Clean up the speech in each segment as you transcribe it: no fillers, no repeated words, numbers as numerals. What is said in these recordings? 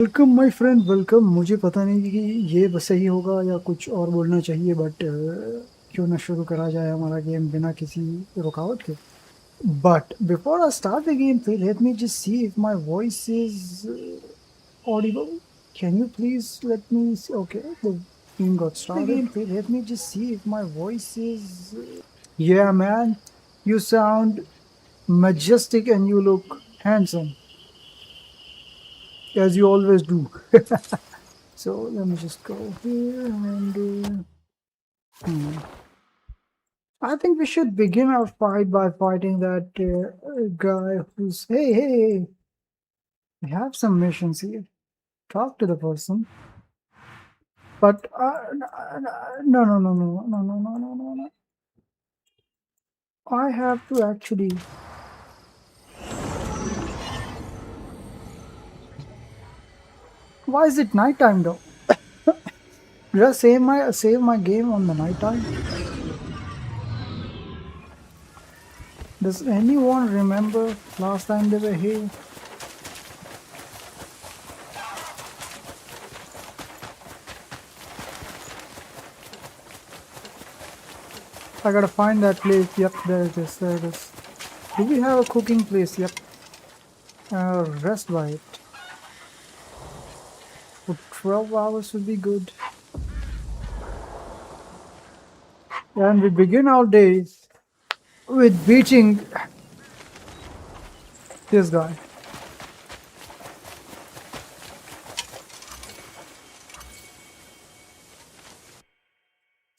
Welcome my friend welcome. मुझे पता नहीं कि ये बस सही होगा या कुछ और बोलना चाहिए, बट क्यों ना शुरू करा जाए हमारा गेम बिना किसी रुकावट के। But before I start the game, let me just see if my voice is audible. Can you please let me see? Okay, the game got started. Let me just see if my voice is. Yeah, man, you sound majestic and you look handsome, as you always do. So let me just go here and I think we should begin our fight by fighting that guy who's hey, we have some missions here. Talk to the person, but no. I have to actually. Why is it nighttime though? Did I save my game on the nighttime? Does anyone remember last time they were here? I gotta find that place. Yep, there it is. There it is. Do we have a cooking place? Yep. Rest by it. For 12 hours would be good. And we begin our days with beating this guy.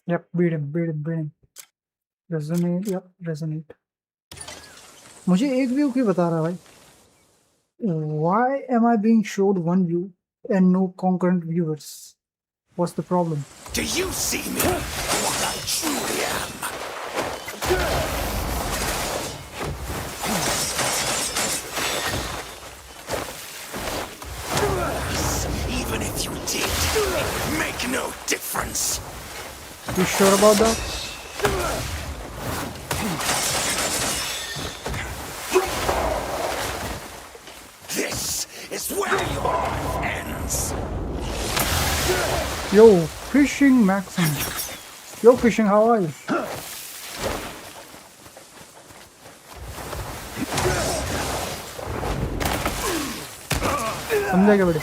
Yep, beat him. Resonate, yep, resonate. मुझे एक view क्यों बता रहा भाई? Why am I being showed one view and no concurrent viewers? What's the problem? Do you see me? What I truly am. Even if you did, it would make no difference. You sure about that? This is where your life ends. Yo, fishing maximum. Yo, fishing, how are you? समझा क्या बड़े?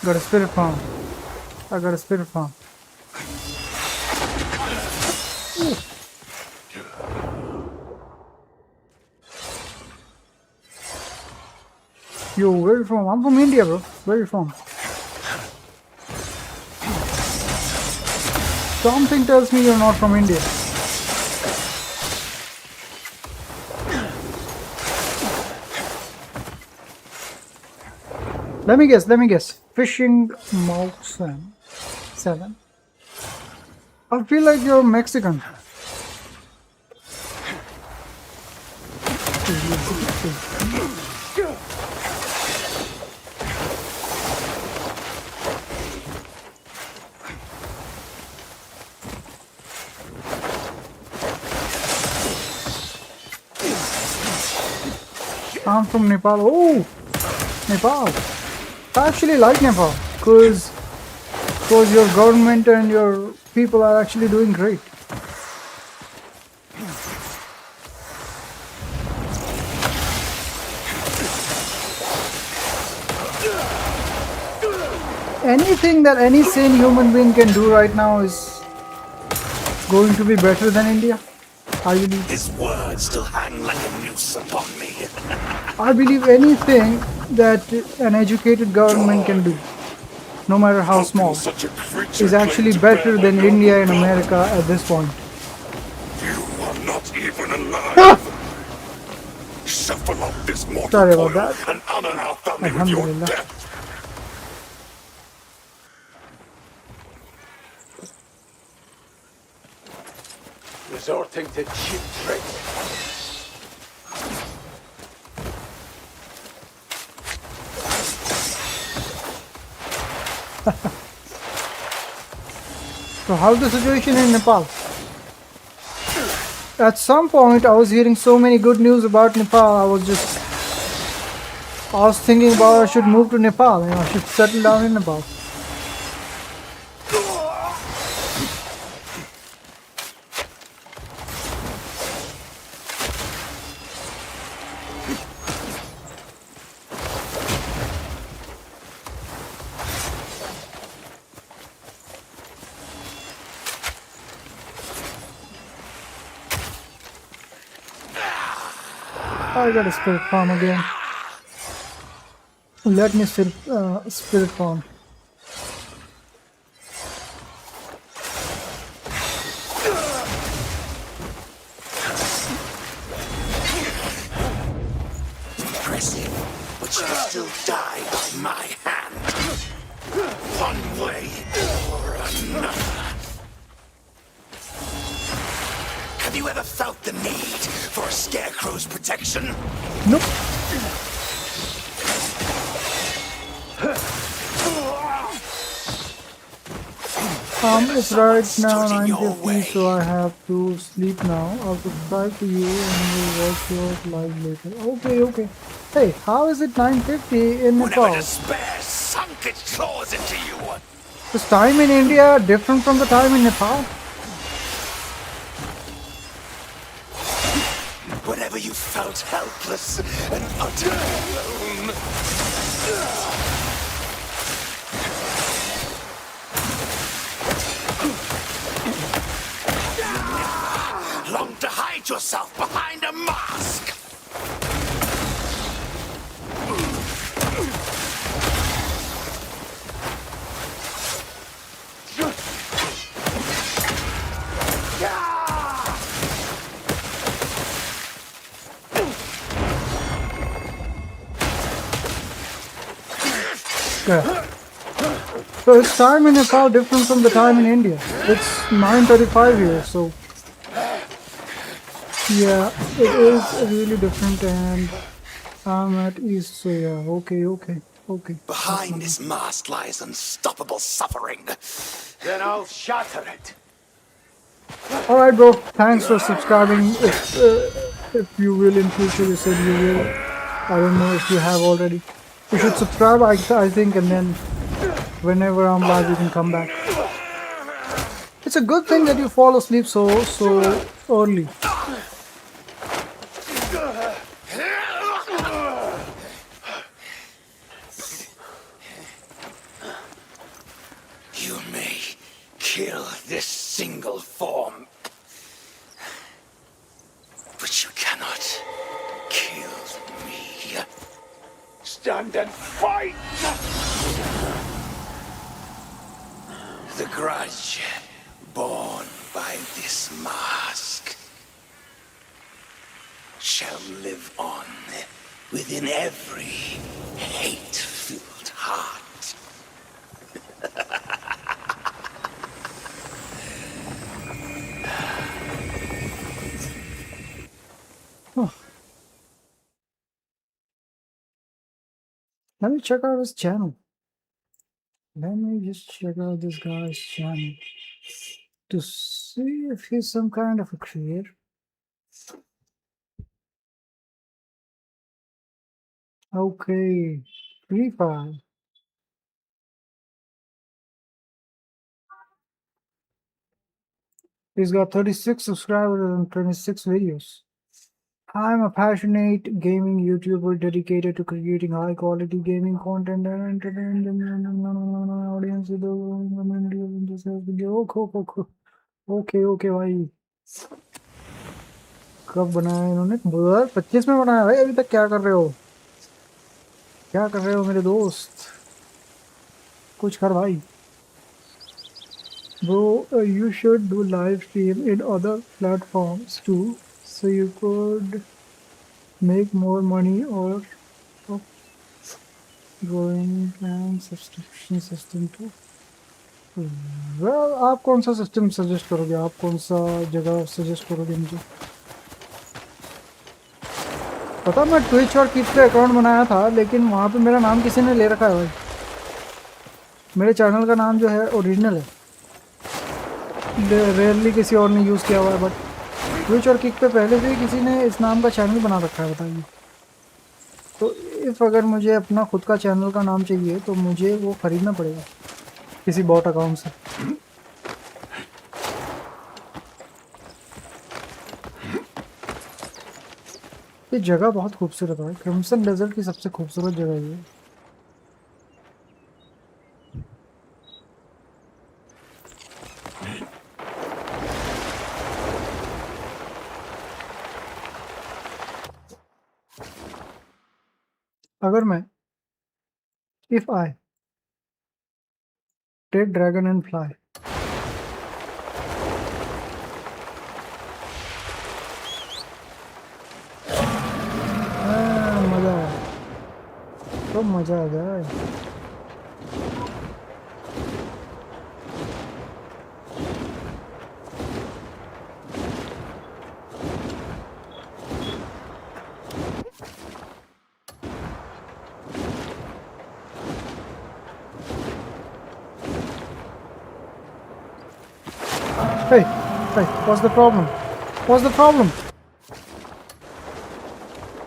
Got a spirit farm. I got a spirit farm. Yo, where you from? I'm from India, bro. Where you from? Something tells me you're not from India. Let me guess. Fishing Mountain 7. I feel like you're Mexican. I'm from Nepal. Oh, Nepal. I actually like Nepal because your government and your people are actually doing great. Anything that any sane human being can do right now is going to be better than India, I believe. His words still hang like a noose upon me. I believe anything that an educated government can do, no matter how small, is actually better than India and America at this point. You are not even alive. Shuffle off this mortal Sorry about coil that. and honor our family with your Alhamdulillah. death. Resorting to cheap tricks. So how's the situation in Nepal? At some point, I was hearing so many good news about Nepal. I was thinking about I should move to Nepal. I should settle down in Nepal. I got a spirit farm again. Let me spirit farm. Impressive, but you still die by my hand. One way or another. Have you ever felt the need for a scarecrow's protection? Nope. It's right now 9:50, so I have to sleep now. I'll subscribe to you and we'll watch your live later. Okay. Hey, how is it 9:50 in Nepal? Whenever despair sunk its claws into you. Is time in India different from the time in Nepal? Whenever you felt helpless and utterly alone. Long to hide yourself behind a mask. Yeah. So it's time in Nepal different from the time in India. It's 9:35 here, so yeah, it is really different, and I'm at East, so yeah, okay. Behind this mask lies unstoppable suffering. Then I'll shatter it. Alright, bro, thanks for subscribing. If you will in future, you said you will. I don't know if you have already. You should subscribe, I think, and then whenever I'm live, you can come back. It's a good thing that you fall asleep so early. You may kill this single form, but you cannot kill me. Stand and fight! The grudge born by this mask shall live on within every hate-filled heart. Oh. Let me check out his channel. Let me just check out this guy's channel to see if he's some kind of a creator. Okay, Free Fire. He's got 36 subscribers and 26 videos. I'm a passionate gaming YouTuber dedicated to creating high quality gaming content and entertaining the audience with the community of enthusiasts. Okay भाई, कब बनाया इन्होंने? 2025 में बनाया भाई. अभी तक क्या कर रहे हो? क्या कर रहे हो मेरे दोस्त? कुछ कर भाई. Bro, you should do live stream in other platforms too, so you could make more money or growing and subscription system too. Well, आप कौन सा सिस्टम सजेस्ट करोगे? आप कौन सा जगह सजेस्ट करोगे मुझे? पता, मैं ट्विच और किट पे अकाउंट बनाया था, लेकिन वहाँ पे मेरा नाम किसी ने ले रखा है भाई. मेरे चैनल का नाम जो है ओरिजिनल है, रेयरली किसी और ने यूज़ किया हुआ है, बट ट्विच और किक पे पहले से ही किसी ने इस नाम का चैनल बना रखा है, बताइए। तो इफ़ अगर मुझे अपना खुद का चैनल का नाम चाहिए तो मुझे वो ख़रीदना पड़ेगा किसी बॉट अकाउंट से। ये जगह बहुत खूबसूरत है, क्रिम्सन डेजर्ट की सबसे खूबसूरत जगह ये है। अगर मैं if I take dragon and fly, मज़ा आया तो मज़ा आ जाए। Hey, hey, what's the problem? What's the problem?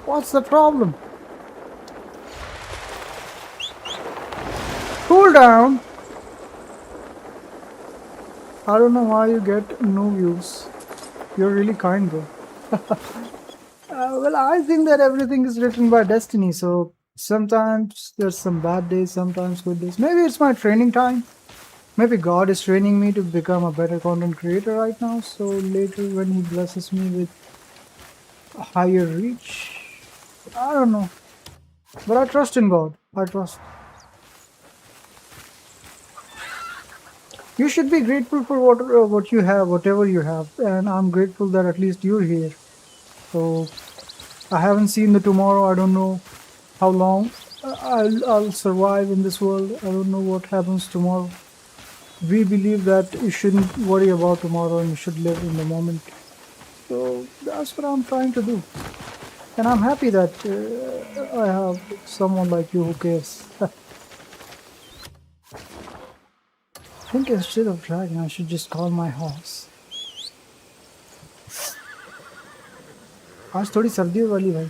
What's the problem? Cool down. I don't know why you get no views. You're really kind, bro. Well, I think that everything is written by destiny. So sometimes there's some bad days, sometimes good days. Maybe it's my training time. Maybe God is training me to become a better content creator right now. So later, when He blesses me with a higher reach, I don't know. But I trust in God. I trust. You should be grateful for what you have, whatever you have, and I'm grateful that at least you're here. So I haven't seen the tomorrow. I don't know how long I'll survive in this world. I don't know what happens tomorrow. We believe that you shouldn't worry about tomorrow and you should live in the moment. So that's what I'm trying to do, and I'm happy that I have someone like you who cares. I think instead of dragon, I should just call my horse. आज थोड़ी सर्दी वाली भाई।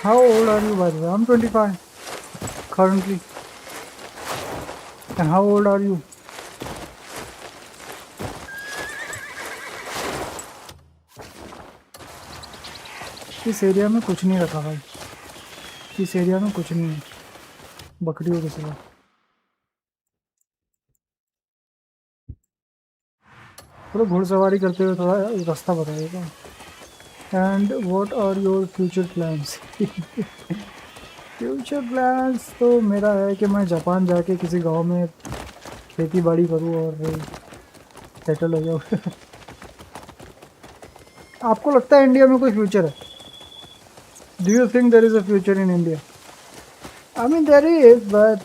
How old are you, by the way? I'm 25 currently. And how old are you? इस area में कुछ नहीं रखा भाई, इस एरिया में कुछ नहीं है बकरियों के सिवा। थोड़ा घुड़सवारी करते हुए थोड़ा रास्ता बताइएगा। And what are your future plans? Future plans तो मेरा है कि मैं जापान जाके किसी गांव में खेती बाड़ी करूँ और सेटल हो जाऊँ। आपको लगता है इंडिया में कोई फ्यूचर है? Do you think there is a future in India? I mean, there is, but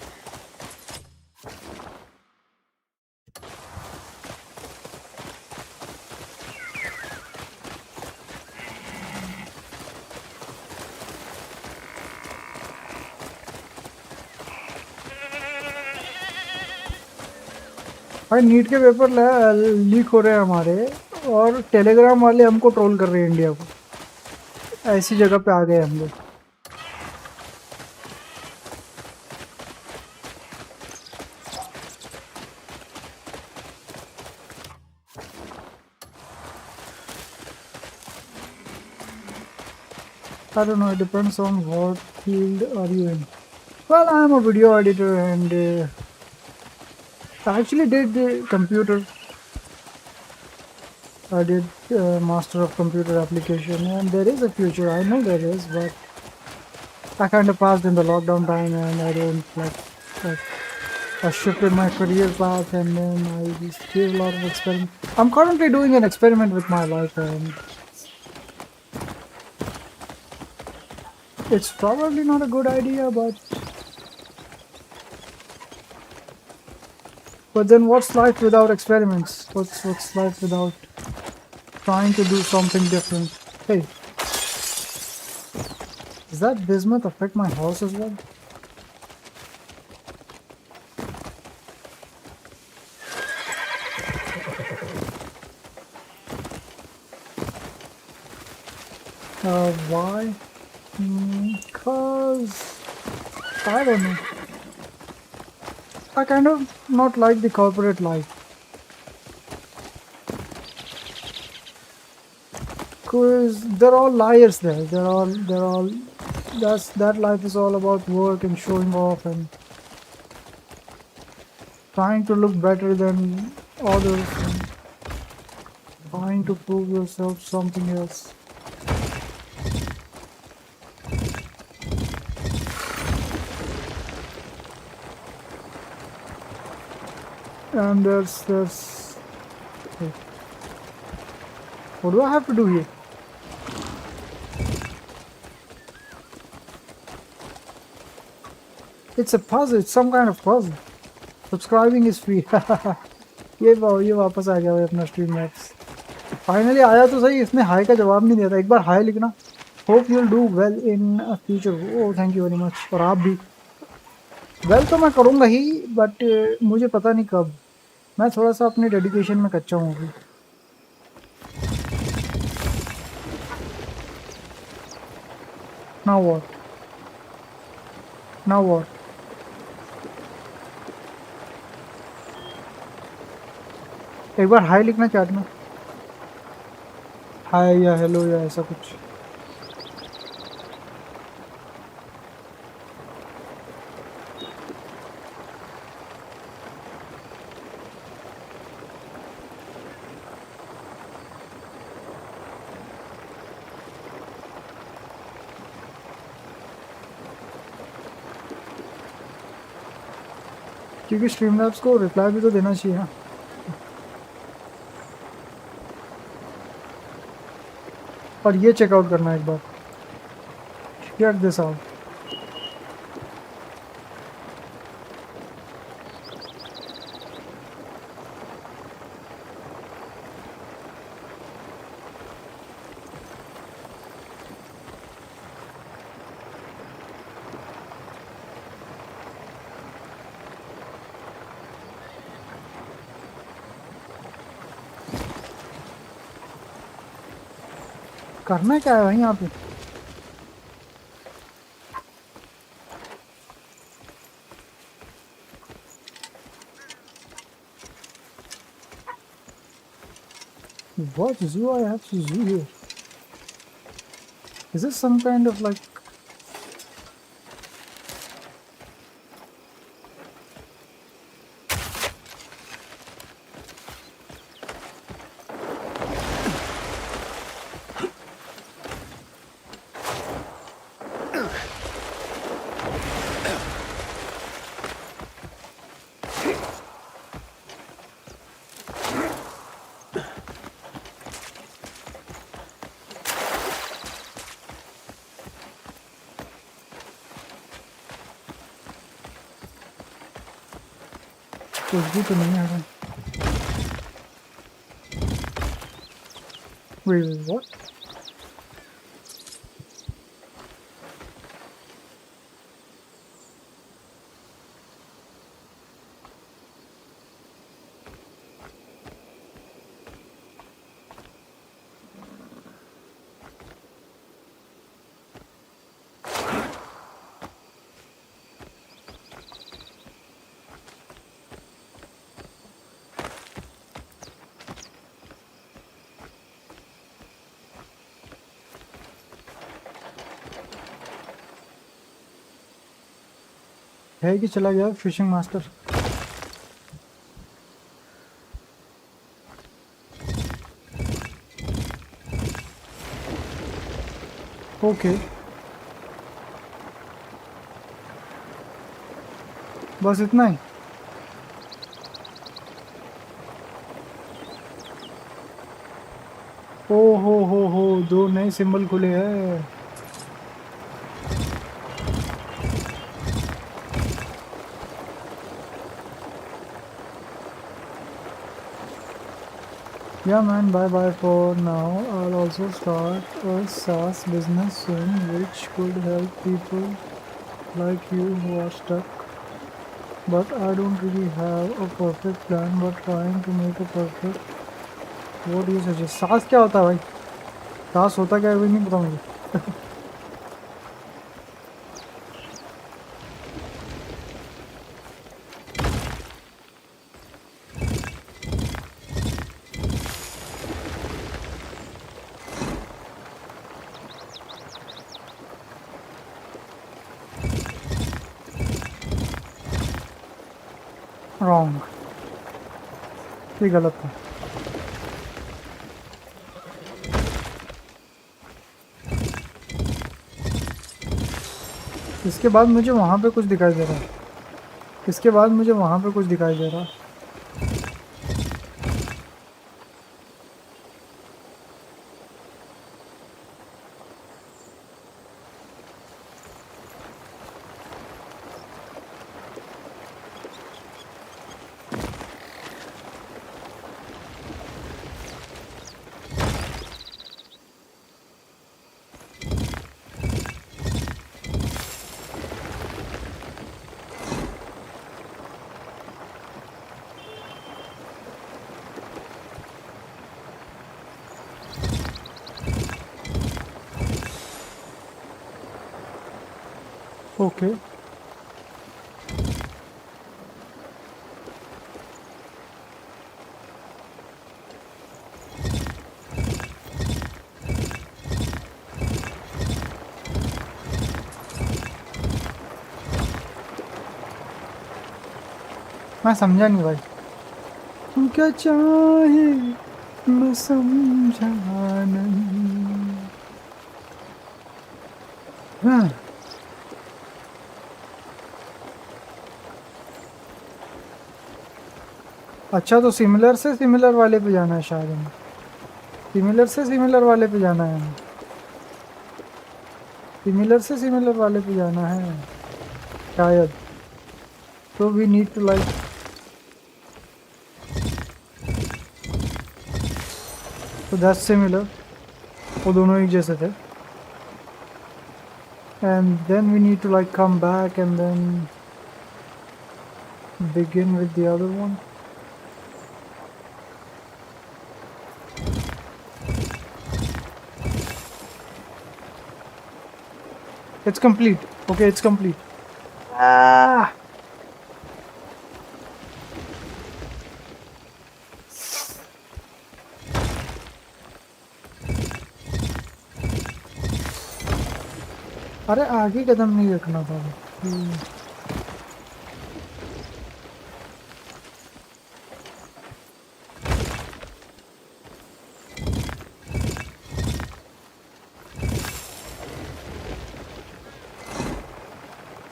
भाई नीट के पेपर लीक हो रहे हैं हमारे, और टेलीग्राम वाले हमको ट्रोल कर रहे हैं इंडिया को। ऐसी जगह पे आ गए हम लोग। I don't know, it depends on what field are you in. Well, I am a video editor and I actually did computer. I did Master of Computer Application, and there is a future. I know there is, but I kind of passed in the lockdown time, and I don't like I shifted my career path, and then I just did a lot of experiment. I'm currently doing an experiment with my life, and it's probably not a good idea, but But then what's life without experiments? What's life without trying to do something different? Hey, does that bismuth affect my horse as well? Why? Because I don't know. I kind of not like the corporate life. Because they're all liars there. They're all that life is all about work and showing off and trying to look better than others and trying to prove yourself something else. And there's wait, what do I have to do here? It's a puzzle. It's some kind of puzzle. Subscribing is free. ये वापस आ गया भाई अपना stream maps. Finally आया तो सही. इसने high का जवाब नहीं दिया था. एक बार हाई लिखना. Hope you'll do well in future. Oh thank you very much. और आप भी वेल तो मैं करूँगा ही बट मुझे पता नहीं कब. मैं थोड़ा सा अपनी डेडिकेशन में कच्चा हूँ अभी. Now what? Now what? एक बार हाई लिखना चैट में. हाय या हेलो या ऐसा कुछ. क्योंकि स्ट्रीमलैब्स को रिप्लाई भी तो देना चाहिए ना. और ये चेकआउट करना एक बार. Check this out. करना क्या है भाई यहाँ पे. What zoo I have to zoo here? Is this some kind of like कुछ भी तो नहीं आ रहा. Wait, what? है कि चला गया फिशिंग मास्टर. ओके बस इतना ही. ओ हो दो नए सिंबल खुले हैं. Yeah, man, bye bye for now. I'll also start a SaaS business soon, which could help people like you who are stuck. But I don't really have a perfect plan, but trying to make a perfect. What do you suggest? SaaS क्या होता है भाई? SaaS होता क्या है वो नहीं पता मुझे. Wrong. ये गलत था. इसके बाद मुझे वहाँ पे कुछ दिखाई दे रहा है. इसके बाद मुझे वहाँ पे कुछ दिखाई दे रहा है. ओके. मैं समझा नहीं भाई. तू क्या चाहे मैं समझा नहीं. हाँ. अच्छा तो सिमिलर से सिमिलर वाले पे जाना है शायद हमें. सिमिलर से सिमिलर वाले पे जाना है हमें. सिमिलर से सिमिलर वाले पे जाना है शायद. तो वी नीड टू लाइक. तो दैट्स सिमिलर. वो दोनों एक जैसे थे. And then we need to like come back and then begin with the other one. It's complete. Okay, it's complete. Ah! अरे आगे कदम नहीं रखना था.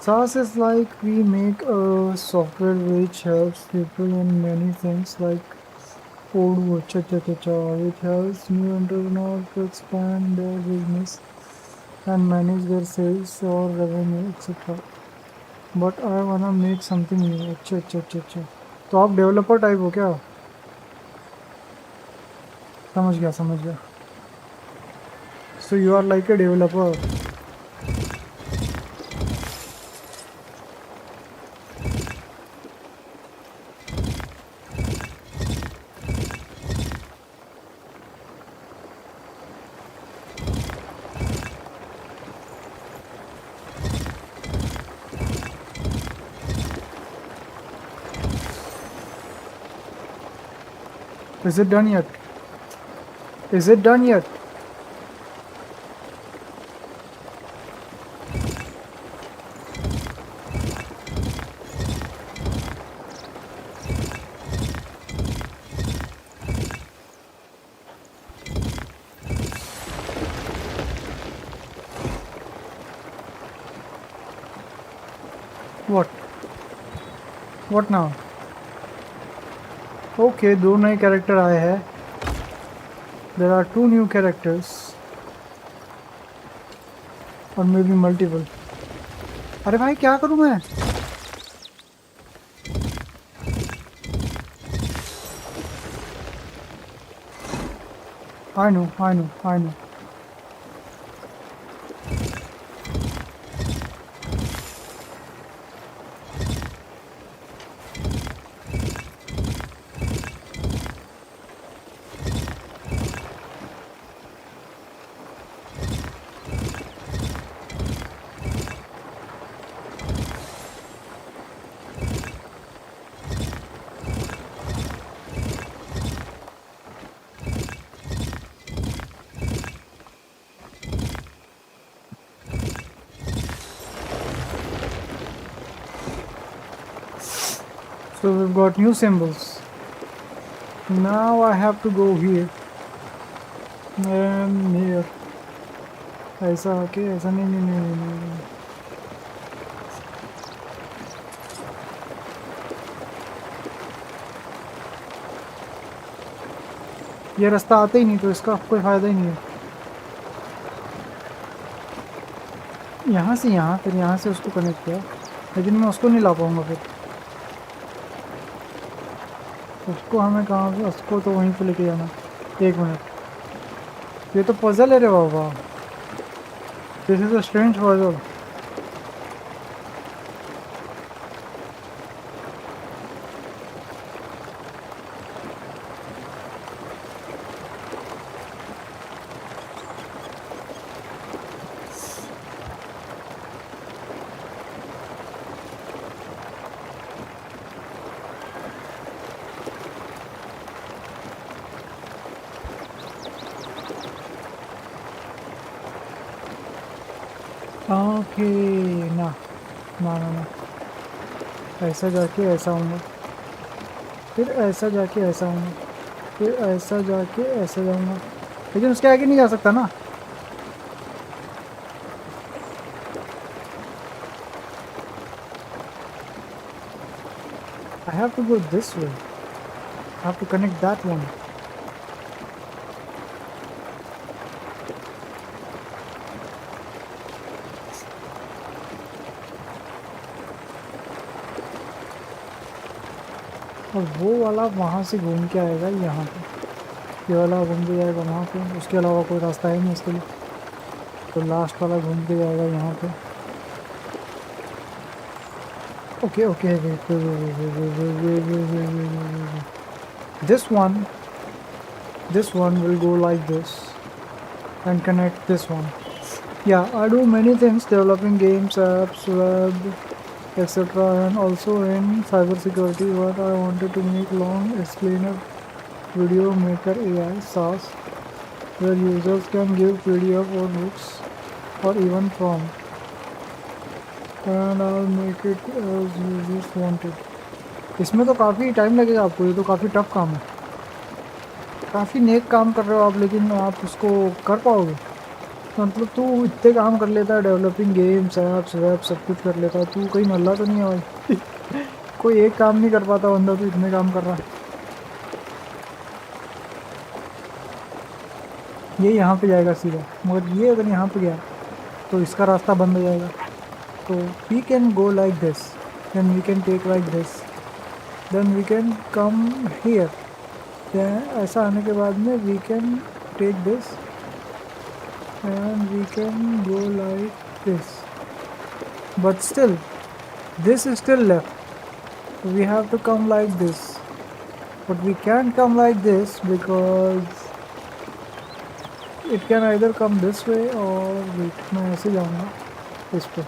SaaS is like we make a software which helps people in many things like which helps new entrepreneurs to expand their business and manage their sales or revenue etc. But I wanna make something new. अच्छा. तो आप developer type हो क्या? समझ गया. So you are like a developer. Is it done yet? What now? Okay, दो नए character आए हैं. There are 2 new characters. Or maybe multiple. अरे भाई क्या करूं मैं? I know, I know, I know. So we've got new symbols. Now I have to go here and here. ऐसा आके ऐसा नहीं नहीं नहीं नहीं नहीं नहीं। ये रास्ता आते ही नहीं तो इसका कोई फायदा ही नहीं है। यहाँ से यहाँ फिर यहाँ से उसको कनेक्ट किया, लेकिन मैं उसको नहीं ला पाऊँगा फिर। उसको हमें कहाँ से, उसको तो वहीं पे लेके जाना। एक मिनट, ये तो पजल है रे बाबा। This is a strange puzzle. Okay, ना ना ना ना, ऐसा जाके ऐसा आऊँगा, फिर ऐसा जाके ऐसा आऊँगा, फिर ऐसा जाके ऐसा जाऊँगा, लेकिन उसके आगे नहीं जा सकता ना। I have to go this way. I have to connect that one. और वो वाला वहाँ से घूम के आएगा यहाँ पे, ये वाला घूम के जाएगा वहाँ पे, उसके अलावा कोई रास्ता है नहीं इसके लिए। तो लास्ट वाला घूम के जाएगा यहाँ पे। Okay okay, this one will go like this and connect this one. Yeah, I do many things, developing games, apps, web, etc., and also in cybersecurity. But I wanted to make long explainer video maker AI SaaS where users can give PDF or books or even prompt, and I'll make it as users wanted. इसमें तो काफ़ी time लगेगा आपको, ये तो काफ़ी tough काम है। काफ़ी नेक काम कर रहे हो आप, लेकिन आप उसको कर पाओगे? मतलब तू इतने काम कर लेता है, डेवलपिंग गेम्स, ऐप्स, वेब, सब कुछ कर लेता है, तू कहीं नल्ला तो नहीं है भाई? कोई एक काम नहीं कर पाता बंदा, तो इतने काम कर रहा है। ये यहाँ पे जाएगा सीधा, मगर ये अगर यहाँ पे गया तो इसका रास्ता बंद हो जाएगा। तो we can go like this, then we can take like this, then we can come here. ऐसा आने के बाद में we can take this and we can go like this, but still this is still left. We have to come like this, but we can't come like this because it can either come this way or wait, मैं ऐसे जाऊँगा इस पे।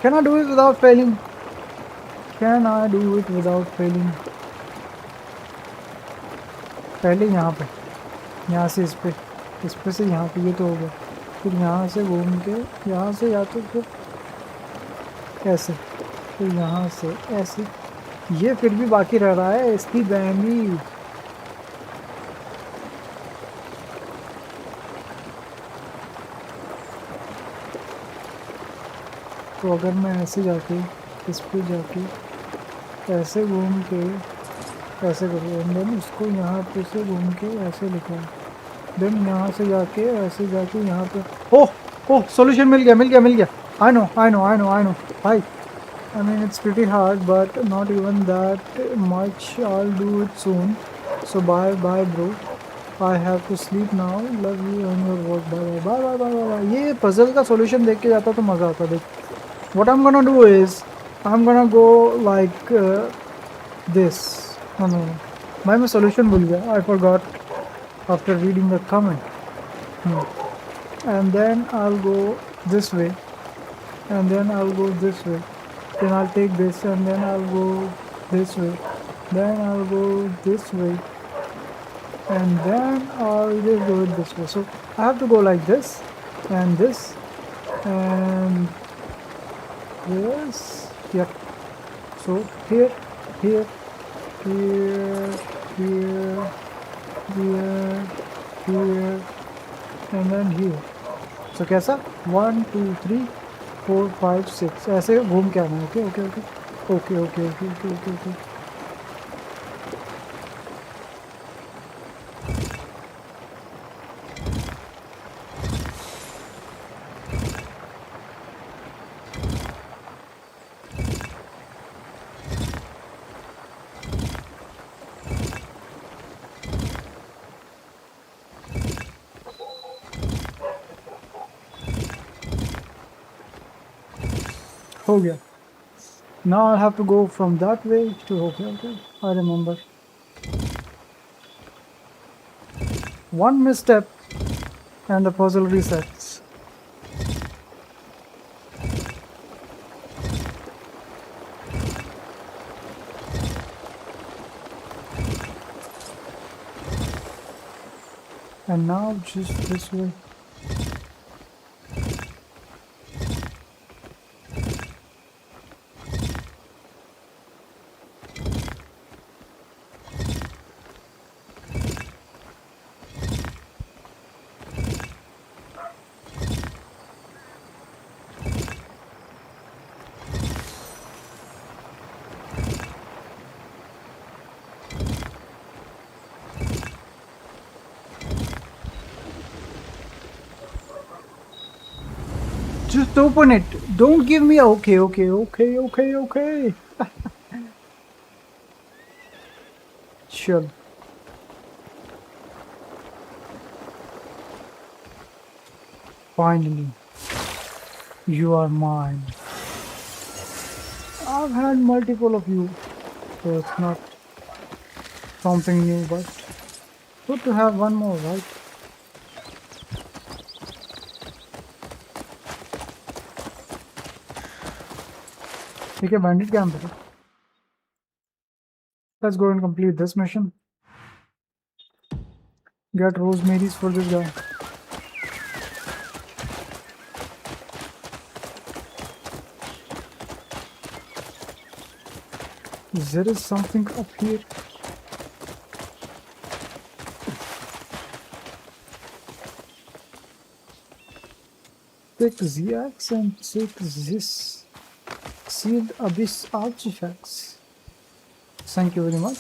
Can I do it without failing? Can I do it without failing? पहले यहाँ पे, यहाँ से इस पे से यहाँ पे, ये तो हो गया। फिर यहाँ से घूम के यहाँ से, या तो फिर ऐसे, फिर यहाँ से ऐसे। ये फिर भी बाकी रह रहा है, इसकी बैंगी। तो अगर मैं ऐसे जाके इस पे जाके ऐसे घूम के ऐसे करूँ, एंड देन उसको यहाँ पे से घूम के ऐसे लिखा है, देन यहाँ से जाके ऐसे जाके यहाँ पे ओह ओह सॉल्यूशन मिल गया आई नो भाई I mean it's pretty hard but not even that much. I'll do it soon, so bye bro. I have to sleep now. Love you and your work. Bye. ये puzzle का solution देख के जाता तो मजा आता देख. What I'm gonna do is I'm gonna go like this. No. भाई मैं solution भूल गया. I forgot after reading the comment. And then I'll go this way. And then I'll go this way. Then I'll take this and then I'll go this way. Then I'll go this way. And then I'll just do it this way. So I have to go like this and this and this. Yep. So here, here, here, here, here, here, and then here. So कैसा? 1, 2, 3, 4, 5, 6 ऐसे घूम के आना. Okay. हो गया. Now I have to go from that way to okay. I remember. One misstep and the puzzle resets. And now just this way. Just open it. Don't give me a okay. Sure. Finally, you are mine. I've had multiple of you, so it's not something new, but good to have one more, right? ठीक है, bandit camp है. Let's go and complete this mission. Get rosemary's for this guy. There is something up here. Take the axe and take this sealed abyss artifacts. Thank you very much.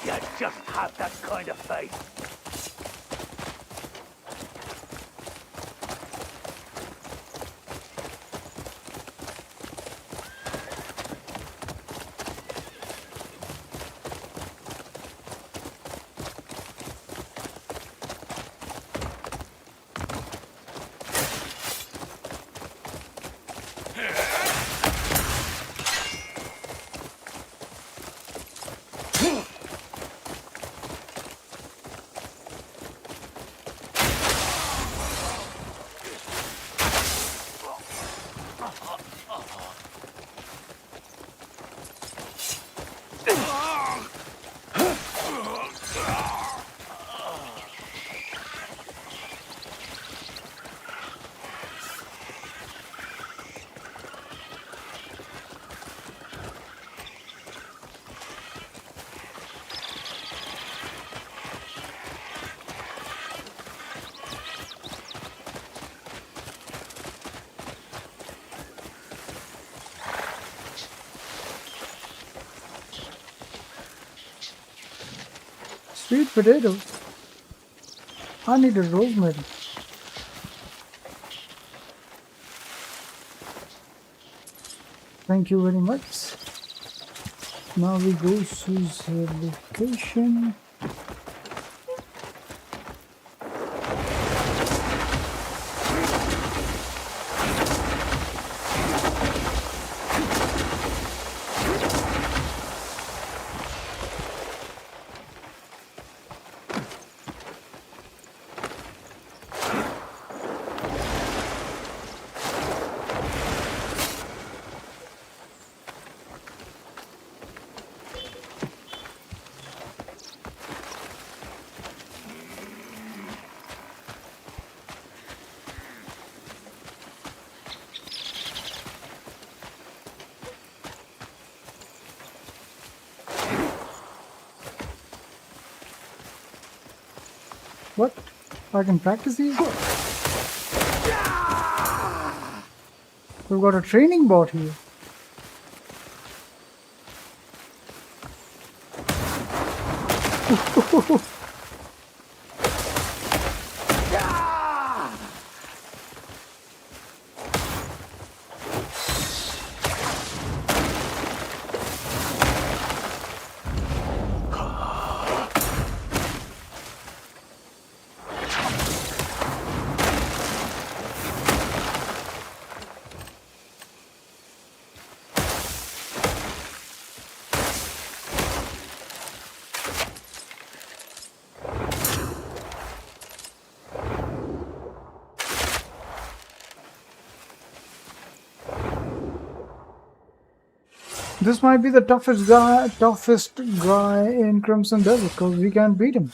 You just have that kind of faith. Sweet potatoes. I need a rosemary. Thank you very much. Now we go to the location. What? I can practice these? We've got a training bot here. This might be the toughest guy in Crimson Desert because we can't beat him.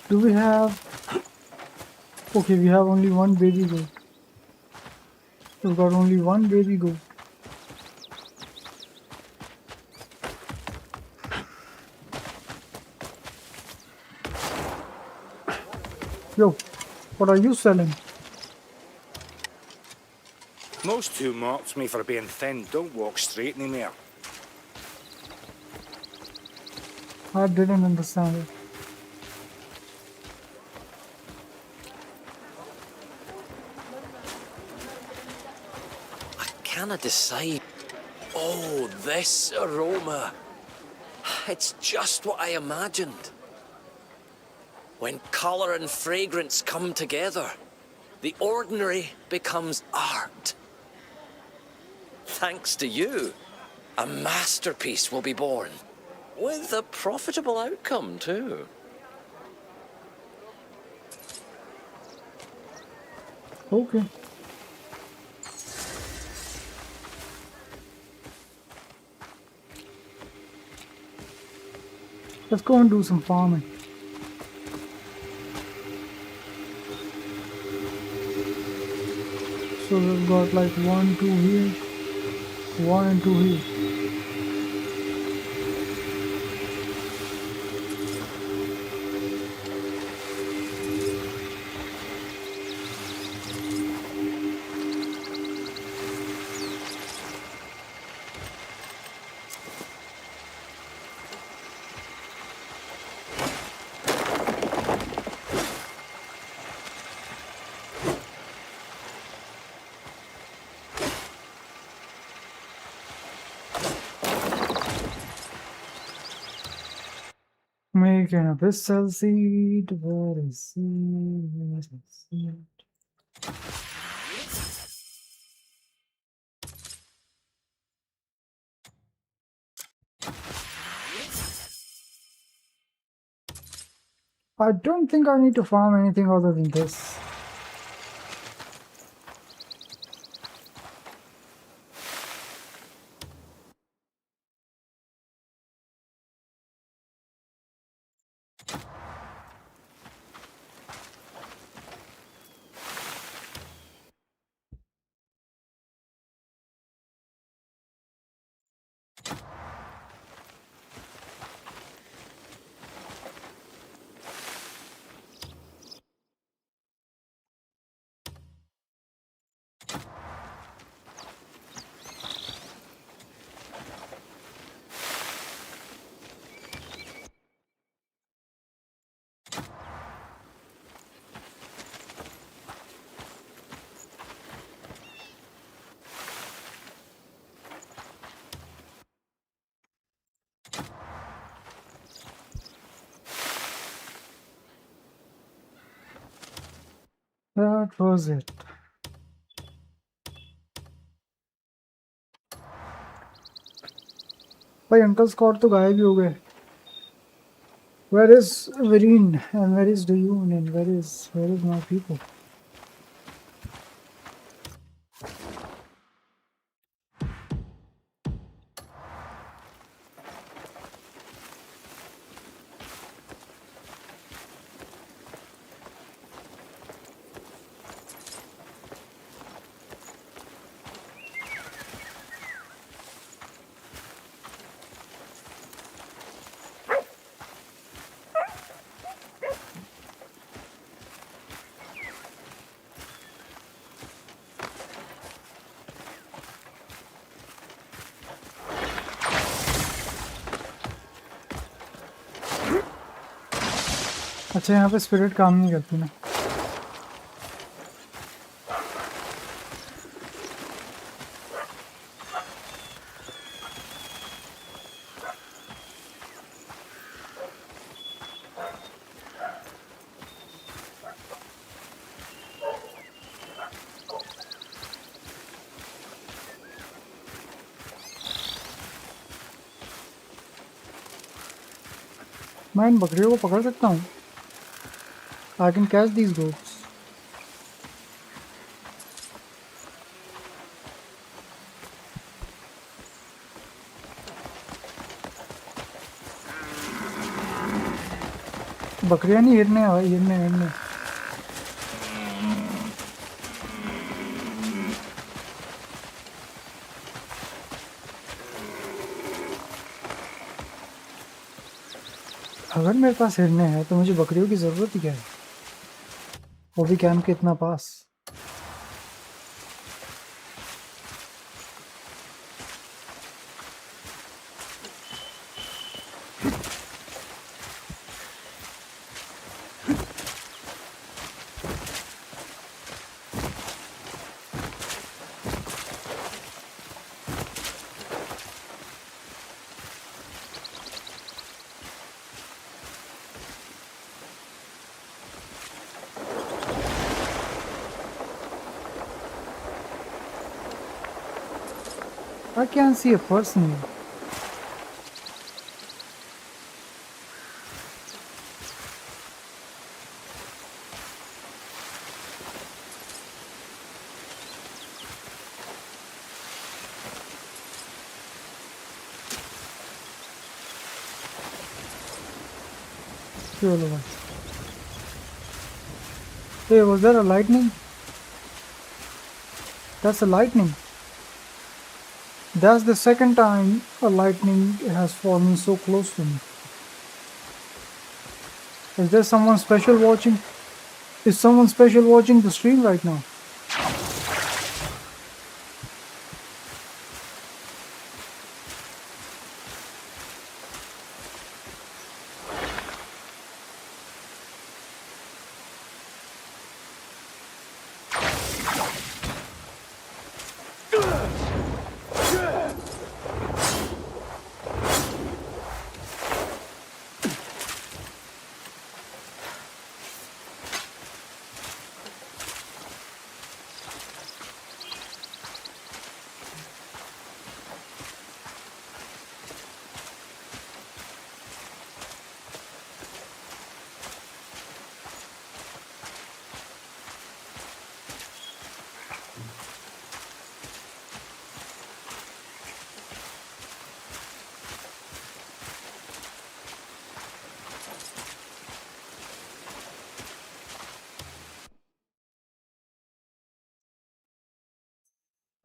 Do we have... Okay, we have only one baby goat. We've got only one baby goat. Yo, what are you selling? Most who mocked me for being thin don't walk straight anymore. I didn't understand it. I cannot decide. Oh, this aroma. It's just what I imagined. When colour and fragrance come together, the ordinary becomes art. Thanks to you, a masterpiece will be born. With a profitable outcome, too. Okay. Let's go and do some farming. So we've got like 1, 2 here, 1 and 2 here. Making a pistol seed. Where is seed? Where is seed? I don't think I need to farm anything other than this. That was it. भाई uncle Scott तो गायब ही हो गए. Where is Vereen and where is Duyun and where is my people? अच्छा यहाँ पे spirit काम नहीं करती ना. मैं इन बकरियों को पकड़ सकता हूँ. I can catch these goats. बकरियां नहीं हिरने हैं भाई, हिरने. अगर मेरे पास हिरने हैं तो मुझे बकरियों की जरूरत ही क्या है, वो भी कैंप के इतना पास. I can't see a person here. चलो भाई। Hey, was that a lightning? That's a lightning. That's the second time a lightning has fallen so close to me. Is there someone special watching? Is someone special watching the stream right now?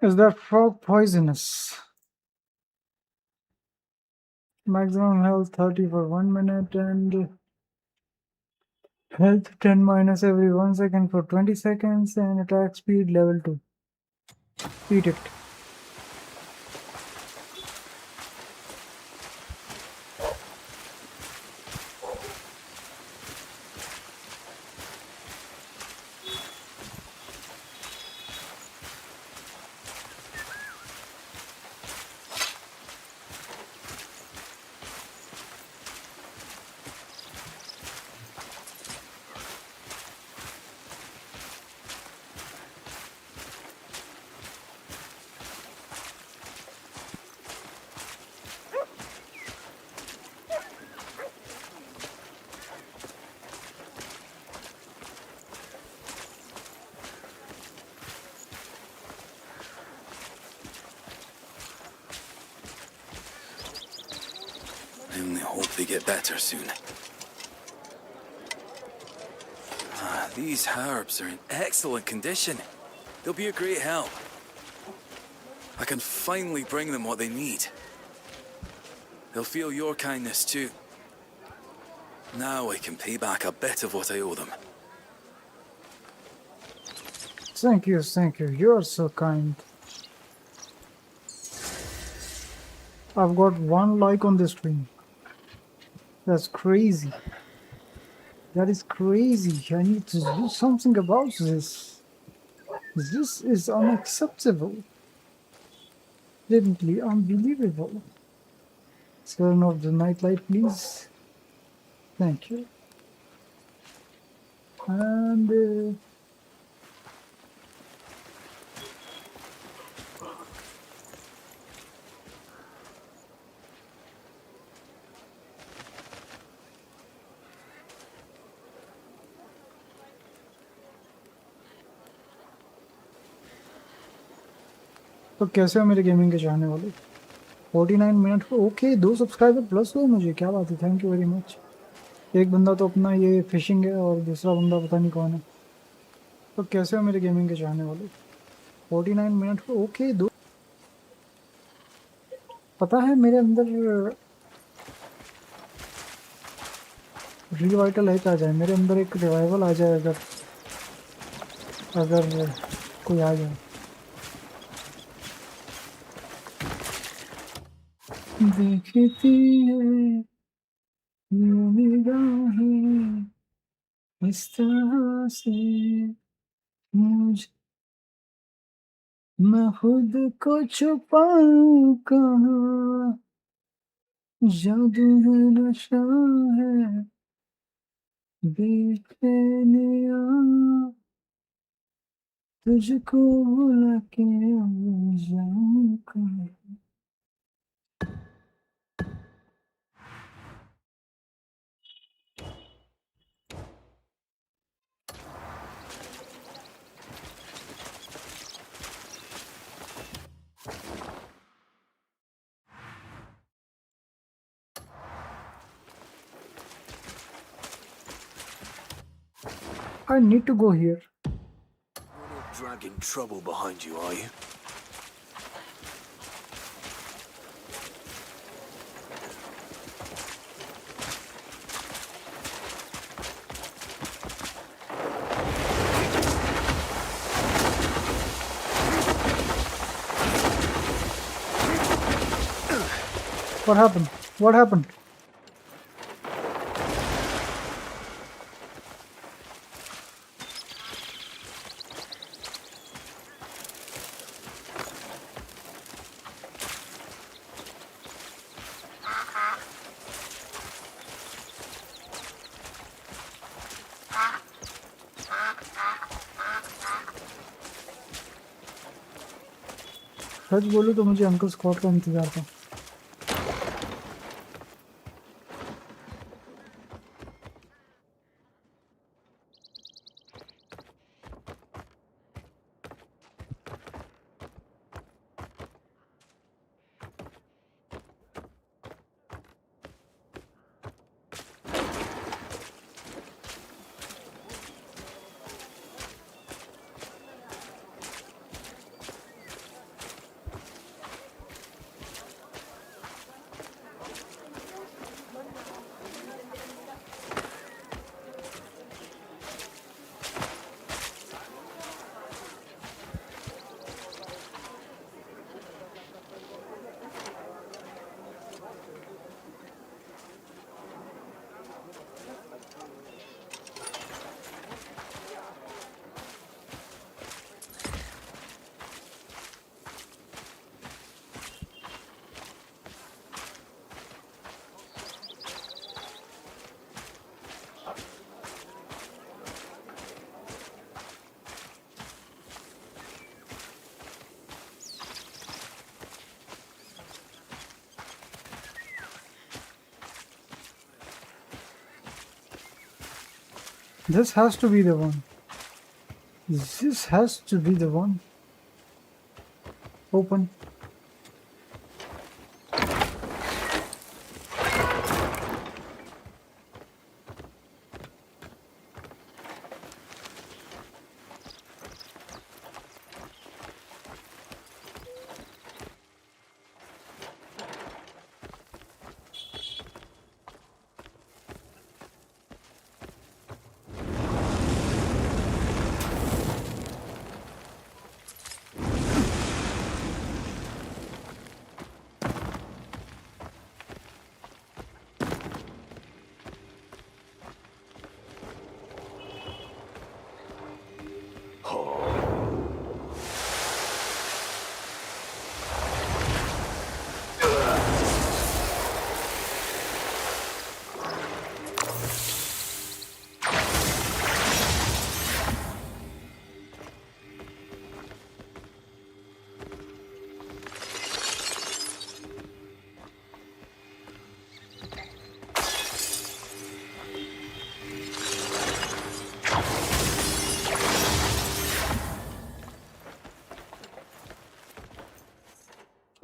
Is that frog poisonous? Maximum health 30 for 1 minute and health 10 minus every 1 second for 20 seconds and attack speed level 2. Eat it. I only hope they get better soon. These herbs are in excellent condition. They'll be a great help. I can finally bring them what they need. They'll feel your kindness too. Now I can pay back a bit of what I owe them. Thank you, thank you. You are so kind. I've got 1 like on this stream. That's crazy. That is crazy. I need to do something about this. This is unacceptable. Definitely unbelievable. Turn off the nightlight, please. Thank you. And तो कैसे हो मेरे gaming के चाहने वाले? 49 minute okay 2 subscriber plus हो मुझे, क्या बात है, थैंक यू वेरी मच। एक बंदा तो अपना ये फिशिंग है और दूसरा बंदा पता नहीं कौन है। तो कैसे हो मेरे गेमिंग के चाहने वाले? 49 मिनट ओके 2 पता है मेरे अंदर रिवाइटल है, आ जाए मेरे अंदर एक रिवाइवल आ जाए अगर अगर कोई आ जाए। देखती है ये निगाहें इस तरह से मुझ मैं खुद को छुपाऊं कहाँ, जादू है नशा है बेचैनिया तुझको भुला के जाऊं कहाँ। I need to go here. You're not dragging trouble behind you, are you? What happened? What happened? सच बोलूं तो मुझे अंकल स्कॉट का इंतजार था. This has to be the one. This has to be the one. Open.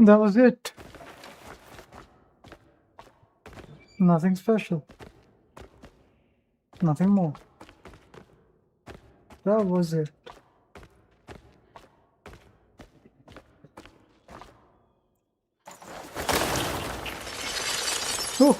That was it. Nothing special. Nothing more. That was it. Oh.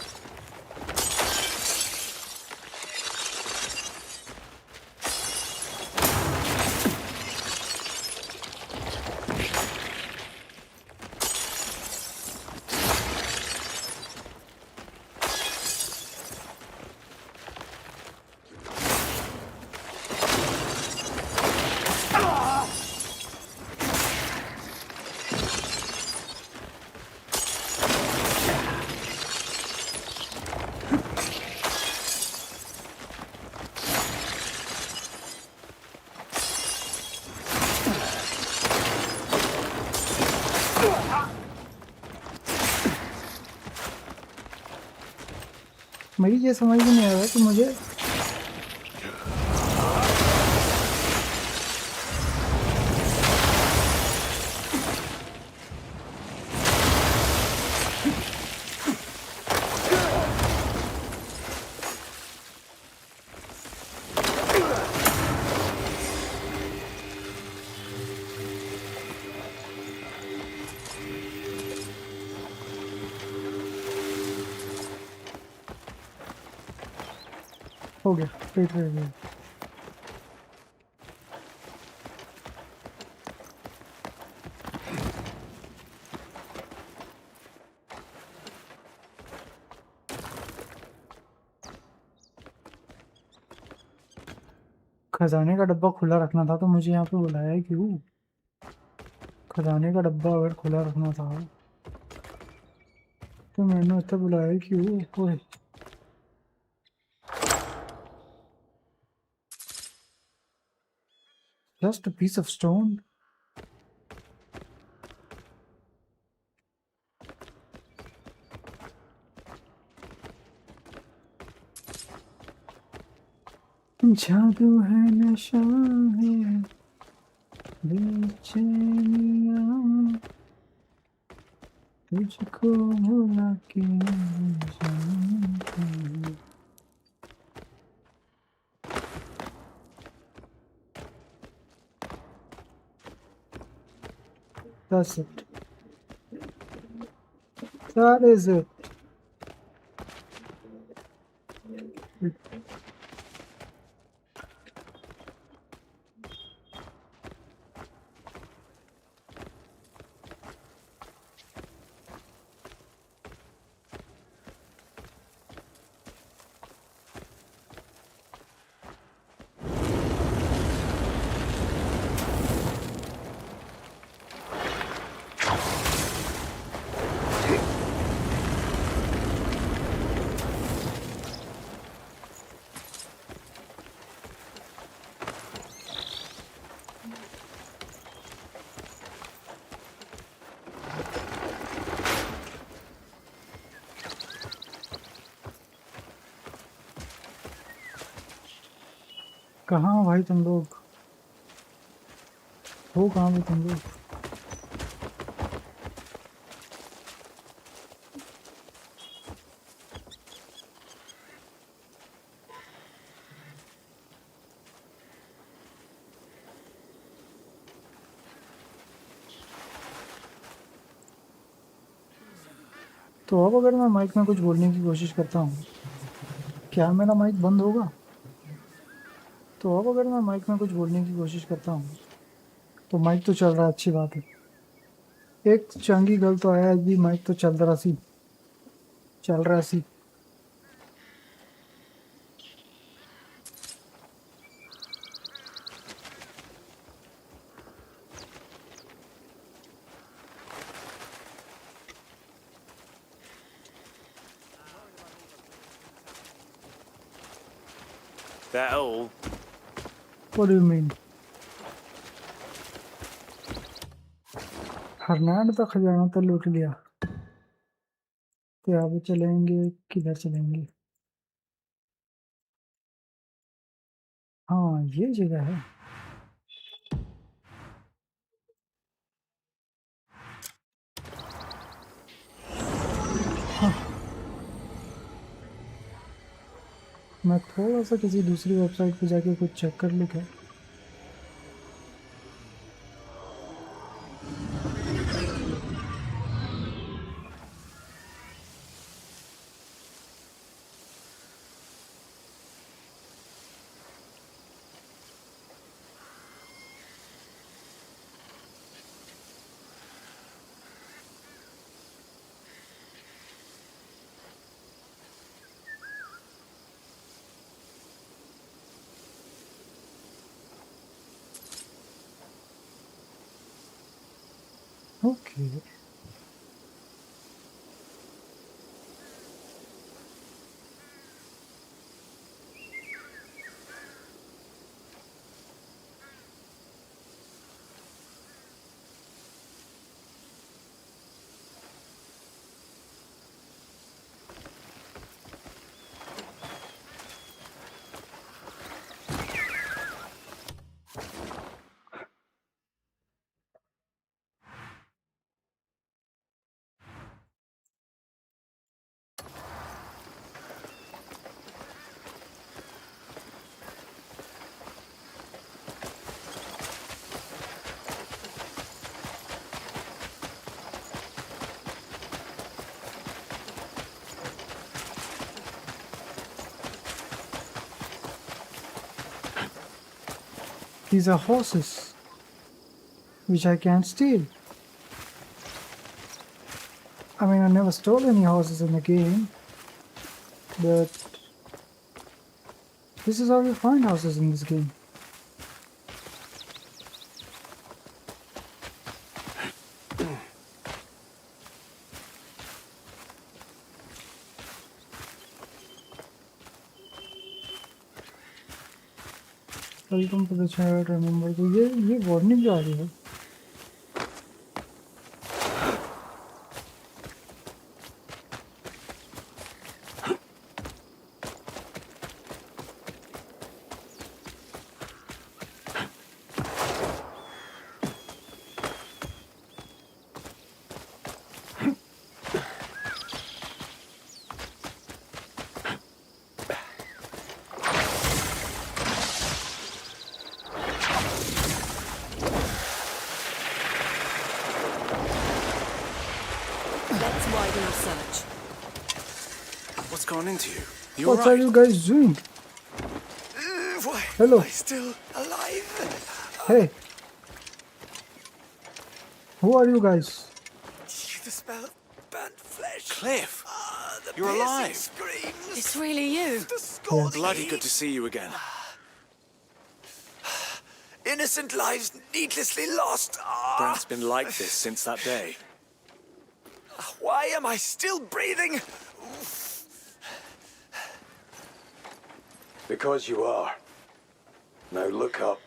मेरी ये समझ में नहीं आ रहा कि मुझे हो गया, वेट वेट वेट। खजाने का डब्बा खुला रखना था तो मुझे यहाँ पे बुलाया है क्यों? खजाने का डब्बा अगर खुला रखना था तो मैंने उससे बुलाया है क्यों? ओए, just a piece of stone. जादू है, नशा है, बेचैनियाँ तुझको भुला के जानती हूँ। That's it. That is it. कहाँ हो भाई तुम लोग? हो कहाँ पे तुम लोग? तो अब अगर मैं माइक में कुछ बोलने की कोशिश करता हूँ, क्या मेरा माइक बंद होगा? तो अब अगर मैं माइक में कुछ बोलने की कोशिश करता हूँ तो माइक तो चल रहा है, अच्छी बात है। एक चंगी गल तो आया जी, माइक तो चल रहा सी, चल रहा सी। That all? What do you mean? हरनाड का खजाना तो लूट लिया, तो अब चलेंगे, किधर चलेंगे? हाँ, ये जगह है। मैं थोड़ा सा किसी दूसरी वेबसाइट पे जाके कुछ चेक कर लूँ क्या? Okay. These are horses, which I can't steal. I mean, I never stole any horses in the game, but this is how you find horses in this game. Welcome to the chat. Remember to ये warning भी आ रही है. Let's widen our search. What's gone into you? You What are alright? you guys doing? Why Hello. am I still alive? Hey, who are you guys? The smell of burnt flesh. Cliff, the You're piercing alive. Screams. It's really you. The scalding Bloody heat. good to see you again. Innocent lives needlessly lost. Brent's been like this since that day. Why am I still breathing? Because you are. Now look up.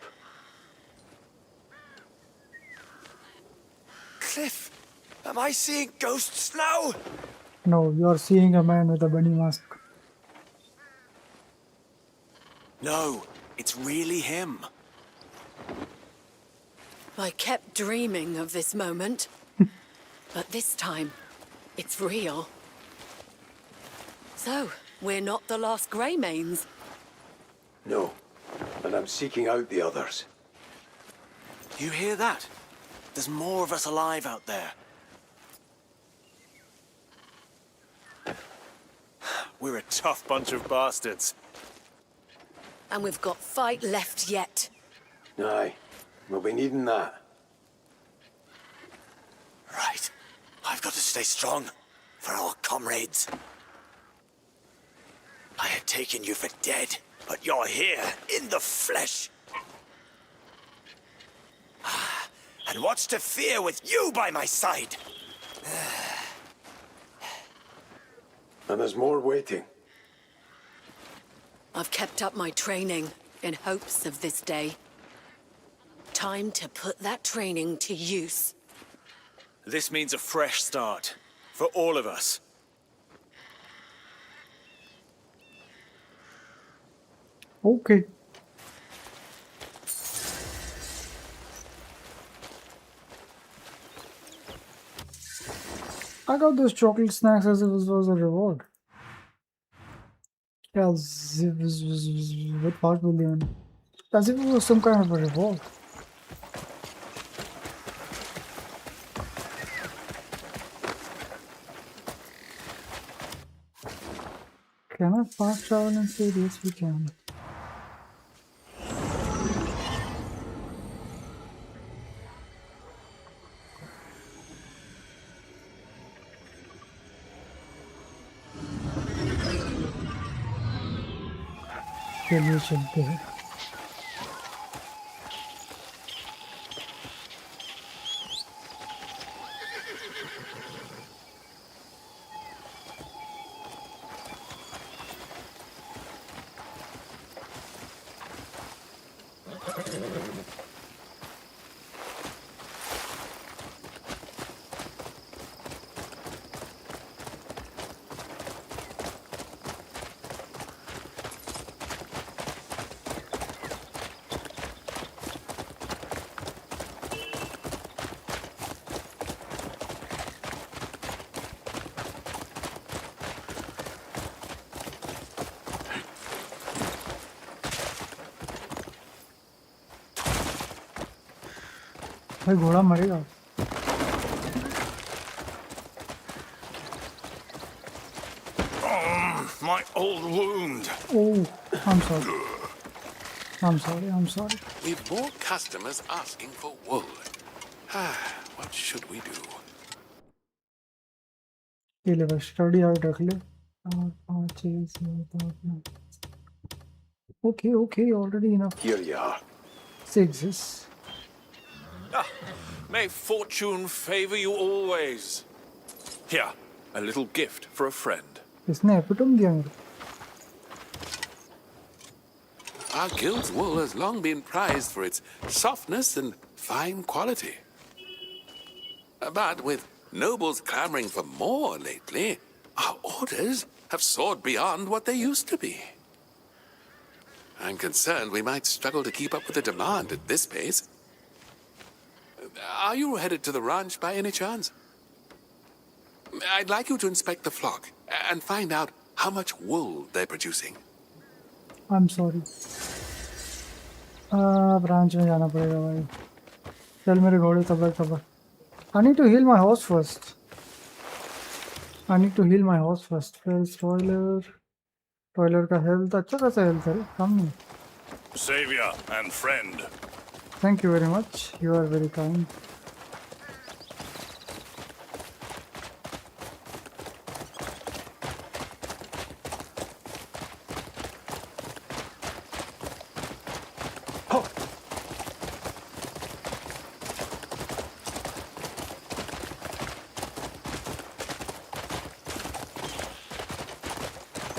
Cliff, am I seeing ghosts now? No, you are seeing a man with a bunny mask. No, it's really him. I kept dreaming of this moment. But this time, it's real. So, we're not the last Greymanes. No. And I'm seeking out the others. You hear that? There's more of us alive out there. We're a tough bunch of bastards. And we've got fight left yet. Aye. We'll be needing that. Right. I've got to stay strong for our comrades. I had taken you for dead, but you're here in the flesh. And what's to fear with you by my side? And there's more waiting. I've kept up my training in hopes of this day. Time to put that training to use. This means a fresh start for all of us. Okay. I got those chocolate snacks as if it was a reward. As if what part will they on? As if it was some kind of a reward. Can I fast travel and say yes we can? चलिए चलते हैं. भाई घोड़ा मरेगा. My old wound. Oh, I'm sorry. I'm sorry, I'm sorry. We've more customers asking for wool. What should we do? ये ले बस study out रख ले और 5 6 7 8 9 okay, okay, already enough. Here you are. 6 May fortune favor you always. Here, a little gift for a friend. इसने epitome दिया मेरे Our guild's wool has long been prized for its softness and fine quality. But with nobles clamoring for more lately, our orders have soared beyond what they used to be. I'm concerned we might struggle to keep up with the demand at this pace. Are you headed to the ranch by any chance? I'd like you to inspect the flock and find out how much wool they're producing. I'm sorry. Branch में जाना पड़ेगा भाई चल मेरे घोड़े तब I need to heal my horse first. First Toiler का health अच्छा खासा health है कम नहीं Savior and friend. Thank you very much. You are very kind.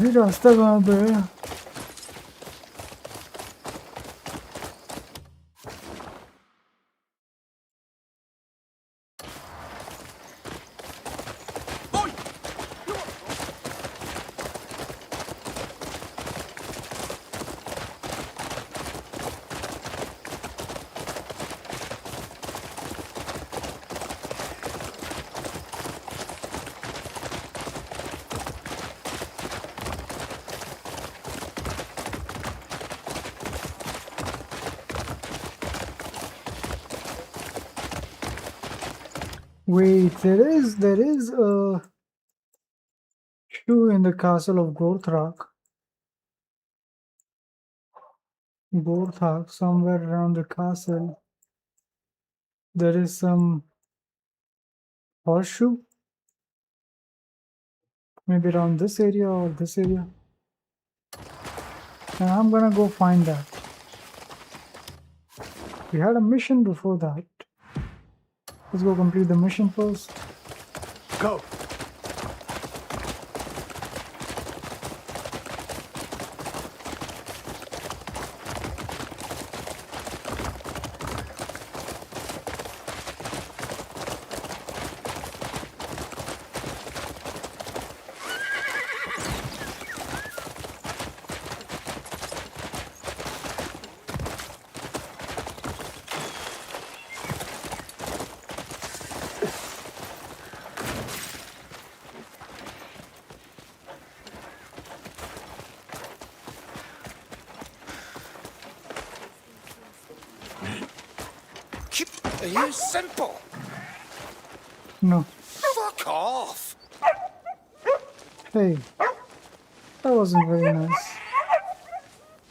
ये रास्ता कहाँ पे है Wait, there is a shoe in the castle of Gorthrak, somewhere around the castle. There is some horseshoe, maybe around this area or this area. And I'm gonna go find that. We had a mission before that. Let's go complete the mission first. Go. Are you simple? No. Fuck off! Hey, that wasn't very nice.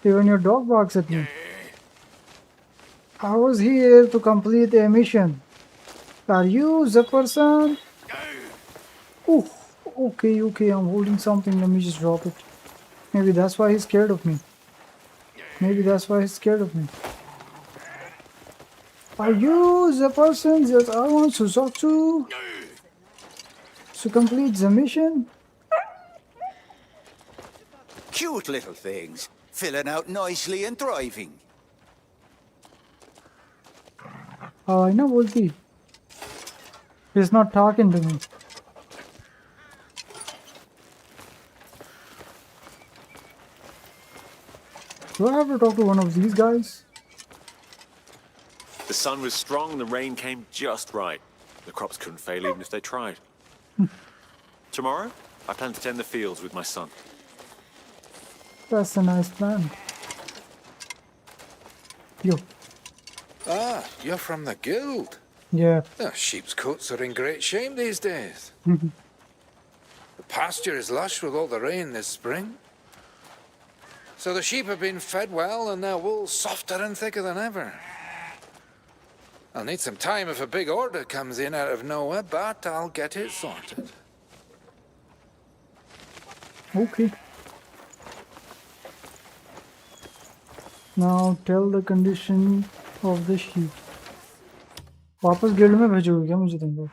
Even your dog barks at me. I was here to complete a mission. Are you the person? Ooh, okay, I'm holding something. Let me just drop it. Maybe that's why he's scared of me. Are you the person that I want to talk to complete the mission? Cute little things, filling out nicely and thriving. I know Wolfie. He's not talking to me. Do I have to talk to one of these guys? The sun was strong and the rain came just right. The crops couldn't fail even if they tried. Tomorrow, I plan to tend the fields with my son. That's a nice plan. Yo. Ah, you're from the guild. Yeah. The sheep's coats are in great shape these days. The pasture is lush with all the rain this spring. So the sheep have been fed well and their wool's softer and thicker than ever. I'll need some time if a big order comes in out of nowhere, but I'll get it sorted. Okay. Now tell the condition of the sheep. वापस guild में भेजोगे क्या मुझे तुमको?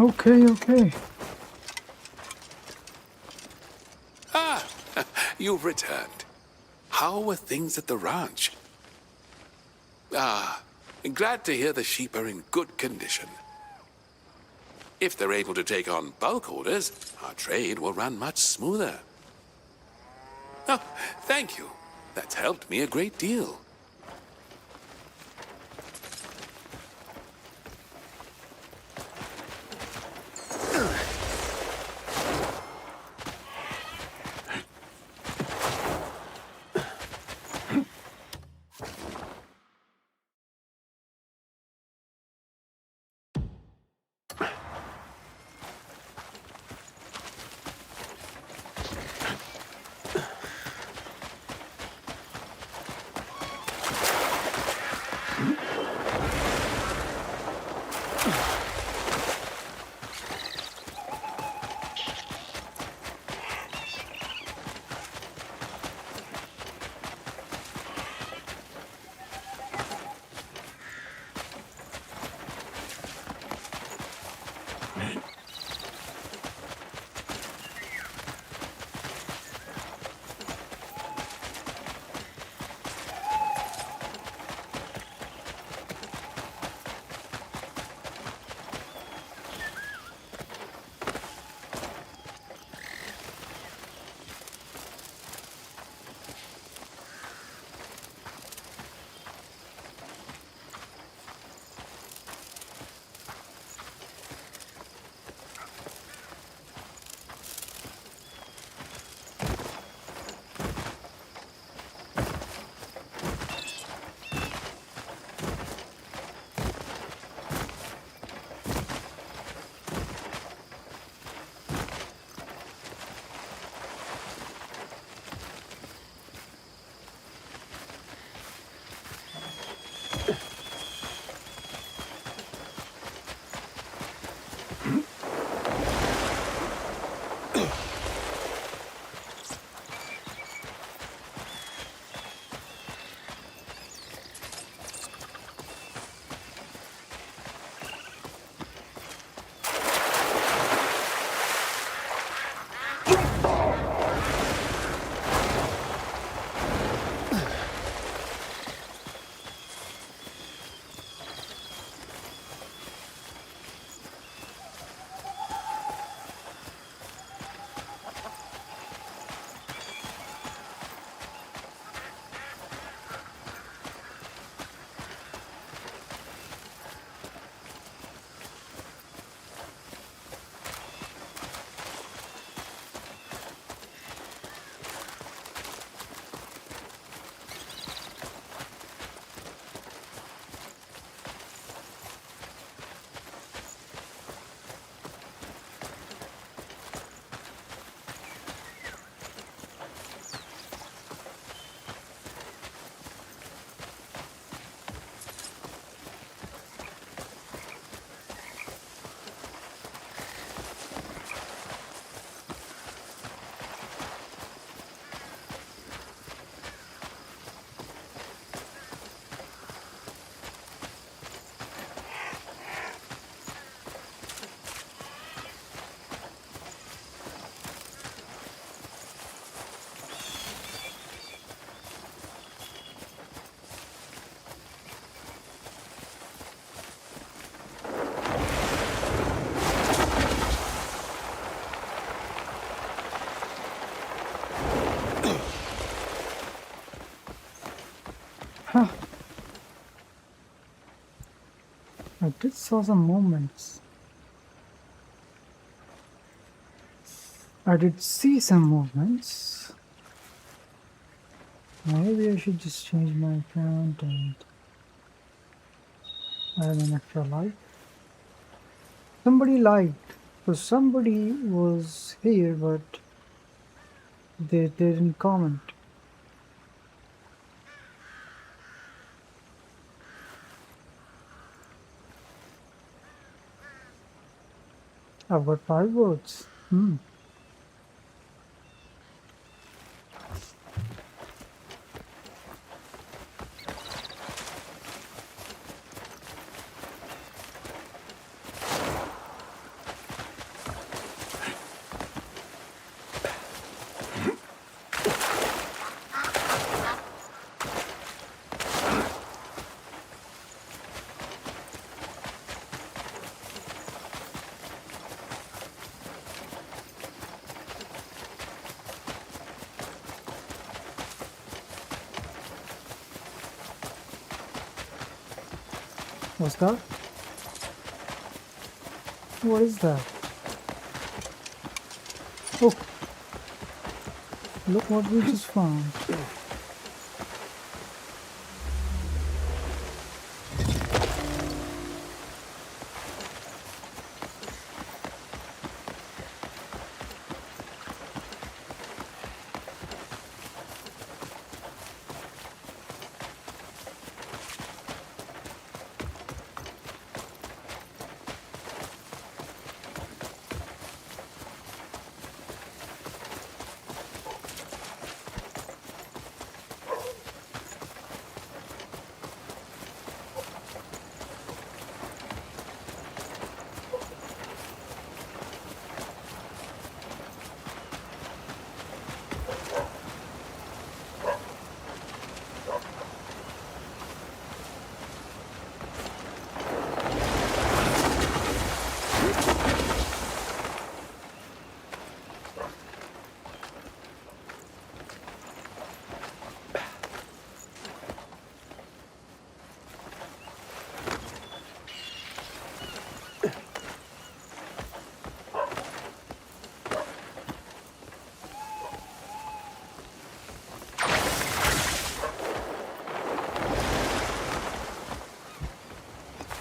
Okay. Ah, you've returned. How were things at the ranch? Ah, glad to hear the sheep are in good condition. If they're able to take on bulk orders, our trade will run much smoother. Oh, thank you. That's helped me a great deal. I did saw some movements. I did see some movements. Maybe I should just change my account and add an extra like. Somebody liked. So somebody was here, but they didn't comment. I've got 5 votes. What's that? What is that? Oh, look what we just found.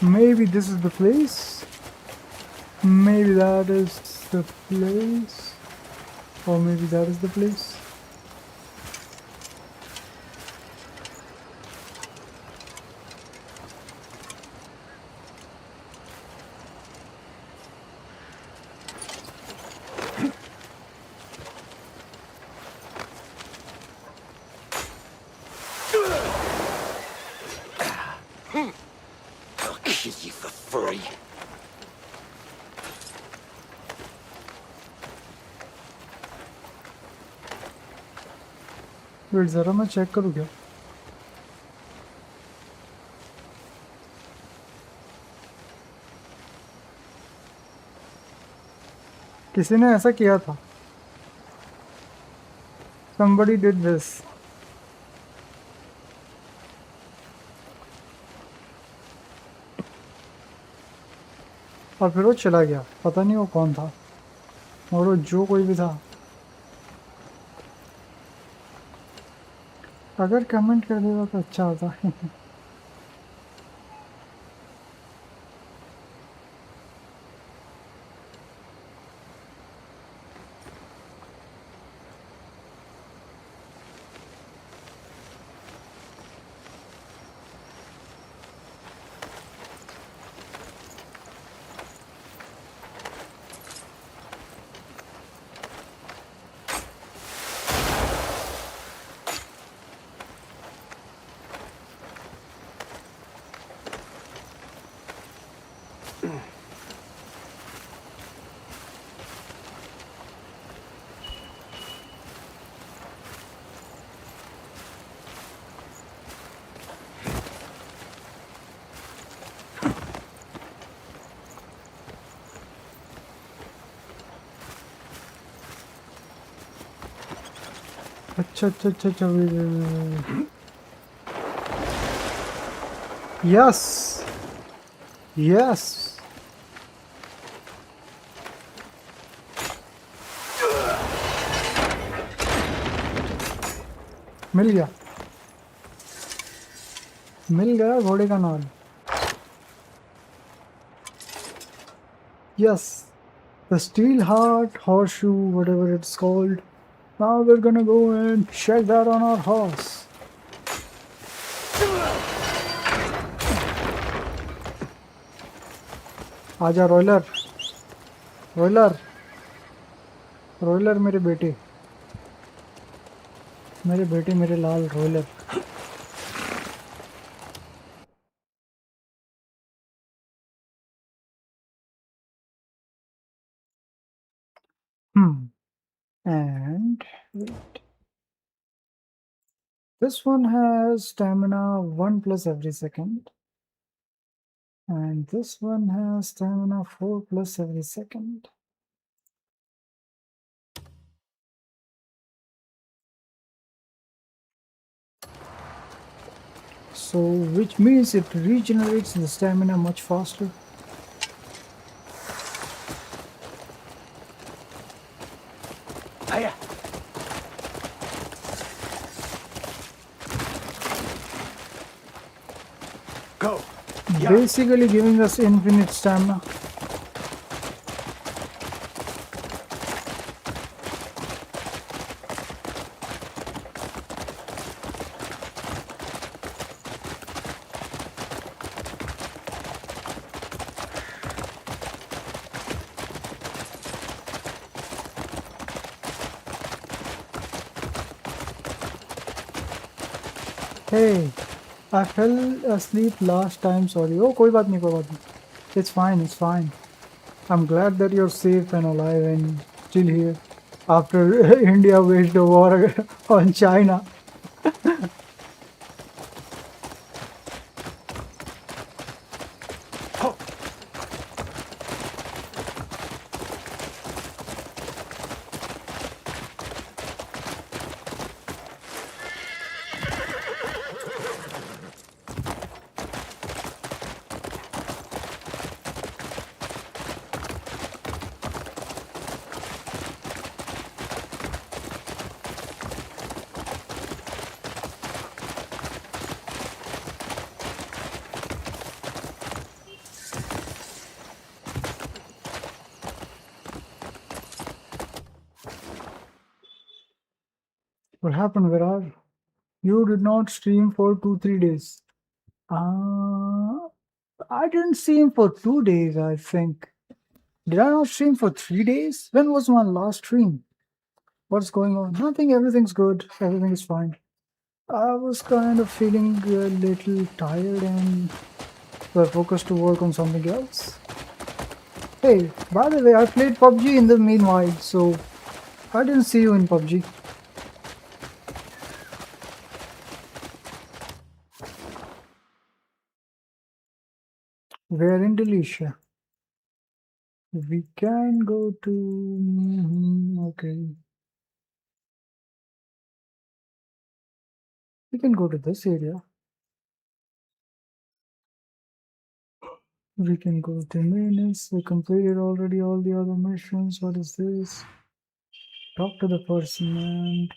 Maybe this is the place. Maybe that is the place. Or maybe that is the place. I'll kill you for free. Wait ज़रा मैं check करूँ क्या? किसी ने ऐसा किया था. Somebody did this. और फिर वो चला गया. पता नहीं वो कौन था. और वो जो कोई भी था. अगर कमेंट कर देगा तो अच्छा होता है. अच्छा अच्छा अच्छा अच्छा. Yes Yes. मिल गया घोड़े का नाल. Yes, the steel heart horseshoe, whatever it's called. Now we're gonna go and check that on our horse. आजा रॉयलर रॉयलर रॉयलर मेरे बेटे मेरे लाल रॉयलर. And wait. This one has stamina 1 plus every second. And this one has stamina 4 plus every second. So, which means it regenerates the stamina much faster. Hiya. Go. Basically giving us infinite stamina. Hey, I fell asleep last time, sorry. Oh, कोई बात नहीं. It's fine. I'm glad that you're safe and alive and still here after India waged a war on China. What happened, Virar? You did not stream for 2-3 days. I didn't stream for 2 days, I think. Did I not stream for 3 days? When was my last stream? What's going on? Nothing, everything's good. Everything is fine. I was kind of feeling a little tired and were focused to work on something else. Hey, by the way, I played PUBG in the meanwhile, so I didn't see you in PUBG. We're in Delicia. We can go to... okay. We can go to this area. We can go to minutes. We completed already all the other missions. What is this? Talk to the person and...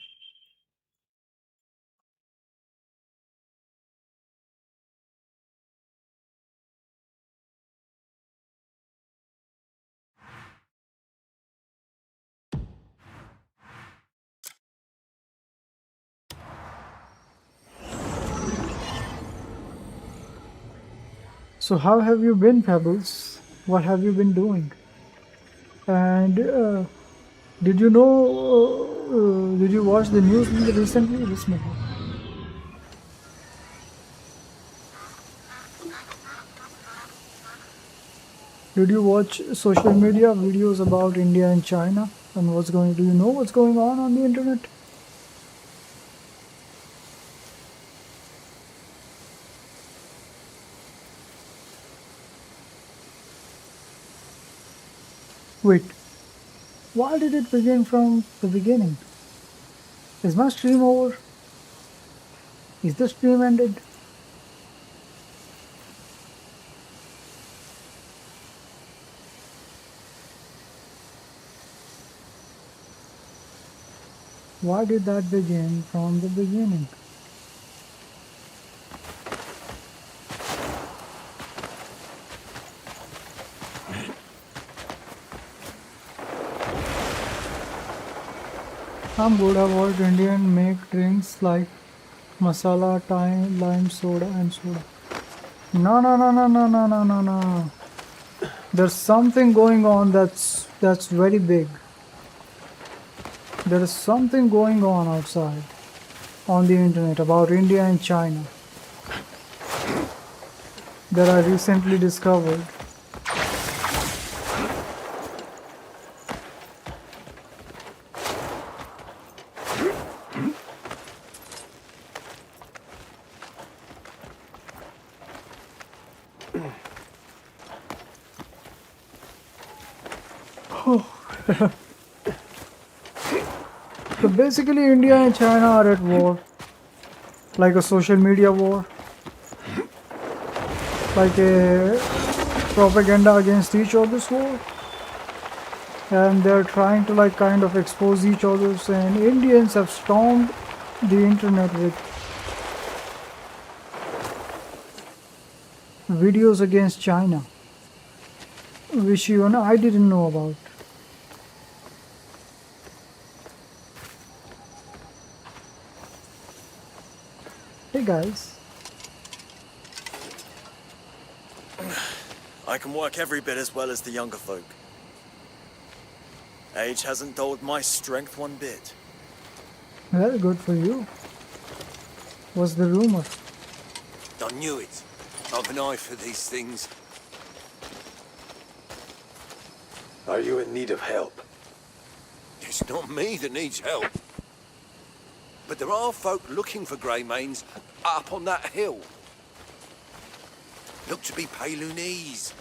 So how have you been, Pebbles? What have you been doing? And did you know, did you watch the news recently? Did you watch social media videos about India and China? And do you know what's going on the internet? Wait, why did it begin from the beginning? Is my stream over? Is the stream ended? Why did that begin from the beginning? I'm good. I've heard Indian make drinks like masala, thyme, lime soda, and soda. No, no, no, no, no, no, no, no, no. There's something going on that's very big. There is something going on outside on the internet about India and China that I recently discovered. So basically India and China are at war, like a social media war, like a propaganda against each other's war, and they're trying to like kind of expose each other's, and Indians have stormed the internet with videos against China, which even I didn't know about. Hey guys. I can work every bit as well as the younger folk. Age hasn't dulled my strength one bit. Well, good for you. What's the rumor? I knew it. I've an eye for these things. Are you in need of help? It's not me that needs help. But there are folk looking for grey manes up on that hill. Look to be Palunese.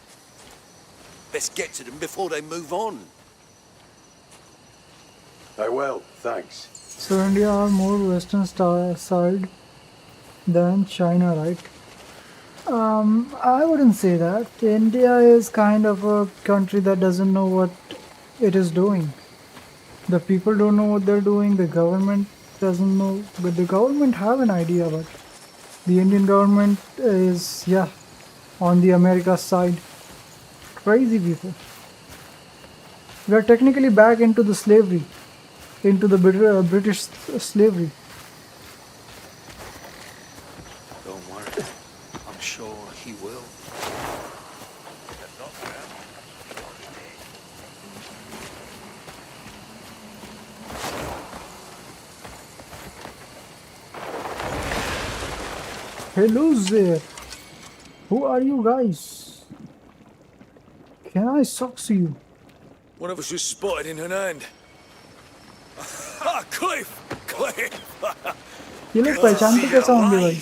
Best get to them before they move on. I will, thanks. So India are more western side than China, right? I wouldn't say that. India is kind of a country that doesn't know what it is doing. The people don't know what they're doing. The government doesn't know, but the government have an idea. But the Indian government is, yeah, on the America side. Crazy people. We are technically back into the slavery, into the British slavery. Don't worry. I'm sure he will. Hello there. Who are you guys? Can I socks you? One of us was spotted in an hand. Ah, Cliff! Cliff! ये लोग पहचानते कैसा होंगे भाई?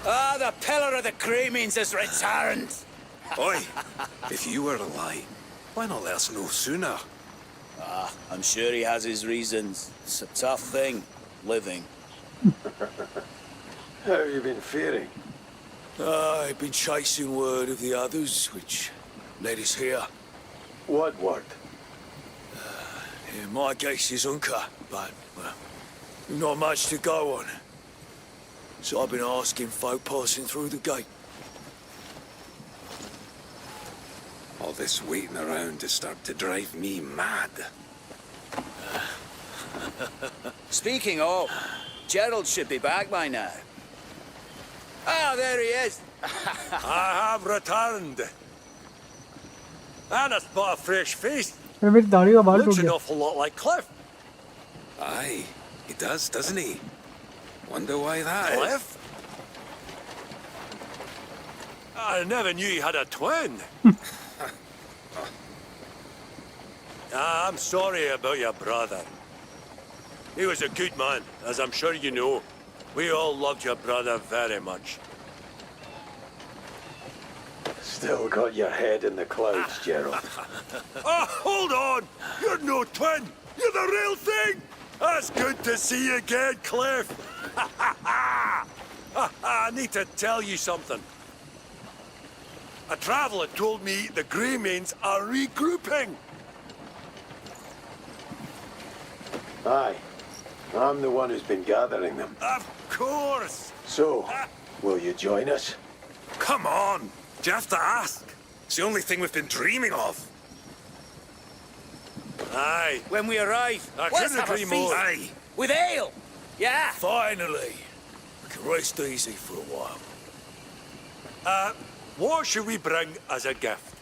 Ah, the pillar of the Cremines has returned! Oi, if you were alive, why not let us know sooner? Ah, I'm sure he has his reasons. It's a tough thing, living. How have you been faring? I've been chasing word of the others, which led us here. What word? My guess is Unca, but, well, not much to go on. So I've been asking folk passing through the gate. All this waiting around to start to drive me mad. Speaking of, Gerald should be back by now. Ah, there he is. I have returned. And it's but a fresh face. फिर मेरी दाढ़ी का बाल टूट Looks an गया. awful lot like Cliff. Aye, he does, doesn't he? Wonder why that is. Cliff? I never knew he had a twin. I'm sorry about your brother. He was a good man, as I'm sure you know. We all loved your brother very much. Still got your head in the clouds, Gerald. Oh, hold on! You're no twin! You're the real thing! That's good to see you again, Cliff! I need to tell you something. A traveller told me the Greymanes are regrouping. Aye. I'm the one who's been gathering them. Of course! So, will you join us? Come on! Do you have to ask? It's the only thing we've been dreaming of. Aye. When we arrive, I let's couldn't have a agree feast. more. Aye. With ale. Yeah. Finally. We can rest easy for a while. What should we bring as a gift?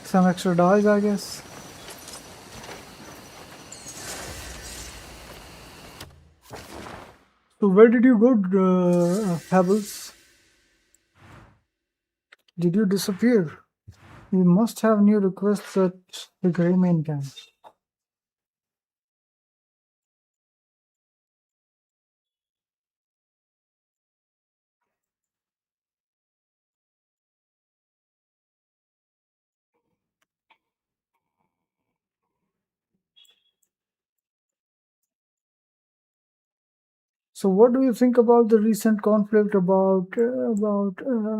Some extra dice, I guess. So where did you go, Pebbles? Did you disappear? We must have new requests at the Grey Main camp. So what do you think about the recent conflict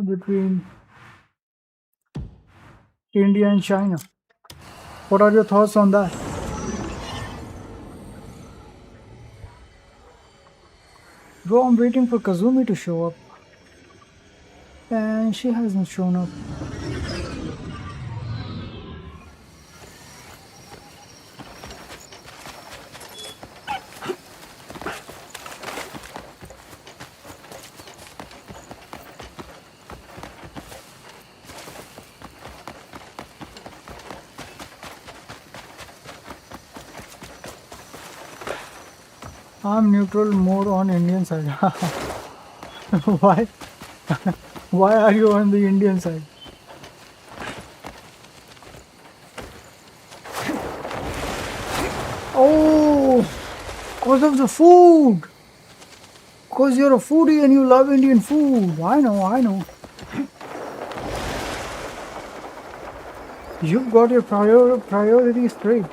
between India and China? What are your thoughts on that? Bro, I'm waiting for Kazumi to show up. And she hasn't shown up. I'm neutral, more on Indian side. Why? Why are you on the Indian side? Oh, because of the food. Because you're a foodie and you love Indian food. I know. You've got your priorities straight.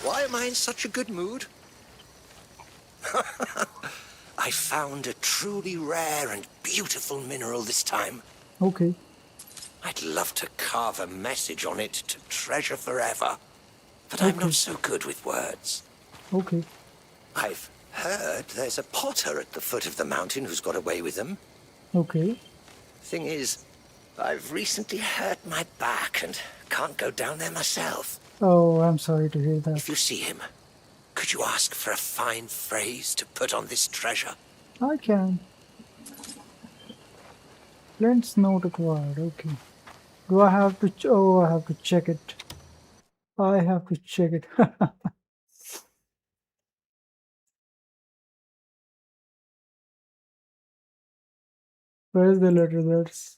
Why am I in such a good mood? I found a truly rare and beautiful mineral this time. Okay. I'd love to carve a message on it to treasure forever, but I'm not so good with words. Okay. I've heard there's a potter at the foot of the mountain who's got away with them. Okay. Thing is, I've recently hurt my back and can't go down there myself. Oh, I'm sorry to hear that. If you see him, could you ask for a fine phrase to put on this treasure? I can. Flint's note acquired. Okay. Do I have to? Oh, I have to check it. I have to check it. Where is the letter? That's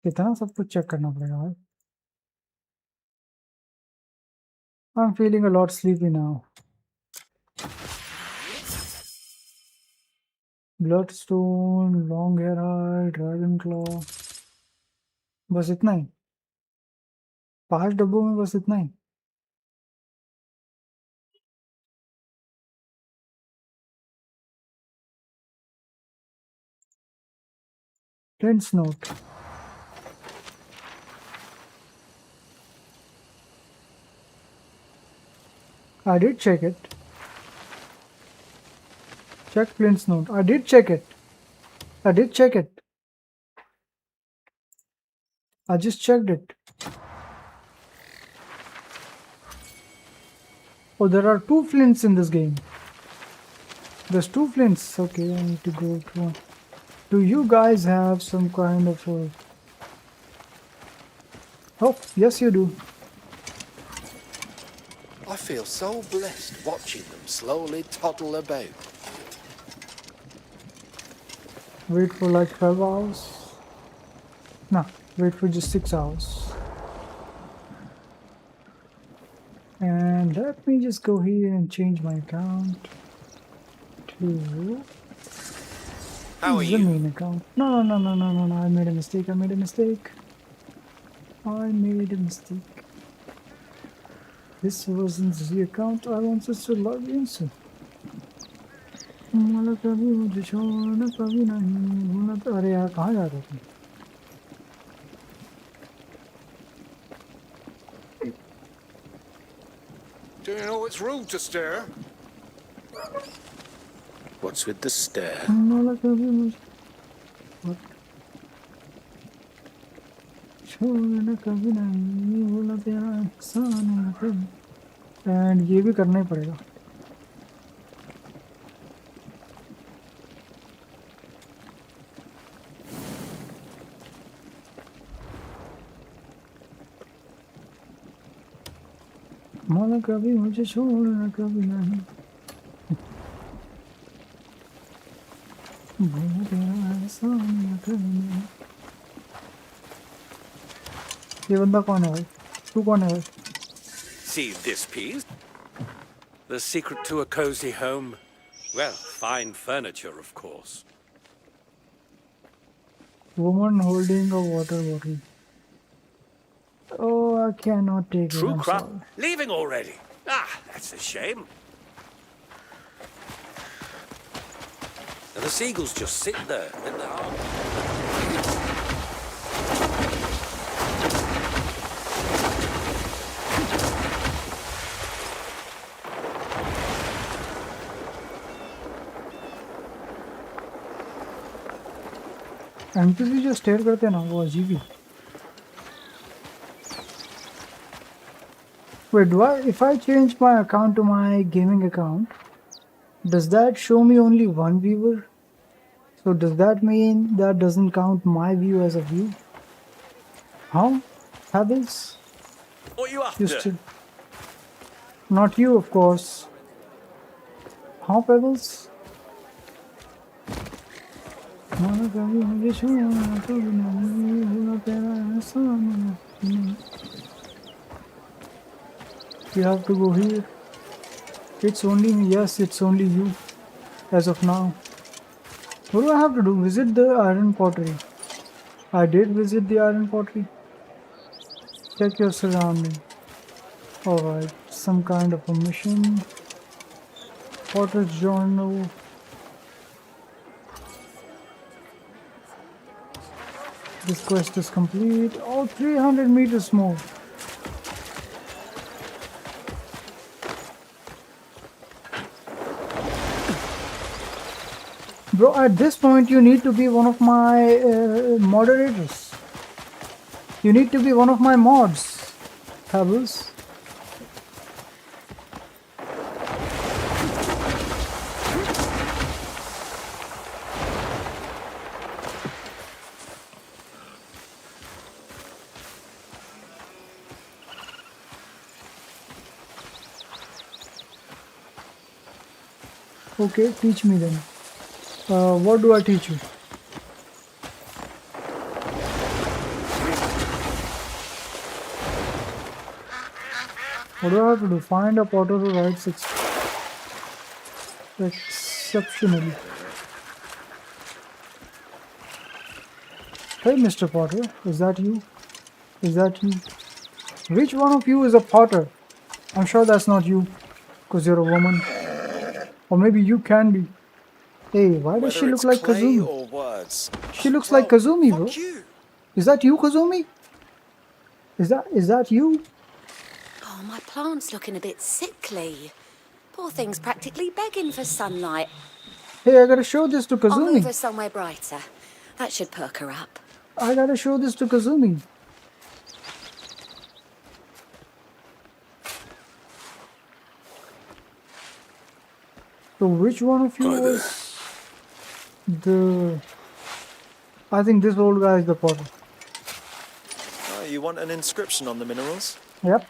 कितना सब कुछ check करना पड़ेगा भाई. I'm feeling a lot sleepy now. Bloodstone, long hair eye, dragon claw. बस इतना ही. 5 डब्बों में बस इतना ही. Flint's note. I did check it. Check Flint's note. I did check it. I did check it. I just checked it. Oh, there are 2 Flints in this game. There's 2 Flints. Okay, I need to go to... Do you guys have some kind of a... Oh, yes you do. I feel so blessed watching them slowly toddle about. Wait for like 12 hours. No, wait for just 6 hours. And let me just go here and change my account to How are the you? main account. No, I made a mistake. I made a mistake. This wasn't the account I wanted to log into. माला कभी मुझे छोड़ना कभी नहीं भूलना अरे यार कहाँ जा रहे थे Do you know it's rude to stare? What's with the stare? माला कभी मुझे छोड़ना कभी नहीं भूलना तेरा एहसान है कभी एंड ये भी करना ही पड़ेगा माला कभी मुझे छोड़ना कभी नहीं भूलना तेरा एहसान है कभी नहीं ये बंदा कौन है भाई तू कौन है भाई See this piece? The secret to a cozy home? Well, fine furniture, of course. woman holding a water bottle oh I cannot take it True I'm crap. sorry. Leaving already? Ah, that's a shame. And the seagulls just sit there in the harbour. NPC जो stair करते हैं ना वो अजीब ही wait do I if I change my account to my gaming account does that show me only one viewer so does that mean that doesn't count my view as a view how Pebbles What you after? used to not you of course how Pebbles माला कभी मुझे छोड़ना कभी नहीं भूलना तेरा एहसान है नहीं you have to go here it's only me yes it's only you as of now what do I have to do visit the iron pottery I did visit the iron pottery check your surrounding alright some kind of a mission potter's journal this quest is complete oh 300 meters more bro at this point you need to be one of my moderators you need to be one of my mods Pebbles okay teach me then what do I teach you what do I have to do find a potter who writes exceptionally hey Mr. Potter is that you which one of you is a potter I'm sure that's not you because you're a woman or maybe you can be hey why does she look like Kazumi or words. she looks like Kazumi bro is that you Kazumi is that you Oh, my plant's looking a bit sickly. Poor thing's practically begging for sunlight. hey I gotta show this to I'll move Kazumi her somewhere brighter. That should perk her up. I gotta show this to Kazumi so which one of you was the I think this old guy is the potter Oh, you want an inscription on the minerals? yep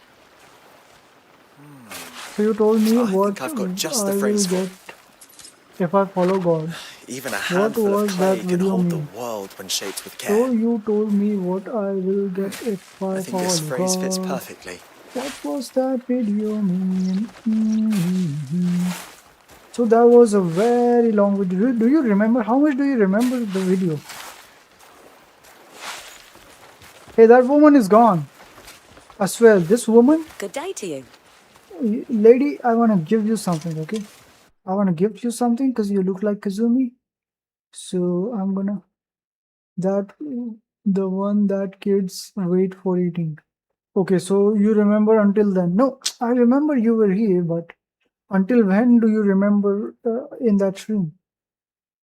so you told me I what think I've got just I the phrase will for get if I follow God Even a what handful of was clay that can video hold mean the world when shaped with so care. you told me what I will get if I I think this follow phrase fits God perfectly. what was that video mean so that was a very long video do you remember how much do you remember the video Hey, that woman is gone. I swear, this woman, Good day to you. lady, I want to give you something, okay? I want to give you something because you look like Kazumi. So I'm gonna the one that kids wait for eating. Okay, so you remember until then? No, I remember you were here, but until when do you remember in that stream?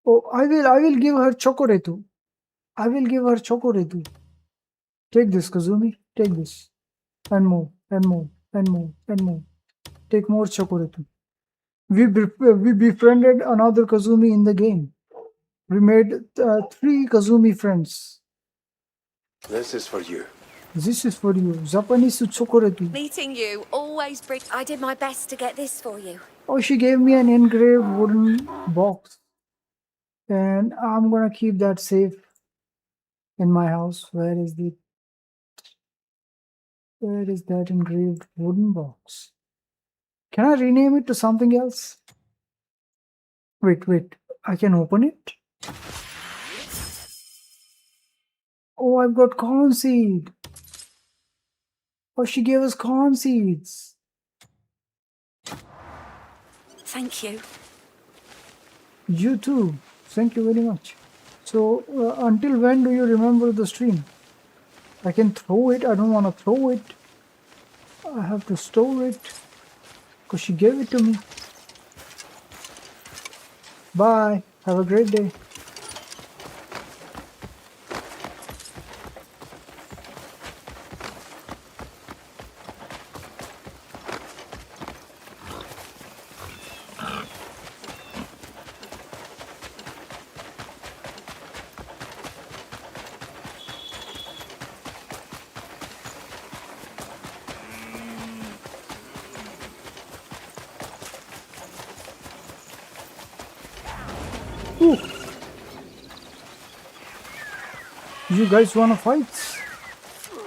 Oh, I will give her chocoretu. I will give her chocoretu. Take this, Kazumi. Take this, and more, and more, and more, and more. Take more chocoretu. We befriended another Kazumi in the game. We made 3 Kazumi friends. This is for you. This is for you. Japanese chocoretu. Meeting you always bring. I did my best to get this for you. Oh, she gave me an engraved wooden box. And I'm gonna keep that safe in my house. Where is that engraved wooden box? Can I rename it to something else? Wait. I can open it. Oh, I've got corn seed. Oh, she gave us corn seeds. Thank you. You too. Thank you very much. So, until when do you remember the stream? I can throw it. I don't want to throw it. I have to store it because she gave it to me. Bye. Have a great day. Ooh. You guys wanna fight?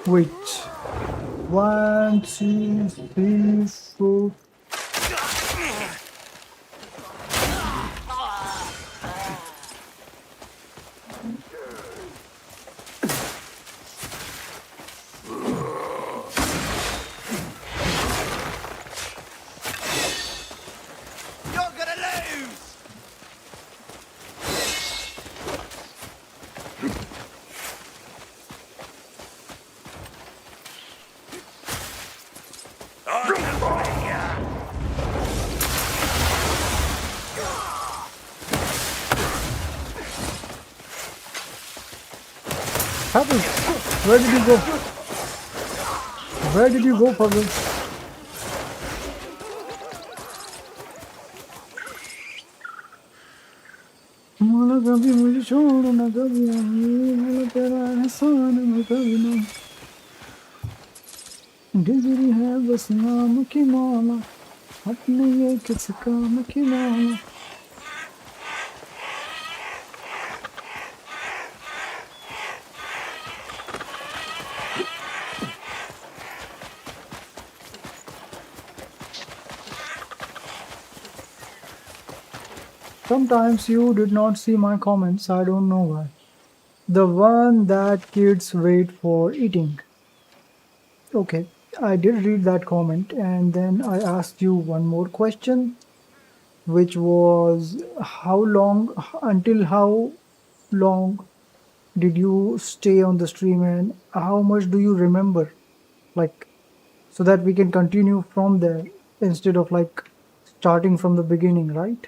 Wait. 1, 2, 3, 4. You're gonna lose! Pebble, where did you go? Where did you go, Pebble? माला कभी मुझे छोड़ना कभी नहीं माला तेरा एहसान मैं कभी नहीं डिग्री है बस नाम की माला अपने ये किस काम की माला. Sometimes you did not see my comments, I don't know why. The one that kids wait for eating. Okay, I did read that comment and then I asked you one more question, which was until how long did you stay on the stream and how much do you remember? Like, so that we can continue from there instead of like starting from the beginning, right?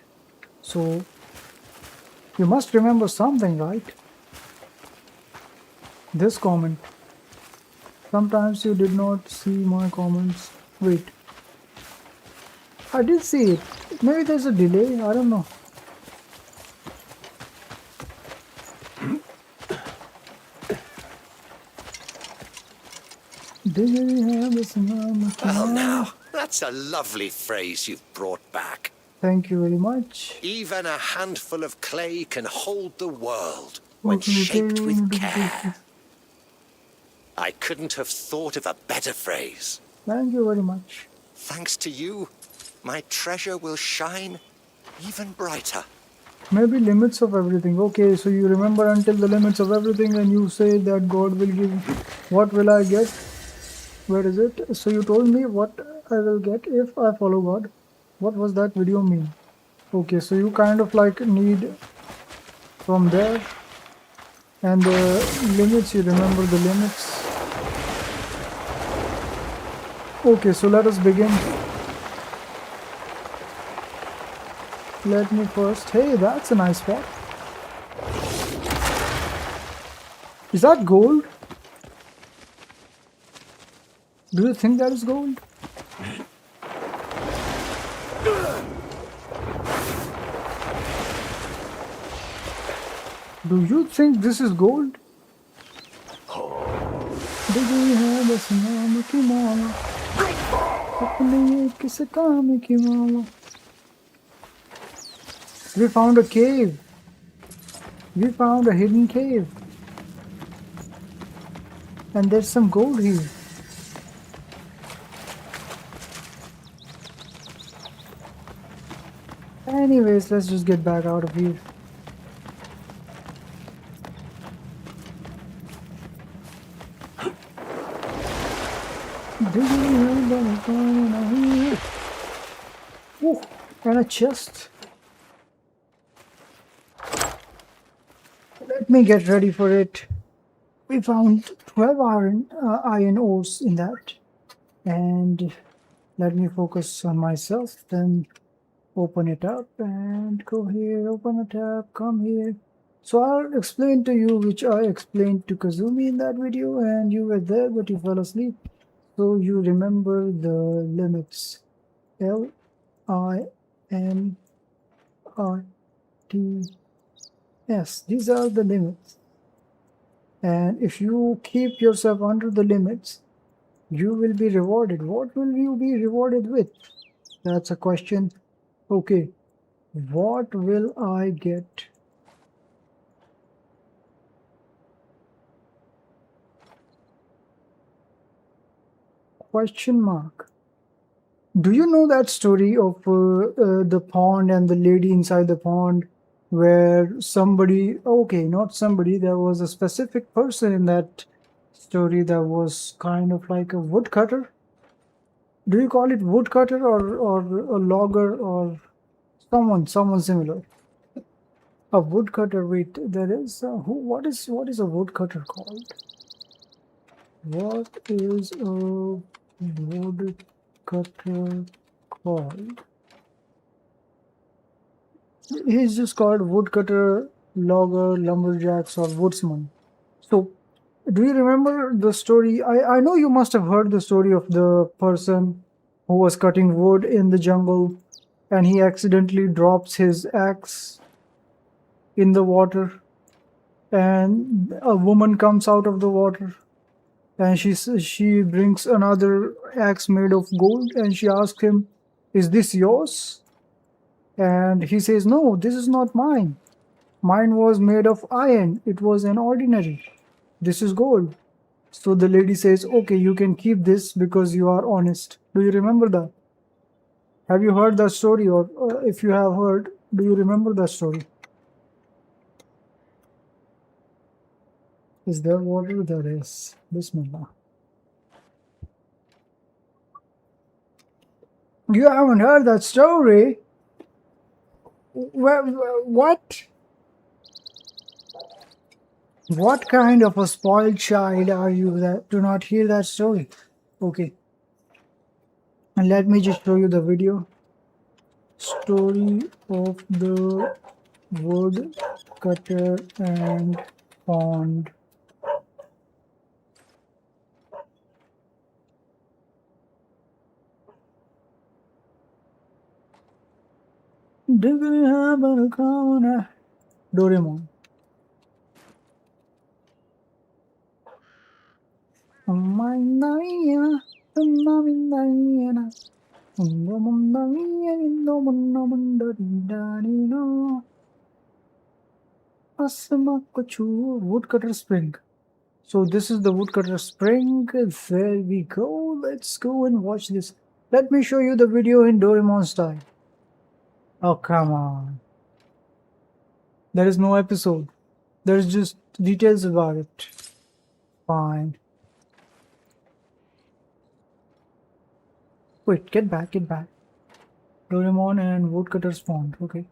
So you must remember something, right? This comment. Sometimes you did not see my comments. Wait. I did see it. Maybe there's a delay. I don't know. Well, now, that's a lovely phrase you've brought back. Thank you very much. Even a handful of clay can hold the world when shaped with care. I couldn't have thought of a better phrase. Thank you very much. Thanks to you, my treasure will shine even brighter. Maybe limits of everything. Okay, so you remember until the limits of everything, and you say that God will give. What will I get? Where is it? So you told me what I will get if I follow God. What was that video mean? Okay, so you kind of like need from there, and the limits, you remember the limits. Okay, so let us begin. Let me first. Hey, that's a nice spot. Is that gold? Do you think that is gold? Do you think this is gold? Do you have a tsunami ki mama? Apne ye kis kaam ki mama? We found a cave. We found a hidden cave. And there's some gold here. Anyways, let's just get back out of here. Ooh, and a chest. Let me get ready for it. We found 12 iron ores in that. And let me focus on myself, then open it up and go here, open a tab, come here. So I'll explain to you, which I explained to Kazumi in that video, and you were there but you fell asleep. So you remember the limits. L, I, N, R, T, S. These are the limits. And if you keep yourself under the limits, you will be rewarded. What will you be rewarded with? That's a question. Okay, what will I get? Question mark. Do you know that story of the pond and the lady inside the pond, where somebody, okay, not somebody, there was a specific person in that story that was kind of like a woodcutter? Do you call it woodcutter or a logger or someone similar? A woodcutter. Wait, there is who? What is a woodcutter called? What is a woodcutter called? He's just called woodcutter, logger, lumberjacks, or woodsman. So, do you remember the story? I know you must have heard the story of the person who was cutting wood in the jungle, and he accidentally drops his axe in the water, and a woman comes out of the water, and she brings another axe made of gold, and she asks him, "Is this yours?" And he says, "No, this is not mine. Mine was made of iron. It was an ordinary. This is gold." So the lady says, "Okay, you can keep this because you are honest." Do you remember that? Have you heard that story? Or if you have heard, do you remember that story? Is there water? There is. Bismillah. You haven't heard that story? What? What kind of a spoiled child are you that do not hear that story? Okay. And let me just show you the video. Story of the woodcutter and pond. Doraemon. Woodcutter Spring. So this is the Woodcutter Spring. There we go. Let's go and watch this. Let me show you the video in Doraemon style. Oh, come on. There is no episode. There's just details about it. Fine. Wait, get back, get back. Doraemon and woodcutter spawned. Okay.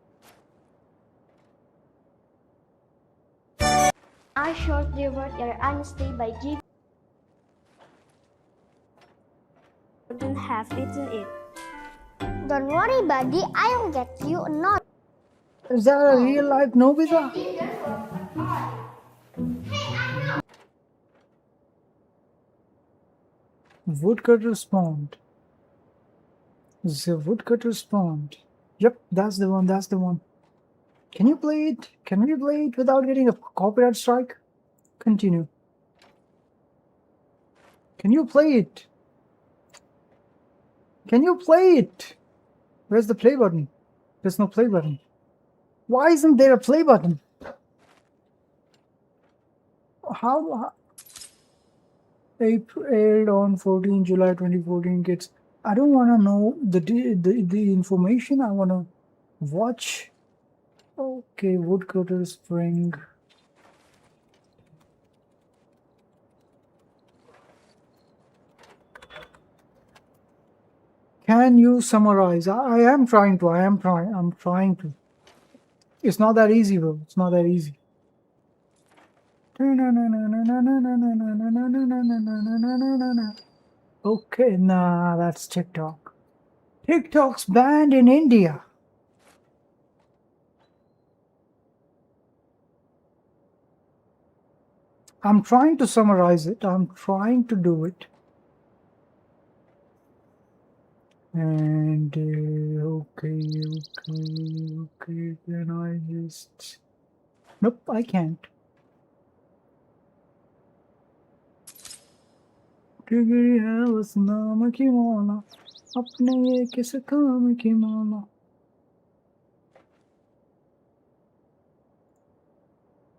I showed reward your honesty by giving. Wouldn't have eaten it. Don't worry, buddy. I'll get you another. Is that a real life Nobita? Woodcutter spawned. The woodcutter spawned. Yep, that's the one, that's the one. Can you play it? Can we play it without getting a copyright strike? Continue. Can you play it? Can you play it? Where's the play button? There's no play button. Why isn't there a play button? How aired on 14 July 2014 kids. I don't want to know the information. I want to watch. Okay, woodcutter spring. Can you summarize? I am trying to. I'm trying to. It's not that easy, bro. It's not that easy. Okay, nah, that's TikTok. TikTok's banned in India. I'm trying to summarize it. I'm trying to do it. And okay. Can I just? Nope, I can't. Degree है उस नाम की मौला अपने ये किस काम की मौला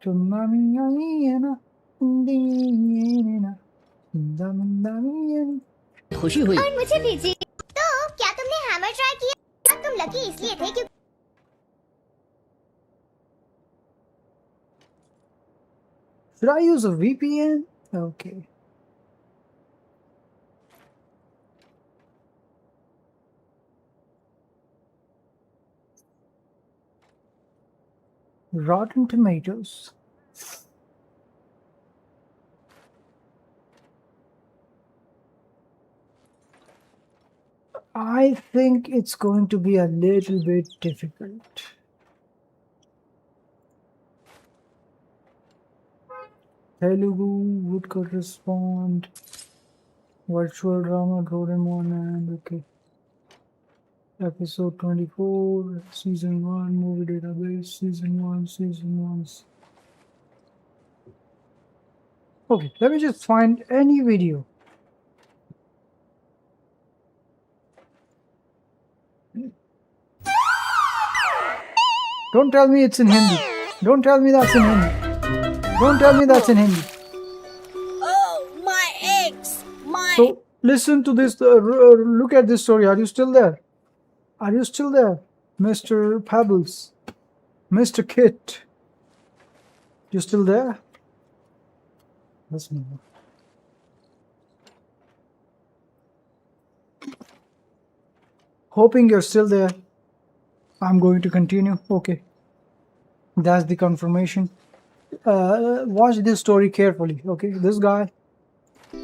चुन्ना मिया ये ना ये ना दमदा ये खुशी हुई और मुझे भेजी तो क्या तुमने हैमर ट्राई किया? तुम लकी इसलिए थे क्योंकि Should I use a VPN? Okay. Rotten Tomatoes. I think it's going to be a little bit difficult. Telugu, woodcutter spawned, virtual drama, Doraemon, and okay. Episode 24, Season 1, Movie Database, Season 1. Okay, let me just find any video. Don't tell me it's in Hindi. Don't tell me that's in Hindi. Don't tell me that's in Hindi. Oh, my eggs! My... So, listen to this, look at this story. Are you still there? Are you still there? Mr. Pebbles? Mr. Kit? You still there? Let's move on. Hoping you're still there. I'm going to continue. Okay. That's the confirmation. Watch this story carefully. Okay, this guy.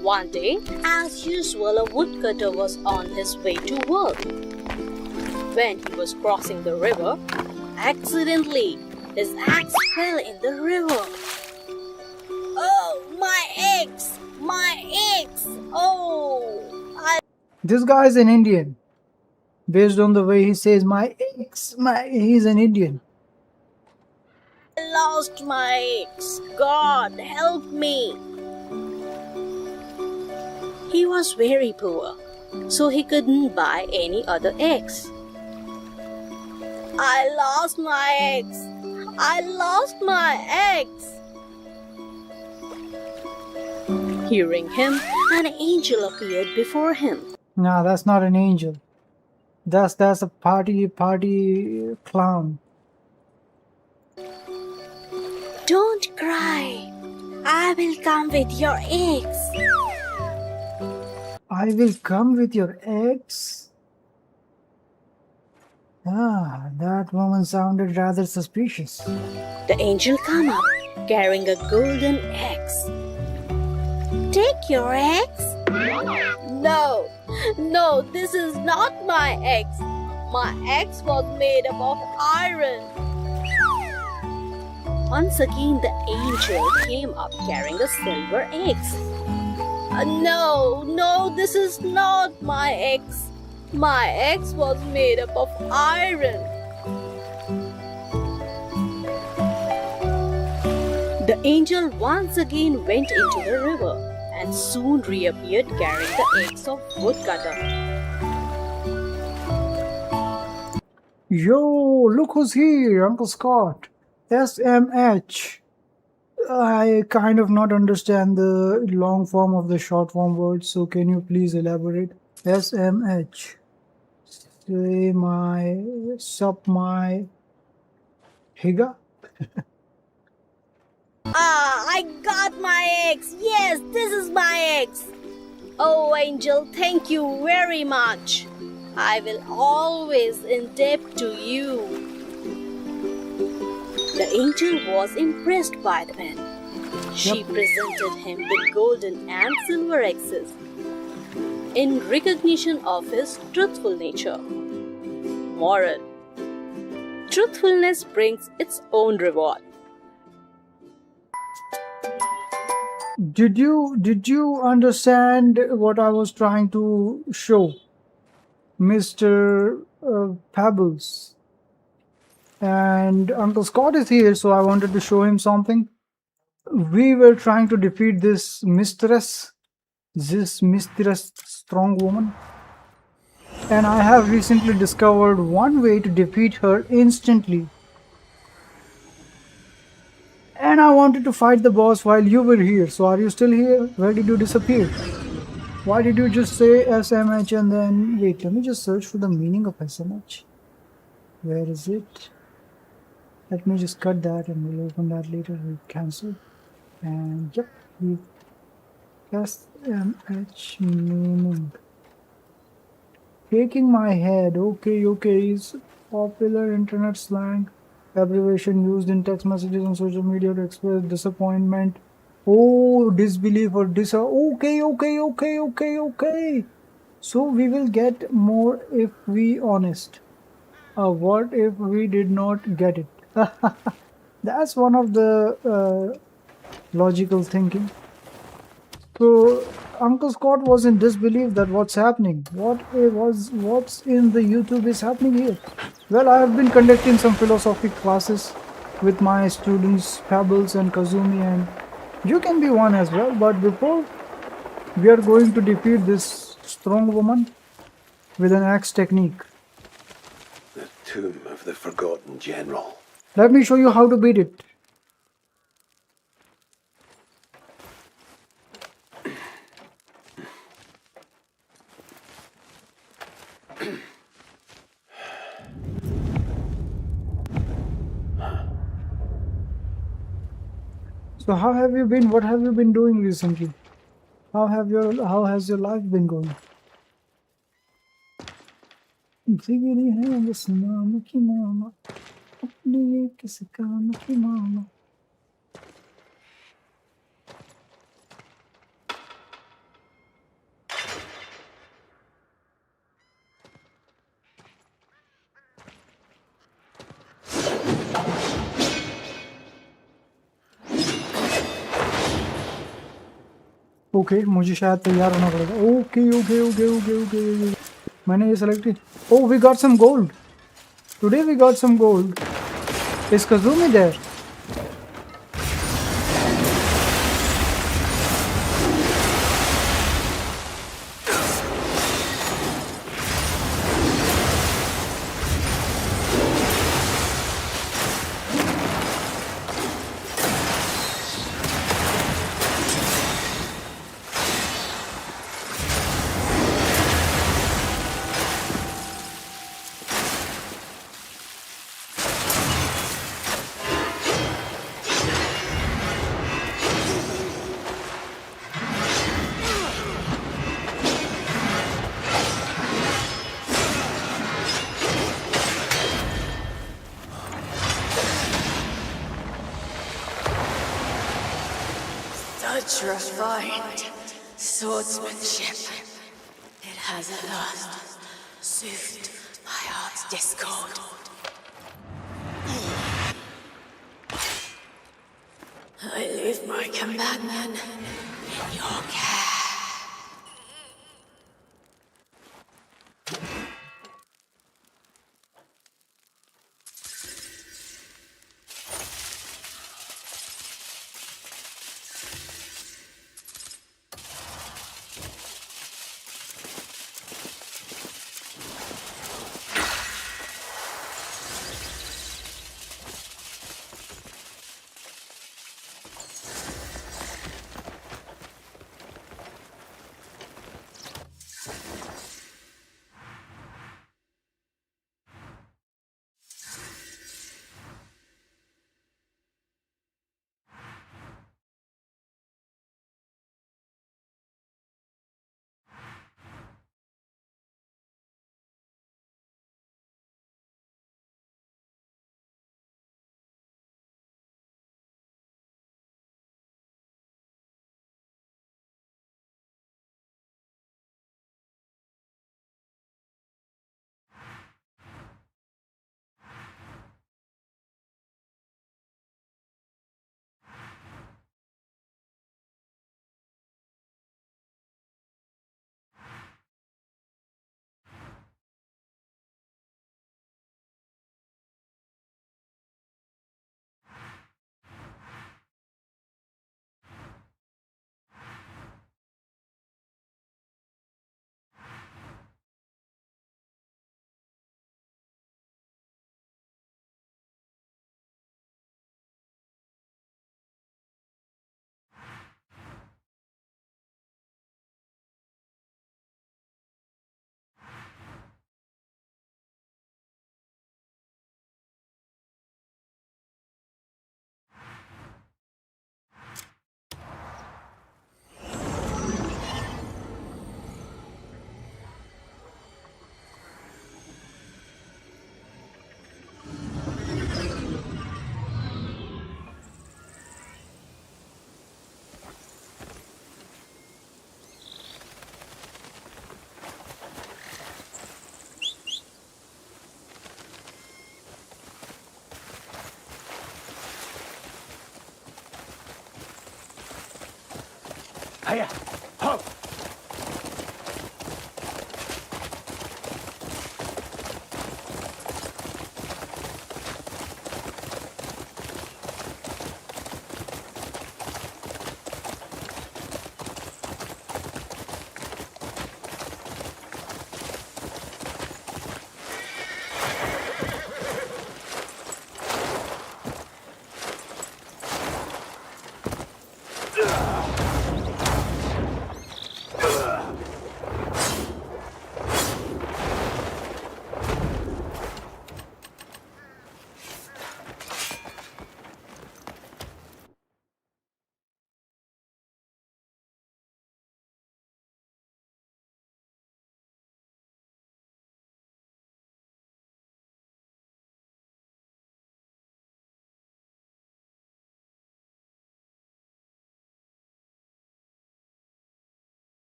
One day, as usual, a woodcutter was on his way to work. When he was crossing the river, accidentally, his axe fell in the river. Oh, my eggs! My eggs! Oh, This guy is an Indian. Based on the way he says, my eggs, he's an Indian. I lost my eggs. God, help me. He was very poor, so he couldn't buy any other eggs. I lost my eggs. I lost my eggs. Hearing him, an angel appeared before him. Nah, that's not an angel. That's a party clown. Don't cry. I will come with your eggs. I will come with your eggs? Ah, that woman sounded rather suspicious. The angel come up carrying a golden eggs. Take your eggs? No, no, this is not my eggs. My eggs was made up of iron. Once again, the angel came up carrying a silver eggs. No, no, this is not my eggs. My eggs was made up of iron. The angel once again went into the river and soon reappeared carrying the eggs of woodcutter. Yo, look who's here, Uncle Scott. SMH. I kind of not understand the long form of the short form words, so can you please elaborate? SMH. Say my, sup my, higa? I got my eggs. Yes, this is my eggs. Oh, angel, thank you very much. I will always in debt to you. The angel was impressed by the man. She presented him with golden and silver eggs in recognition of his truthful nature. Moral: truthfulness brings its own reward. Did you understand what I was trying to show, Mr. Pebbles? And Uncle Scott is here, so I wanted to show him something. We were trying to defeat this mistress strong woman, and I have recently discovered one way to defeat her instantly. And I wanted to fight the boss while you were here. So are you still here? Where did you disappear? Why did you just say SMH and then wait, let me just search for the meaning of SMH. Where is it? Let me just cut that and we'll open that later. We'll cancel. And yep, we SMH meaning. Taking my head. Okay, is popular internet slang. Abbreviation used in text messages on social media to express disappointment. Oh, disbelief or okay. So we will get more if we honest. What if we did not get it? That's one of the logical thinking. So Uncle Scott was in disbelief that what's happening. What's in the YouTube is happening here. Well, I have been conducting some philosophy classes with my students Pebbles and Kazumi, and you can be one as well. But before we are going to defeat this strong woman with an axe technique. The tomb of the forgotten general. Let me show you how to beat it. So how have you been? What have you been doing recently? How has your life been going? जिगरी है बस नाम की मामा अपने ये किस काम की मामा. ओके मुझे शायद तैयार होना पड़ेगा. ओके मैंने ये सेलेक्ट किया. Oh, we got some gold. Today we got some gold. Is Kazumi there? refined swordsmanship. It has at last soothed my heart's discord. I leave my companion in your care. Hiya! Ho!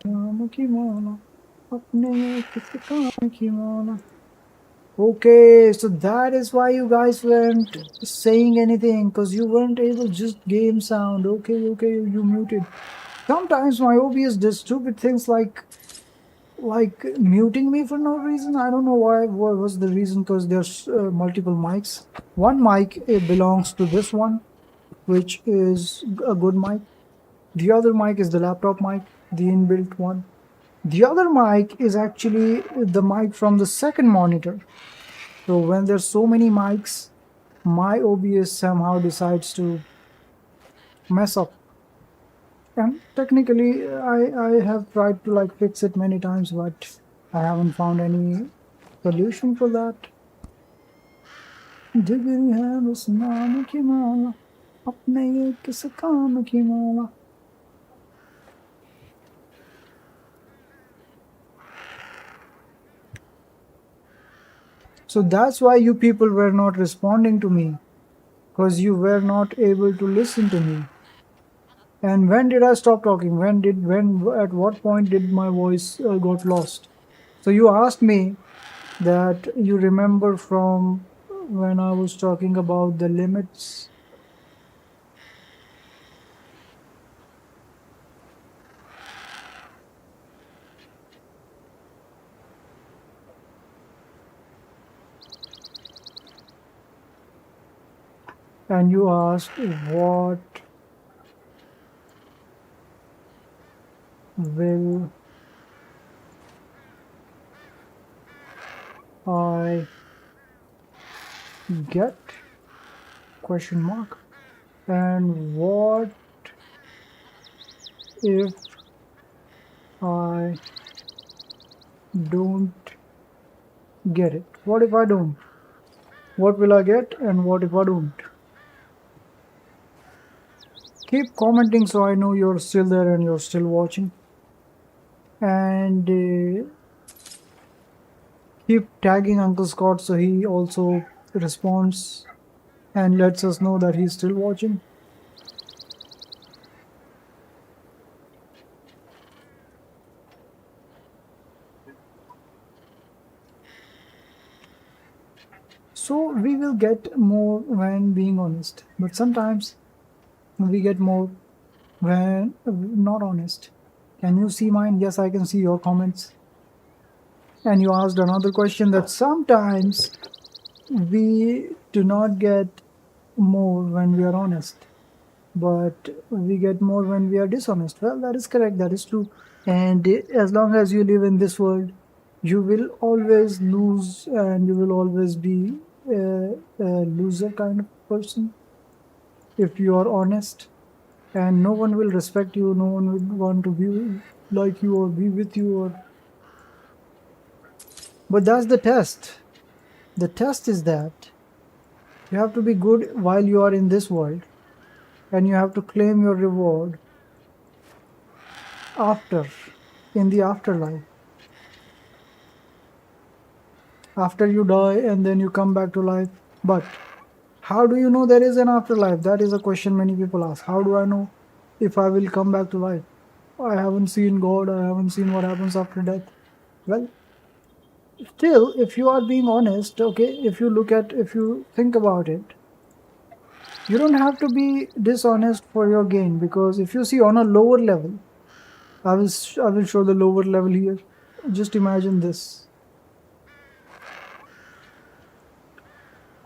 Okay, so that is why you guys weren't saying anything, because you weren't able to just game sound. Okay, you muted. Sometimes my OBS does stupid things like muting me for no reason. I don't know why. What was the reason? Because there's multiple mics. One mic belongs to this one, which is a good mic. The other mic is the laptop mic, the inbuilt one. The other mic is actually the mic from the second monitor. So when there's so many mics, my OBS somehow decides to mess up. And technically, I have tried to like fix it many times, but I haven't found any solution for that. जिगरी है बस नाम की माला, अपने ये किस काम की माला. So that's why you people were not responding to me, because you were not able to listen to me. And when did I stop talking? At what point did my voice got lost? So you asked me that you remember from when I was talking about the limits. And you asked what will I get? Question mark. And what if I don't get it? What if I don't? What will I get and what if I don't? Keep commenting so I know you're still there and you're still watching. And keep tagging Uncle Scott so he also responds and lets us know that he's still watching. So we will get more when being honest, but sometimes we get more when not honest. Can you see mine? Yes, I can see your comments. And you asked another question that sometimes we do not get more when we are honest, but we get more when we are dishonest. Well, that is correct, that is true. And as long as you live in this world, you will always lose and you will always be a loser kind of person if you are honest. And no one will respect you, no one will want to be like you or be with you. But that's the test. The test is that you have to be good while you are in this world, and you have to claim your reward after, in the afterlife. After you die and then you come back to life. But how do you know there is an afterlife? That is a question many people ask. How do I know if I will come back to life? I haven't seen God, I haven't seen what happens after death. Well, still, if you are being honest, okay, if you think about it, you don't have to be dishonest for your gain, because if you see on a lower level, I will show the lower level here. Just imagine this.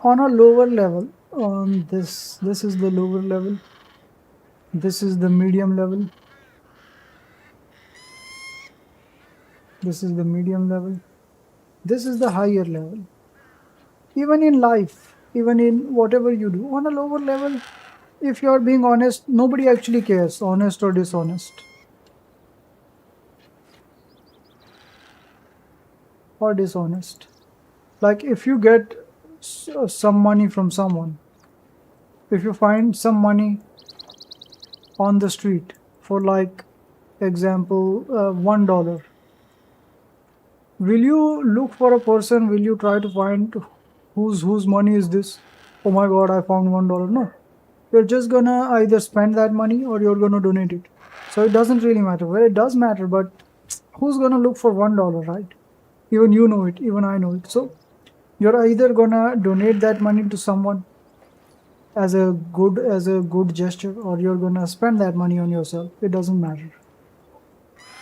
On a lower level, on this is the lower level. This is the medium level. This is the medium level. This is the higher level. Even in life, even in whatever you do, on a lower level, if you are being honest, nobody actually cares, honest or dishonest. Or dishonest. Like if you get some money from someone, if you find some money on the street for, like, example, $1, will you look for a person? Will you try to find whose money is this? Oh my god, I found $1. No, you're just gonna either spend that money or you're gonna donate it. So it doesn't really matter. Well, it does matter, but who's gonna look for $1, right? Even you know it, even I know it. So you're either gonna donate that money to someone as a good gesture, or you're gonna spend that money on yourself. It doesn't matter.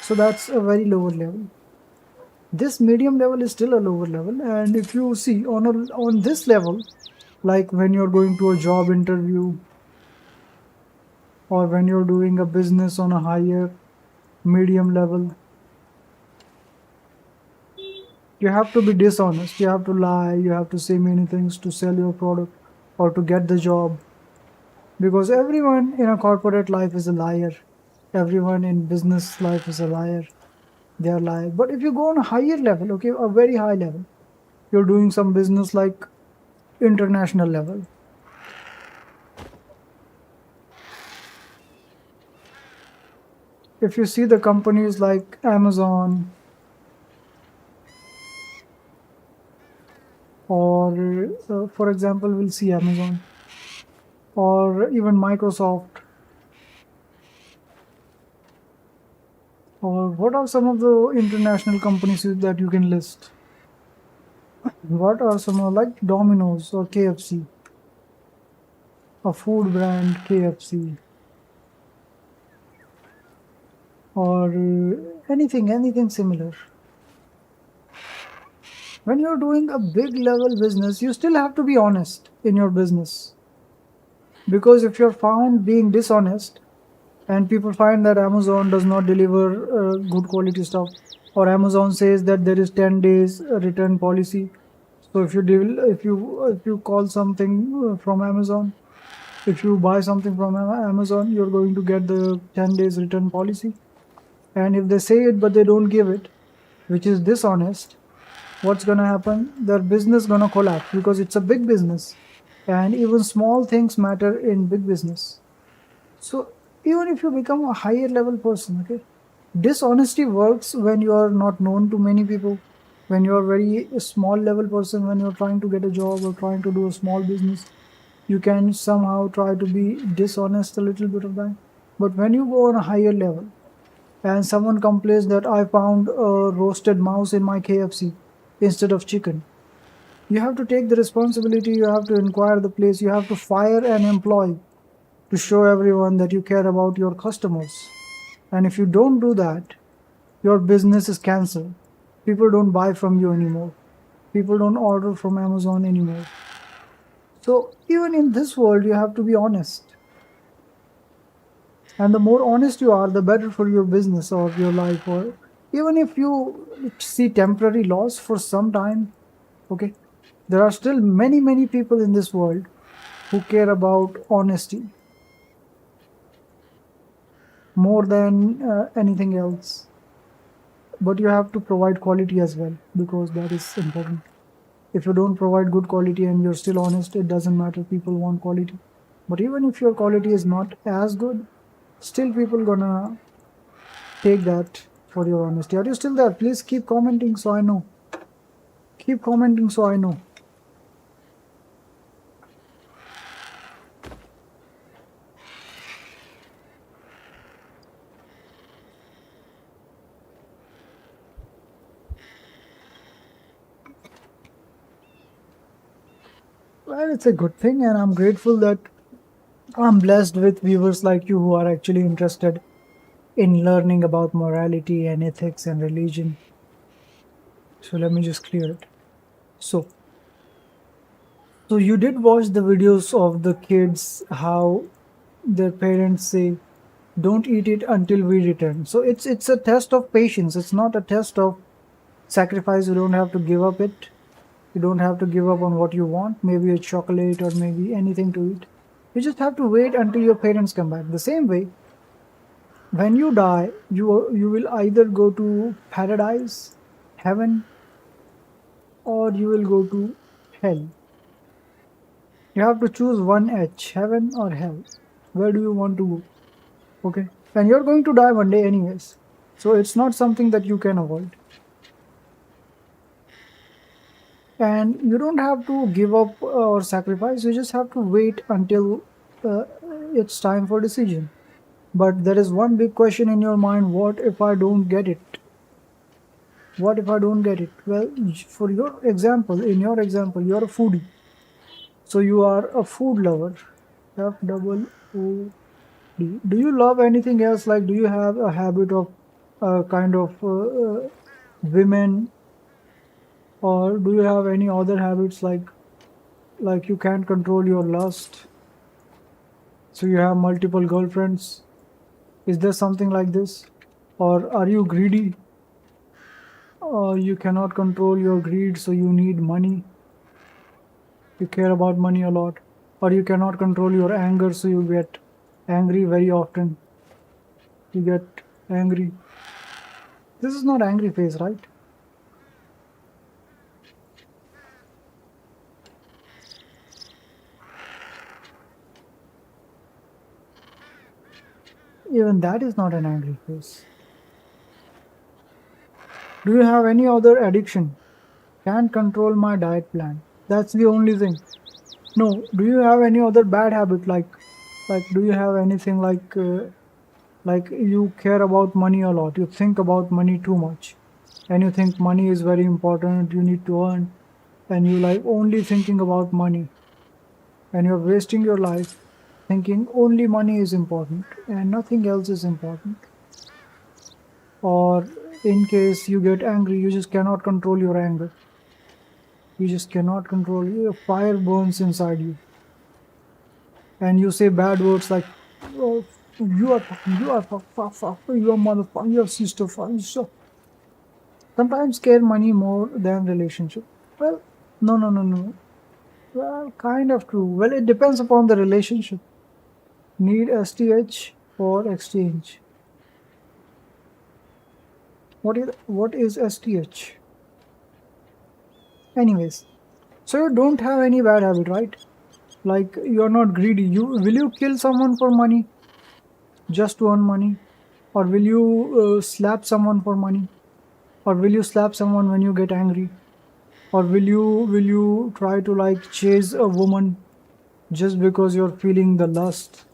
So that's a very lower level. This medium level is still a lower level, and if you see on this level, like when you're going to a job interview, or when you're doing a business on a higher medium level, you have to be dishonest, you have to lie, you have to say many things to sell your product or to get the job, because everyone in a corporate life is a liar, everyone in business life is a liar, they are liars. But if you go on a higher level, okay, a very high level, you're doing some business like international level, if you see the companies like Amazon, or for example, we'll see Amazon, or even Microsoft, or what are some of the international companies that you can list? What are some like Domino's or KFC, a food brand KFC, or anything similar. When you're doing a big level business, you still have to be honest in your business, because if you're found being dishonest and people find that Amazon does not deliver good quality stuff, or Amazon says that there is 10 days return policy, so if you call something from Amazon, if you buy something from Amazon, you're going to get the 10 days return policy, and if they say it but they don't give it, which is dishonest, what's going to happen? Their business going to collapse, because it's a big business, and even small things matter in big business. So even if you become a higher level person, okay, dishonesty works when you are not known to many people, when you are very small level person, when you're trying to get a job or trying to do a small business, you can somehow try to be dishonest a little bit of that. But when you go on a higher level and someone complains that I found a roasted mouse in my KFC instead of chicken, you have to take the responsibility, you have to inquire the place, you have to fire an employee to show everyone that you care about your customers. And if you don't do that, your business is cancelled. People don't buy from you anymore. People don't order from Amazon anymore. So even in this world, you have to be honest. And the more honest you are, the better for your business or your life. Or even if you see temporary loss for some time, okay, there are still many people in this world who care about honesty more than anything else. But you have to provide quality as well, because that is important. If you don't provide good quality and you're still honest, it doesn't matter, people want quality. But even if your quality is not as good, still people gonna take that for your honesty. Are you still there? Please keep commenting so I know. Keep commenting so I know. Well, it's a good thing, and I'm grateful that I'm blessed with viewers like you who are actually interested in learning about morality and ethics and religion. So let me just clear it. So you did watch the videos of the kids, how their parents say, don't eat it until we return. So it's a test of patience. It's not a test of sacrifice. You don't have to give up it. You don't have to give up on what you want, maybe a chocolate or maybe anything to eat. You just have to wait until your parents come back. The same way, when you die, you will either go to paradise, heaven, or you will go to hell. You have to choose one edge, heaven or hell. Where do you want to go? Okay. And you're going to die one day anyways. So it's not something that you can avoid. And you don't have to give up or sacrifice. You just have to wait until it's time for decision. But there is one big question in your mind: what if I don't get it? What if I don't get it? Well, for your example, in your example, you're a foodie. So you are a food lover. F-double-O-D. Do you love anything else? Like, do you have a habit of kind of women, or do you have any other habits like you can't control your lust, so you have multiple girlfriends? Is there something like this? Or are you greedy? Or you cannot control your greed, so you need money. You care about money a lot. Or you cannot control your anger, so you get angry very often. You get angry. This is not angry face, right? Even that is not an angry face. Do you have any other addiction? Can't control my diet plan. That's the only thing. No. Do you have any other bad habit? Like do you have anything like you care about money a lot? You think about money too much, and you think money is very important. You need to earn, and you like only thinking about money, and you're wasting your life thinking only money is important and nothing else is important. Or in case you get angry, you just cannot control your anger. You just cannot control your fire burns inside you, and you say bad words like, "Oh, you are fucking, you are you are motherfucker, you are sister fuck." So sometimes care money more than relationship. Well, no. Well, kind of true. Well, it depends upon the relationship. Need STH or exchange. What is STH? Anyways, so you don't have any bad habit, right? Like you're not greedy. Will you kill someone for money, just to earn money, or will you slap someone for money, or will you slap someone when you get angry, or will you try to like chase a woman just because you're feeling the lust?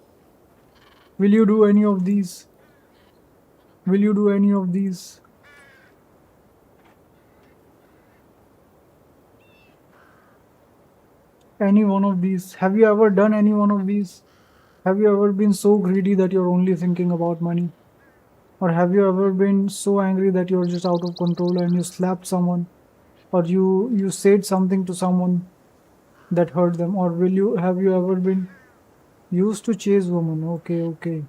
Will you do any of these? Will you do any of these? Any one of these? Have you ever done any one of these? Have you ever been so greedy that you're only thinking about money? Or have you ever been so angry that you're just out of control and you slapped someone, or you said something to someone that hurt them? Or have you ever been used to chase women? Okay.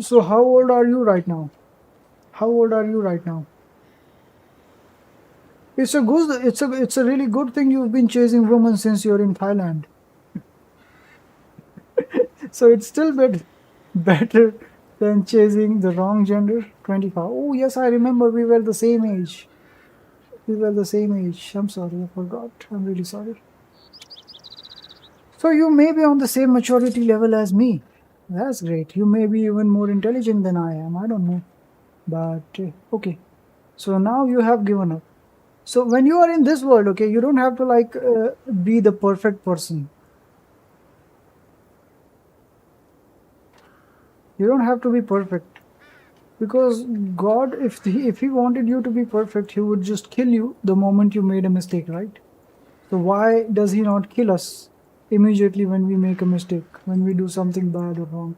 So how old are you right now? How old are you right now? It's a really good thing you've been chasing women since you're in Thailand. So it's still better than chasing the wrong gender. 25. Oh yes, I remember we were the same age. We were the same age. I'm sorry, I forgot. I'm really sorry. So you may be on the same maturity level as me. That's great. You may be even more intelligent than I am. I don't know. But okay. So now you have given up. So when you are in this world, okay, you don't have to like be the perfect person. You don't have to be perfect. Because God, if he wanted you to be perfect, he would just kill you the moment you made a mistake, right? So why does he not kill us immediately when we make a mistake, when we do something bad or wrong?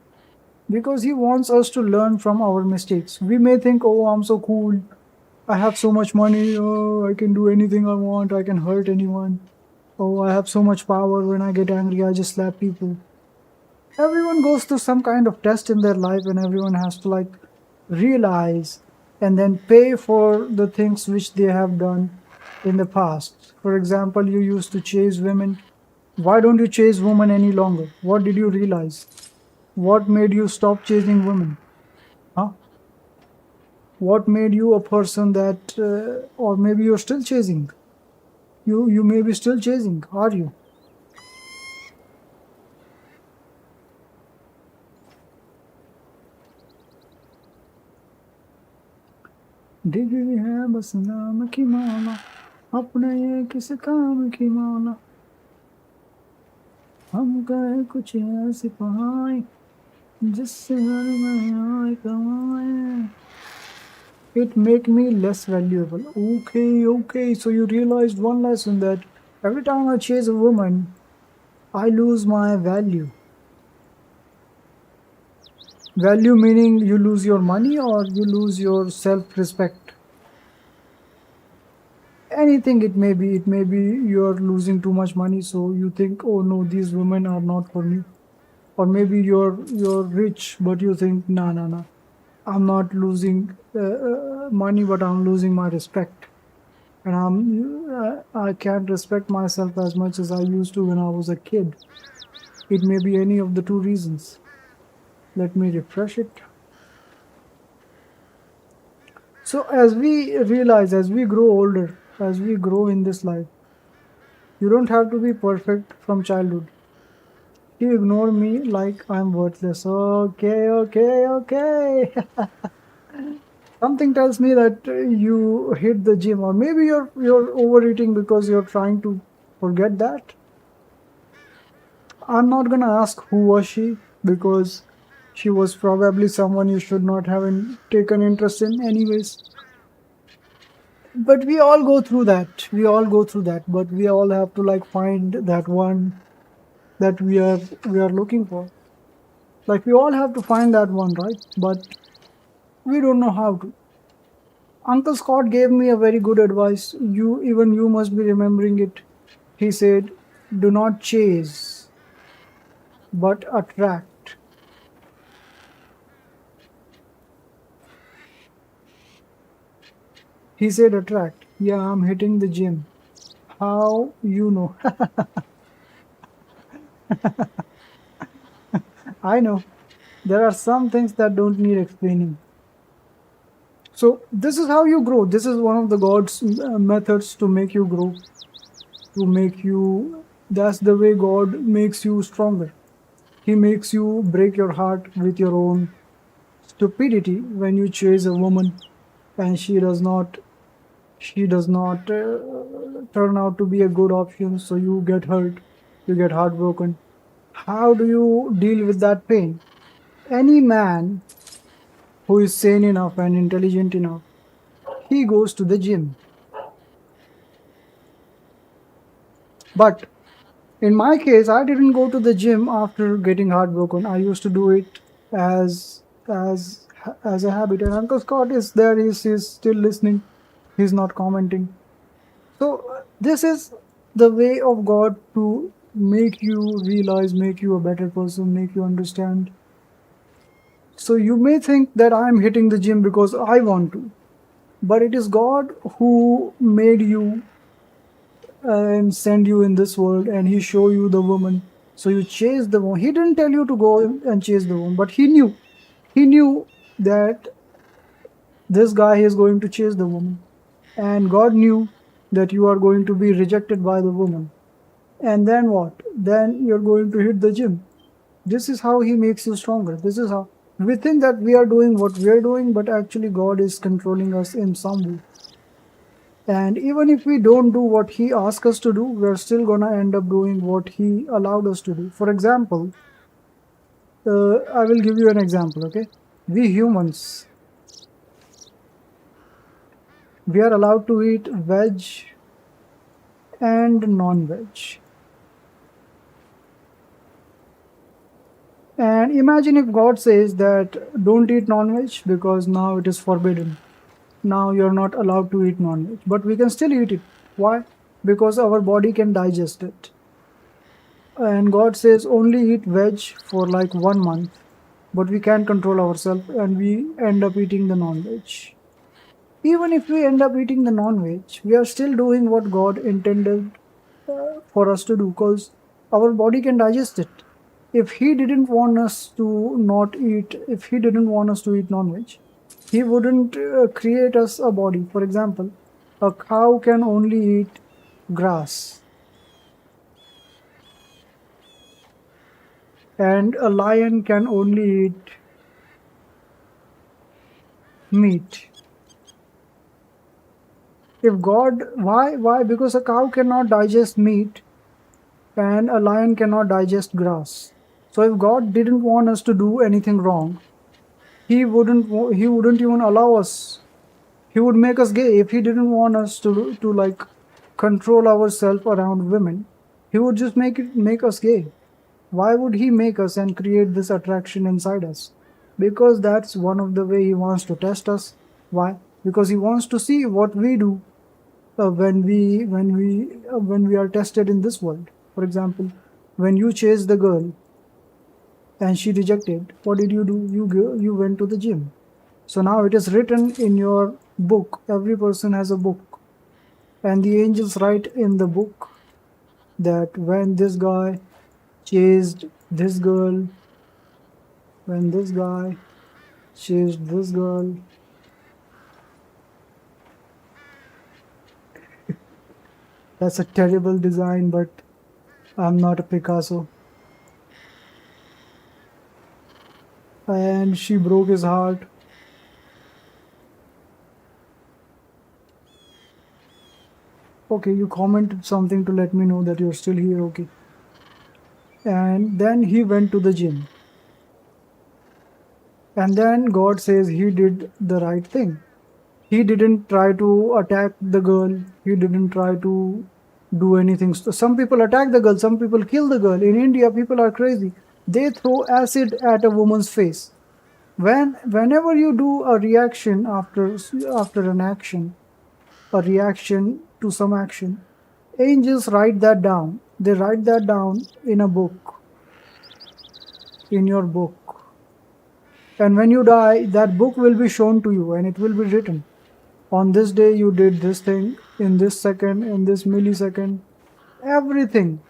Because he wants us to learn from our mistakes. We may think, oh, I'm so cool, I have so much money, oh, I can do anything I want, I can hurt anyone. Oh, I have so much power, when I get angry, I just slap people. Everyone goes through some kind of test in their life, and everyone has to like realize and then pay for the things which they have done in the past. For example, you used to chase women. Why don't you chase women any longer? What did you realize? What made you stop chasing women? Huh? What made you a person that, or maybe you're still chasing? You may be still chasing, are you? Degree है बस नाम की मौला अपने ये किस काम की मौला हम गए कुछ ऐसी पहाड़ी जिससे घर में आए कमाए it make me less valuable. Okay. So you realized one lesson, that every time I chase a woman, I lose my value. Value meaning you lose your money or you lose your self-respect. Anything it may be. It may be you're losing too much money, so you think, oh no, these women are not for me. Or maybe you're rich, but you think, nah. I'm not losing money, but I'm losing my respect. And I can't respect myself as much as I used to when I was a kid. It may be any of the two reasons. Let me refresh it. So as we realize, as we grow older, as we grow in this life, you don't have to be perfect from childhood. You ignore me like I'm worthless. Okay. Something tells me that you hit the gym, or maybe you're overeating because you're trying to forget that. I'm not gonna ask who was she, because she was probably someone you should not have taken interest in anyways. But we all go through that. But we all have to like find that one that we are looking for. Like we all have to find that one, right? But we don't know how to. Uncle Scott gave me a very good advice. You must be remembering it. He said, "Do not chase, but attract." He said, "Attract." Yeah, I'm hitting the gym. How you know? I know. There are some things that don't need explaining. So this is how you grow. This is one of the God's methods to make you grow. That's the way God makes you stronger. He makes you break your heart with your own stupidity when you chase a woman and she does not turn out to be a good option, so you get hurt, you get heartbroken. How do you deal with that pain? Any man who is sane enough and intelligent enough, he goes to the gym. But in my case, I didn't go to the gym after getting heartbroken. I used to do it as as a habit. And Uncle Scott is there. He's still listening. He's not commenting. So this is the way of God to make you realize, make you a better person, make you understand. So you may think that I'm hitting the gym because I want to, but it is God who made you and send you in this world, and He show you the woman. So you chase the woman. He didn't tell you to go and chase the woman, but He knew that this guy is going to chase the woman, and God knew that you are going to be rejected by the woman. And then what? Then you're going to hit the gym. This is how He makes you stronger. This is how we think that we are doing what we are doing, but actually God is controlling us in some way. And even if we don't do what He asks us to do, we're still gonna end up doing what He allowed us to do. For example, I will give you an example, okay? We humans, we are allowed to eat veg and non-veg. And imagine if God says that don't eat non-veg because now it is forbidden. Now you're not allowed to eat non-veg, but we can still eat it. Why? Because our body can digest it. And God says only eat veg for like 1 month, but we can't control ourselves and we end up eating the non-veg. Even if we end up eating the non-veg, we are still doing what God intended for us to do, because our body can digest it. If He didn't want us to eat non-veg, He wouldn't create us a body. For example, a cow can only eat grass, and a lion can only eat meat. If God, why? Because a cow cannot digest meat and a lion cannot digest grass. So if God didn't want us to do anything wrong, He wouldn't even allow us He would make us gay if he didn't want us to like control ourselves around women. He would just make us gay. Why would he make us and create this attraction inside us? Because that's one of the way he wants to test us. Why? Because he wants to see what we do when we are tested in this world. For example, when you chased the girl and she rejected, what did you do? You went to the gym. So now it is written in your book. Every person has a book, and the angels write in the book that when this guy chased this girl, when this guy chased this girl, that's a terrible design, but I'm not a Picasso. And she broke his heart. Okay, you commented something to let me know that you're still here, okay. And then he went to the gym. And then God says he did the right thing. He didn't try to attack the girl. He didn't try to do anything. Some people attack the girl. Some people kill the girl. In India, people are crazy. They throw acid at a woman's face. Whenever you do a reaction after an action, a reaction to some action, angels write that down. They write that down in a book, in your book. And when you die, that book will be shown to you and it will be written. On this day, you did this thing, in this second, in this millisecond, everything.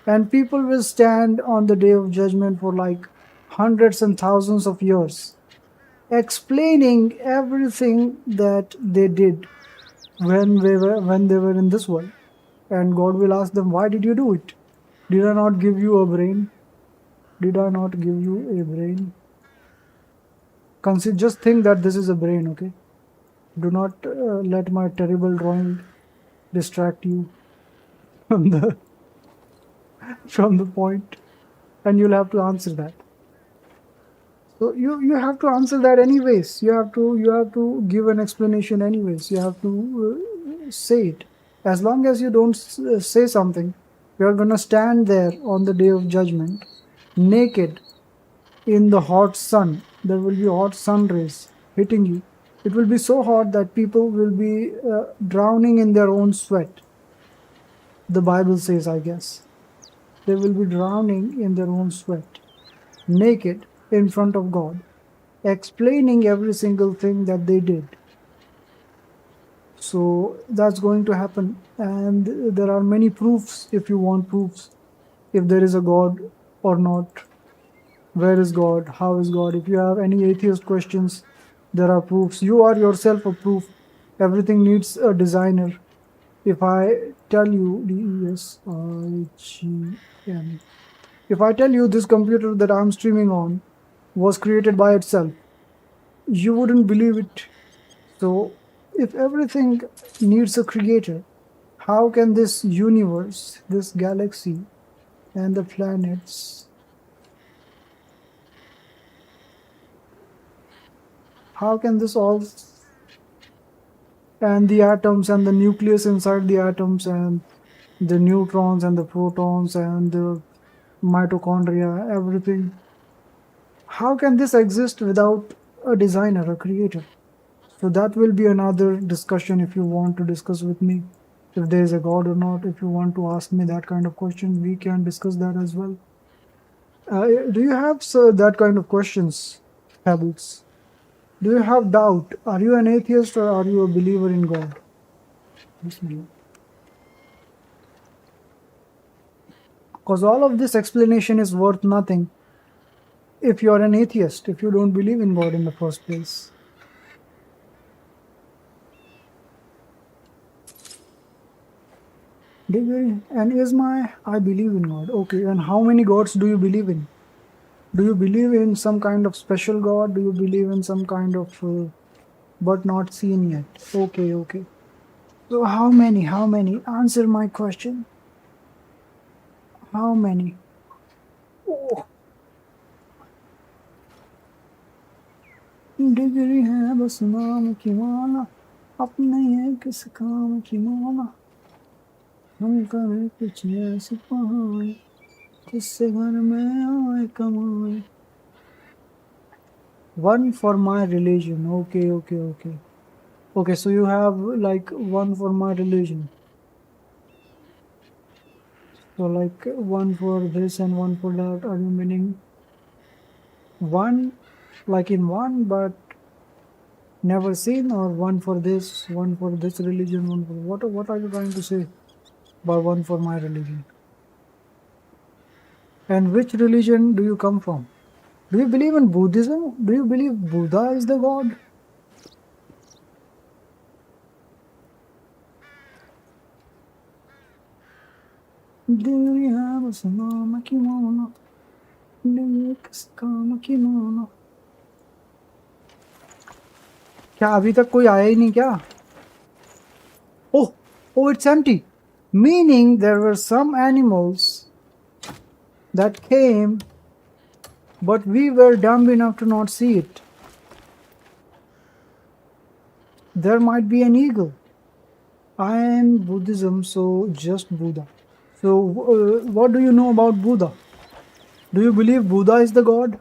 And people will stand on the day of judgment for like hundreds and thousands of years, explaining everything that they did when they were in this world. And God will ask them, why did you do it? Did I not give you a brain? Did I not give you a brain? Just think that this is a brain, okay? Do not let my terrible drawing distract you from the point, and you'll have to answer that. So you have to answer that anyways. You have to give an explanation anyways. You have to say it. As long as you don't say something, you are gonna stand there on the day of judgment, naked, in the hot sun. There will be hot sun rays hitting you. It will be so hot that people will be drowning in their own sweat. The Bible says, I guess. They will be drowning in their own sweat, naked in front of God, explaining every single thing that they did. So that's going to happen. And there are many proofs if you want proofs. If there is a God or not. Where is God? How is God? If you have any atheist questions, there are proofs. You are yourself a proof. Everything needs a designer. If I tell you, DESIGN, if I tell you this computer that I'm streaming on was created by itself, you wouldn't believe it. So if everything needs a creator, how can this universe, this galaxy, and the planets, how can this all, and the atoms and the nucleus inside the atoms and the neutrons and the protons and the mitochondria, everything, how can this exist without a designer, a creator? So that will be another discussion if you want to discuss with me. If there is a God or not, if you want to ask me that kind of question, we can discuss that as well. Do you have that kind of questions, Pebbles? Do you have doubt? Are you an atheist or are you a believer in God? Because all of this explanation is worth nothing if you're an atheist, if you don't believe in God in the first place. And I believe in God. Okay, and how many gods do you believe in? Do you believe in some kind of special God? Do you believe in some kind of, but not seen yet? Okay, okay. So how many? How many? Answer my question. How many? Oh. Degree है बस नाम की माला अपने ये किस काम की मौला हम करें कुछ ऐसी पहाड़ जिससे घर में आए कमाए. One for my religion. Okay, so you have like one for my religion. So like one for this and one for that. Are you meaning one like in one but never seen, or one for this religion, one for what are you trying to say by one for my religion? And which religion do you come from? Do you believe in Buddhism? Do you believe Buddha is the god? Do you have a sanama kimono? Do you have a kimono? क्या अभी तक कोई आया ही नहीं क्या? Oh, it's empty. Meaning there were some animals that came, but we were dumb enough to not see it. There might be an eagle. I am Buddhism, so just Buddha. So, what do you know about Buddha? Do you believe Buddha is the god?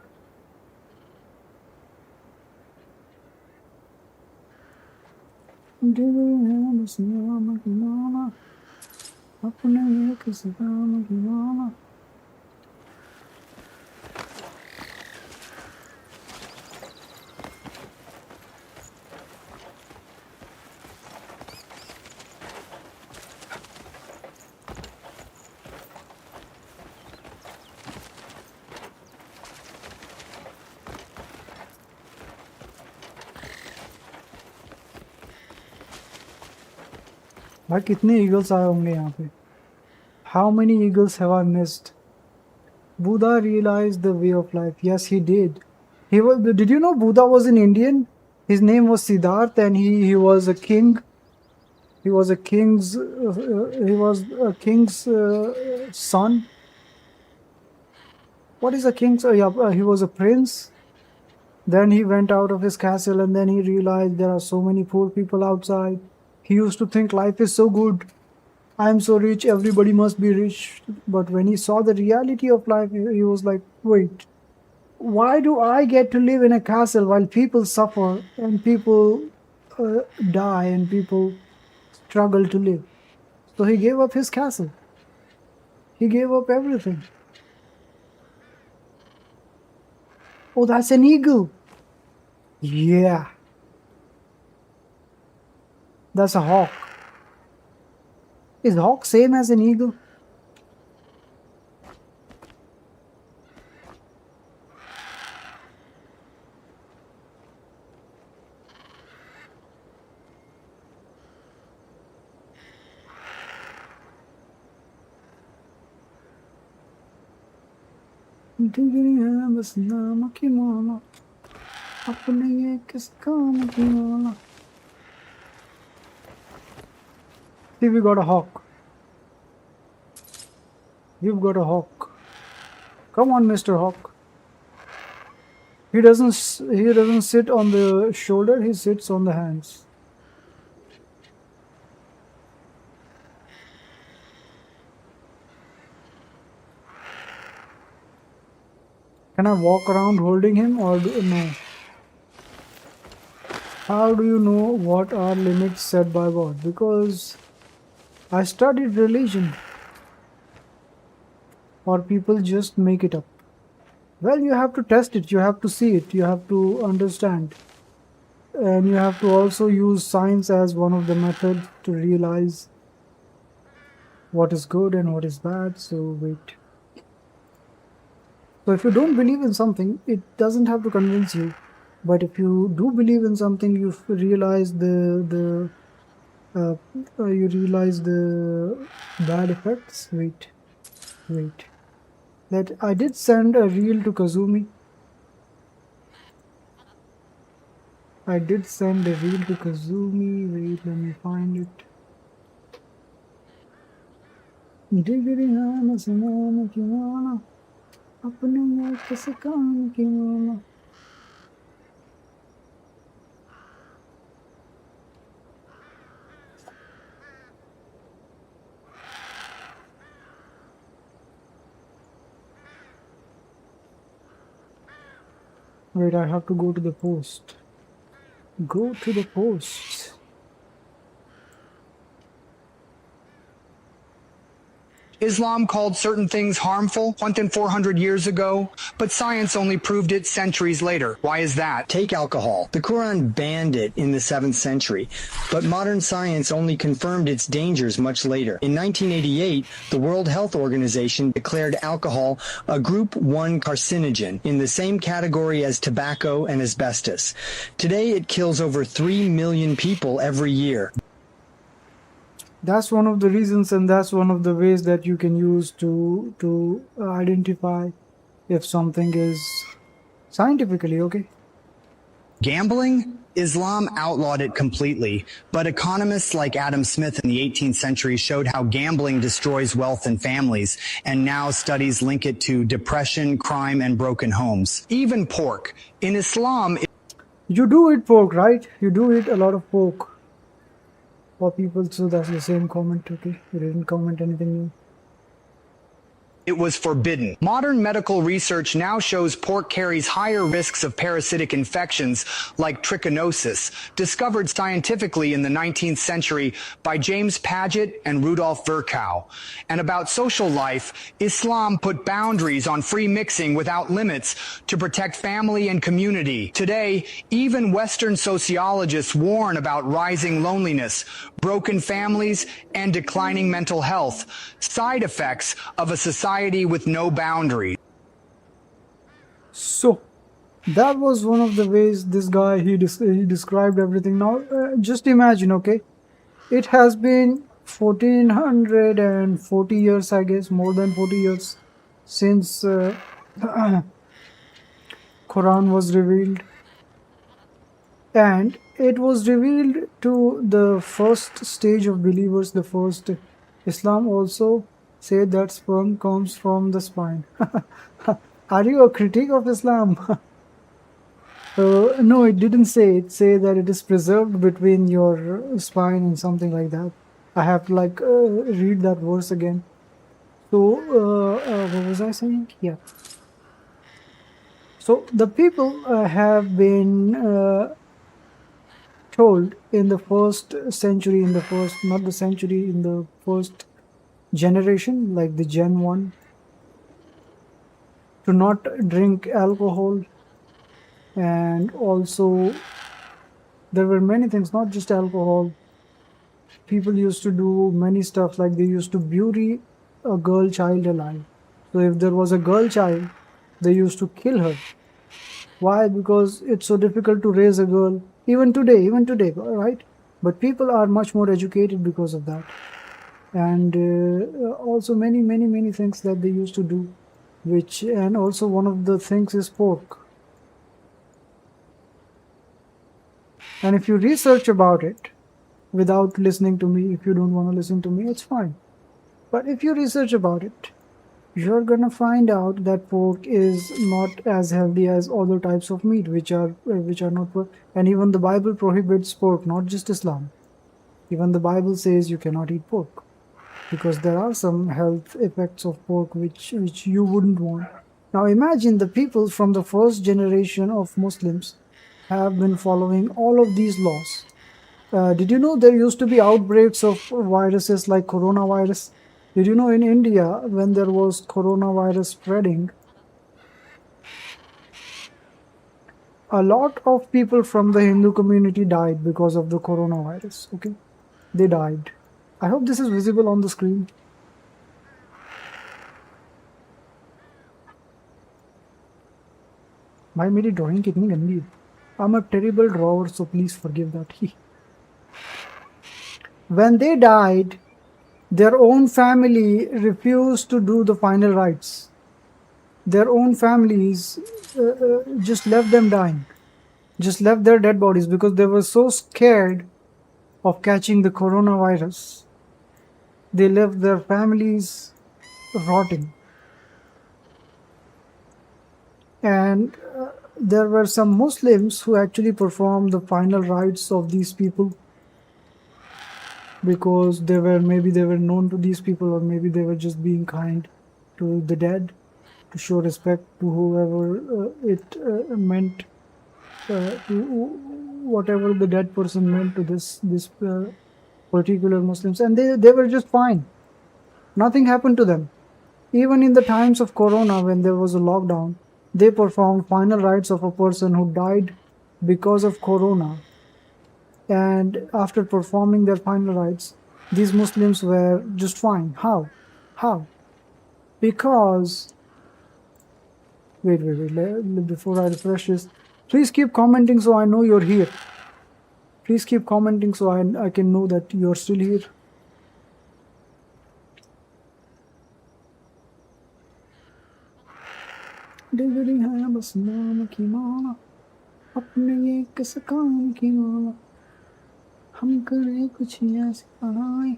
Do you have a sanama kimono? अपने एक Saddam kimono. भाई कितने eagles आए होंगे यहाँ पे? How many eagles have I missed? Buddha realized the way of life. Yes, he did. He was. Did you know Buddha was an Indian? His name was Siddhartha, and he was a king. He was a king's. He was a king's son. What is a king's? He was a prince. Then he went out of his castle, and then he realized there are so many poor people outside. He used to think life is so good. I'm so rich, everybody must be rich. But when he saw the reality of life, he was like, wait, why do I get to live in a castle while people suffer and people die and people struggle to live? So he gave up his castle. He gave up everything. Oh, that's an eagle. Yeah. That's a hawk. Is hawk same as an eagle? Degree है बस नाम की मौला अपने ये किस काम की मौला. See, we got a hawk. You've got a hawk. Come on, Mr. Hawk. He doesn't sit on the shoulder, he sits on the hands. Can I walk around holding him or no? How do you know what are limits set by God? Because I studied religion. Or people just make it up. Well, you have to test it, you have to see it, you have to understand. And you have to also use science as one of the methods to realize what is good and what is bad. So wait. So if you don't believe in something, it doesn't have to convince you. But if you do believe in something, you realize the bad effects. Wait. That I did send a reel to Kazumi. Wait, let me find it. Degree है समान की माला अपने में किस काम की माला. Wait, I have to go to the post. Go to the post. Islam called certain things harmful 400 years ago, but science only proved it centuries later. Why is that? Take alcohol. The Quran banned it in the 7th century, but modern science only confirmed its dangers much later. In 1988, the World Health Organization declared alcohol a Group 1 carcinogen in the same category as tobacco and asbestos. Today, it kills over 3 million people every year. That's one of the reasons, and that's one of the ways that you can use to identify if something is scientifically okay. Gambling? Islam outlawed it completely, but economists like Adam Smith in the 18th century showed how gambling destroys wealth and families, and now studies link it to depression, crime, and broken homes. Even pork. In Islam... You do eat pork, right? You do eat a lot of pork. For people, so that's the same comment, okay? You didn't comment anything new. It was forbidden. Modern medical research now shows pork carries higher risks of parasitic infections like trichinosis, discovered scientifically in the 19th century by James Paget and Rudolf Virchow. And about social life, Islam put boundaries on free mixing without limits to protect family and community. Today, even Western sociologists warn about rising loneliness, broken families, and declining mental health, side effects of a society with no boundaries. So, that was one of the ways this guy, he described everything. Now, just imagine, okay? It has been 1440 years, I guess, more than 40 years since Quran was revealed. And it was revealed to the first stage of believers, the first. Islam also said that sperm comes from the spine. Are you a critic of Islam? No, it didn't say. It said that it is preserved between your spine and something like that. I have to read that verse again. So, what was I saying? Yeah. So, the people have been told in the first century, in the first generation, like the Gen 1, to not drink alcohol, and also there were many things, not just alcohol. People used to do many stuff, like they used to bury a girl child alive. So if there was a girl child, they used to kill her. Why? Because it's so difficult to raise a girl, even today, right? But people are much more educated because of that. And also many things that they used to do, and also one of the things is pork. And if you research about it without listening to me, if you don't want to listen to me, it's fine. But if you research about it, you're gonna find out that pork is not as healthy as other types of meat, which are not pork. And even the Bible prohibits pork, not just Islam. Even the Bible says you cannot eat pork, because there are some health effects of pork which you wouldn't want. Now imagine the people from the first generation of Muslims have been following all of these laws. Did you know there used to be outbreaks of viruses like coronavirus? Did you know in India, when there was coronavirus spreading, a lot of people from the Hindu community died because of the coronavirus, okay? They died. I hope this is visible on the screen. भाई मेरी drawing कितनी गंदी है. I'm a terrible drawer, so please forgive that. When they died, their own family refused to do the final rites. Their own families just left them dying, just left their dead bodies, because they were so scared of catching the coronavirus. They left their families rotting. And there were some Muslims who actually performed the final rites of these people, because maybe they were known to these people, or maybe they were just being kind to the dead, to show respect to whoever it meant to whatever the dead person meant to this particular Muslims, and they were just fine. Nothing happened to them. Even in the times of Corona, when there was a lockdown, they performed final rites of a person who died because of Corona. And after performing their final rites, these Muslims were just fine. How? How? Because wait, before I refresh this, please keep commenting so I know you're here. Please keep commenting so I can know that you're still here. डिगरी है बस नाम की माला अपने एक सकाम की माला हम करें कुछ ऐसी पढ़ाई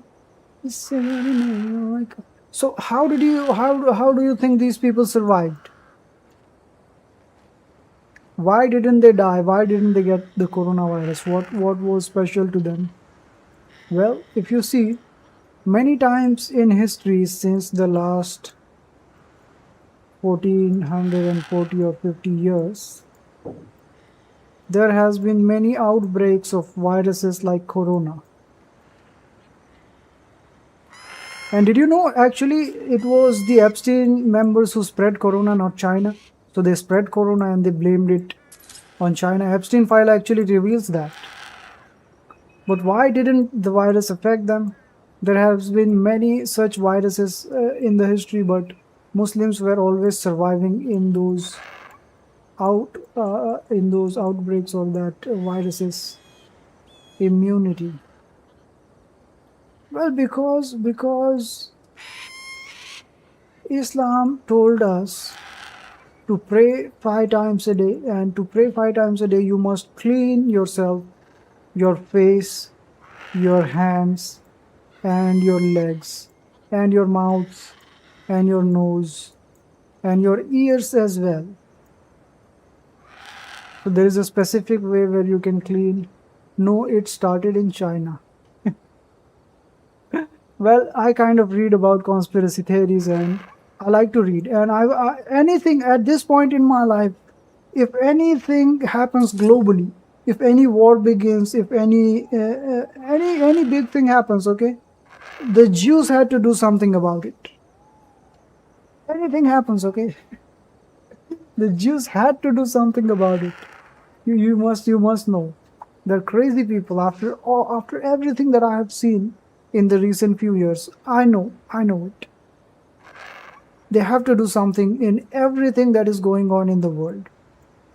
इससे नहीं आएगा. So how do you think these people survived? Why didn't they die? Why didn't they get the coronavirus? What was special to them? Well, if you see, many times in history since the last 1440 or 50 years, there has been many outbreaks of viruses like corona. And did you know, actually, it was the Epstein members who spread corona, not China. So they spread corona and they blamed it on China. Epstein file actually reveals that. But why didn't the virus affect them? There has been many such viruses in the history, but Muslims were always surviving in those outbreaks or that viruses immunity. Well, because Islam told us to pray 5 times a day, and to pray 5 times a day you must clean yourself, your face, your hands, and your legs, and your mouth, and your nose, and your ears as well. So there is a specific way where you can clean. No, it started in China. Well, I kind of read about conspiracy theories and I like to read. And anything at this point in my life, if anything happens globally, if any war begins, if any big thing happens, okay, the Jews had to do something about it. Anything happens, okay, the Jews had to do something about it. You must know. They're crazy people. After everything that I have seen in the recent few years, I know it. They have to do something in everything that is going on in the world.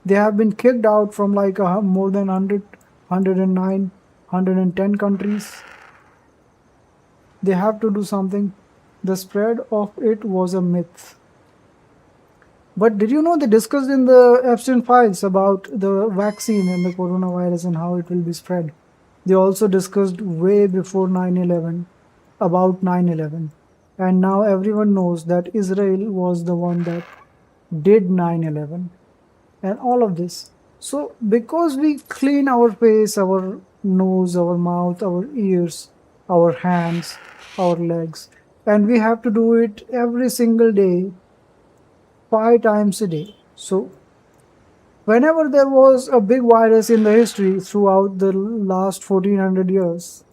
They have been kicked out from like more than 100, 109, 110 countries. They have to do something. The spread of it was a myth. But did you know they discussed in the Epstein files about the vaccine and the coronavirus and how it will be spread? They also discussed way before 9/11 about 9/11. And now everyone knows that Israel was the one that did 9/11 and all of this. So because we clean our face, our nose, our mouth, our ears, our hands, our legs, and we have to do it every single day, 5 times a day. So whenever there was a big virus in the history throughout the last 1400 years,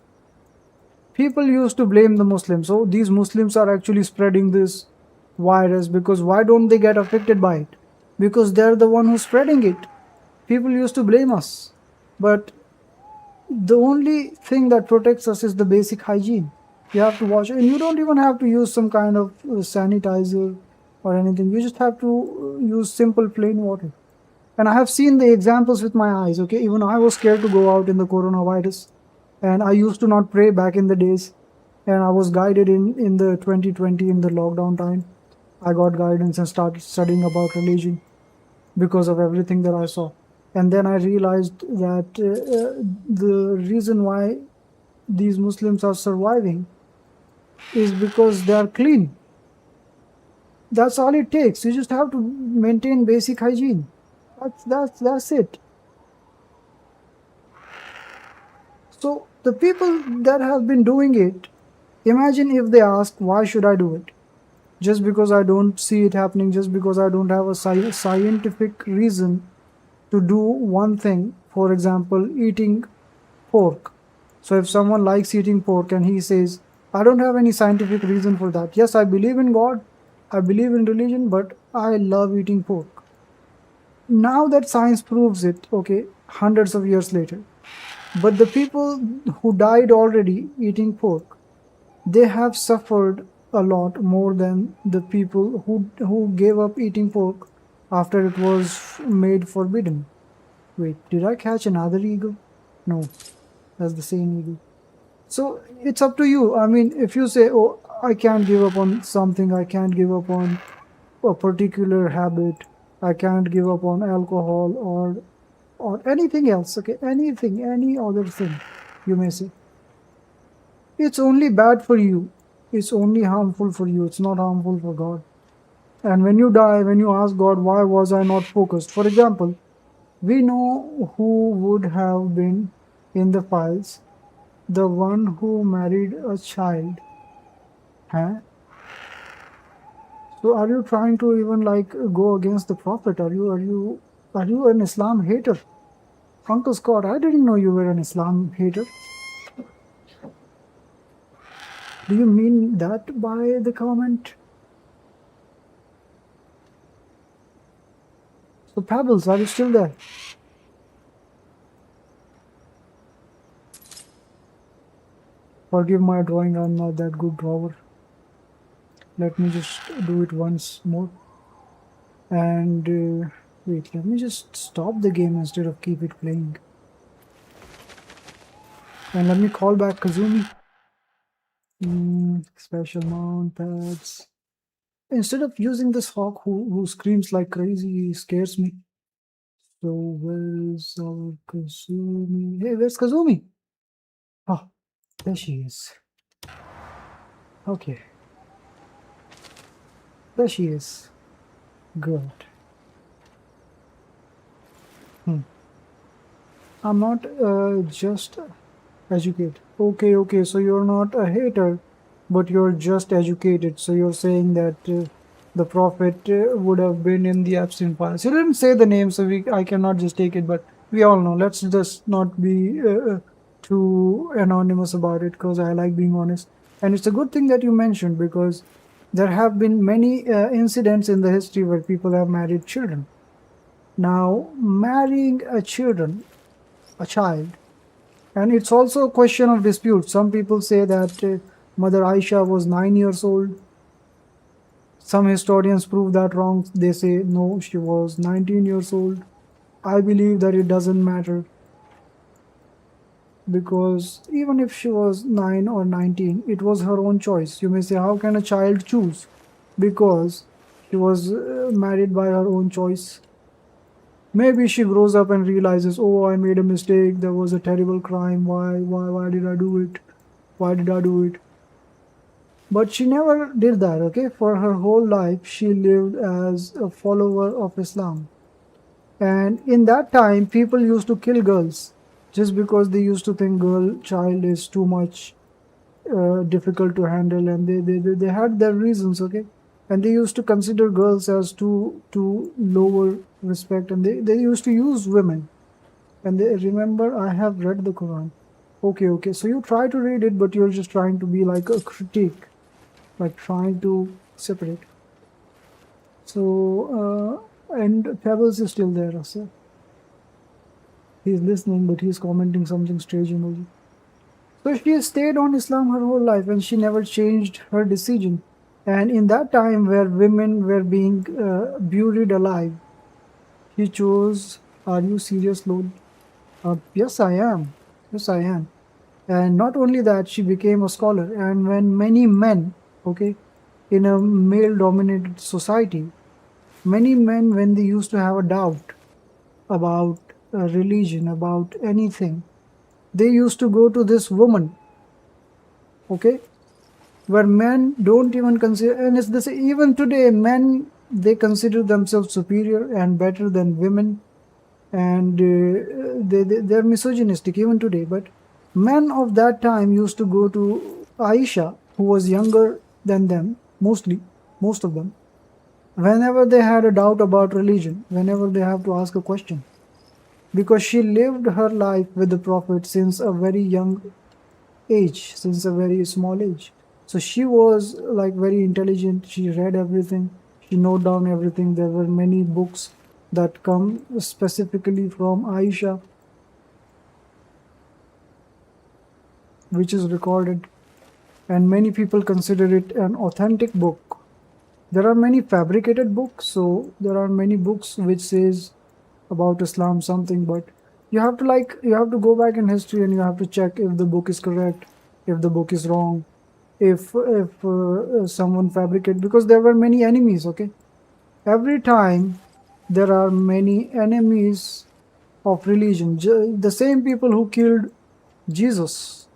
people used to blame the Muslims. So these Muslims are actually spreading this virus, because why don't they get affected by it? Because they're the one who's spreading it. People used to blame us. But the only thing that protects us is the basic hygiene. You have to wash, and you don't even have to use some kind of sanitizer or anything. You just have to use simple plain water. And I have seen the examples with my eyes, okay? Even I was scared to go out in the coronavirus. And I used to not pray back in the days. And I was guided in the 2020, in the lockdown time. I got guidance and started studying about religion because of everything that I saw. And then I realized that the reason why these Muslims are surviving is because they are clean. That's all it takes. You just have to maintain basic hygiene. That's it. So the people that have been doing it, imagine if they ask, why should I do it? Just because I don't see it happening, just because I don't have a scientific reason to do one thing, for example, eating pork. So if someone likes eating pork and he says, I don't have any scientific reason for that. Yes, I believe in God, I believe in religion, but I love eating pork. Now that science proves it, okay, hundreds of years later. But the people who died already eating pork, they have suffered a lot more than the people who gave up eating pork after it was made forbidden. Wait, did I catch another eagle? No, that's the same eagle. So it's up to you. I mean, if you say, oh, I can't give up on something, I can't give up on a particular habit, I can't give up on alcohol or anything else, okay, anything, any other thing, you may say. It's only bad for you. It's only harmful for you. It's not harmful for God. And when you die, when you ask God, why was I not focused? For example, we know who would have been in the files, the one who married a child. Huh? So are you trying to even like go against the Prophet? Are you an Islam hater? Uncle Scott, I didn't know you were an Islam hater. Do you mean that by the comment? So Pebbles, are you still there? Forgive my drawing, I'm not that good drawer. Let me just do it once more. And wait, let me just stop the game instead of keep it playing. And let me call back Kazumi. Special mount pads. Instead of using this hawk who screams like crazy, he scares me. So where's our Kazumi? Hey, where's Kazumi? Oh, there she is. Okay. There she is. Good. I'm not just educated. Okay, so you're not a hater, but you're just educated. So you're saying that the Prophet would have been in the Epstein files. You didn't say the name, so I cannot just take it, but we all know. Let's just not be too anonymous about it, because I like being honest. And it's a good thing that you mentioned, because there have been many incidents in the history where people have married children. Now, marrying a child, and it's also a question of dispute. Some people say that Mother Aisha was 9 years old. Some historians prove that wrong. They say no, she was 19 years old. I believe that it doesn't matter, because even if she was 9 or 19, it was her own choice. You may say, how can a child choose? Because she was married by her own choice. Maybe she grows up and realizes, oh, I made a mistake. There was a terrible crime. Why did I do it? Why did I do it? But she never did that, okay? For her whole life, she lived as a follower of Islam. And in that time, people used to kill girls just because they used to think child is too much difficult to handle, and they had their reasons, okay? And they used to consider girls as too lower respect, and they used to use women. And they remember, I have read the Quran. Okay, so you try to read it, but you're just trying to be like a critique, like trying to separate. So and Pebbles is still there, sir. He's listening, but he's commenting something strange emoji. So she stayed on Islam her whole life, and she never changed her decision. And in that time where women were being buried alive, she chose, are you serious, Lord? Yes, I am. Yes, I am. And not only that, she became a scholar. And when many men, okay, in a male-dominated society, many men, when they used to have a doubt about religion, about anything, they used to go to this woman, okay, where men don't even consider, and it's this, even today, men, they consider themselves superior and better than women, and they're misogynistic even today. But men of that time used to go to Aisha, who was younger than them, most of them, whenever they had a doubt about religion, whenever they have to ask a question. because she lived her life with the Prophet since a very young age, since a very small age. So she was like very intelligent. She read everything. She noted down everything. There were many books that come specifically from Aisha, which is recorded, and many people consider it an authentic book. There are many fabricated books, so there are many books which says about Islam something, but you have to go back in history and you have to check if the book is correct, if the book is wrong, if someone fabricate, because there were many enemies. Okay, every time there are many enemies of religion. The same people who killed Jesus.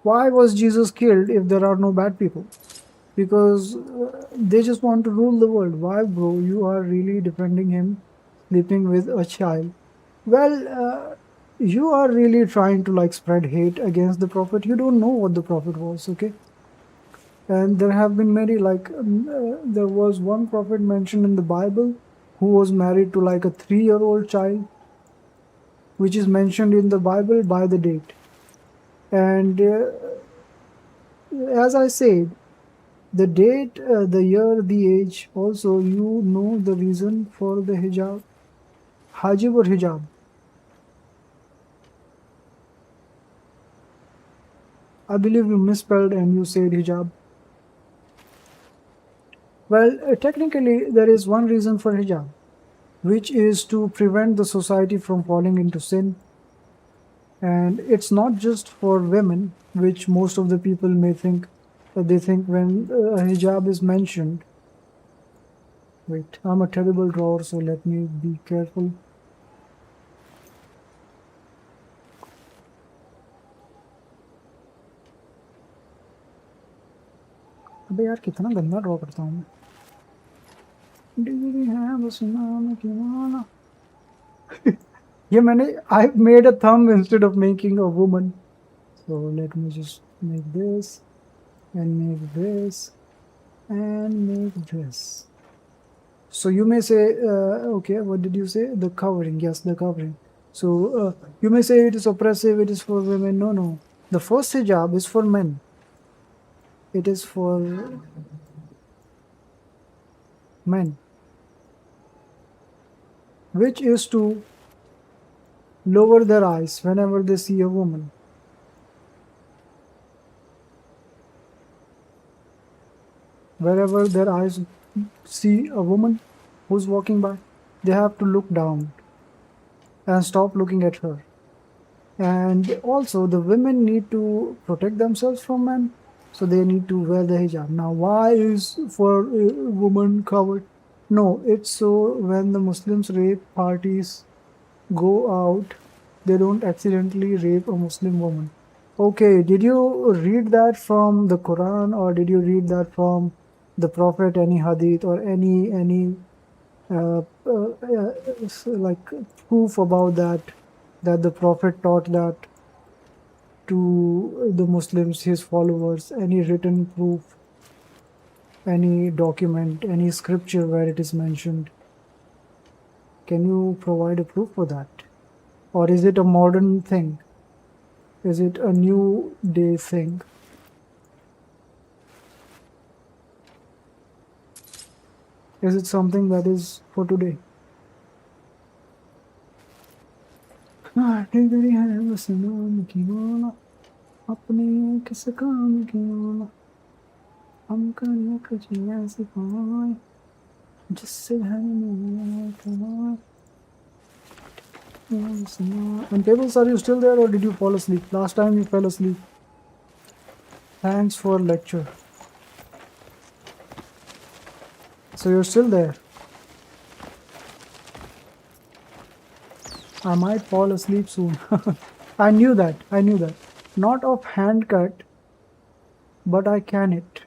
Why was Jesus killed if there are no bad people? Because they just want to rule the world. Why, bro? You are really defending him sleeping with a child. Well, you are really trying to like spread hate against the prophet. You don't know what the prophet was, okay? And there have been many, like there was one prophet mentioned in the Bible who was married to like a 3-year-old child, which is mentioned in the Bible by the date. And as I said, the date, the year, the age, also you know the reason for the hijab. Hajib or hijab? I believe you misspelled and you said hijab. Well, technically there is one reason for hijab, which is to prevent the society from falling into sin. And it's not just for women, which most of the people may think. They think when hijab is mentioned. Wait, I'm a terrible drawer, so let me be careful. अबे यार कितना गंदा draw करता हूँ मैं. ये मैंने I made a thumb instead of making a woman. So let me just make this and make this and make this. So you may say, okay, what did you say? The covering, yes, the covering. So you may say it is oppressive, it is for women. No, no. The first hijab is for men. It is for men, which is to lower their eyes whenever they see a woman. Wherever their eyes see a woman who's walking by, they have to look down and stop looking at her. And also the women need to protect themselves from men, so they need to wear the hijab. Now why is for a woman covered? No, it's so when the Muslims rape parties go out, they don't accidentally rape a Muslim woman. Okay, did you read that from the Quran, or did you read that from the Prophet, any hadith or any like proof about that the Prophet taught that to the Muslims, his followers? Any written proof, any document, any scripture where it is mentioned? Can you provide a proof for that? Or is it a modern thing? Is it a new day thing? Is it something that is for today? And tables, are you still there or did you fall asleep? Last time you fell asleep. Thanks for lecture. So you're still there. I might fall asleep soon. I knew that. Not of hand cut, but I can it.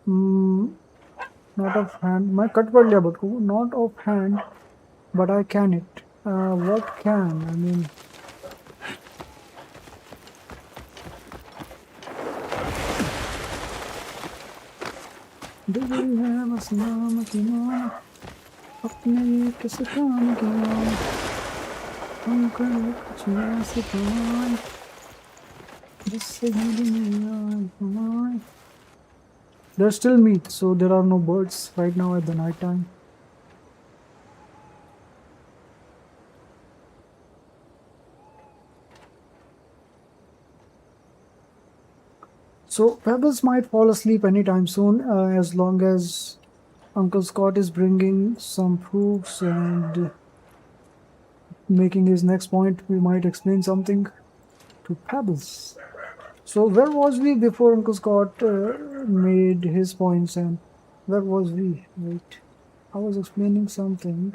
Not of hand. मैं cut पड़ लिया but को. Not of hand, but I can it. What can? I mean. Degree है बस नाम की माँ अपने किस काम की माँ. हम करें कुछ ऐसे कमाएं जिससे जिंदगी आए कमाएं. There's still meat, so there are no birds right now at the night time. So Pebbles might fall asleep anytime soon, as long as Uncle Scott is bringing some proofs and making his next point. We might explain something to Pebbles. So where was we before Uncle Scott made his points, and where was we? Wait, I was explaining something.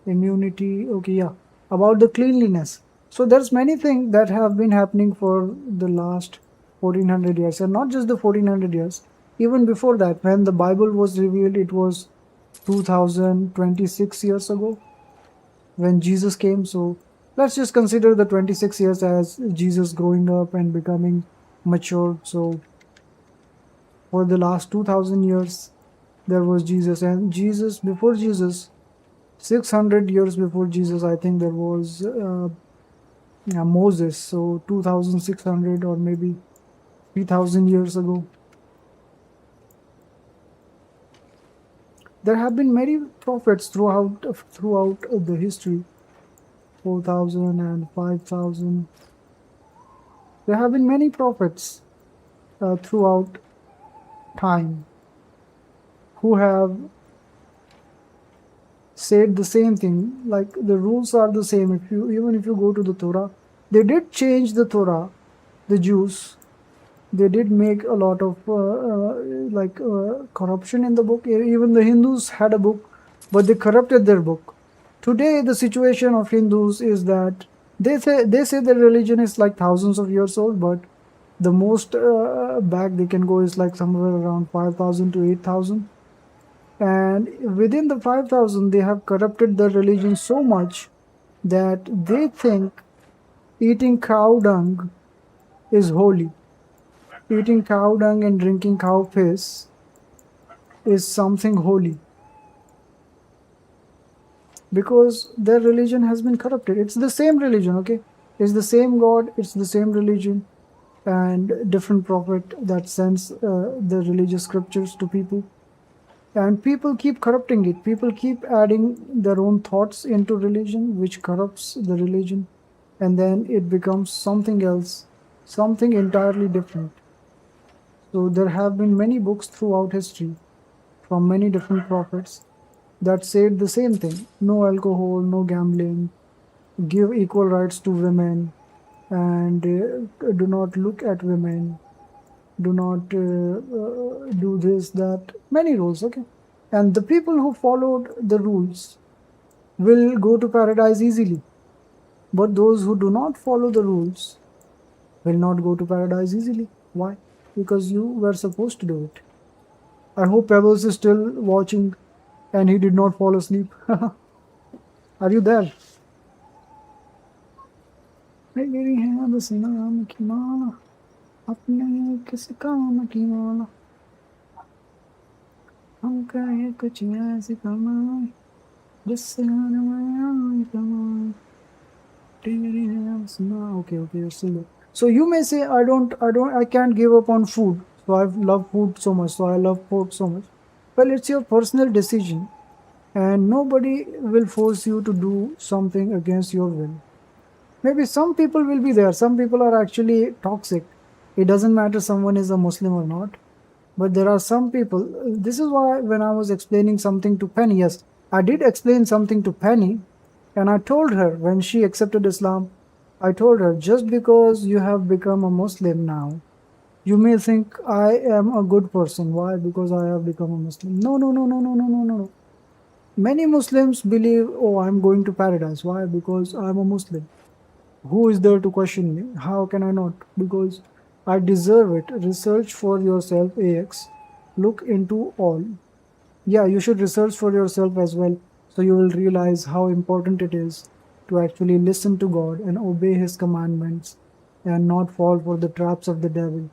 Immunity, okay, yeah, about the cleanliness. So there's many things that have been happening for the last 1400 years, and not just the 1400 years. Even before that, when the Bible was revealed, it was 2026 years ago when Jesus came. So let's just consider the 26 years as Jesus growing up and becoming mature. So for the last 2000 years, there was Jesus, and Jesus, before Jesus, 600 years before Jesus, I think there was Moses. So 2600 or maybe 3000 years ago. There have been many prophets throughout the history. 4000 and 5000. There have been many prophets throughout time who have said the same thing. Like the rules are the same. Even if you go to the Torah, they did change the Torah. The Jews, they did make a lot of corruption in the book. Even the Hindus had a book, but they corrupted their book. Today, the situation of Hindus is that they say their religion is like thousands of years old, but the most back they can go is like somewhere around 5000 to 8000. And within the 5000, they have corrupted their religion so much that they think eating cow dung is holy. Eating cow dung and drinking cow piss is something holy, because their religion has been corrupted. It's the same religion, okay? It's the same God, it's the same religion, and different prophet that sends the religious scriptures to people. And people keep corrupting it. People keep adding their own thoughts into religion, which corrupts the religion. And then it becomes something else, something entirely different. So there have been many books throughout history from many different prophets that said the same thing. No alcohol, no gambling, give equal rights to women, and do not look at women, do not do this, that, many rules, okay? And the people who followed the rules will go to paradise easily. But those who do not follow the rules will not go to paradise easily. Why? Because you were supposed to do it. I hope Pebbles is still watching and he did not fall asleep. Are you there? अपने किस काम की माला हम कहे कुछ ऐसी कमाए जिससे कमाए तेरी है सुना. Okay, you're still there. So you may say I can't give up on food. So I love food so much. So I love pork so much. Well, it's your personal decision, and nobody will force you to do something against your will. Maybe some people will be there. Some people are actually toxic. It doesn't matter someone is a Muslim or not. But there are some people. This is why when I was explaining something to Penny, yes, I did explain something to Penny. And I told her when she accepted Islam, I told her, just because you have become a Muslim now, you may think I am a good person. Why? Because I have become a Muslim. No, no, no, no, no, no, no, no. Many Muslims believe, oh, I'm going to paradise. Why? Because I'm a Muslim. Who is there to question me? How can I not? Because I deserve it. Research for yourself, AX. Look into all. Yeah, you should research for yourself as well. So you will realize how important it is to actually listen to God and obey His commandments and not fall for the traps of the devil.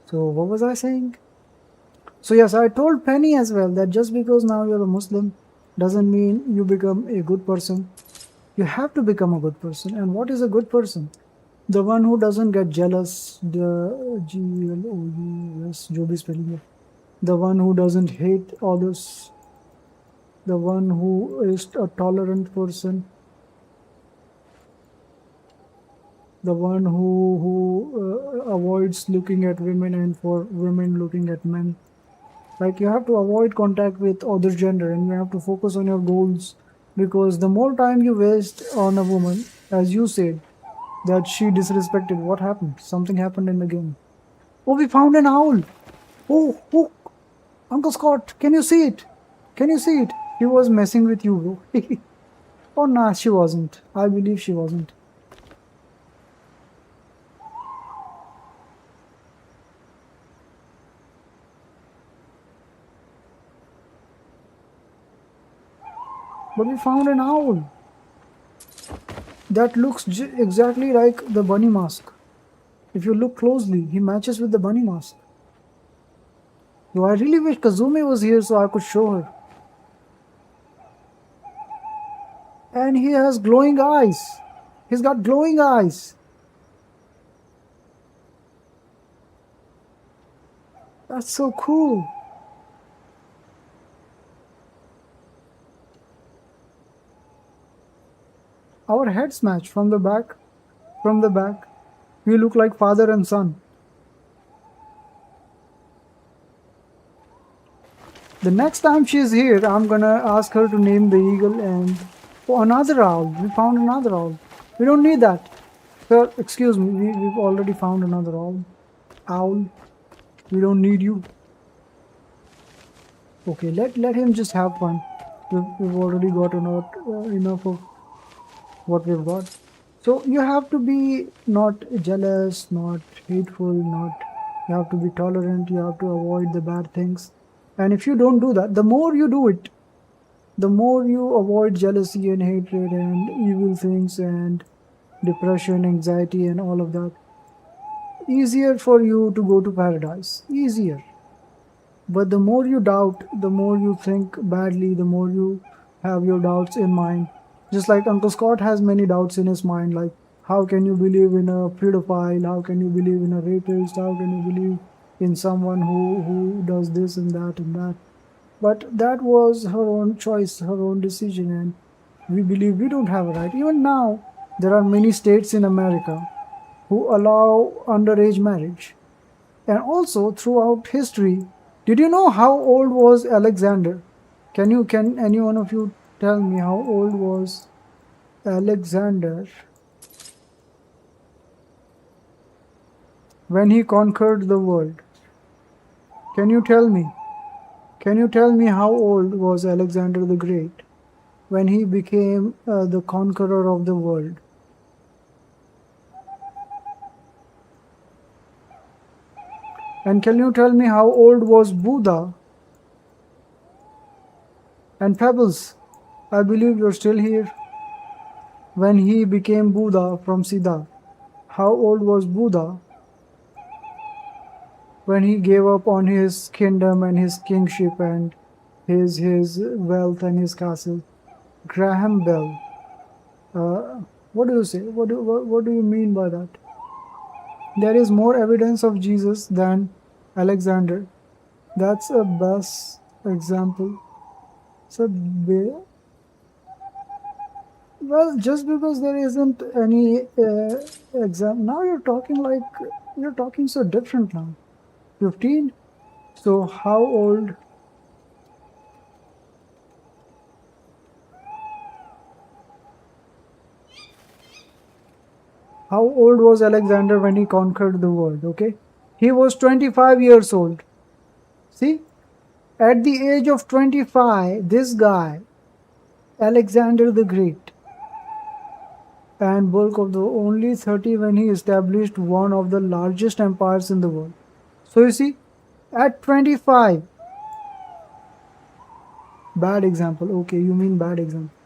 So what was I saying? So yes, I told Penny as well that just because now you're a Muslim doesn't mean you become a good person. You have to become a good person. And what is a good person? The one who doesn't get jealous, the G-L-O-U-S, जो भी spelling है. The one who doesn't hate others, the one who is a tolerant person, the one who avoids looking at women and for women looking at men. Like, you have to avoid contact with other gender and you have to focus on your goals, because the more time you waste on a woman, as you said, that she disrespected, what happened? Something happened in the game. Oh, we found an owl. Oh, Uncle Scott, can you see it? Can you see it? He was messing with you, bro. Oh, nah, she wasn't. I believe she wasn't. But we found an owl that looks exactly like the bunny mask. If you look closely, he matches with the bunny mask. So I really wish Kazumi was here so I could show her. And he has glowing eyes. He's got glowing eyes. That's so cool. Our heads match from the back. From the back, we look like father and son. The next time she's here, I'm gonna ask her to name the eagle and... Oh, another owl. We found another owl. We don't need that. Sir, excuse me, we've already found another owl. Owl. We don't need you. Okay, let him just have fun. We've already got enough of what we've got. So you have to be not jealous, not hateful, you have to be tolerant, you have to avoid the bad things. And if you don't do that, the more you do it, the more you avoid jealousy and hatred and evil things and depression, anxiety and all of that, easier for you to go to paradise. Easier. But the more you doubt, the more you think badly, the more you have your doubts in mind. Just like Uncle Scott has many doubts in his mind, like, how can you believe in a pedophile? How can you believe in a rapist? How can you believe in someone who does this and that and that? But that was her own choice, her own decision, and we believe we don't have a right. Even now, there are many states in America who allow underage marriage. And also, throughout history, did you know how old was Alexander? Can any one of you tell me how old was Alexander when he conquered the world? Can you tell me? Can you tell me how old was Alexander the Great when he became the conqueror of the world? And can you tell me how old was Buddha? And Pebbles, I believe you're still here. When he became Buddha from Siddha, how old was Buddha when he gave up on his kingdom and his kingship and his wealth and his castle? Graham Bell. What do you say? What do you mean by that? There is more evidence of Jesus than Alexander. That's a best example. So, well, just because there isn't any exam, now you're talking so different now. 15? So how old? How old was Alexander when he conquered the world? Okay, he was 25 years old. See, at the age of 25, this guy, Alexander the Great, and bulk of the only 30 when he established one of the largest empires in the world. So you see, at 25, bad example. Okay, you mean bad example.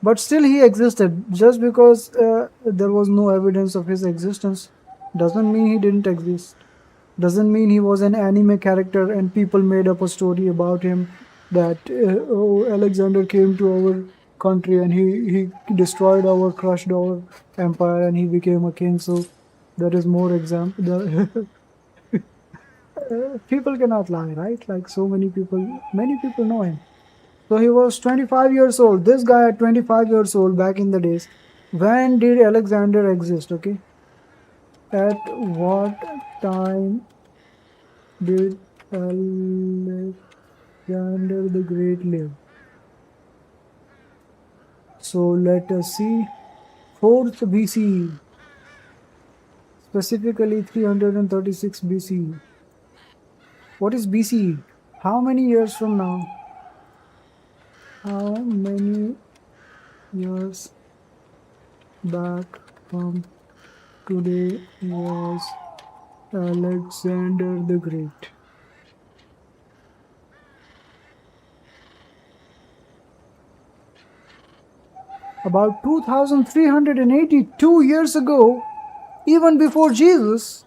But still he existed. Just because there was no evidence of his existence doesn't mean he didn't exist. Doesn't mean he was an anime character and people made up a story about him that oh, Alexander came to our country, and he destroyed our, crushed our empire, and he became a king. So that is more example. People cannot lie, right? Like so many people know him. So he was 25 years old. This guy at 25 years old back in the days. When did Alexander exist? Okay. At what time did Alexander the Great live? So let us see. 4th BCE, specifically 336 BCE. What is BCE? How many years from now? How many years back from today was Alexander the Great? About 2382 years ago, even before Jesus.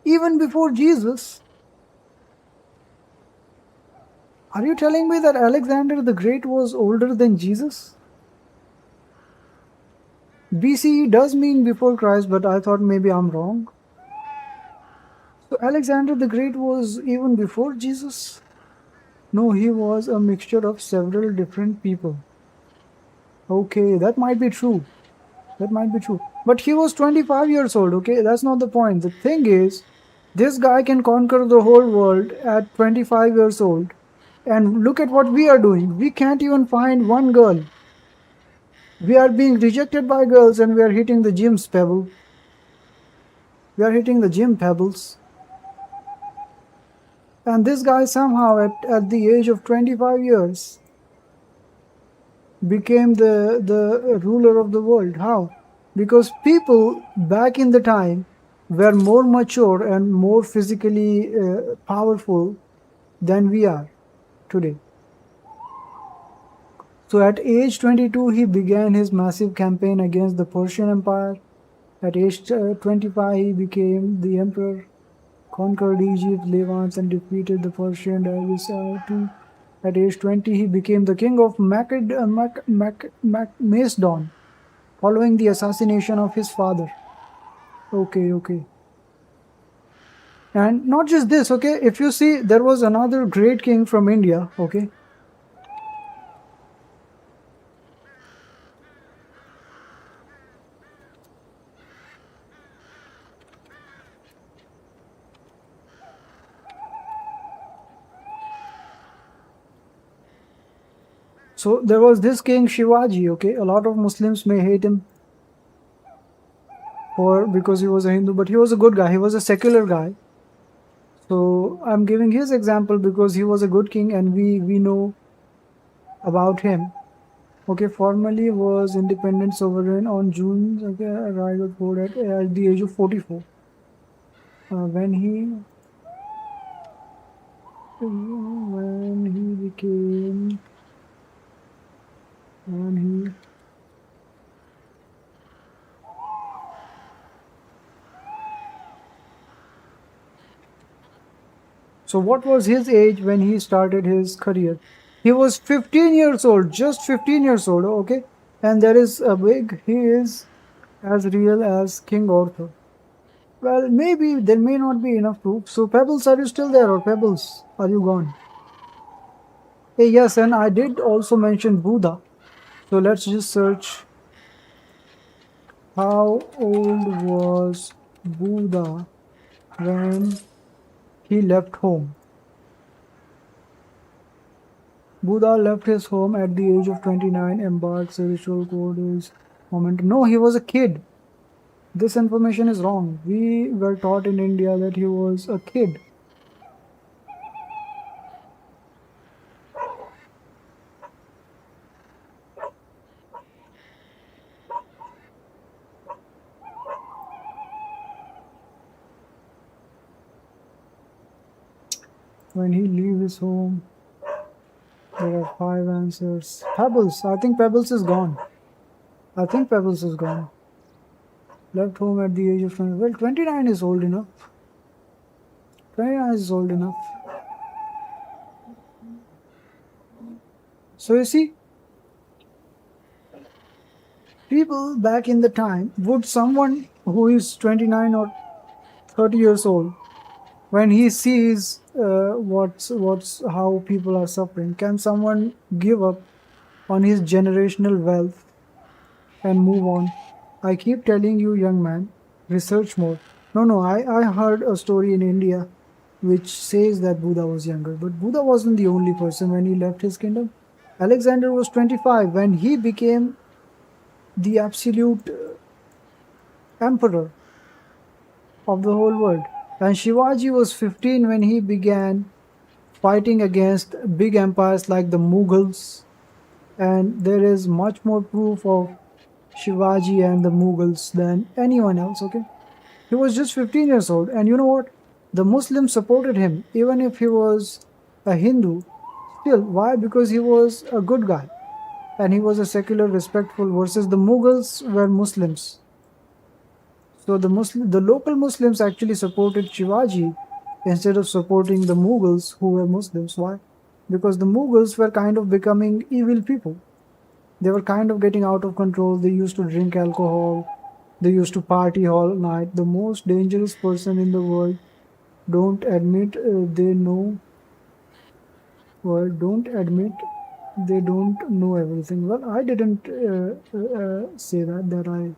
Even before Jesus. Are you telling me that Alexander the Great was older than Jesus? BCE does mean before Christ, but I thought maybe I'm wrong. So Alexander the Great was even before Jesus? No, he was a mixture of several different people. Okay, that might be true. That might be true. But he was 25 years old, okay? That's not the point. The thing is, this guy can conquer the whole world at 25 years old. And look at what we are doing. We can't even find one girl. We are being rejected by girls, and we are hitting the gym's pebble. We are hitting the gym pebbles. And this guy somehow at the age of 25 years became the ruler of the world. How? Because people back in the time were more mature and more physically powerful than we are today. So at age 22, he began his massive campaign against the Persian Empire. At age 25, he became the emperor, conquered Egypt, Levant, and defeated the Persian dynasty. At age 20, he became the king of Macedon, following the assassination of his father. Okay, okay. And not just this, okay, if you see, there was another great king from India, okay. So there was this king Shivaji, okay. A lot of Muslims may hate him because he was a Hindu, but he was a good guy. He was a secular guy. So I'm giving his example because he was a good king, and we know about him. Okay, formally was independent sovereign on June, okay, arrived at court at the age of 44. When he became So what was his age when he started his career? He was 15 years old, just 15 years old, okay? And there is a he is as real as King Arthur. Well, maybe there may not be enough proof. So Pebbles, are you still there, or Pebbles, are you gone? Hey, yes, and I did also mention Buddha. So let's just search. How old was Buddha when he left home? Buddha left his home at the age of 29, embarked spiritual course moment. No, he was a kid. This information is wrong. We were taught in India that he was a kid. When he leaves his home, there are 5 answers. Pebbles. I think Pebbles is gone. I think Pebbles is gone. Left home at the age of 20. Well, 29 is old enough. 29 is old enough. So you see, People back in the time, would someone who is 29 or 30 years old, when he sees what's how people are suffering, can someone give up on his generational wealth and move on? I keep telling you, young man, research more. No, I heard a story in India which says that Buddha was younger, but Buddha wasn't the only person when he left his kingdom. Alexander was 25 when he became the absolute emperor of the whole world. And Shivaji was 15 when he began fighting against big empires like the Mughals. And there is much more proof of Shivaji and the Mughals than anyone else, okay? He was just 15 years old. And you know what? The Muslims supported him, even if he was a Hindu. Still, why? Because he was a good guy. And he was a secular, respectful, versus the Mughals were Muslims. So the local Muslims actually supported Shivaji instead of supporting the Mughals who were Muslims. Why? Because the Mughals were kind of becoming evil people. They were kind of getting out of control. They used to drink alcohol. They used to party all night. The most dangerous person in the world don't admit they know, well, don't admit they don't know everything. Well, I didn't say that I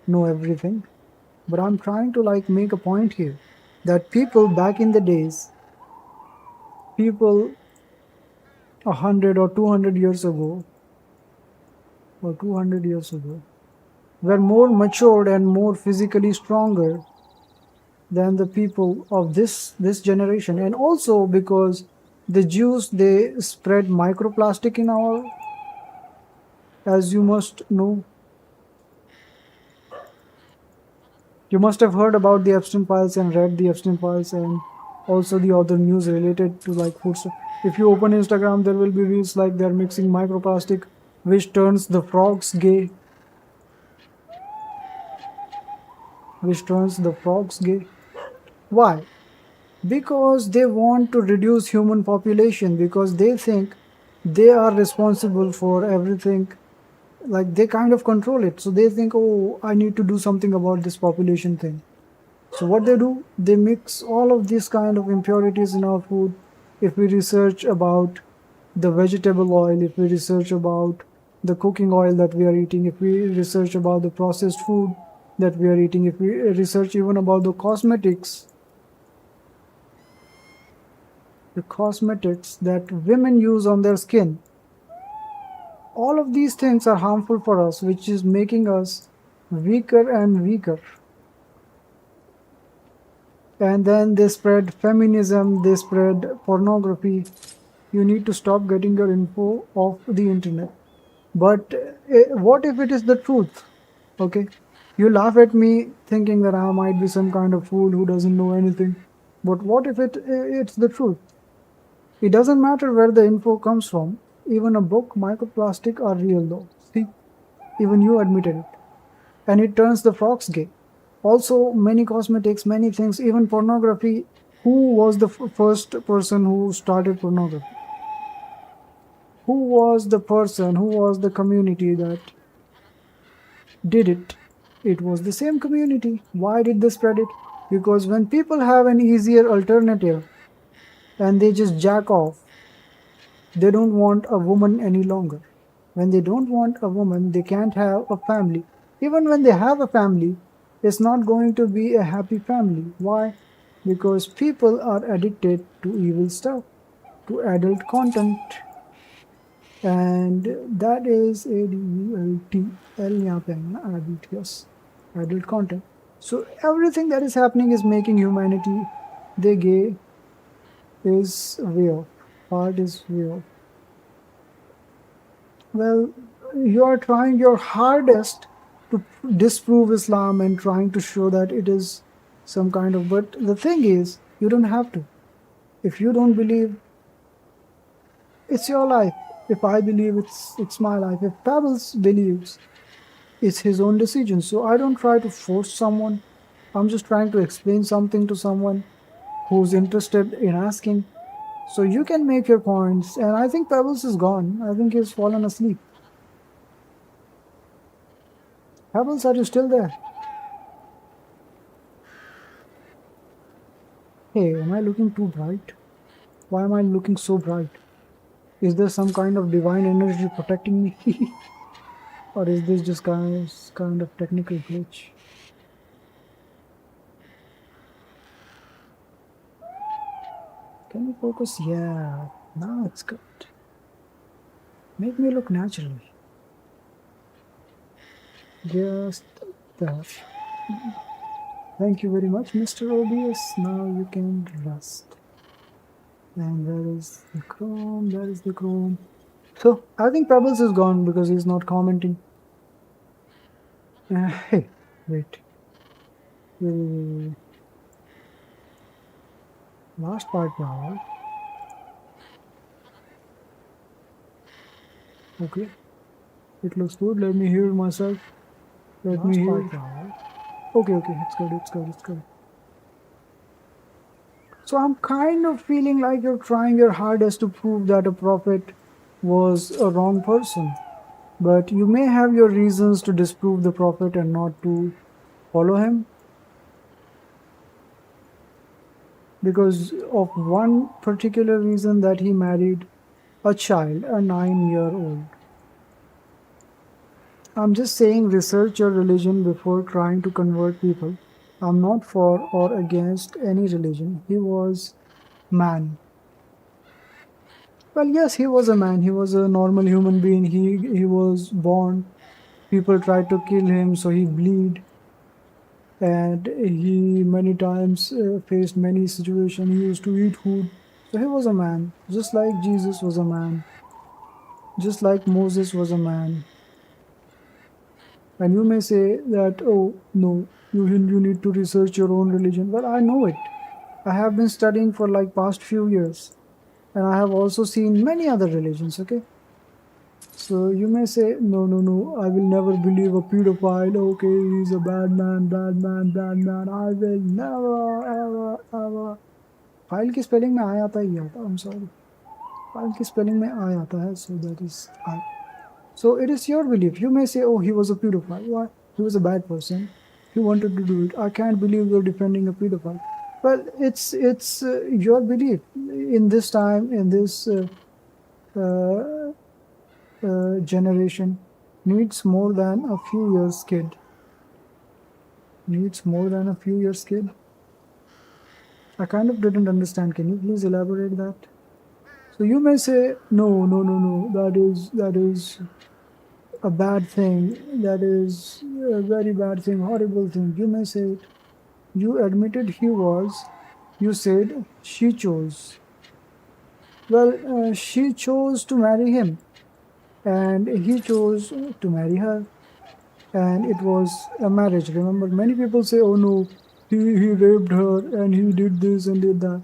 know everything. But I'm trying to like make a point here that people back in the days, people 100 or 200 years ago, were more matured and more physically stronger than the people of this generation. And also because the Jews, they spread microplastic in our, as you must know. You must have heard about the Epstein files and read the Epstein files and also the other news related to like food stuff. If you open Instagram, there will be reels like they're mixing microplastic, which turns the frogs gay. Why? Because they want to reduce human population, because they think they are responsible for everything. Like they kind of control it. So they think, oh, I need to do something about this population thing. So what they do, they mix all of these kind of impurities in our food. If we research about the vegetable oil, if we research about the cooking oil that we are eating, if we research about the processed food that we are eating, if we research even about the cosmetics that women use on their skin, all of these things are harmful for us, which is making us weaker and weaker. And then they spread feminism, they spread pornography. You need to stop getting your info off the internet. But what if it is the truth? Okay, you laugh at me thinking that I might be some kind of fool who doesn't know anything. But what if it's the truth? It doesn't matter where the info comes from. Even a book, microplastic are real though. See, even you admitted it. And it turns the frogs gay. Also, many cosmetics, many things, even pornography. Who was the first person who started pornography? Who was the person, who was the community that did it? It was the same community. Why did they spread it? Because when people have an easier alternative and they just jack off, they don't want a woman any longer. When they don't want a woman, they can't have a family. Even when they have a family, it's not going to be a happy family. Why? Because people are addicted to evil stuff, to adult content. And that is ADULT, adult, yes, adult content. So everything that is happening is making humanity the gay is way off. Part is way off. Well, you are trying your hardest to disprove Islam and trying to show that it is some kind of, but the thing is, you don't have to. If you don't believe, it's your life. If I believe, it's my life. If Pebbles believes, it's his own decision. So I don't try to force someone. I'm just trying to explain something to someone who's interested in asking. So you can make your points. And I think Pebbles is gone. I think he's fallen asleep. Pebbles, are you still there? Hey, am I looking too bright? Why am I looking so bright? Is there some kind of divine energy protecting me? Or is this just kind of technical glitch? Can you focus? Yeah, now it's good. Make me look natural. Just there. Thank you very much, Mr. OBS. Now you can rest. And where is the Chrome? There is the Chrome. So, I think Pebbles is gone because he's not commenting. Hey, wait. Last part now. Okay. It looks good. Let me hear myself. Let me hear. Okay, it's good. So I'm kind of feeling like you're trying your hardest to prove that a prophet was a wrong person. But you may have your reasons to disprove the prophet and not to follow him. Because of one particular reason, that he married a child, a 9-year-old. I'm just saying, research your religion before trying to convert people. I'm not for or against any religion. He was man. Well, yes, he was a man. He was a normal human being. He was born. People tried to kill him, so he bled. And he many times faced many situations. He used to eat food. So he was a man, just like Jesus was a man, just like Moses was a man. And you may say that, oh, no, you need to research your own religion. Well, I know it. I have been studying for like past few years. And I have also seen many other religions, okay? So you may say, no, I will never believe a pedophile. Okay, he's a bad man. I will never, ever. File की spelling में आ आता ही आता. I'm sorry. File की spelling में आ आता है. So that is I. So it is your belief. You may say, oh, he was a pedophile. Why? He was a bad person. He wanted to do it. I can't believe you're defending a pedophile. Well, it's your belief. In this time, in this generation, needs more than a few years kid. Needs more than a few years kid. I kind of didn't understand. Can you please elaborate that? So you may say, no, that is a bad thing. That is a very bad thing, horrible thing. You may say it. You admitted he was. You said she chose. Well, she chose to marry him. And he chose to marry her. And it was a marriage. Remember, many people say, oh no, he raped her and he did this and did that.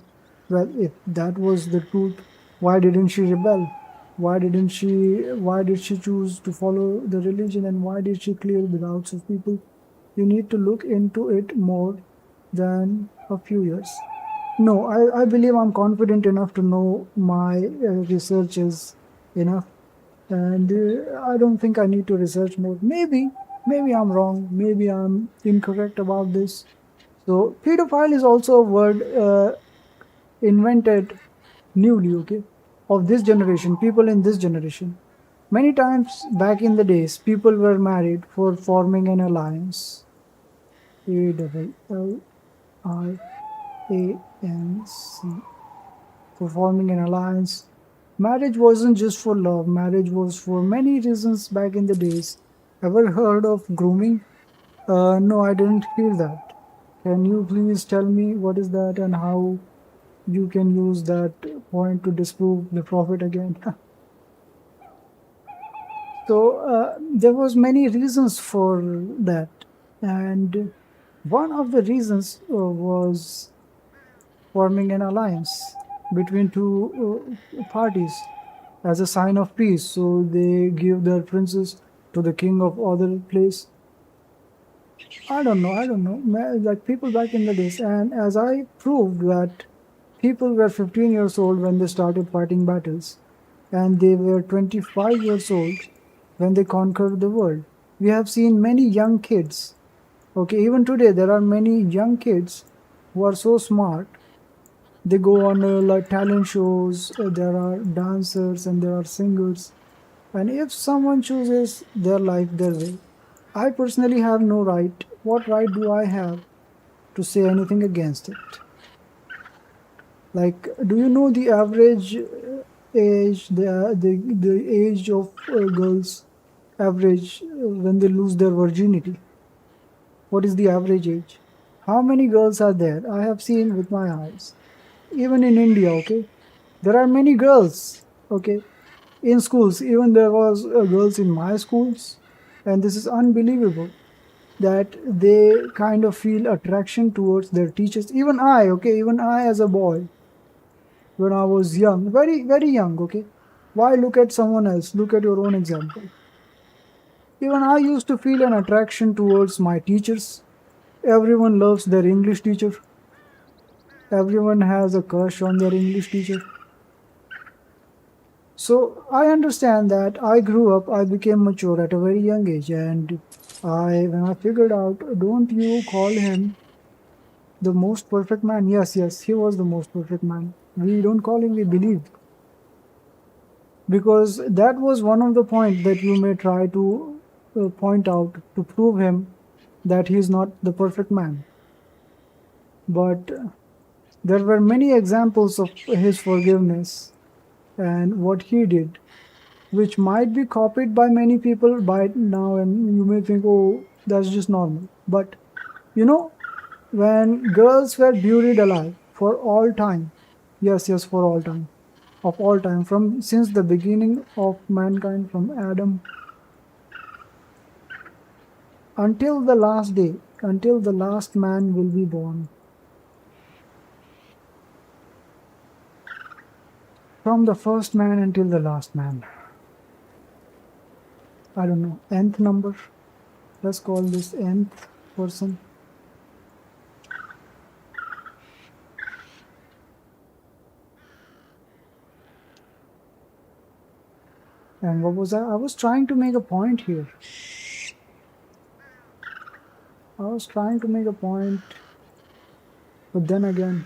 Well, if that was the truth, why didn't she rebel? Why did she choose to follow the religion, and why did she clear the doubts of people? You need to look into it more than a few years. No, I believe I'm confident enough to know my research is enough. And I don't think I need to research more. Maybe I'm wrong. Maybe I'm incorrect about this. So pedophile is also a word invented newly, okay, of this generation, people in this generation. Many times back in the days, people were married for forming an alliance. ALLIANCE. For forming an alliance. Marriage wasn't just for love. Marriage was for many reasons back in the days. Ever heard of grooming? No, I didn't hear that. Can you please tell me what is that and how you can use that point to disprove the prophet again? So there was many reasons for that, and one of the reasons was forming an alliance between two parties as a sign of peace. So they give their princess to the king of other place. I don't know. Like people back in the days, and as I proved that people were 15 years old when they started fighting battles, and they were 25 years old when they conquered the world. We have seen many young kids. Okay, even today there are many young kids who are so smart. They go on like talent shows. There are dancers and there are singers. And if someone chooses their life their way, I personally have no right. What right do I have to say anything against it? Like, do you know the average age, the age of girls, average when they lose their virginity? What is the average age? How many girls are there? I have seen with my eyes. Even in India, okay, there are many girls, okay, in schools. Even there was girls in my schools, and this is unbelievable that they kind of feel attraction towards their teachers. Even I, okay, even I as a boy, when I was young, very, very young, okay, why look at someone else? Look at your own example. Even I used to feel an attraction towards my teachers. Everyone loves their English teacher. Everyone has a crush on their English teacher. So I understand that I grew up, I became mature at a very young age, and when I figured out, don't you call him the most perfect man? Yes, yes, he was the most perfect man. We don't call him, we believe. Because that was one of the points that you may try to point out to prove him that he is not the perfect man. But there were many examples of his forgiveness and what he did, which might be copied by many people by now, and you may think, oh, that's just normal. But you know, when girls were buried alive for all time, yes, yes, for all time, of all time, from since the beginning of mankind, from Adam until the last day, until the last man will be born. From the first man until the last man. I don't know, nth number. Let's call this nth person. And what was I was trying to make a point here. I was trying to make a point, but then again,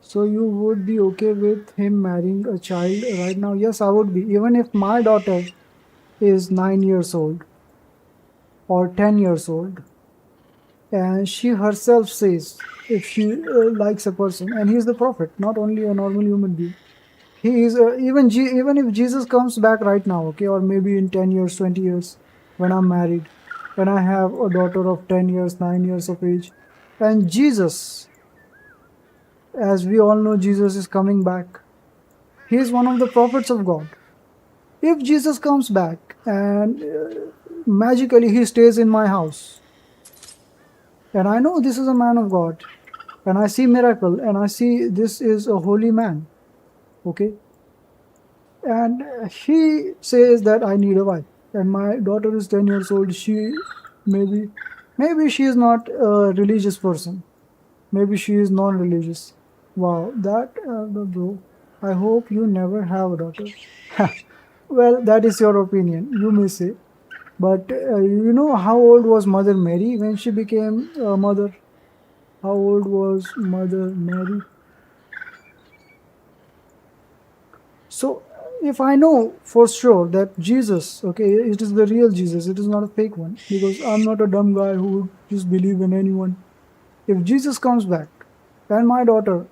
so you would be okay with him marrying a child right now? Yes, I would be. Even if my daughter is 9 years old or 10 years old, and she herself says if she likes a person, and he is the prophet, not only a normal human being. He is even if Jesus comes back right now, okay, or maybe in 10 years, 20 years, when I'm married, when I have a daughter of 10 years, 9 years of age, and Jesus, as we all know, Jesus is coming back. He is one of the prophets of God. If Jesus comes back and magically he stays in my house, and I know this is a man of God, and I see miracle, and I see this is a holy man, okay, and he says that I need a wife, and my daughter is 10 years old, she maybe she is not a religious person, maybe she is non-religious. Wow, that bro, I hope you never have a daughter. Well, that is your opinion, you may say, but you know how old was Mother Mary when she became a mother? How old was Mother Mary? So if I know for sure that Jesus, okay, it is the real Jesus, it is not a fake one, because I'm not a dumb guy who would just believe in anyone. If Jesus comes back and my daughter,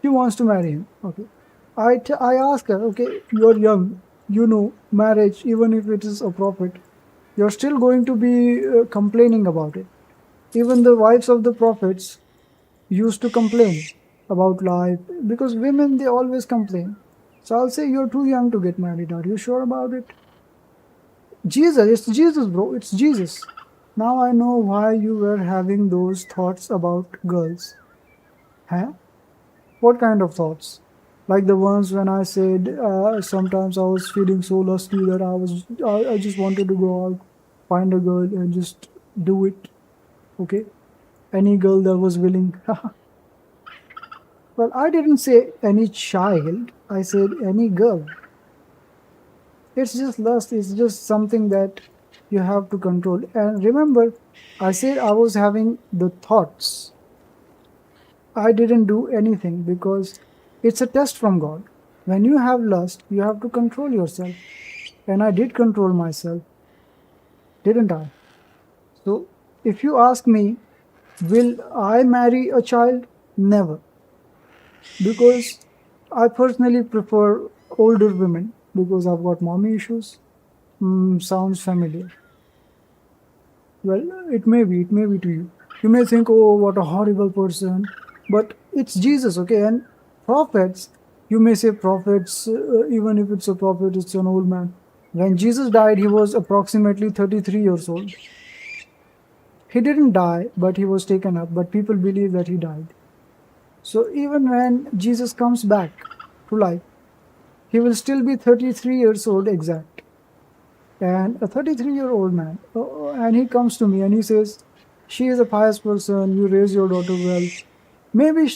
she wants to marry him, okay, I ask her, okay, you're young, you know, marriage, even if it is a prophet, you're still going to be complaining about it. Even the wives of the prophets used to complain about life, because women, they always complain. So I'll say, you're too young to get married. Are you sure about it? Jesus, it's Jesus, bro. It's Jesus. Now I know why you were having those thoughts about girls. Huh? What kind of thoughts? Like the ones when I said sometimes I was feeling so lusty that I just wanted to go out, find a girl and just do it. Okay? Any girl that was willing. Well, I didn't say any child. I said any girl. It's just lust. It's just something that you have to control. And remember, I said I was having the thoughts. I didn't do anything because it's a test from God. When you have lust, you have to control yourself. And I did control myself, didn't I? So if you ask me, will I marry a child? Never. Because I personally prefer older women because I've got mommy issues. Sounds familiar. Well, it may be to you. You may think, oh, what a horrible person. But it's Jesus, okay? And prophets, you may say prophets, even if it's a prophet, it's an old man. When Jesus died, he was approximately 33 years old. He didn't die, but he was taken up. But people believe that he died. So even when Jesus comes back to life, he will still be 33 years old exact. And a 33-year-old man, and he comes to me and he says, she is a pious person, you raise your daughter well. Maybe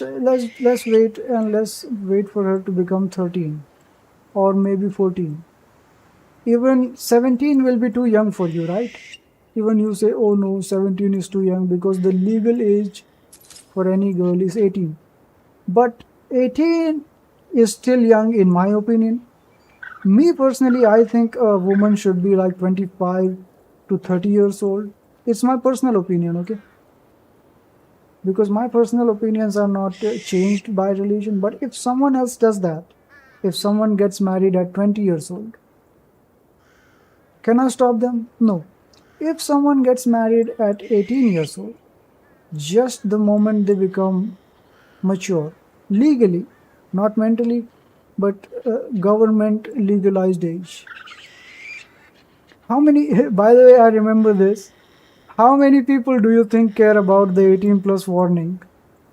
let's wait and let's wait for her to become 13 or maybe 14. Even 17 will be too young for you, right? Even you say, oh no, 17 is too young because the legal age for any girl is 18. But 18 is still young in my opinion. Me personally, I think a woman should be like 25 to 30 years old. It's my personal opinion, okay? Because my personal opinions are not changed by religion. But if someone else does that, if someone gets married at 20 years old, can I stop them? No. If someone gets married at 18 years old, just the moment they become mature, legally, not mentally, but government legalized age. How many, by the way, I remember this. How many people do you think care about the 18 plus warning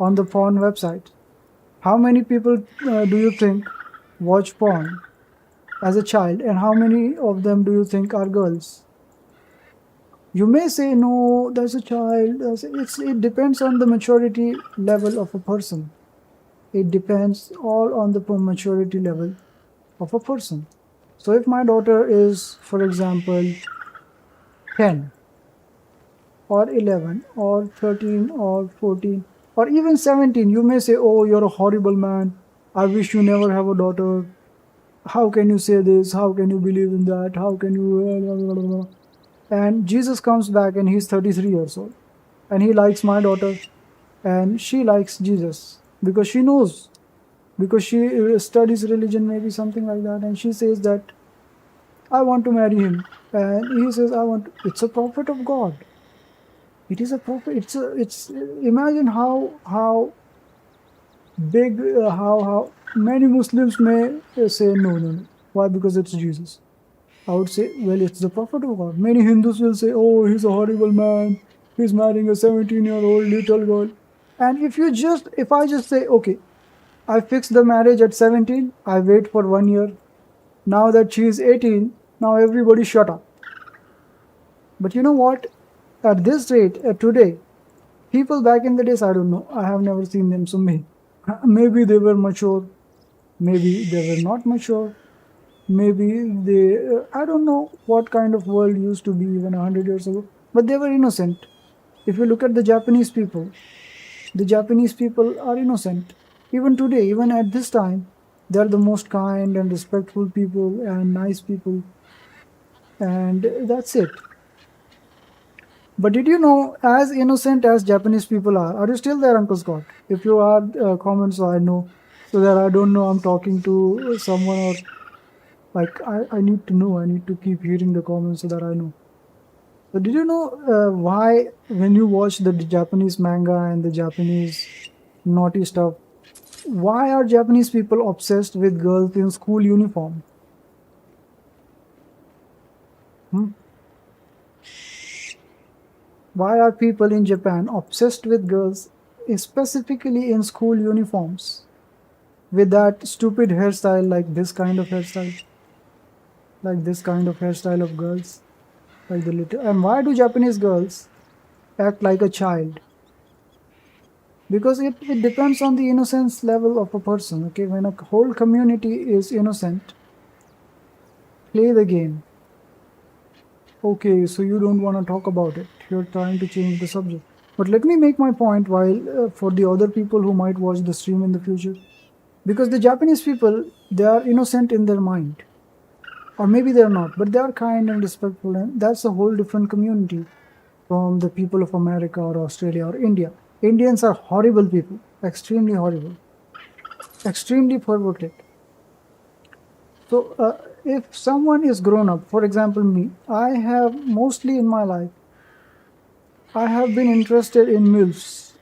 on the porn website? How many people do you think watch porn as a child, and how many of them do you think are girls? You may say, no, that's a child. It depends on the maturity level of a person. It depends all on the maturity level of a person. So if my daughter is, for example, 10 or 11 or 13 or 14 or even 17, you may say, oh, you're a horrible man. I wish you never have a daughter. How can you say this? How can you believe in that? How can you... And Jesus comes back and he's 33 years old. And he likes my daughter. And she likes Jesus. Because she knows. Because she studies religion, maybe something like that. And she says that, I want to marry him. And he says, it's a prophet of God. It is a prophet. Imagine how big, how many Muslims may say, no. Why? Because it's Jesus. I would say, well, it's the prophet of God. Many Hindus will say, oh, he's a horrible man. He's marrying a 17-year-old little girl. And if I just say, okay, I fix the marriage at 17, I wait for 1 year. Now that she is 18, now everybody shut up. But you know what? At this rate, today, people back in the days, I don't know. I have never seen them. So maybe they were mature. Maybe they were not mature. Maybe I don't know what kind of world used to be even 100 years ago. But they were innocent. If you look at the Japanese people are innocent. Even today, even at this time, they are the most kind and respectful people and nice people. And that's it. But did you know, as innocent as Japanese people are you still there, Uncle Scott? If you are, comment so I know, so that I don't know I'm talking to someone or like I need to know. I need to keep hearing the comments so that I know. But did you know why when you watch the Japanese manga and the Japanese naughty stuff, why are Japanese people obsessed with girls in school uniform? Why are people in Japan obsessed with girls, specifically in school uniforms, with that stupid hairstyle, like this kind of hairstyle, of girls, like the little? And why do Japanese girls act like a child? Because it depends on the innocence level of a person. Okay, when a whole community is innocent, play the game. Okay, so you don't want to talk about it. You're trying to change the subject. But let me make my point while for the other people who might watch the stream in the future. Because the Japanese people, they are innocent in their mind. Or maybe they're not, but they are kind and respectful. And that's a whole different community from the people of America or Australia or India. Indians are horrible people, extremely horrible, extremely perverted. So if someone is grown up, for example, me, I have mostly in my life, I have been interested in MILFs.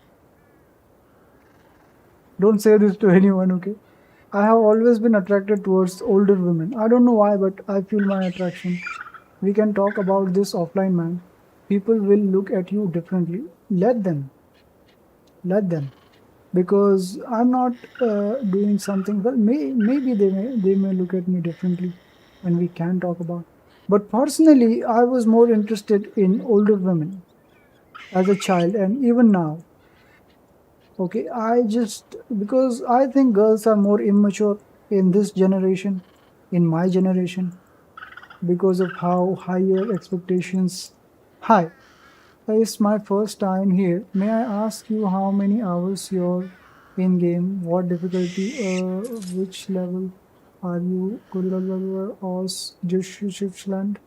Don't say this to anyone, okay? I have always been attracted towards older women. I don't know why, but I feel my attraction. We can talk about this offline, man. People will look at you differently. Let them. Let them. Because I'm not doing something. Well, maybe they may look at me differently, and we can talk about. But personally, I was more interested in older women as a child, and even now. Okay, I just because I think girls are more immature in this generation, in my generation, because of how higher expectations. Hi, it's my first time here. May I ask you how many hours you're in game? What difficulty? Which level are you? Or Deutschland?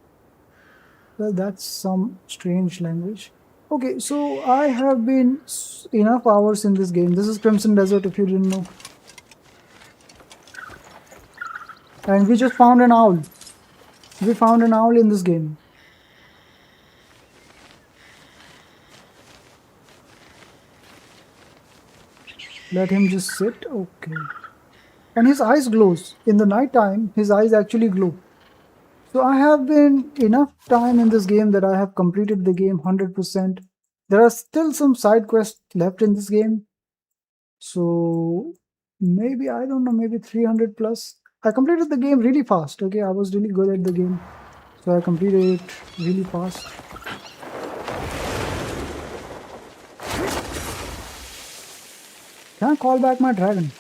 Well, that's some strange language. Okay, so I have been enough hours in this game. This is Crimson Desert, if you didn't know. And we just found an owl. We found an owl in this game. Let him just sit. Okay. And his eyes glows. In the night time, his eyes actually glow. So I have been enough time in this game that I have completed the game 100%. There are still some side quests left in this game. So maybe, I don't know, maybe 300 plus. I completed the game really fast. Okay, I was really good at the game. So I completed it really fast. Can I call back my dragon?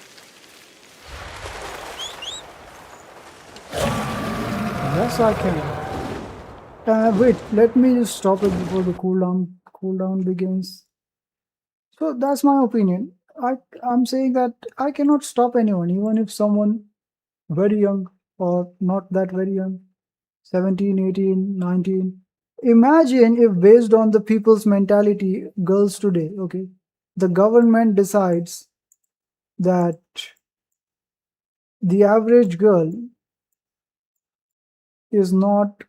Yes, I can. Wait, let me just stop it before the cooldown begins. So that's my opinion. I'm saying that I cannot stop anyone, even if someone very young or not that very young, 17, 18, 19. Imagine if based on the people's mentality, girls today, okay, the government decides that the average girl is not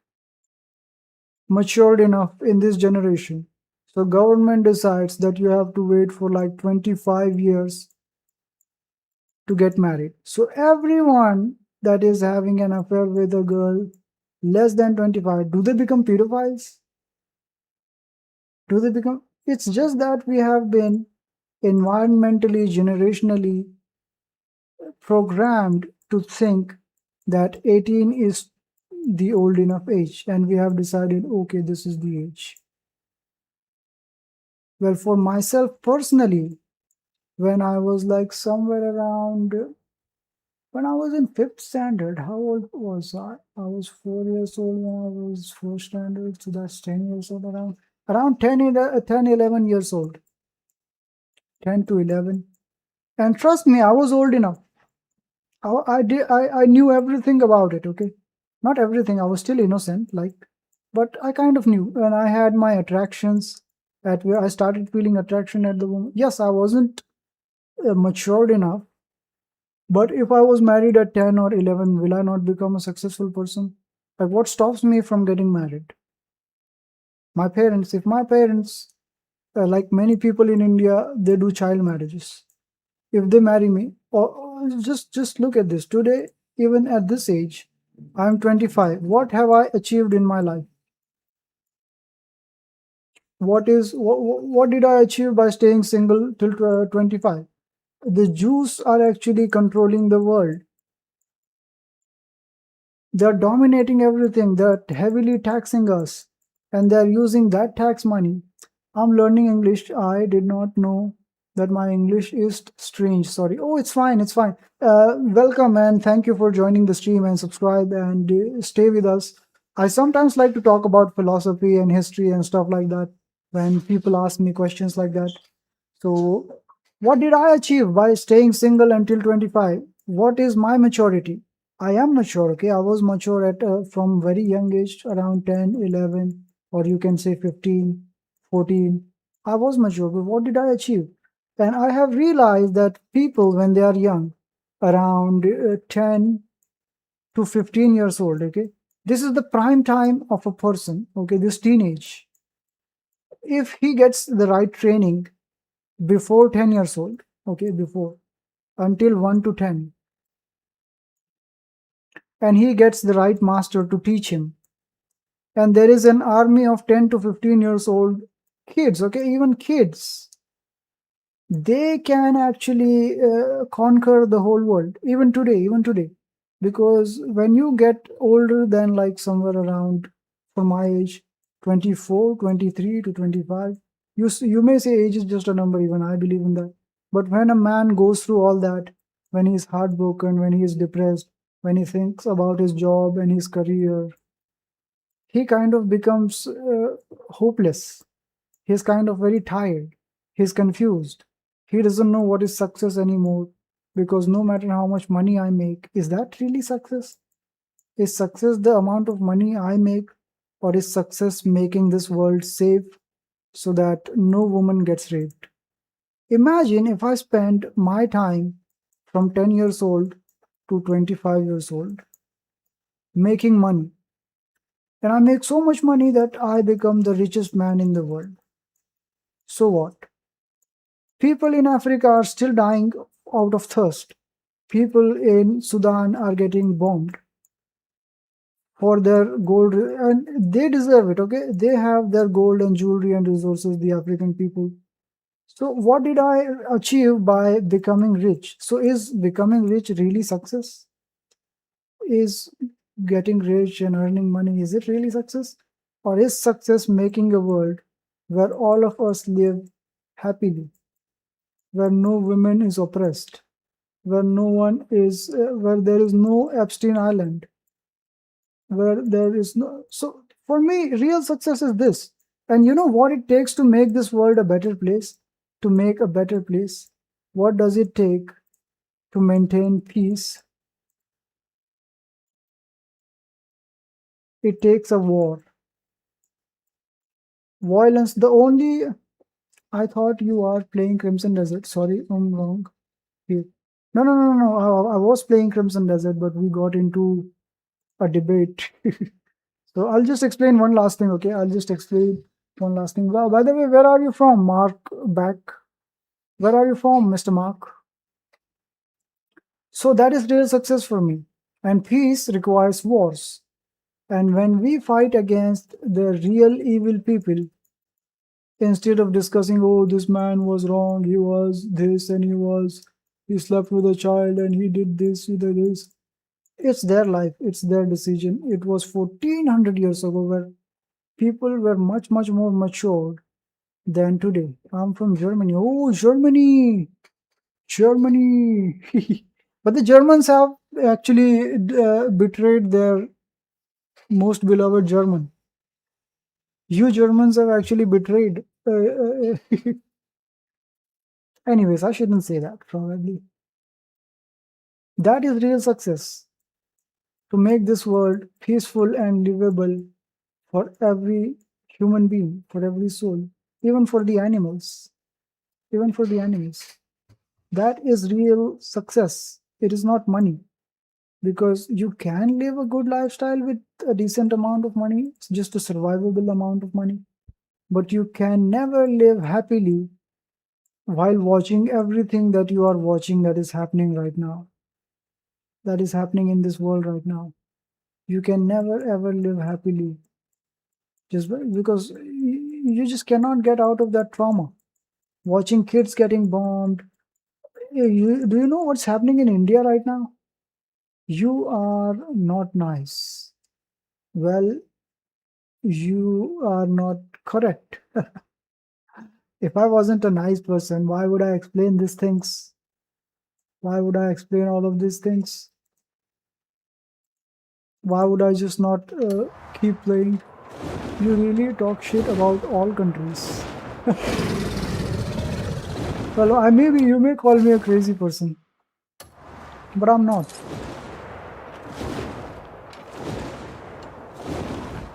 matured enough in this generation. So government decides that you have to wait for like 25 years to get married. So everyone that is having an affair with a girl less than 25, do they become pedophiles? Do they become? It's just that we have been environmentally, generationally programmed to think that 18 is the old enough age, and we have decided, okay, this is the age. Well, for myself personally, when I was like somewhere around, when I was in 5th standard, how old was I? I was 4 years old when I was 4th standard, so that's 10 years old, around 10, 11 years old. 10 to 11. And trust me, I was old enough. I knew everything about it, okay? Not everything, I was still innocent, but I kind of knew, and I had my attractions at where I started feeling attraction at the woman. Yes, I wasn't matured enough, but if I was married at 10 or 11, will I not become a successful person? Like, what stops me from getting married? My parents. If my parents, like many people in India, they do child marriages. If they marry me, or just look at this. Today, even at this age, I'm 25. What have I achieved in my life? What did I achieve by staying single till 25? The Jews are actually controlling the world. They're dominating everything. They're heavily taxing us, and they're using that tax money. I'm learning English. I did not know that my English is strange. Sorry. Oh, it's fine. It's fine. Welcome and thank you for joining the stream and subscribe and stay with us. I sometimes like to talk about philosophy and history and stuff like that when people ask me questions like that. So, what did I achieve by staying single until 25? What is my maturity? I am mature, okay? I was mature at from very young age, around 10, 11, or you can say 15, 14. I was mature, but what did I achieve? And I have realized that people, when they are young, around 10 to 15 years old, okay, this is the prime time of a person, okay, this teenage. If he gets the right training before 10 years old, okay, before, until 1 to 10, and he gets the right master to teach him, and there is an army of 10 to 15 years old kids, okay, even kids, they can actually conquer the whole world, even today, because when you get older than like somewhere around, for my age, 24, 23 to 25, you may say age is just a number, even I believe in that, but when a man goes through all that, when he's heartbroken, when he is depressed, when he thinks about his job and his career, he kind of becomes hopeless. He's kind of very tired. He's confused. He doesn't know what is success anymore, because no matter how much money I make, is that really success? Is success the amount of money I make, or is success making this world safe so that no woman gets raped? Imagine if I spent my time from 10 years old to 25 years old making money, and I make so much money that I become the richest man in the world. So what? People in Africa are still dying out of thirst. People in Sudan are getting bombed for their gold, and they deserve it, okay? They have their gold and jewelry and resources, the African people. So, what did I achieve by becoming rich? So, is becoming rich really success? Is getting rich and earning money, is it really success? Or is success making a world where all of us live happily, where no woman is oppressed, where no one is, where there is no Epstein Island, where there is no. So for me, real success is this. And you know what it takes to make this world a better place? To make a better place, what does it take to maintain peace? It takes a war. Violence, the only. I thought you are playing Crimson Desert. Sorry, I'm wrong. Here. No, no, no, no. I was playing Crimson Desert, but we got into a debate. So I'll just explain one last thing, okay? I'll just explain one last thing. Wow, by the way, where are you from, Mark Back? Where are you from, Mr. Mark? So that is real success for me. And peace requires wars. And when we fight against the real evil people, instead of discussing, oh, this man was wrong, he was this and he slept with a child and he did this, he did this. It's their life, it's their decision. It was 1400 years ago where people were much, much more matured than today. I'm from Germany. Oh, Germany! Germany! But the Germans have actually betrayed their most beloved German. You Germans have actually betrayed. Anyways, I shouldn't say that, probably. That is real success. To make this world peaceful and livable for every human being, for every soul, even for the animals. Even for the animals. That is real success. It is not money. Because you can live a good lifestyle with a decent amount of money. It's just a survivable amount of money. But you can never live happily while watching everything that you are watching that is happening right now. That is happening in this world right now. You can never ever live happily just because you just cannot get out of that trauma. Watching kids getting bombed. Do you know what's happening in India right now? You are not nice. Well, you are not correct. If I wasn't a nice person, why would I explain these things? Why would I explain all of these things? Why would I just not keep playing? You really talk shit about all countries. Well, you may call me a crazy person, but I'm not.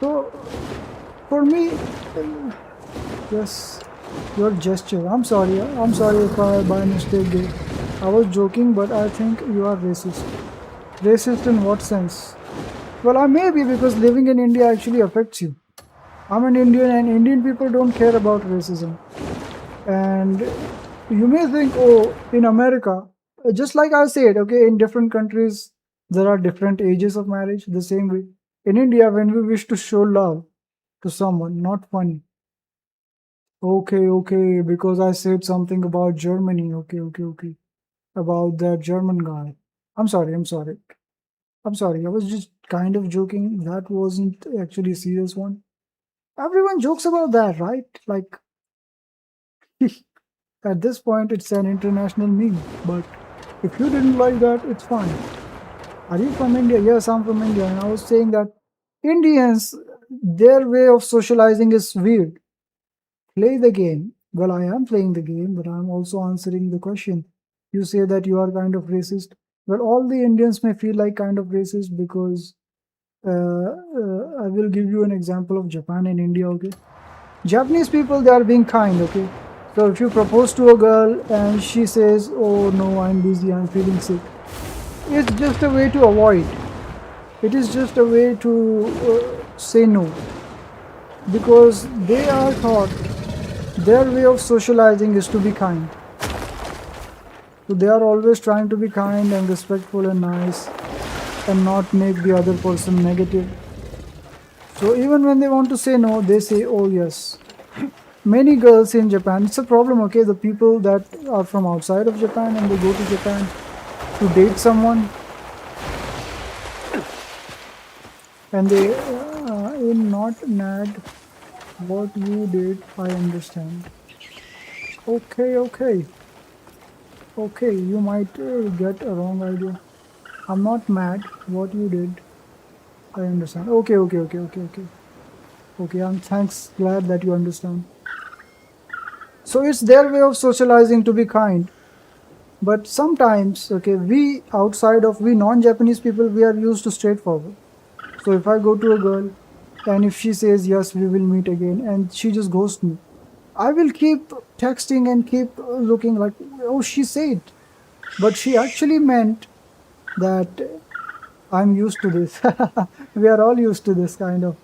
So, for me, yes, your gesture. I'm sorry. I'm sorry if I by mistake did. I was joking, but I think you are racist. Racist in what sense? Well, I may be because living in India actually affects you. I'm an Indian, and Indian people don't care about racism. And you may think, oh, in America, just like I said, okay, in different countries, there are different ages of marriage, the same way. In India, when we wish to show love to someone, not funny. Okay, okay, because I said something about Germany. Okay, okay, okay. About that German guy. I'm sorry, I'm sorry. I'm sorry, I was just kind of joking. That wasn't actually a serious one. Everyone jokes about that, right? Like, at this point, it's an international meme. But if you didn't like that, it's fine. Are you from India? Yes, I'm from India. And I was saying that Indians, their way of socializing is weird. Play the game. Well, I am playing the game, but I'm also answering the question. You say that you are kind of racist. Well, all the Indians may feel like kind of racist because I will give you an example of Japan and India, okay? Japanese people, they are being kind, okay? So if you propose to a girl and she says, oh no, I'm busy, I'm feeling sick, it's just a way to avoid. It is just a way to say no. Because they are taught their way of socializing is to be kind. So they are always trying to be kind and respectful and nice and not make the other person negative. So even when they want to say no, they say, oh yes. Many girls in Japan, it's a problem, okay? The people that are from outside of Japan and they go to Japan to date someone and they in not mad what you did, I understand. Okay, okay. Okay, you might get a wrong idea. I'm not mad what you did. I understand. Okay, okay, okay, okay, okay. Okay, I'm thanks, glad that you understand. So it's their way of socializing to be kind. But sometimes, okay, we outside of we non-Japanese people, we are used to straightforward. So if I go to a girl and if she says yes, we will meet again, and she just ghosts me, I will keep texting and keep looking like, oh, she said, but she actually meant that I'm used to this. We are all used to this kind of.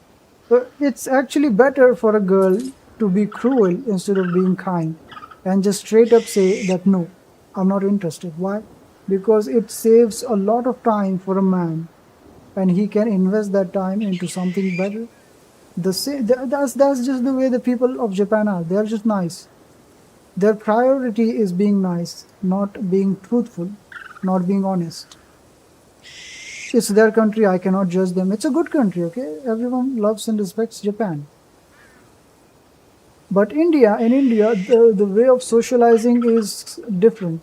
So it's actually better for a girl to be cruel instead of being kind and just straight up say that no, I'm not interested. Why? Because it saves a lot of time for a man and he can invest that time into something better. That's just the way the people of Japan are. They're just nice. Their priority is being nice, not being truthful, not being honest. It's their country, I cannot judge them. It's a good country, okay? Everyone loves and respects Japan. But in India, the way of socializing is different.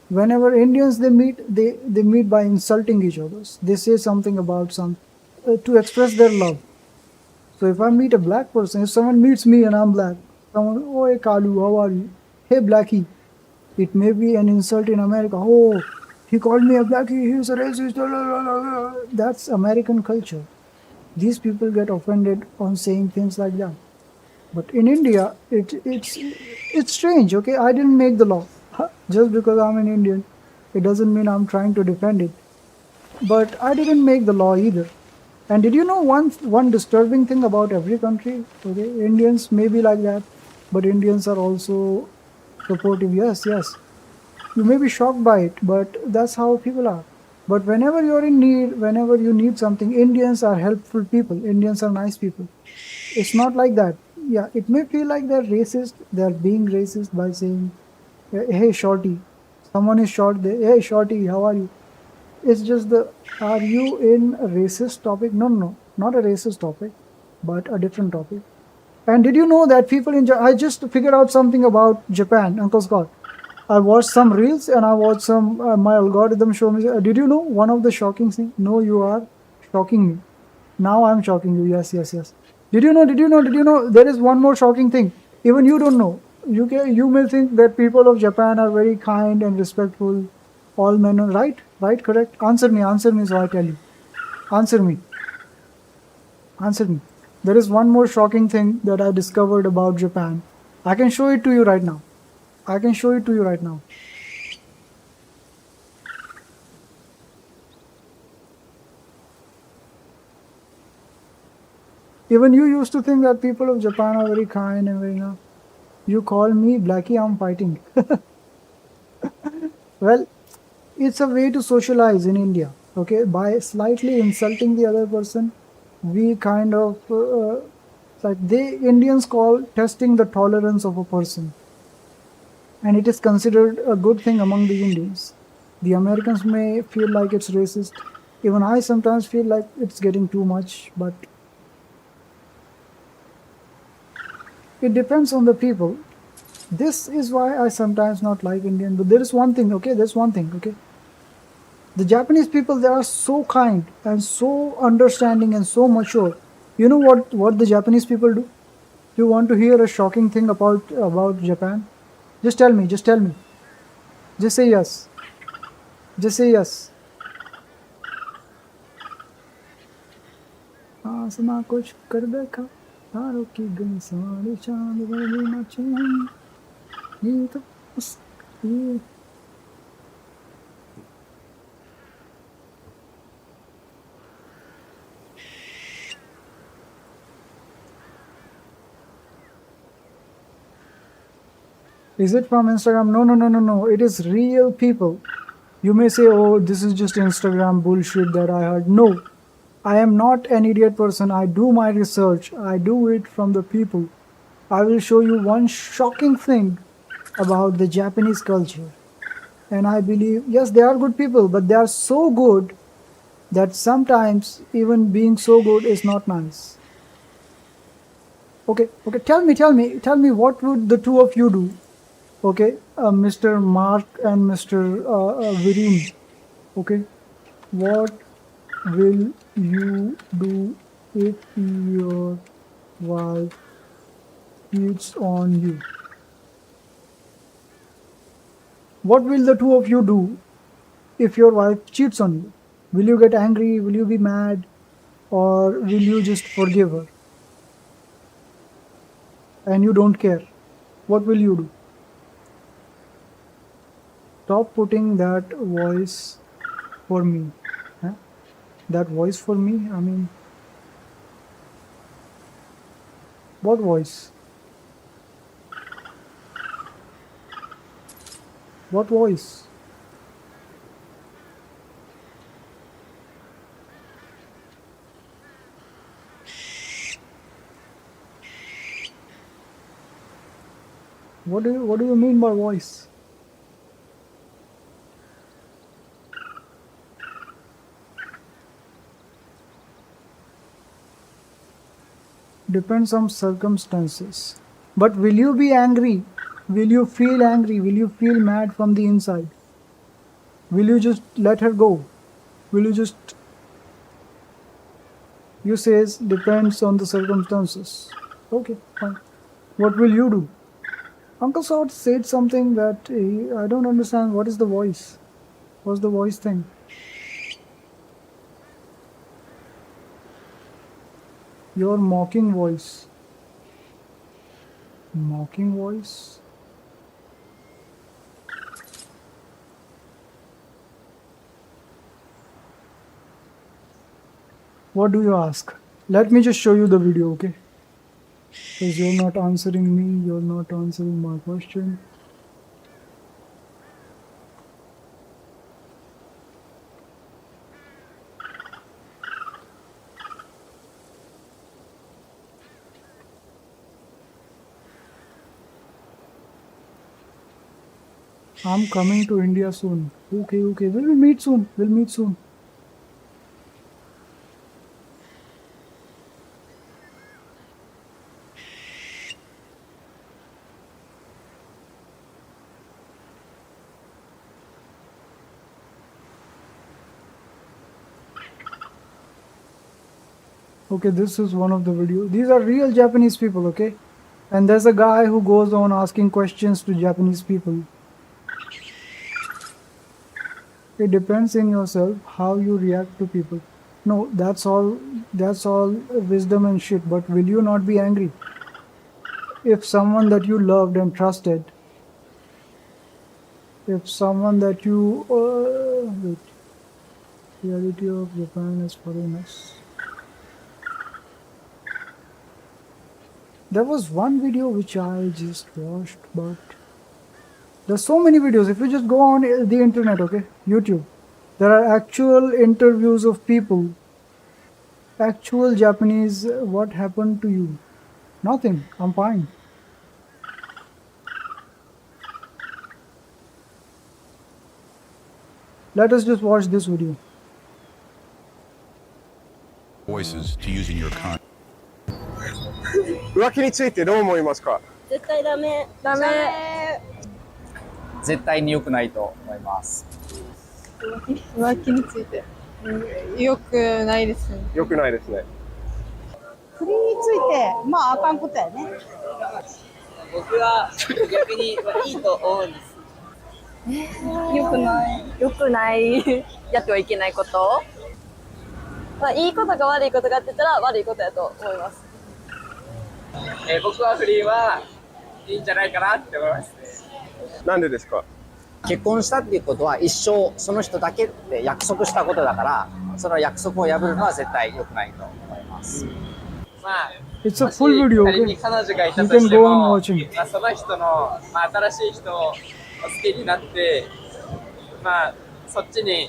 Whenever Indians they meet by insulting each other. They say something about to express their love. So if I meet a black person, if someone meets me and I'm black, someone, oh hey Kalu, how are you? Hey Blackie. It may be an insult in America. Oh, he called me a Blackie, he's a racist. That's American culture. These people get offended on saying things like that. But in India, it's strange. Okay, I didn't make the law. Just because I'm an Indian, it doesn't mean I'm trying to defend it. But I didn't make the law either. And did you know one disturbing thing about every country? Okay, Indians may be like that, but Indians are also supportive. Yes, yes. You may be shocked by it, but that's how people are. But whenever you're in need, whenever you need something, Indians are helpful people. Indians are nice people. It's not like that. Yeah, it may feel like they're racist. They're being racist by saying, hey, shorty. Someone is short there. Hey, shorty, how are you? It's just are you in a racist topic? No, no, not a racist topic, but a different topic. And did you know that people I just figured out something about Japan, Uncle Scott. I watched some reels and I watched some, my algorithm show me. Did you know one of the shocking things? No, you are shocking me. Now I'm shocking you. Yes, yes, yes. Did you know? Did you know? Did you know? There is one more shocking thing. Even you don't know. You may think that people of Japan are very kind and respectful. All men are right. Right. Correct. Answer me. Answer me. So I tell you. Answer me. Answer me. There is one more shocking thing that I discovered about Japan. I can show it to you right now. I can show it to you right now. Even you used to think that people of Japan are very kind and very nice. You call me Blackie, I'm fighting. Well, it's a way to socialize in India. Okay, by slightly insulting the other person, we kind of like they Indians call testing the tolerance of a person, and it is considered a good thing among the Indians. The Americans may feel like it's racist. Even I sometimes feel like it's getting too much, but it depends on the people. This is why I sometimes not like Indian. But there is one thing, okay? There's one thing, okay? The Japanese people, they are so kind and so understanding and so mature. You know what the Japanese people do? You want to hear a shocking thing about Japan? Just tell me. Just tell me. Just say yes. Just say yes. आसमां कुछ कर देखा तारों की गई सवारी चांद वाली नाचे हम ये तो उस ये Is it from Instagram? No, no, no, no, no. It is real people. You may say, oh, this is just Instagram bullshit that I heard. No, I am not an idiot person. I do my research. I do it from the people. I will show you one shocking thing about the Japanese culture. And I believe, yes, they are good people, but they are so good that sometimes even being so good is not nice. Okay, okay, tell me, what would the two of you do? Okay, Mr. Mark and Mr. Viren. Okay, what will you do if your wife cheats on you? What will the two of you do if your wife cheats on you? Will you get angry? Will you be mad? Or will you just forgive her? And you don't care. What will you do? Stop putting that voice for me. Huh? That voice for me? I mean, what voice? What voice? What do you mean by voice? Depends on circumstances. But will you be angry? Will you feel angry? Will you feel mad from the inside? Will you just let her go? Will you just... You says depends on the circumstances. Okay, fine. What will you do? Uncle Sort said something that I don't understand. What is the voice? What's the voice thing? Your mocking voice. Mocking voice? What do you ask? Let me just show you the video, okay? Because you're not answering me, you're not answering my question. I'm coming to India soon. Okay, okay. We'll meet soon. We'll meet soon. Okay, this is one of the videos. These are real Japanese people, okay? And there's a guy who goes on asking questions to Japanese people. It depends in yourself how you react to people. No, that's all wisdom and shit, but will you not be angry if someone that you loved and trusted, if someone that you wait, reality of Japan is foreigners. There was one video which I just watched, but there's so many videos. If you just go on the internet, okay, YouTube, there are actual interviews of people, actual Japanese. What happened to you? Nothing. I'm fine. Let us just watch this video. Voices to use in your con. 浮気についてどう思いますか？絶対ダメ。ダメ。絶対に良くないと思います。浮気について、良くないですね。良くないですね。不倫について、まああかんことやね。僕は逆にいいと思うんです。良くない。良くないやってはいけないこと。まあいいことか悪いことかって言ったら悪いことやと思います。僕は不倫はいいんじゃないかなって思いますね。なんでですか？結婚したっていうことは一生その人だけって約束したことだから、その約束を破るのは絶対良くないと思います。まあ、It's a full video, okay? 仮に彼女がいた You と can して go も、 on watching. まあその人の新しい人を好きになって、まあそっちに移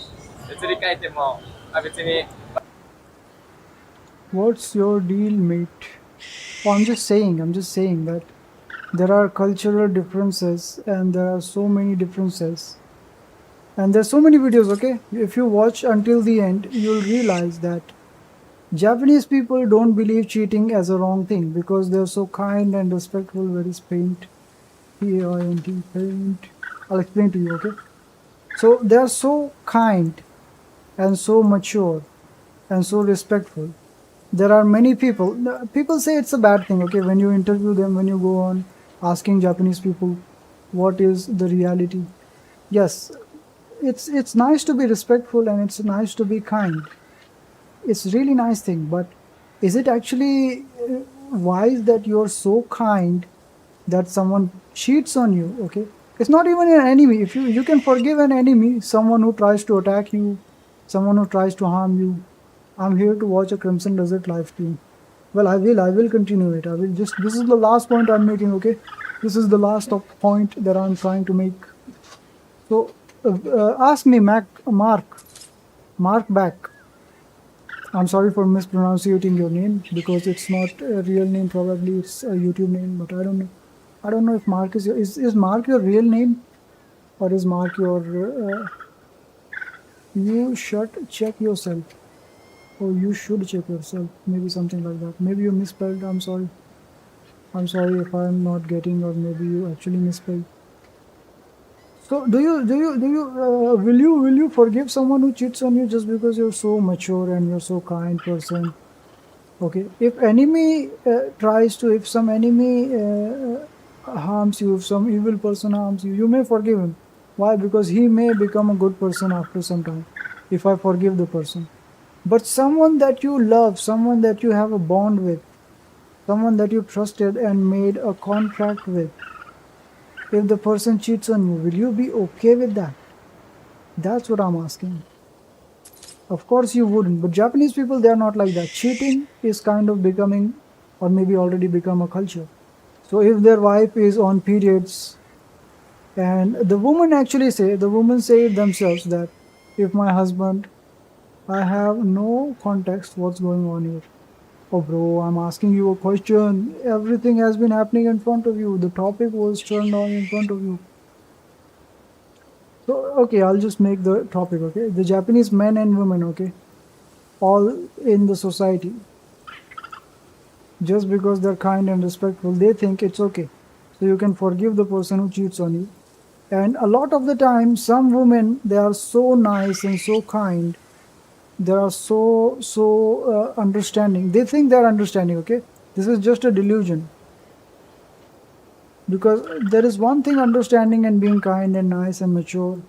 り変えても、別に。What's your deal, mate? Oh, I'm just saying that there are cultural differences and there are so many differences. And there's so many videos, okay? If you watch until the end, you'll realize that Japanese people don't believe cheating as a wrong thing because they're so kind and respectful. Where is paint? P-A-I-N-T, paint. I'll explain to you, okay? So they're so kind and so mature and so respectful. There are many people say it's a bad thing, okay, when you interview them, when you go on asking Japanese people what is the reality. Yes, it's nice to be respectful and it's nice to be kind. It's really nice thing, but is it actually wise that you're so kind that someone cheats on you, okay? It's not even an enemy. If you can forgive an enemy, someone who tries to attack you, someone who tries to harm you. I'm here to watch a Crimson Desert live stream. Well, I will continue it. This is the last point I'm making, okay? This is the last point that I'm trying to make. So, ask me, Mark back. I'm sorry for mispronouncing your name because it's not a real name, probably it's a YouTube name, but I don't know. I don't know if Mark is Mark your real name or is Mark your... you should check yourself. Oh, you should check yourself. Maybe something like that. Maybe you misspelled. I'm sorry. I'm sorry if I'm not getting, or maybe you actually misspelled. So, will you forgive someone who cheats on you just because you're so mature and you're so kind person? Okay. If some enemy harms you, if some evil person harms you, you may forgive him. Why? Because he may become a good person after some time. If I forgive the person. But someone that you love, someone that you have a bond with, someone that you trusted and made a contract with, if the person cheats on you, will you be okay with that? That's what I'm asking. Of course you wouldn't, but Japanese people, they are not like that. Cheating is kind of becoming, or maybe already become a culture. So if their wife is on periods, and the women say it themselves that if my husband, I have no context what's going on here. Oh bro, I'm asking you a question. Everything has been happening in front of you. The topic was turned on in front of you. So, okay, I'll just make the topic, okay? The Japanese men and women, okay? All in the society. Just because they're kind and respectful, they think it's okay. So you can forgive the person who cheats on you. And a lot of the time, some women, they are so nice and so kind They are so understanding. They think they are understanding. Okay, this is just a delusion. Because there is one thing understanding and being kind and nice and mature.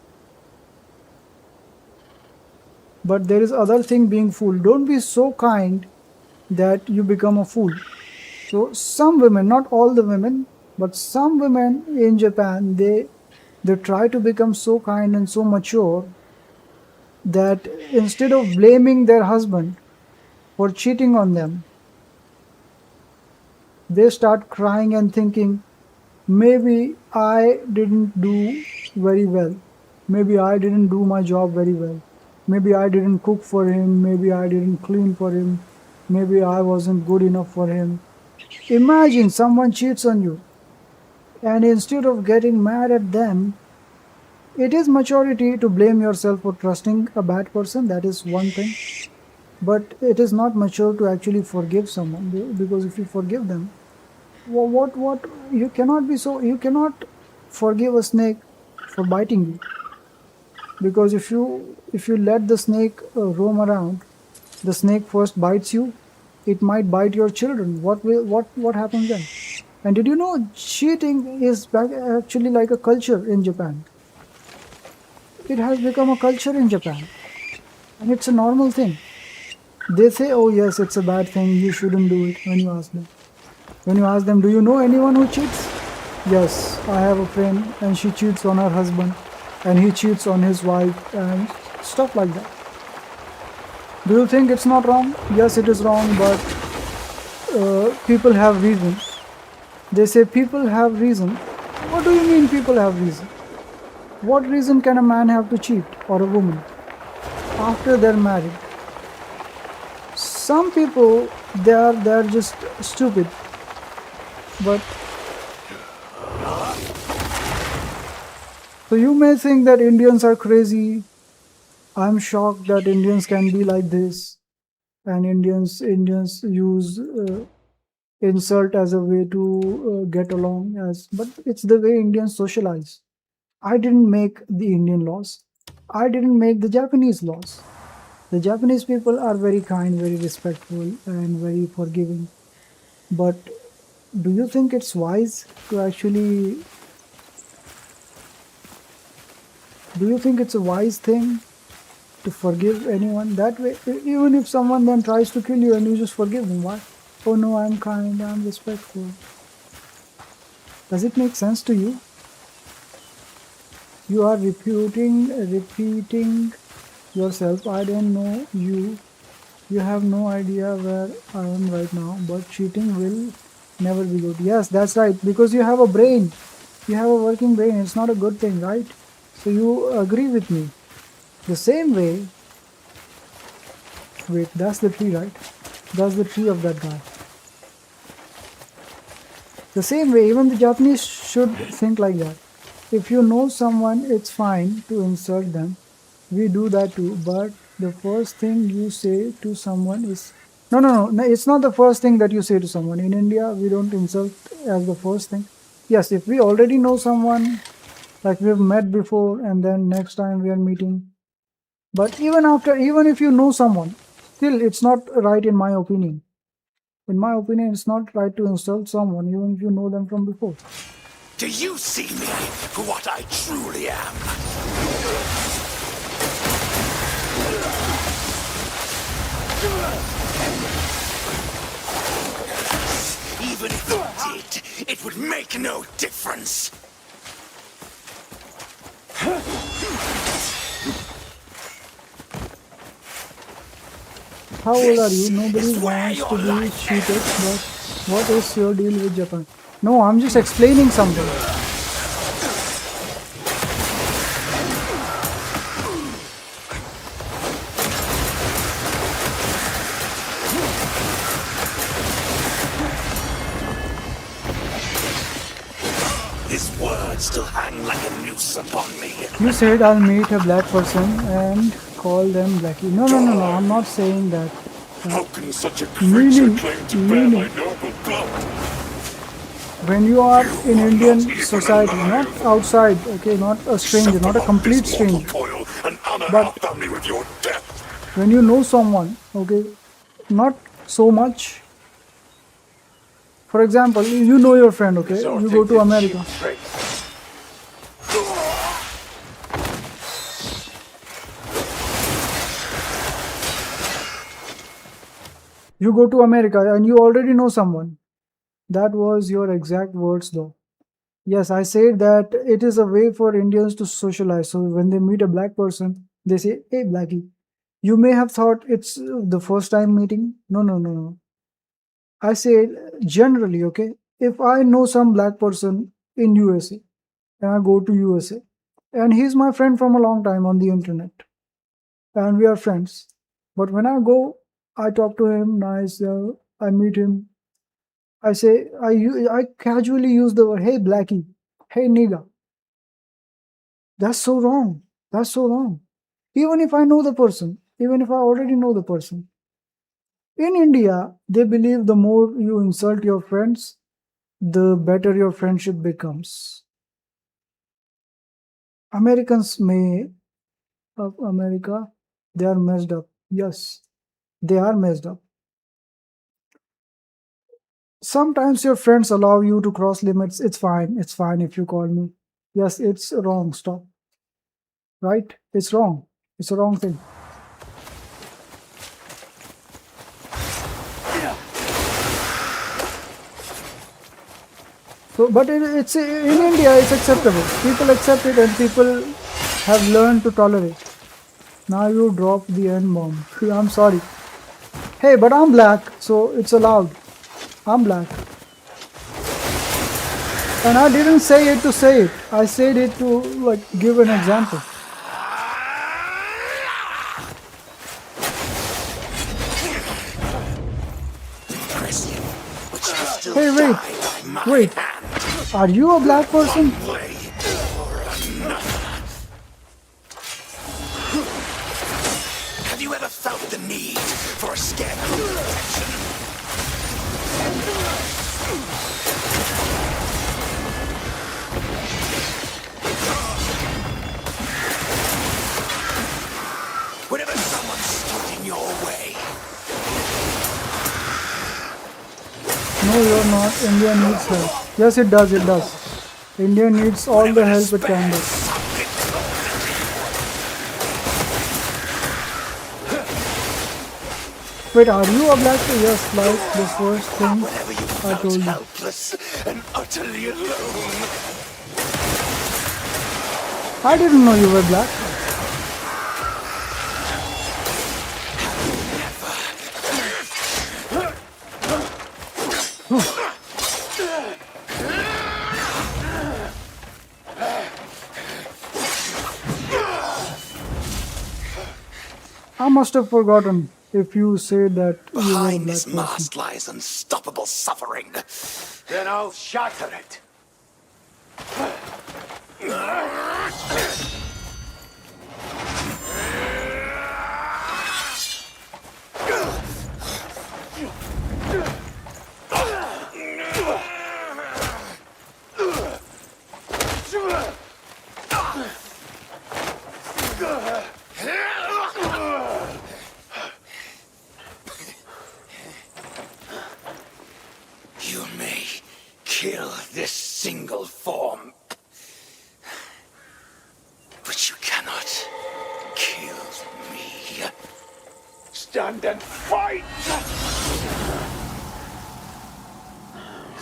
But there is other thing being fool. Don't be so kind that you become a fool. So some women, not all the women, but some women in Japan, they try to become so kind and so mature that instead of blaming their husband for cheating on them, they start crying and thinking, maybe I didn't do very well. Maybe I didn't do my job very well. Maybe I didn't cook for him. Maybe I didn't clean for him. Maybe I wasn't good enough for him. Imagine someone cheats on you, and instead of getting mad at them, it is maturity to blame yourself for trusting a bad person. That is one thing. But it is not mature to actually forgive someone, because if you forgive them, what you cannot be so, you cannot forgive a snake for biting you, because if you let the snake roam around, the snake first bites you, it might bite your children. What happens then? And did you know cheating is actually like a culture in Japan? It has become a culture in Japan, and it's a normal thing. They say, oh yes, it's a bad thing, you shouldn't do it. When you ask them, do you know anyone who cheats? Yes, I have a friend and she cheats on her husband and he cheats on his wife and stuff like that. Do you think it's not wrong? Yes, it is wrong, but people have reason. They say people have reason. What do you mean people have reason? What reason can a man have to cheat, or a woman, after they're married? Some people, they're just stupid. But so you may think that Indians are crazy. I'm shocked that Indians can be like this, and Indians use insult as a way to get along. But it's the way Indians socialize. I didn't make the Indian laws. I didn't make the Japanese laws. The Japanese people are very kind, very respectful, and very forgiving. But do you think it's wise to actually... Do you think it's a wise thing to forgive anyone that way? Even if someone then tries to kill you and you just forgive them, why? Oh no, I'm kind, I'm respectful. Does it make sense to you? You are repeating yourself. I don't know you. You have no idea where I am right now, but cheating will never be good. Yes, that's right, because you have a brain. You have a working brain. It's not a good thing, right? So you agree with me. The same way... Wait, that's the tree, right? That's the tree of that guy. The same way, even the Japanese should think like that. If you know someone, it's fine to insult them. We do that too. But the first thing you say to someone is... No, it's not the first thing that you say to someone. In India, we don't insult as the first thing. Yes, if we already know someone, like we've met before, and then next time we are meeting. But even if you know someone, still it's not right in my opinion. In my opinion, it's not right to insult someone, even if you know them from before. Do you see me for what I truly am? Even if you did, it would make no difference. How old are you? Nobody wants to be cheated, but what is your deal with Japan? No, I'm just explaining something. His words still hang like a noose upon me. You said I'll meet a black person and call them Blackie. No, I'm not saying that. How can such a creature claim to bear my noble blood? When you are in Indian society, not outside, okay, not a stranger, not a complete stranger, but family with your death. when you know someone, okay, not so much. For example, you know your friend, okay, you go to America. You go to America and you already know someone. That was your exact words, though. Yes, I said that it is a way for Indians to socialize. So when they meet a black person, they say, "Hey, Blackie." You may have thought it's the first time meeting. No, no, no, no. I said generally, okay. If I know some black person in USA and I go to USA and he's my friend from a long time on the internet and we are friends. But when I go, I talk to him, nice, I meet him. I say, I casually use the word, "Hey, Blackie, hey, nigga." That's so wrong. That's so wrong. Even if I know the person, even if I already know the person. In India, they believe the more you insult your friends, the better your friendship becomes. Americans may, of America, they are messed up. Yes, they are messed up. Sometimes your friends allow you to cross limits. It's fine. It's fine if you call me. Yes, it's wrong. Stop. Right? It's wrong. It's a wrong thing. So, but it's in India, it's acceptable. People accept it, and people have learned to tolerate. Now you drop the N bomb. I'm sorry. Hey, but I'm black, so it's allowed. I'm black. And I didn't say it to say it. I said it to like give an example. Hey, wait. Are you a black person? Have you ever felt the need for a scarecrow protection? Whenever someone stood in your way. No, you're not. India needs help. Yes, it does. It does. India needs all the help it can get. Wait, are you a black? Yes, like the first thing I told you. Helpless and utterly alone. I didn't know you were black. I must have forgotten if you say that you were a Behind black this person. mask lies unstoppable suffering. Then I'll shatter it. You may kill this single form, but you cannot kill me. Stand and fight!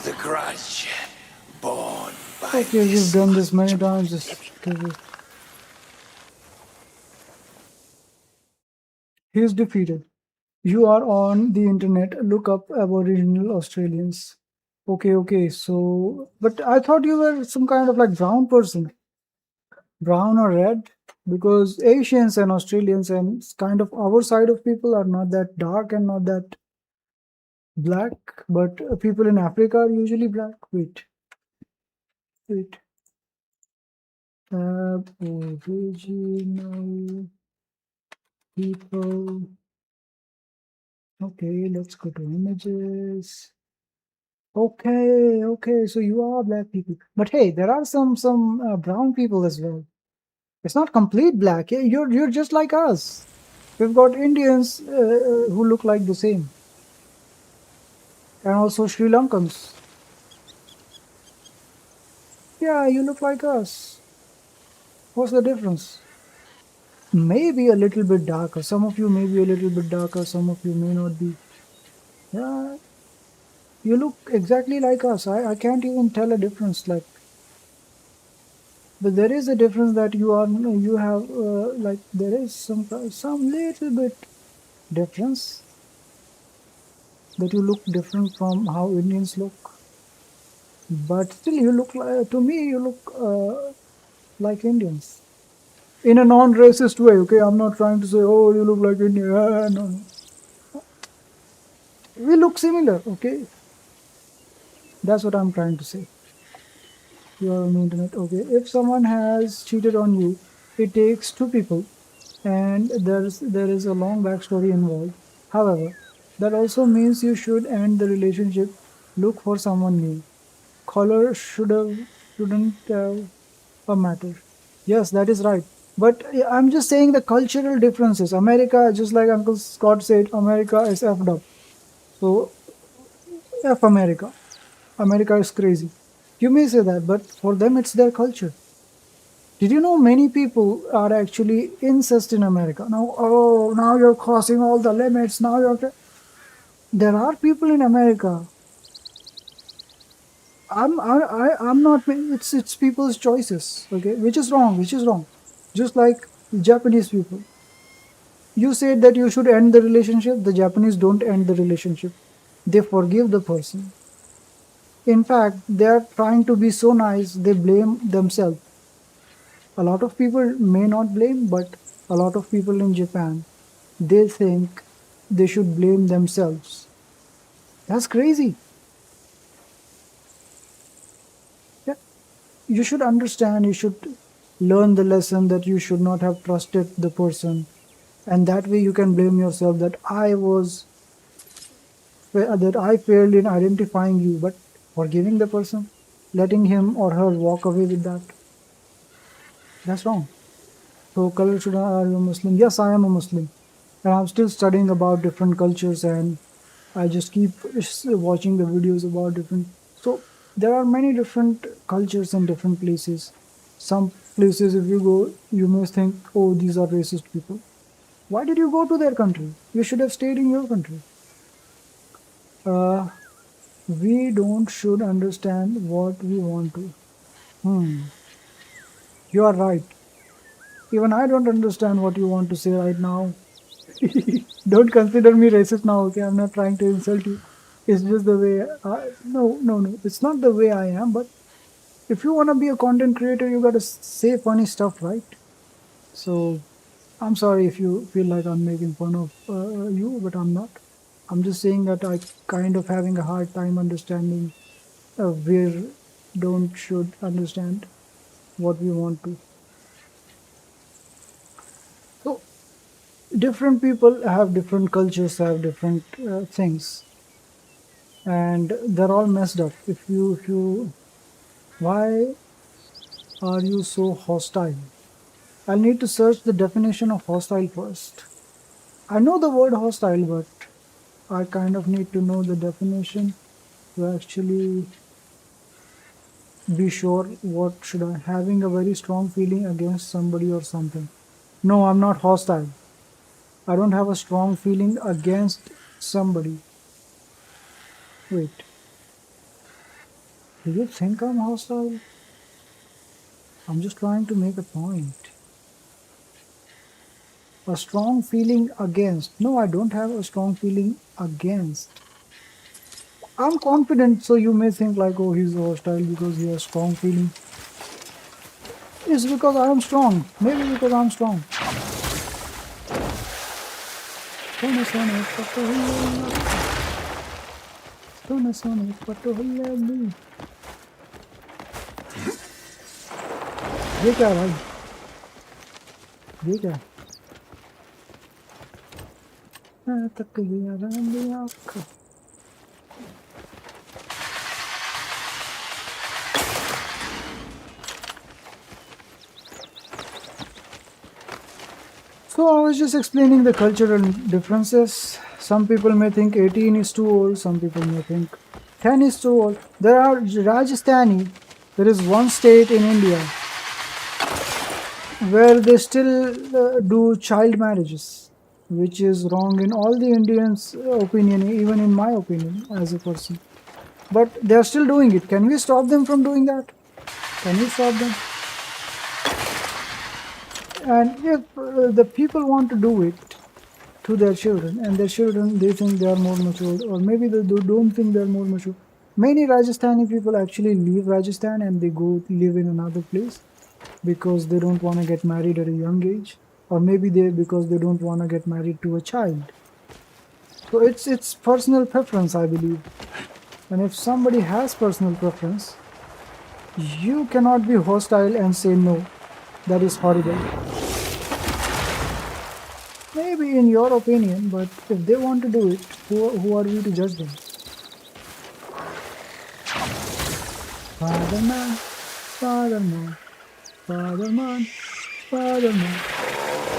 The grudge born by Okay, you've done this many times. Just give it. He's defeated. You are on the internet. Look up Aboriginal Australians. Okay. So, but I thought you were some kind of like brown person, brown or red, because Asians and Australians and kind of our side of people are not that dark and not that black, but people in Africa are usually black. Wait. Aboriginal people. Okay, let's go to images. Okay. So you are black people, but hey, there are some brown people as well. It's not complete black. You're just like us. We've got Indians who look like the same, and also Sri Lankans. Yeah, you look like us. What's the difference? Maybe a little bit darker. Some of you may be a little bit darker. Some of you may not be. Yeah, you look exactly like us. I can't even tell a difference. Like, but there is a difference that you have like there is some little bit difference that you look different from how Indians look. But still, you look like, to me, you look like Indians in a non-racist way. Okay, I'm not trying to say, oh, you look like Indian. No, no. We look similar. Okay, that's what I'm trying to say. You're on the internet. Okay, if someone has cheated on you, it takes two people, and there is a long backstory involved. However, that also means you should end the relationship. Look for someone new. Color shouldn't have a matter. Yes, that is right. But I'm just saying the cultural differences. America, just like Uncle Scott said, America is effed up. So F America. America is crazy. You may say that, but for them it's their culture. Did you know many people are actually incest in America? Now, oh, now you're crossing all the limits. Now you're. There are people in America. I'm not. It's people's choices. Okay, which is wrong. Which is wrong. Just like Japanese people. You said that you should end the relationship. The Japanese don't end the relationship. They forgive the person. In fact, they are trying to be so nice. They blame themselves. A lot of people may not blame, but a lot of people in Japan, they think they should blame themselves. That's crazy. Yeah. You should understand, you should learn the lesson that you should not have trusted the person. And that way you can blame yourself that that I failed in identifying you, but forgiving the person, letting him or her walk away with that, that's wrong. So, color should are you a Muslim? Yes, I am a Muslim, and I'm still studying about different cultures, and I just keep watching the videos about different. So there are many different cultures in different places. Some places, if you go, you may think, oh, these are racist people. Why did you go to their country? You should have stayed in your country. We don't should understand what we want to. You are right. Even I don't understand what you want to say right now. Don't consider me racist now, okay? I'm not trying to insult you. It's just the way. No, no, no. It's not the way I am. But if you want to be a content creator, you got to say funny stuff, right? So I'm sorry if you feel like I'm making fun of you, but I'm not. I'm just saying that I kind of having a hard time understanding where don't should understand what we want to. So different people have different cultures, have different things, and they're all messed up. Why are you so hostile? I'll need to search the definition of hostile first. I know the word hostile, but I kind of need to know the definition to actually be sure what should I having a very strong feeling against somebody or something. No, I'm not hostile. I don't have a strong feeling against somebody. Wait, do you think I'm hostile? I'm just trying to make a point. A strong feeling against. No, I don't have a strong feeling against. I'm confident, so you may think like, oh, he's hostile because he has strong feeling. It's because I am strong. Maybe because I'm strong. ये क्या है भाई? ये क्या है? तक गया राम आँख. So So I was just explaining the cultural differences. Some people may think 18 is too old. Some people may think 10 is too old. There are Rajasthani. There is one state in India where they still do child marriages, which is wrong in all the Indians' opinion, even in my opinion as a person. But they are still doing it. Can we stop them from doing that? Can we stop them? And if the people want to do it to their children, and their children, they think they are more mature, or maybe they don't think they are more mature. Many Rajasthani people actually leave Rajasthan and they go live in another place because they don't want to get married at a young age, or maybe because they don't want to get married to a child. So it's personal preference, I believe. And if somebody has personal preference, you cannot be hostile and say no. That is horrible. Maybe in your opinion, but if they want to do it, who are we to judge them? Spider-Man, Spider-Man, Spider-Man, Spider-Man.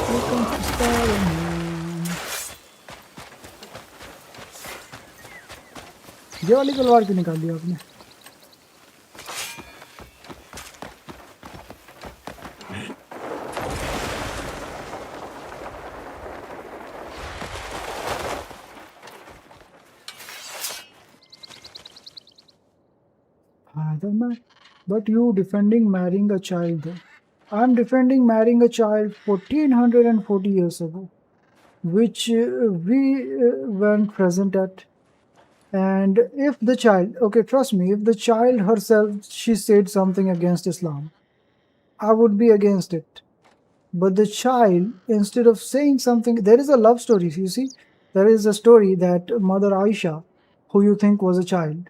Here comes the Spider-Man. ये वाली तलवार क्यों निकाल दी आपने? But you defending marrying a child though. I'm defending marrying a child 1440 years ago, which we weren't present at. And if the child, okay, trust me, if the child herself, she said something against Islam, I would be against it. But the child, instead of saying something, there is a love story, you see. There is a story that Mother Aisha, who you think was a child,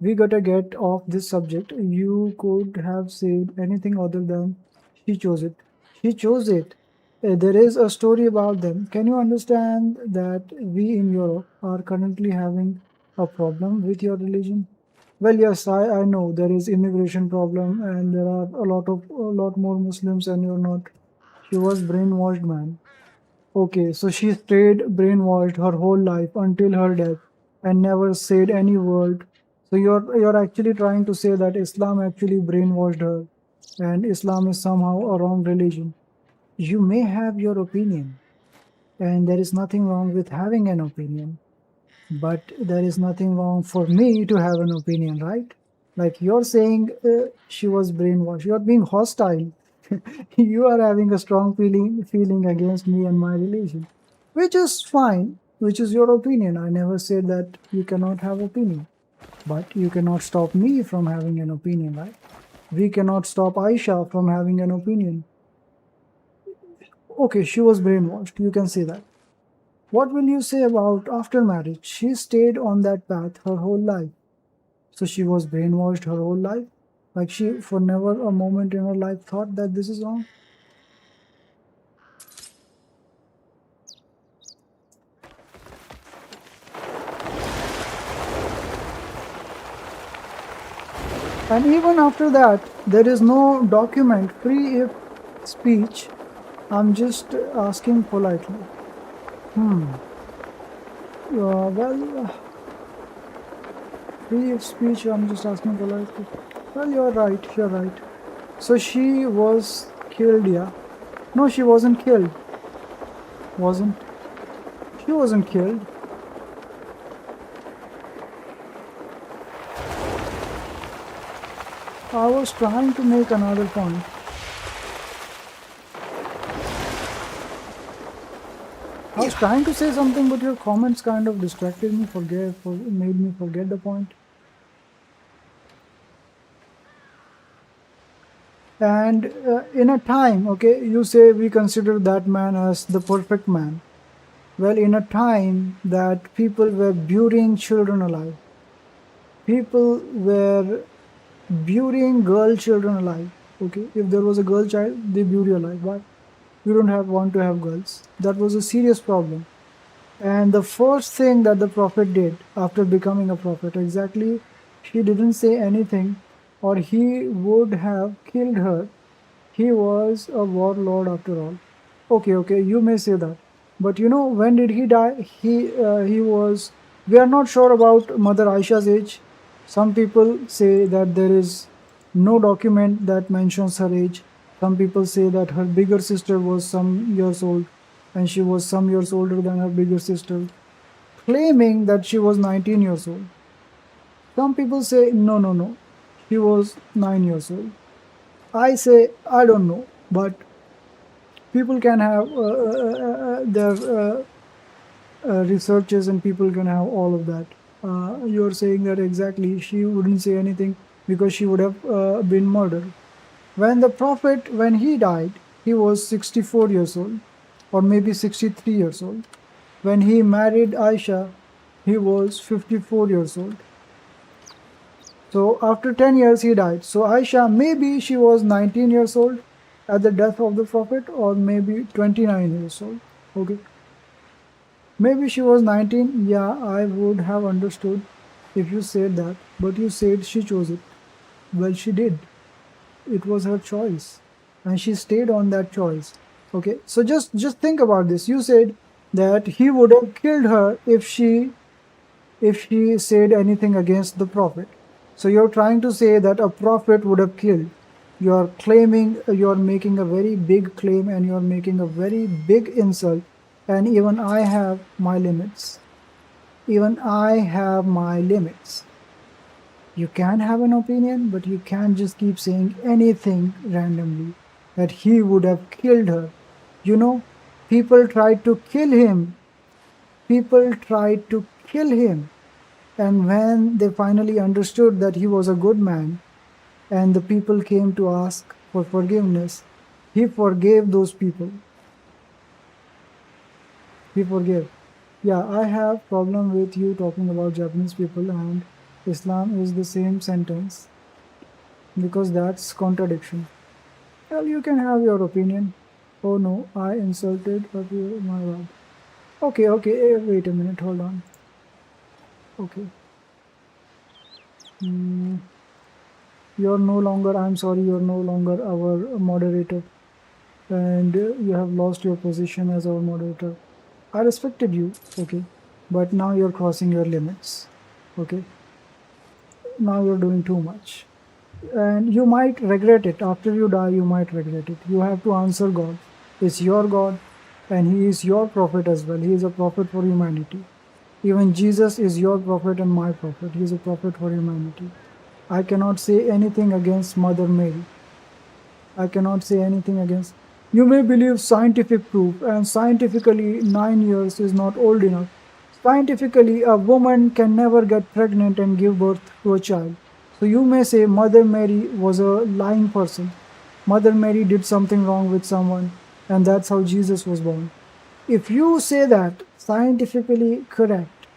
we gotta get off this subject. You could have said anything other than she chose it. She chose it. There is a story about them. Can you understand that we in Europe are currently having a problem with your religion? Well, yes, I know there is immigration problem and there are a lot more Muslims and you're not. She was brainwashed, man. Okay, so she stayed brainwashed her whole life until her death and never said any word. So you're actually trying to say that Islam actually brainwashed her and Islam is somehow a wrong religion. You may have your opinion and there is nothing wrong with having an opinion, but there is nothing wrong for me to have an opinion, right? Like you're saying she was brainwashed. You're being hostile. You are having a strong feeling against me and my religion, which is fine, which is your opinion. I never said that you cannot have opinion, but you cannot stop me from having an opinion, right? We cannot stop Aisha from having an opinion. Okay, she was brainwashed. You can say that. What will you say about after marriage? She stayed on that path her whole life. So she was brainwashed her whole life. Like she, for never a moment in her life, thought that this is wrong. And even after that, there is no document, free speech. I'm just asking politely. Well, free speech, I'm just asking politely. Well, you're right, you're right. So she was killed, yeah. No, she wasn't killed. She wasn't killed. I was trying to make another point. I was trying to say something, but your comments kind of distracted me, made me forget the point. And in a time, okay, you say we consider that man as the perfect man. Well, in a time that people were burying children alive, people were burying girl children alive. Okay, if there was a girl child, they bury alive. Why? You don't want to have girls. That was a serious problem. And the first thing that the prophet did after becoming a prophet, exactly, he didn't say anything, or he would have killed her. He was a warlord after all. Okay, you may say that, but you know, when did he die? He was. We are not sure about Mother Aisha's age. Some people say that there is no document that mentions her age. Some people say that her bigger sister was some years old, and she was some years older than her bigger sister, claiming that she was 19 years old. Some people say no, she was 9 years old. I say I don't know, but people can have their researches, and people can have all of that. You're saying that exactly she wouldn't say anything because she would have been murdered. When the Prophet, when he died, he was 64 years old, or maybe 63 years old. When he married Aisha, he was 54 years old. So after 10 years he died. So Aisha, maybe she was 19 years old at the death of the Prophet, or maybe 29 years old. Okay. Maybe she was 19. Yeah, I would have understood if you said that. But you said she chose it. Well, she did. It was her choice. And she stayed on that choice. Okay. So just think about this. You said that he would have killed her if she said anything against the Prophet. So you're trying to say that a prophet would have killed. You're claiming, you're making a very big claim, and you're making a very big insult. And even I have my limits. Even I have my limits. You can have an opinion, but you can't just keep saying anything randomly that he would have killed her. You know, people tried to kill him. People tried to kill him. And when they finally understood that he was a good man, and the people came to ask for forgiveness, he forgave those people. He forgave. Yeah, I have problem with you talking about Japanese people and Islam is the same sentence, because that's contradiction. Well, you can have your opinion. Oh no, I insulted my God. Okay, wait a minute, hold on. Okay. You're no longer, I'm sorry, you're no longer our moderator, and you have lost your position as our moderator. I respected you, okay, but now you're crossing your limits, okay? Now you're doing too much. And you might regret it. After you die, you might regret it. You have to answer God. It's your God, and He is your prophet as well. He is a prophet for humanity. Even Jesus is your prophet and my prophet. He is a prophet for humanity. I cannot say anything against Mother Mary. I cannot say anything against. You may believe scientific proof, and scientifically 9 years is not old enough. Scientifically, a woman can never get pregnant and give birth to a child. So you may say Mother Mary was a lying person. Mother Mary did something wrong with someone, and that's how Jesus was born. If you say that scientifically correct,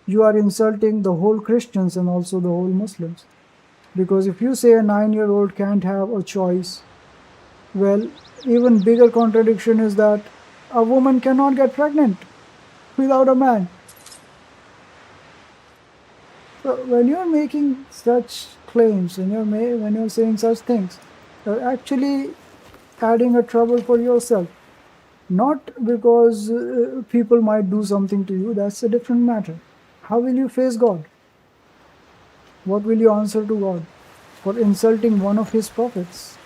you are insulting the whole Christians and also the whole Muslims. Because if you say a 9-year-old can't have a choice, well, even bigger contradiction is that a woman cannot get pregnant without a man. So when you're making such claims, and when you're saying such things, you're actually adding a trouble for yourself. Not because people might do something to you, that's a different matter. How will you face God? What will you answer to God for insulting one of His prophets?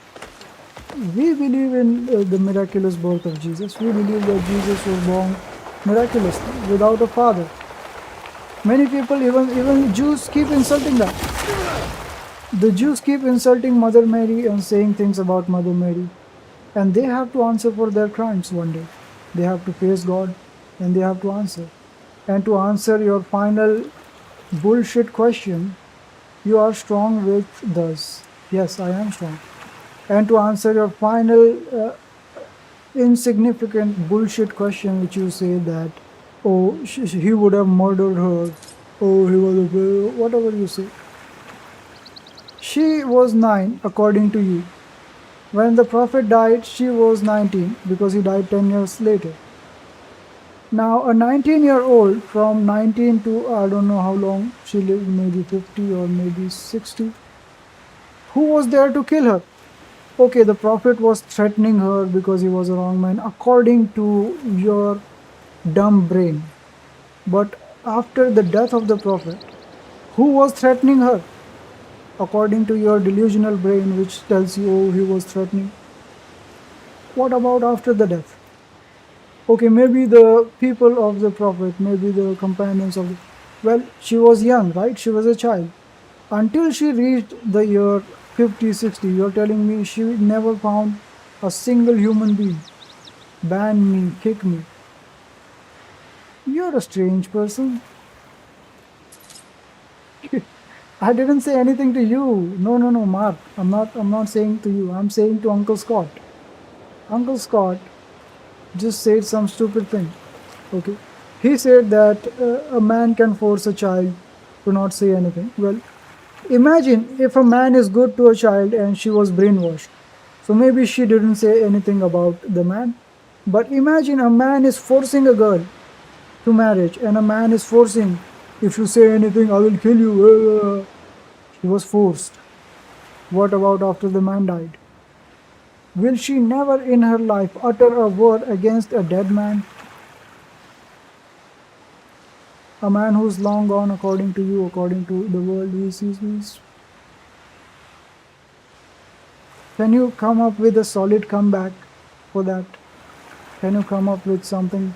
We believe in the miraculous birth of Jesus. We believe that Jesus was born miraculously, without a father. Many people, even Jews, keep insulting that. The Jews keep insulting Mother Mary and saying things about Mother Mary. And they have to answer for their crimes one day. They have to face God, and they have to answer. And to answer your final bullshit question, you are strong with thus. Yes, I am strong. And to answer your final insignificant bullshit question, which you say that, oh, he would have murdered her, oh, he was a, whatever you say. She was 9, according to you. When the Prophet died, she was 19, because he died 10 years later. Now, a 19-year-old, from 19 to, I don't know how long she lived, maybe 50 or maybe 60, who was there to kill her? Okay, the prophet was threatening her because he was a wrong man, according to your dumb brain. But after the death of the prophet, who was threatening her? According to your delusional brain, which tells you, oh, he was threatening. What about after the death? Okay, maybe the people of the prophet, maybe the companions of the... Well, she was young, right? She was a child. Until she reached the year 50, 60, you're telling me she never found a single human being. Ban me, kick me. You're a strange person. I didn't say anything to you. No, no, no, Mark. I'm not saying to you. I'm saying to Uncle Scott. Uncle Scott just said some stupid thing. Okay. He said that a man can force a child to not say anything. Well, imagine if a man is good to a child and she was brainwashed. So maybe she didn't say anything about the man. But imagine a man is forcing a girl to marriage and a man is forcing, if you say anything, I will kill you. She was forced. What about after the man died? Will she never in her life utter a word against a dead man? A man who's long gone according to you, according to the world he sees. Can you come up with a solid comeback for that? Can you come up with something?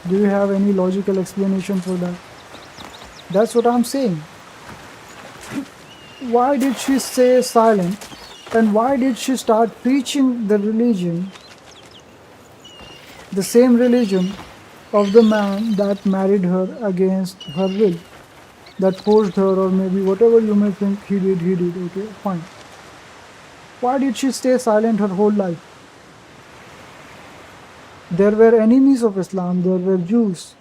Do you have any logical explanation for that? That's what I'm saying. Why did she stay silent? And why did she start preaching the religion, the same religion of the man that married her against her will, that forced her, or maybe whatever you may think he did, okay, fine. Why did she stay silent her whole life? There were enemies of Islam, there were Jews,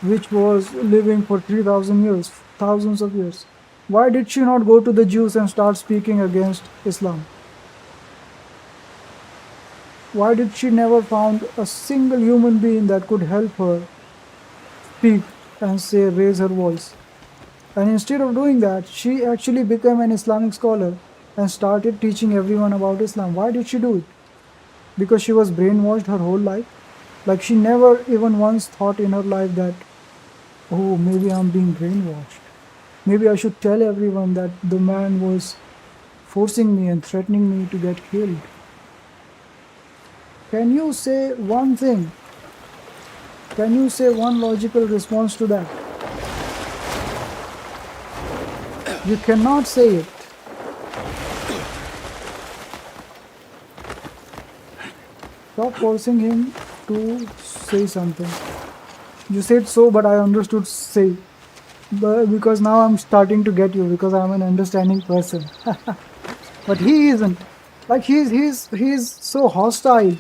which was living for 3,000 years, thousands of years. Why did she not go to the Jews and start speaking against Islam? Why did she never found a single human being that could help her speak and say, raise her voice? And instead of doing that, she actually became an Islamic scholar and started teaching everyone about Islam. Why did she do it? Because she was brainwashed her whole life. Like she never even once thought in her life that, oh, maybe I'm being brainwashed. Maybe I should tell everyone that the man was forcing me and threatening me to get killed. Can you say one thing? Can you say one logical response to that? You cannot say it. Stop forcing him to say something. You said so, but I understood say. But because now I'm starting to get you, because I'm an understanding person. But he isn't. Like he's so hostile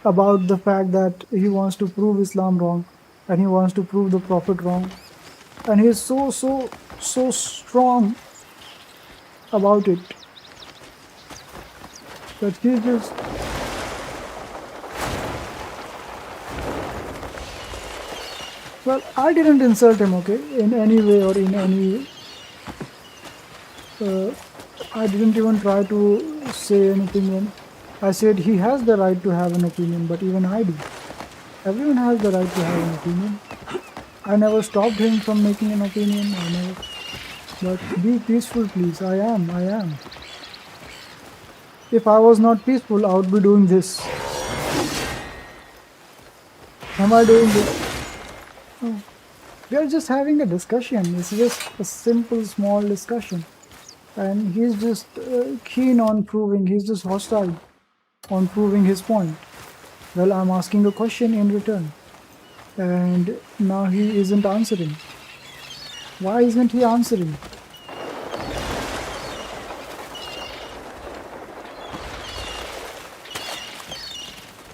about the fact that he wants to prove Islam wrong, and he wants to prove the Prophet wrong, and he's so strong about it that he just... Well, I didn't insult him, okay, in any way or in any... I didn't even try to say anything when I said he has the right to have an opinion, but even I do. Everyone has the right to have an opinion. I never stopped him from making an opinion, I never... But be peaceful, please. I am. If I was not peaceful, I would be doing this. Am I doing this? Oh. We are just having a discussion. It's just a simple, small discussion. And he's just keen on proving, he's just hostile on proving his point. Well, I'm asking a question in return. And now he isn't answering. Why isn't he answering?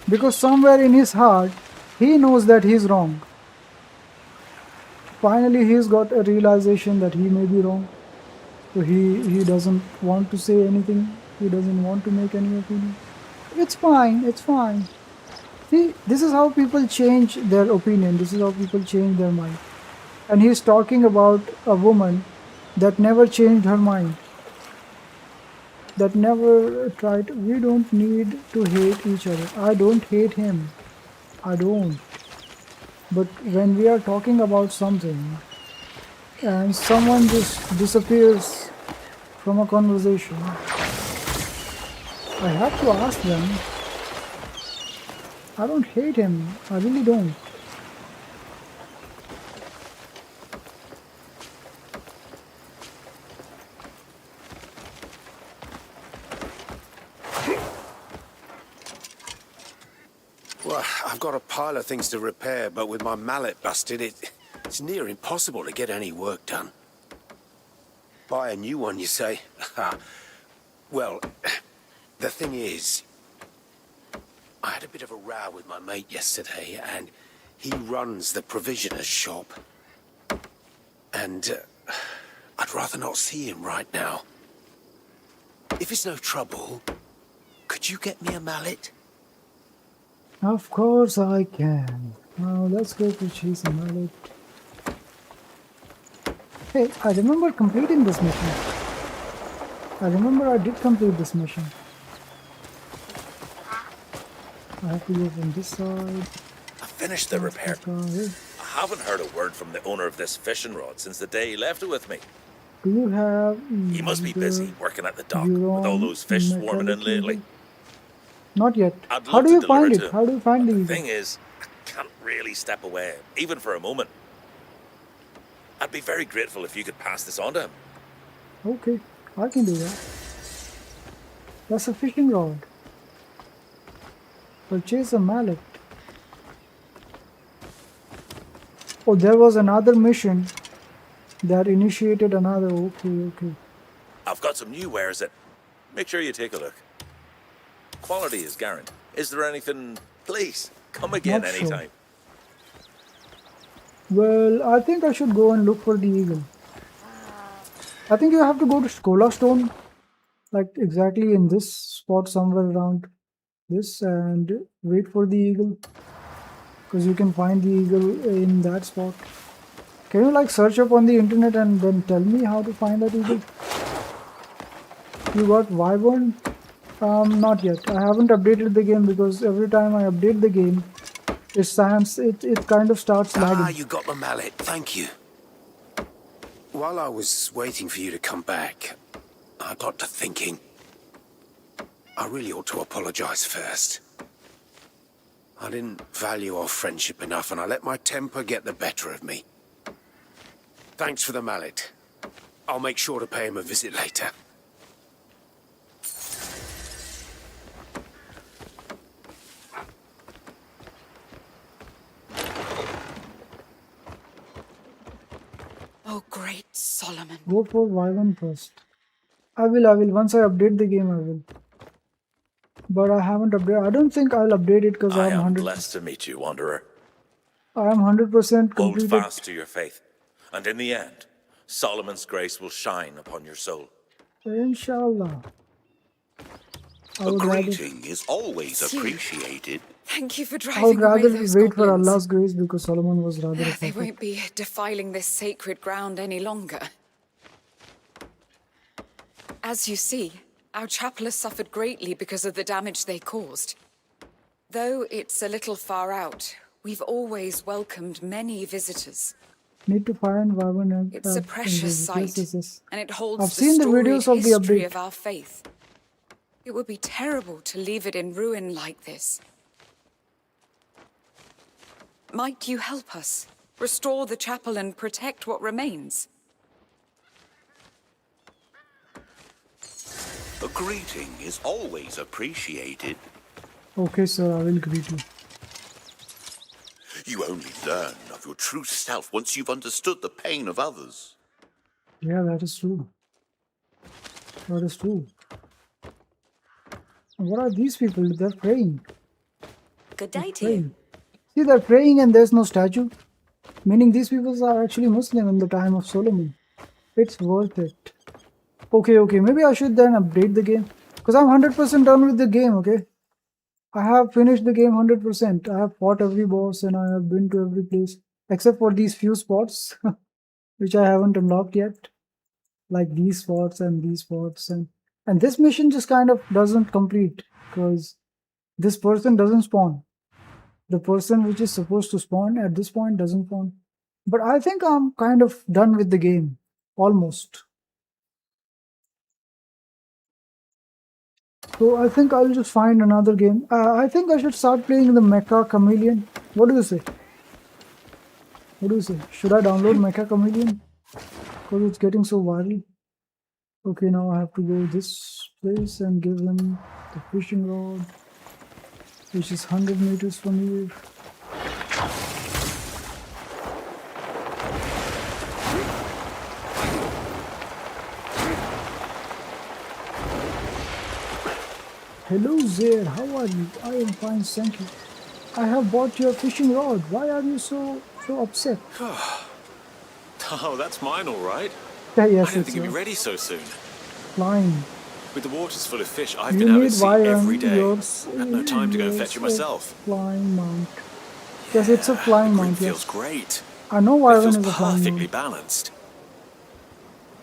Because somewhere in his heart, he knows that he's wrong. Finally, he's got a realization that he may be wrong. So he doesn't want to say anything. He doesn't want to make any opinion. It's fine. It's fine. See, this is how people change their opinion. This is how people change their mind. And he's talking about a woman that never changed her mind. that never tried. We don't need to hate each other. I don't hate him. I don't. But when we are talking about something and someone just disappears from a conversation, I have to ask them. I don't hate him. I really don't. Well, I've got a pile of things to repair, but with my mallet busted, it's near impossible to get any work done. Buy a new one, you say? Well, the thing is, I had a bit of a row with my mate yesterday, and he runs the provisioner's shop. And I'd rather not see him right now. If it's no trouble, could you get me a mallet? Of course I can. Now let's go to chase a mallet. Hey, I remember completing this mission. I remember I did complete this mission. I have to go from this side. I finished the repair. I haven't heard a word from the owner of this fishing rod since the day he left it with me. Do you have... He must be busy working at the dock with all those fish swarming in lately. Not yet. I'd How love do to you deliver find to it? him. How do you find the The eagle? thing is, I can't really step away, even for a moment. I'd be very grateful if you could pass this on to him. Okay, I can do that. That's a fishing rod. Purchase a mallet. Oh, there was another mission that initiated another. Okay. I've got some new wares that... Make sure you take a look. Quality is guaranteed. Is there anything... Please, come again Not sure. anytime. Well, I think I should go and look for the eagle. I think you have to go to Skola Stone, like exactly in this spot somewhere around this, and wait for the eagle. Because you can find the eagle in that spot. Can you like search up on the internet and then tell me how to find that eagle? You got Wyvern? Not yet. I haven't updated the game because every time I update the game, it kind of starts lagging. Ah, you got the mallet. Thank you. While I was waiting for you to come back, I got to thinking. I really ought to apologize first. I didn't value our friendship enough, and I let my temper get the better of me. Thanks for the mallet. I'll make sure to pay him a visit later. Oh, great Solomon. Go for Wyvern first. I will. Once I update the game, I will. But I haven't updated. I don't think I'll update it because I I'm am 100%. blessed to meet you, Wanderer. I am 100% Hold completed. fast to your faith, and in the end, Solomon's grace will shine upon your soul. Inshallah. I A would rather, greeting is always appreciated. Thank you for I driving would away rather those wait for goblins. Allah's grace because Solomon was rather a They prophet. won't be defiling this sacred ground any longer. As you see, our chapel has suffered greatly because of the damage they caused. Though it's a little far out, we've always welcomed many visitors. Need to find Wyvern and It's a precious site, yes. and it holds I've the seen the storied videos of the history update. of our faith. It would be terrible to leave it in ruin like this. Might you help us restore the chapel and protect what remains? A greeting is always appreciated. Okay, sir, I will greet you. You only learn of your true self once you've understood the pain of others. Yeah, that is true. That is true. What are these people? They're praying. Good They're day to you. praying. See, they're praying and there's no statue. Meaning these people are actually Muslim in the time of Solomon. It's worth it. Okay, maybe I should then update the game. Because I'm 100% done with the game, okay? I have finished the game 100%. I have fought every boss and I have been to every place. Except for these few spots, which I haven't unlocked yet. Like these spots and these spots. And And this mission just kind of doesn't complete because this person doesn't spawn. The person which is supposed to spawn at this point doesn't spawn. But I think I'm kind of done with the game. Almost. So I think I'll just find another game. I think I should start playing the Mecha Chameleon. What do you say? What do you say? Should I download Mecha Chameleon? Because it's getting so viral. Okay, now I have to go this place and give him the fishing rod, which is 100 meters from here. Hello there, how are you? I am fine, thank you. I have bought your fishing rod. Why are you so upset? Oh, that's mine, all right. Yes, I didn't it's think it'd be ready so soon. flying. With the waters full of fish, I've You been out need at sea every Vyron, day. yours, I had no time to go and fetch it yours, myself. Flying mount. Yes, it's a flying The green mount. feels Yes. great. I know It Vyron feels is a flying perfectly mount. balanced.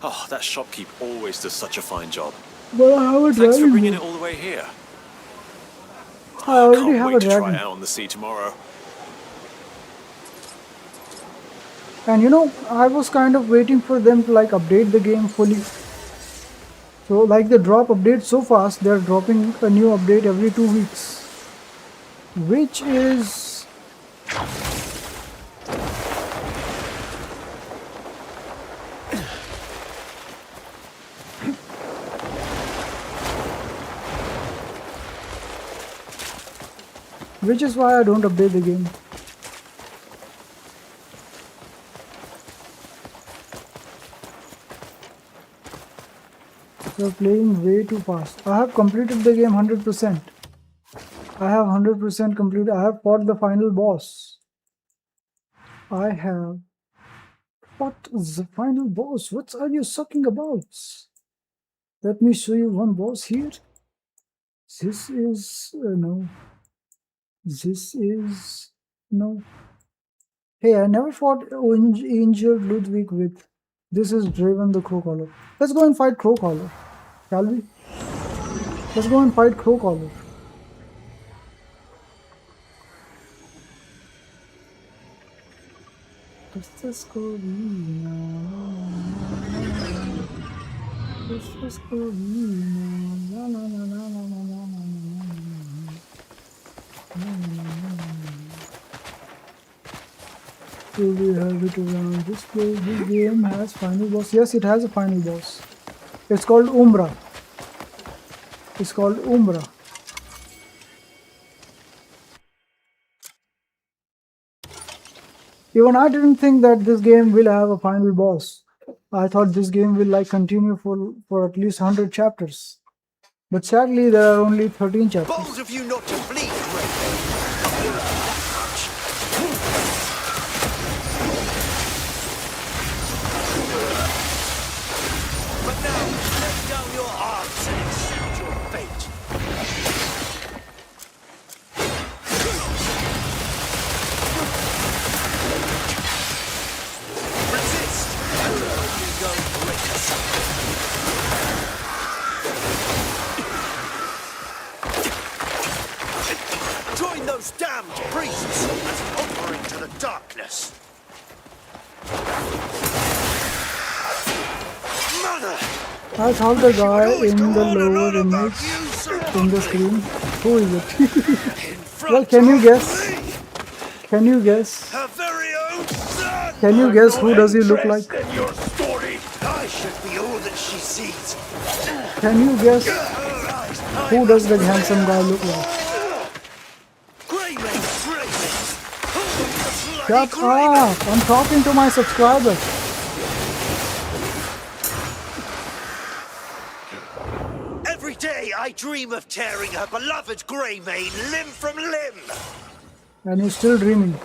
Oh, that shopkeep always does such a fine job. But I have a Thanks for dragon bringing boat. it all the way here. I already Can't have a wait to try dragon. it out on the sea tomorrow. And you know, I was kind of waiting for them to like update the game fully. So like they drop updates so fast, they're dropping a new update every 2 weeks. Which is... which is why I don't update the game. You're playing way too fast. I have completed the game 100%. I have 100% completed. I have fought the final boss. I have fought the final boss. What are you sucking about? Let me show you one boss here. This is... no. This is... no. Hey, I never fought injured Ludwig with... This is Draven the Crowcaller. Let's go and fight Crowcaller. Shall we? Let's go and fight Crowcaller. Let's go now. Let's go now. So we have it around this place. This game has final boss. Yes, it has a final boss. It's called Umbra. It's called Umbra. Even I didn't think that this game will have a final boss. I thought this game will like continue for at least 100 chapters. But sadly there are only 13 chapters. Bold of you not to flee, Grey. But now, let down your arms and accept your fate. Resist, and you go break Join those damned priests as an offering to the darkness. Mother! I thought the guy in the lower image in the screen. Who is it? Well, can you guess? Can you guess? Can you guess who does he look like? Your story. I should be all that she sees. Can you guess who does the handsome guy look like? Shut up! I'm talking to my subscribers. Every day I dream of tearing her beloved Greymane limb from limb. And you're still dreaming.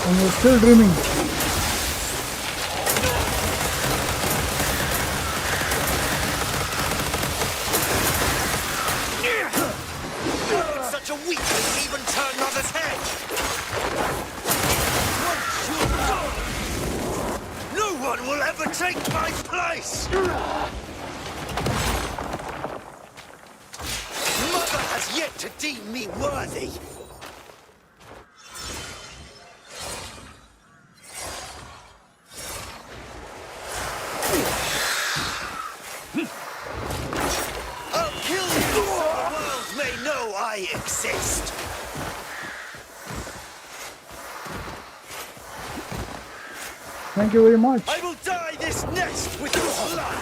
And you're still dreaming. Such a weakling even turn mother's head. No one will ever take my place! Mother has yet to deem me worthy. I'll kill you so the world may know I exist. Thank you very much. I will dye this nest with your blood.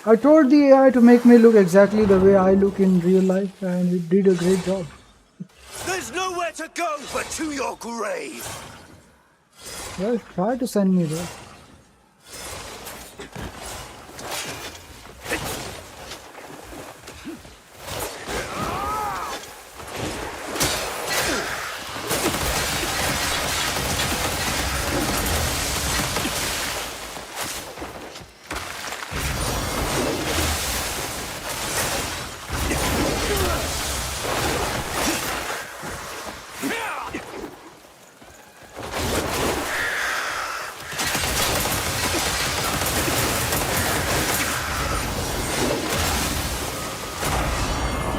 I told the AI to make me look exactly the way I look in real life, and it did a great job. There's nowhere to go but to your grave. Well, try to send me there.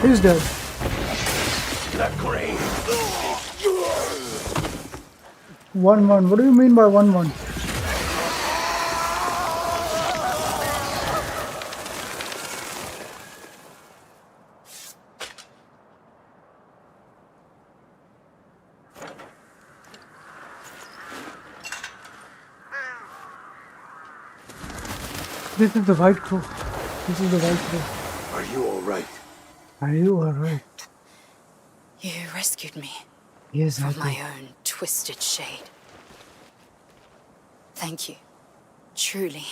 He's dead. The grave. 1-1. What do you mean by 1-1? This is the right crow. This is the right crow. Are you all right? Are you alright? You rescued me Yes, I from my did. own twisted shade. Thank you. Truly.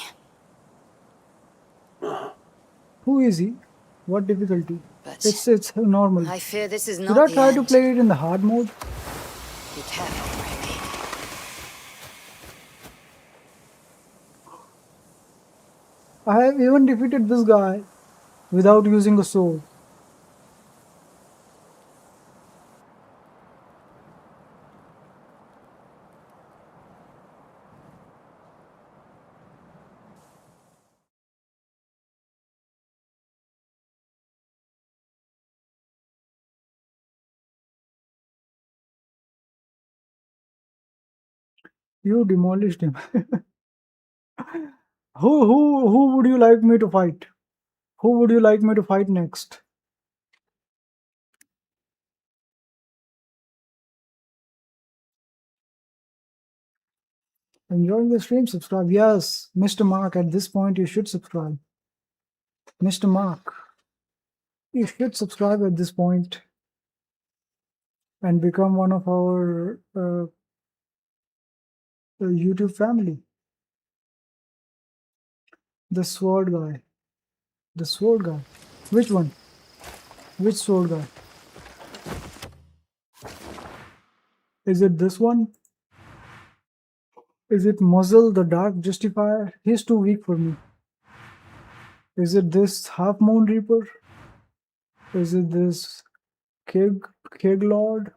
Who is he? What difficulty? But It's normal. I fear this is Should not I the try to end. play it in the hard mode? Be careful, Remy. I have even defeated this guy without using a sword. You demolished him. Who would you like me to fight? Who would you like me to fight next? Enjoying the stream? Subscribe. Yes, Mr. Mark, at this point you should subscribe. Mr. Mark, you should subscribe at this point and become one of our YouTube family. The sword guy. The sword guy. Which one? Which sword guy? Is it this one? Is it Muzzle, the Dark Justifier? He's too weak for me. Is it this Half Moon Reaper? Is it this Keg Lord?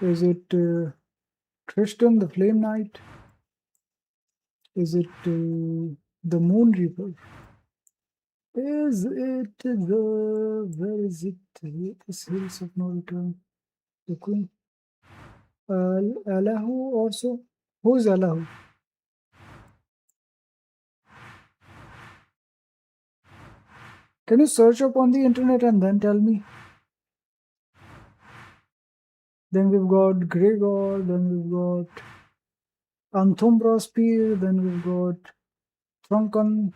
Is it Tristan, the Flame Knight? Is it the Moon Reaper? Is it where is it? The Hills of No Return. The Queen. Allahu also? Who is Allahu? Can you search up on the internet and then tell me? Then we've got Gregor, then we've got Anthumbra Spear, then we've got Trunken,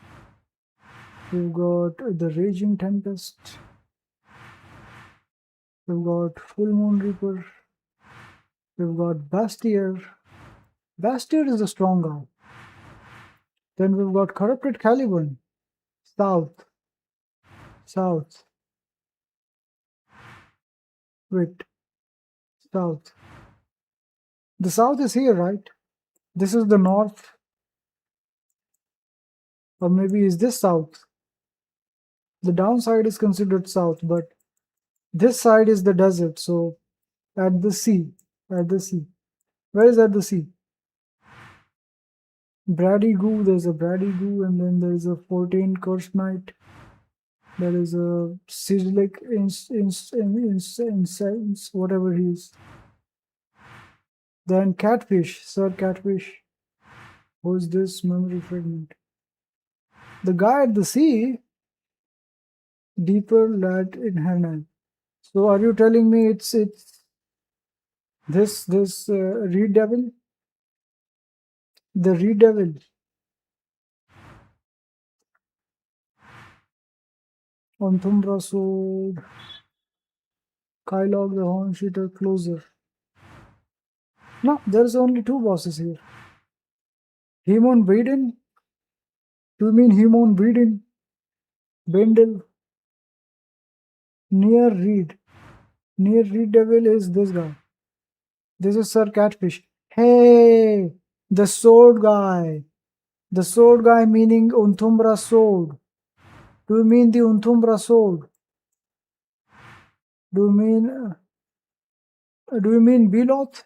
we've got the Raging Tempest, we've got Full Moon Reaper, we've got Bastier. Bastier is a strong guy. Then we've got Corrupted Caliban, South. Wait, South. The South is here, right? This is the North. Or maybe is this South? The downside is considered South, but this side is the desert, so at the sea. Where is at the sea? Brady Goo, there's a Brady Goo, and then there's a 14 Cursed Knight. There is a Sizzlick incense, whatever he is. Then Catfish, Sir Catfish. Who is this memory fragment? The guy at the sea, deeper lad in Hernan. So are you telling me it's this Reed Devil? The Reed Devil. Onthumbra Sword. Kylog the Horn Shooter Closer. No, there's only two bosses here. Hemon Breeden? Do you mean Hemon Breeden? Bendel? Near Reed. Near Reed Devil is this guy. This is Sir Catfish. Hey! The sword guy. The sword guy meaning Unthumbra sword. Do you mean the Unthumbra sword? Do you mean Beloth?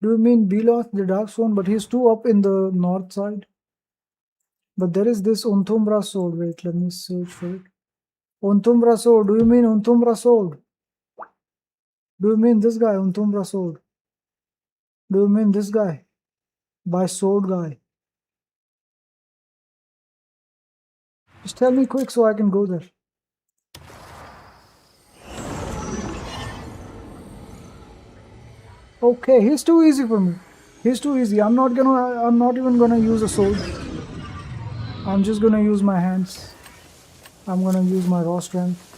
Do you mean Beloth, the Dark Stone? But he's too up in the north side. But there is this Unthumbra sword. Wait, let me search for it. Unthumbra sword. Do you mean Unthumbra sword? Do you mean this guy, Unthumbra sword? Do you mean this guy? By sword guy. Just tell me quick so I can go there. Okay, he's too easy for me. He's too easy. I'm not even gonna use a sword. I'm just gonna use my hands. I'm gonna use my raw strength.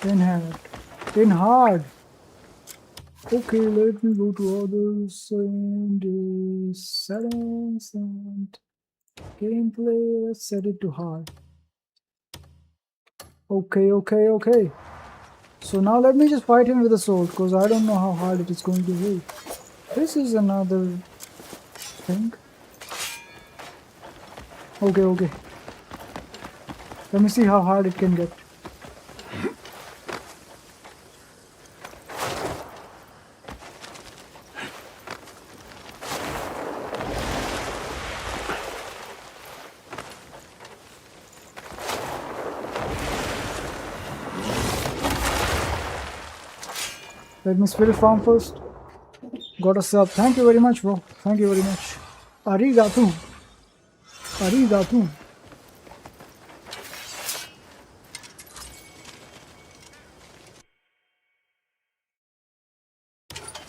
In hand. In hard. Okay, let me go to others and settings and gameplay. Let's set it to hard. Okay. So now let me just fight him with a sword, because I don't know how hard it is going to be. This is another thing. Okay. Let me see how hard it can get. Let me spirit farm first. Got a sub. Thank you very much, bro. Thank you very much. Arigato.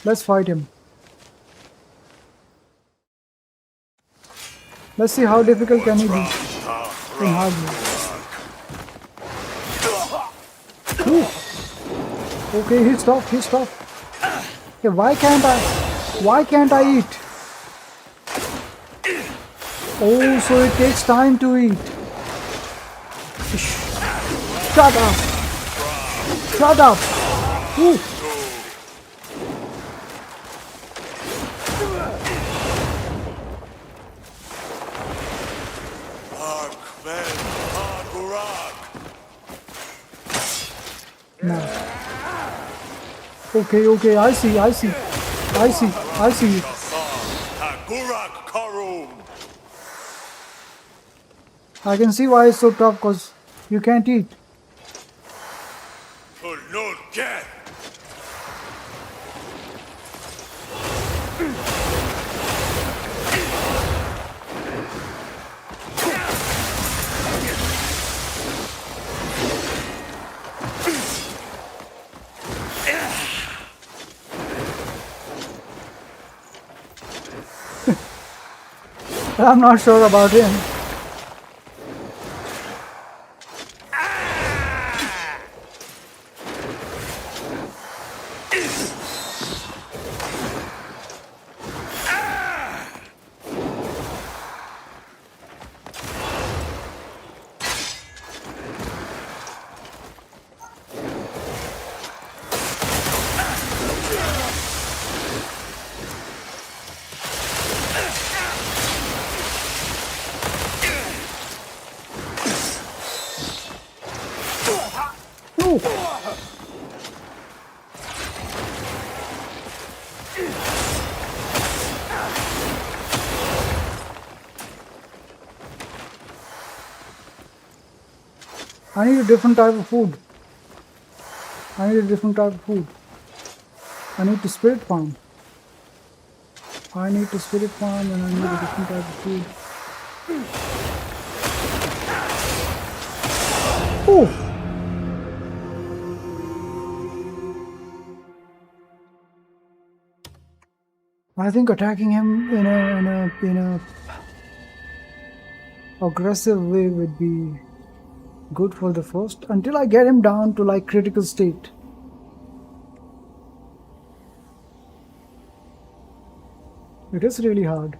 Let's fight him. Let's see how difficult can he be in hard mode. Okay, he's tough. Okay, why can't I eat? Oh, so it takes time to eat. Shut up. Ooh. No. Okay, I see. I can see why it's so tough, because you can't eat. I'm not sure about him. I need a different type of food. I need a different type of food. I need to spirit farm. I need to spirit farm and I need a different type of food. Oh! I think attacking him in a aggressive way would be good for the first until I get him down to like critical state. It is really hard.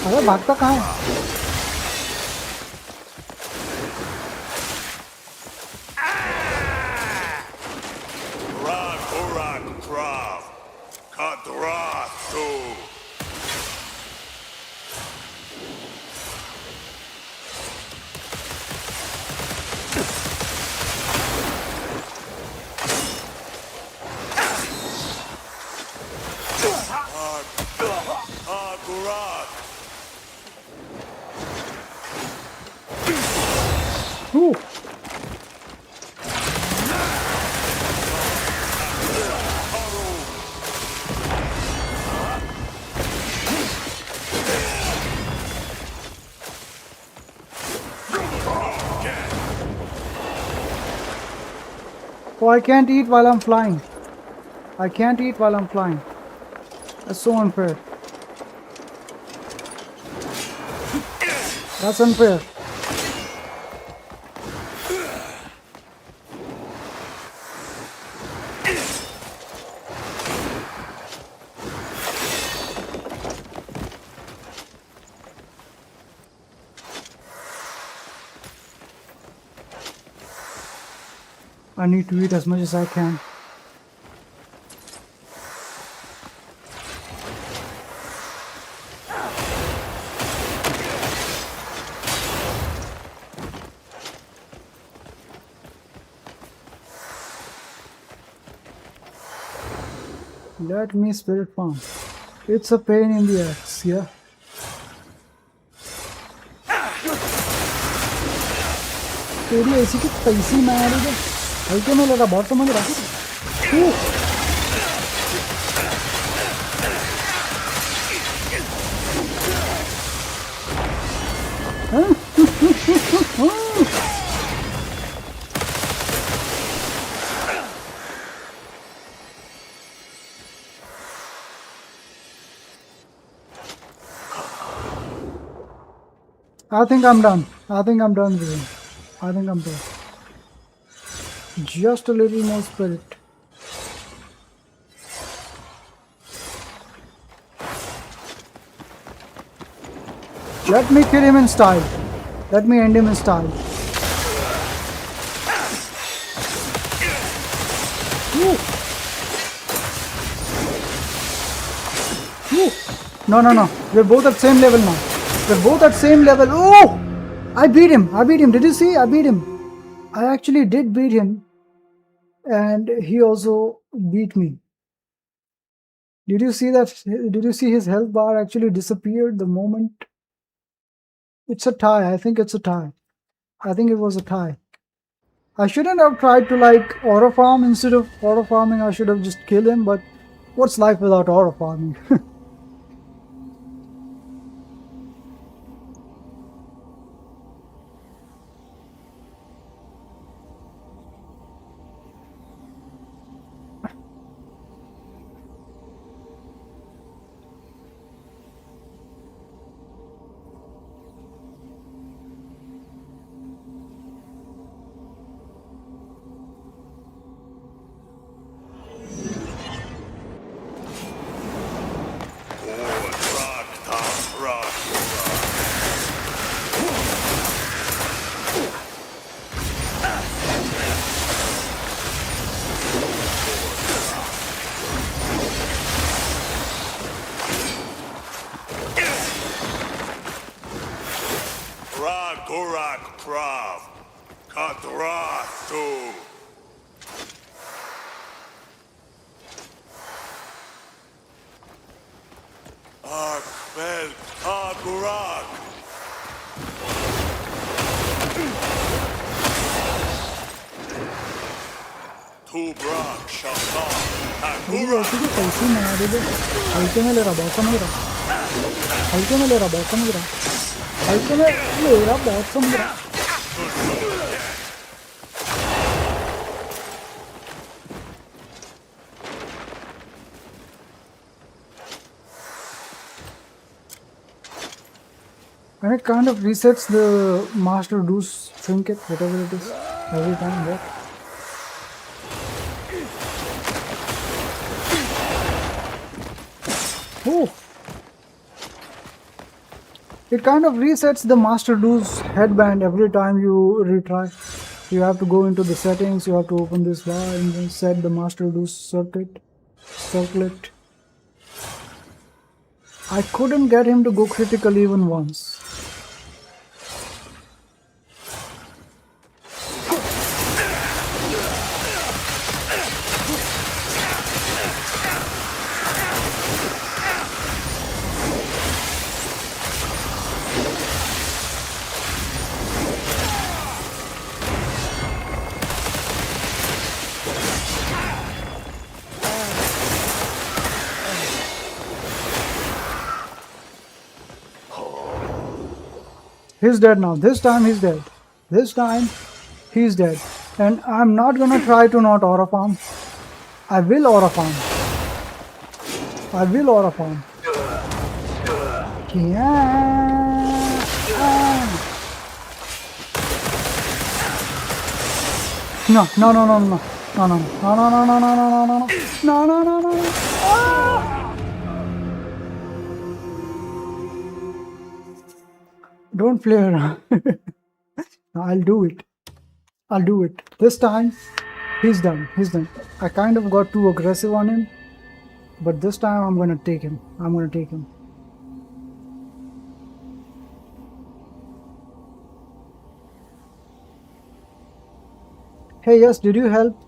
अरे भागता कहाँ है? Oh, I can't eat while I'm flying. I can't eat while I'm flying. That's so unfair. That's unfair. I need to eat as much as I can. Let me spirit farm. It's a pain in the ass, yeah. तेरी ऐसी की पैसी मार दे हल्के में लगा बहुत समझ रहा I think I'm done. I think I'm done with him. I think I'm done. Just a little more spirit. Let me kill him in style. Let me end him in style. Woo. Woo. No, no, no. We're both at same level now. We're both at same level. Oh! I beat him. I beat him. Did you see? I beat him. I actually did beat him. And he also beat me. Did you see that? Did you see his health bar actually disappeared the moment? It's a tie. I think it's a tie. I think it was a tie. I shouldn't have tried to like auto farm. Instead of auto farming, I should have just killed him. But what's life without auto farming? Gurak Prav. Kadratu. Akvel Kagurak. Tubrak Shaka. मुझे ऐसे तो पैसे नहीं आ रहे थे हल्के में ले रहा बहुत समझ रहा हल्के में ले रहा बहुत समझ रहा हल्के में ले रहा बहुत समझ रहा and it kind of resets the master do's trinket whatever it is every time. What? Oh. It kind of resets the Master Do's headband every time you retry. You have to go into the settings, you have to open this bar and then set the Master Do's circlet. I couldn't get him to go critical even once. He's dead now. This time he's dead. This time he's dead. And I'm not gonna try to not aura farm. I will aura farm. I will aura farm. No, no, no, no, no, no, no, no, no, no, no, no, no, no, no, no, no, no, no. Don't play around. I'll do it. I'll do it. This time, he's done. He's done. I kind of got too aggressive on him, but this time I'm gonna take him. I'm gonna take him. Hey, yes, did you help?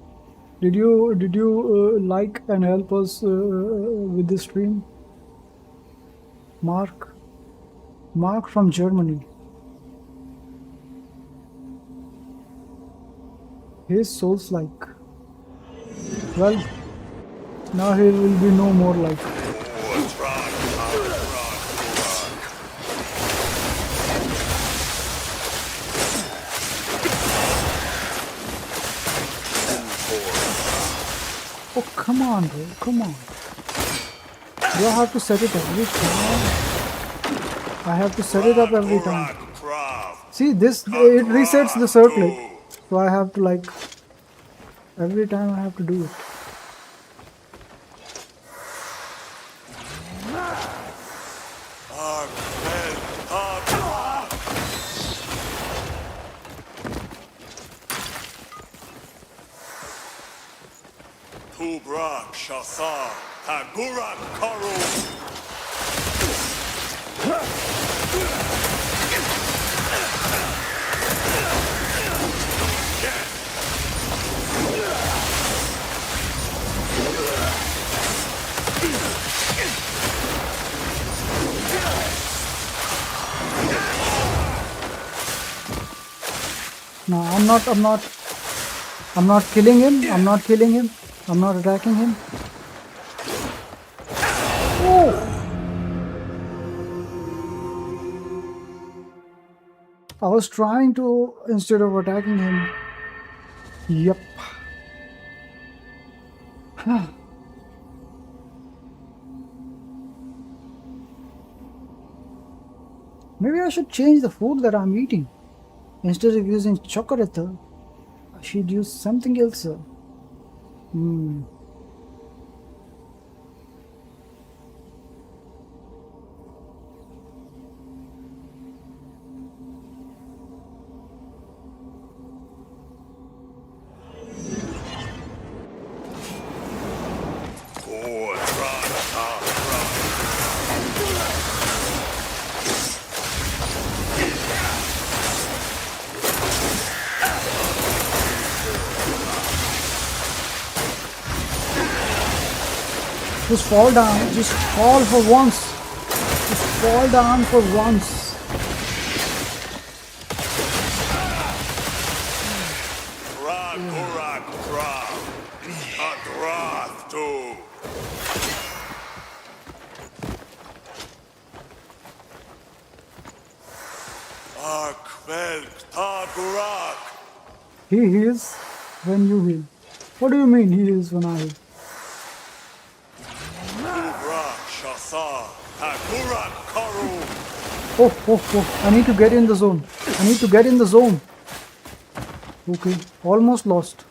Did you like and help us with the stream? Mark from Germany. His soul's like. Well, now he will be no more like. Oh, come on, bro. Come on. Do I have to set it every time? I have to set it up every time. See, this, it resets the circlet. So I have to like, every time I have to do it. Tubrak Shasa Hagurak Karu. No, I'm not killing him. I'm not killing him. I'm not attacking him. Oh! I was trying to, instead of attacking him. Yep. Maybe I should change the food that I'm eating. Instead of using chocolate, I should use something else. Just fall down. Just fall for once. Just fall down for once. He heals when you heal. What do you mean he heals when I heal? Oh, I need to get in the zone. I need to get in the zone. Okay, almost lost.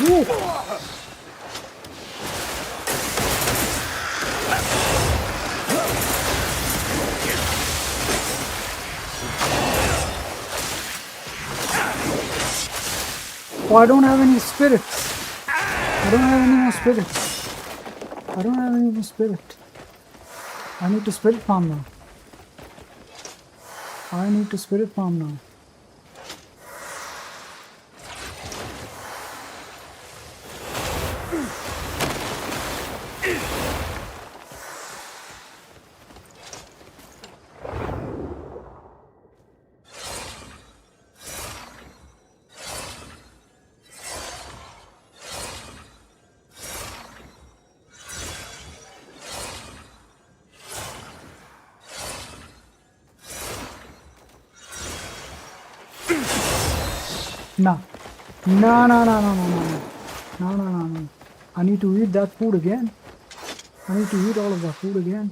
Ooh. Oh, I don't have any spirits. I don't have any more spirits. I don't have any more spirit. I need to spirit farm now. I need to spirit farm now. No. No. I need to eat that food again. I need to eat all of that food again.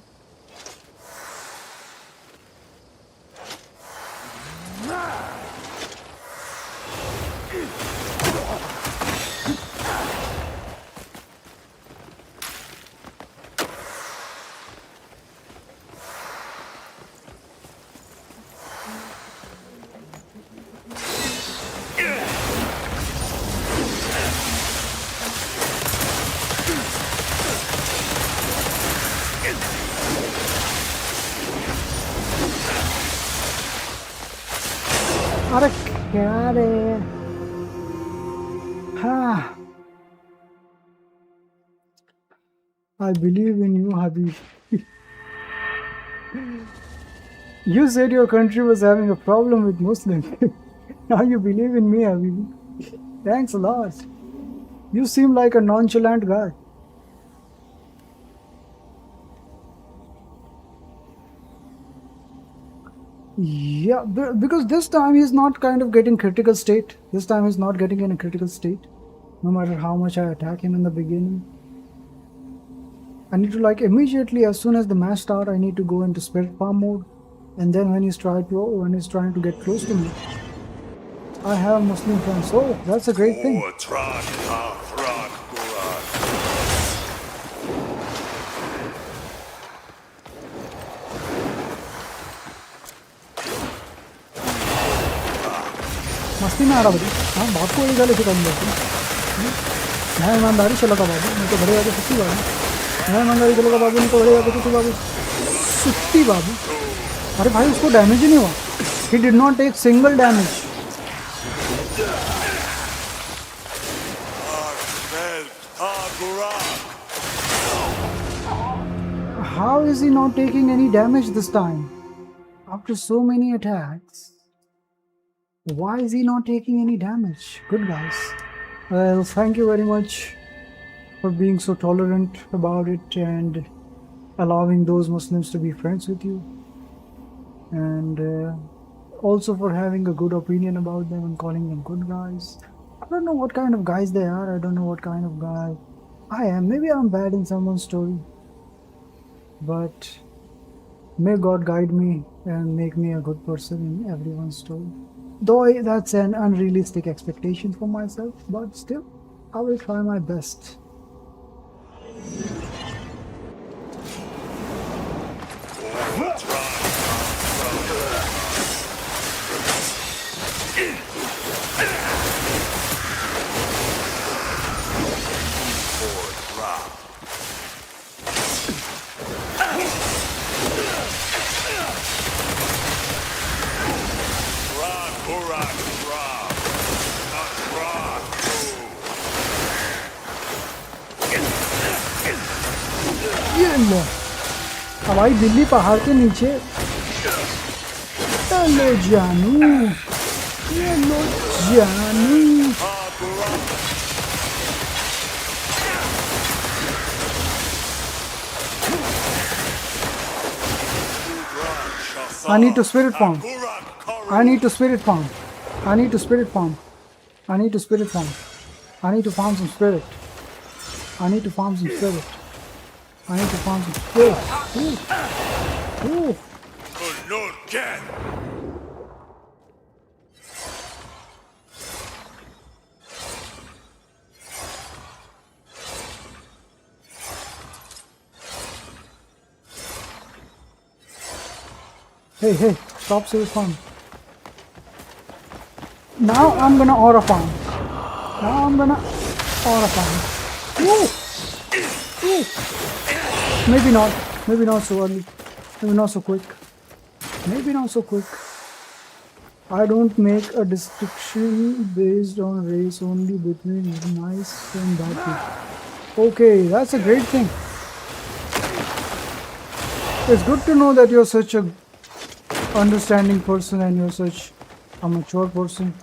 Got it. I believe in you, Habib. You said your country was having a problem with Muslims. Now you believe in me, Habib. Thanks a lot. You seem like a nonchalant guy. Yeah, because this time he's not kind of getting critical state. This time he's not getting in a critical state. No matter how much I attack him in the beginning. I need to like immediately as soon as the match start, I need to go into spirit farm mode. And then when he's trying to get close to me, I have Muslim friends. Oh, that's a great thing. मस्ती में आ रहा बड़ी हाँ बाप को ये लेके कम देती मैं ईमानदारी चलाता बाबू मैं तो बड़े जाके सुत्ती बाबू मैं ईमानदारी चलाता बाबू नहीं तो बड़े जाके सुत्ती बाबू अरे भाई उसको डैमेज ही नहीं हुआ he did not take single damage how is he not taking any damage this time after so many attacks? Why is he not taking any damage? Good guys. Well, thank you very much for being so tolerant about it and allowing those Muslims to be friends with you. And also for having a good opinion about them and calling them good guys. I don't know what kind of guys they are. I don't know what kind of guy I am. Maybe I'm bad in someone's story. But may God guide me and make me a good person in everyone's story. Though that's an unrealistic expectation for myself, but still, I will try my best. Hello हवाई दिल्ली पहाड़ के नीचे hello जानू hello जानू I need to spirit farm. I need to spirit farm. I need to spirit farm. I need to spirit farm. I need to farm some spirit. I need to farm some spirit. I need to farm some spirit. Ooh. Ooh. Hey, hey, stop spirit farm. Now I'm gonna aura farm. Now I'm gonna aura farm. Woo! Woo! Maybe not. Maybe not so early. Maybe not so quick. Maybe not so quick. I don't make a distinction based on race only between nice and bad people. Okay, that's a great thing. It's good to know that you're such a understanding person and you're such a mature person.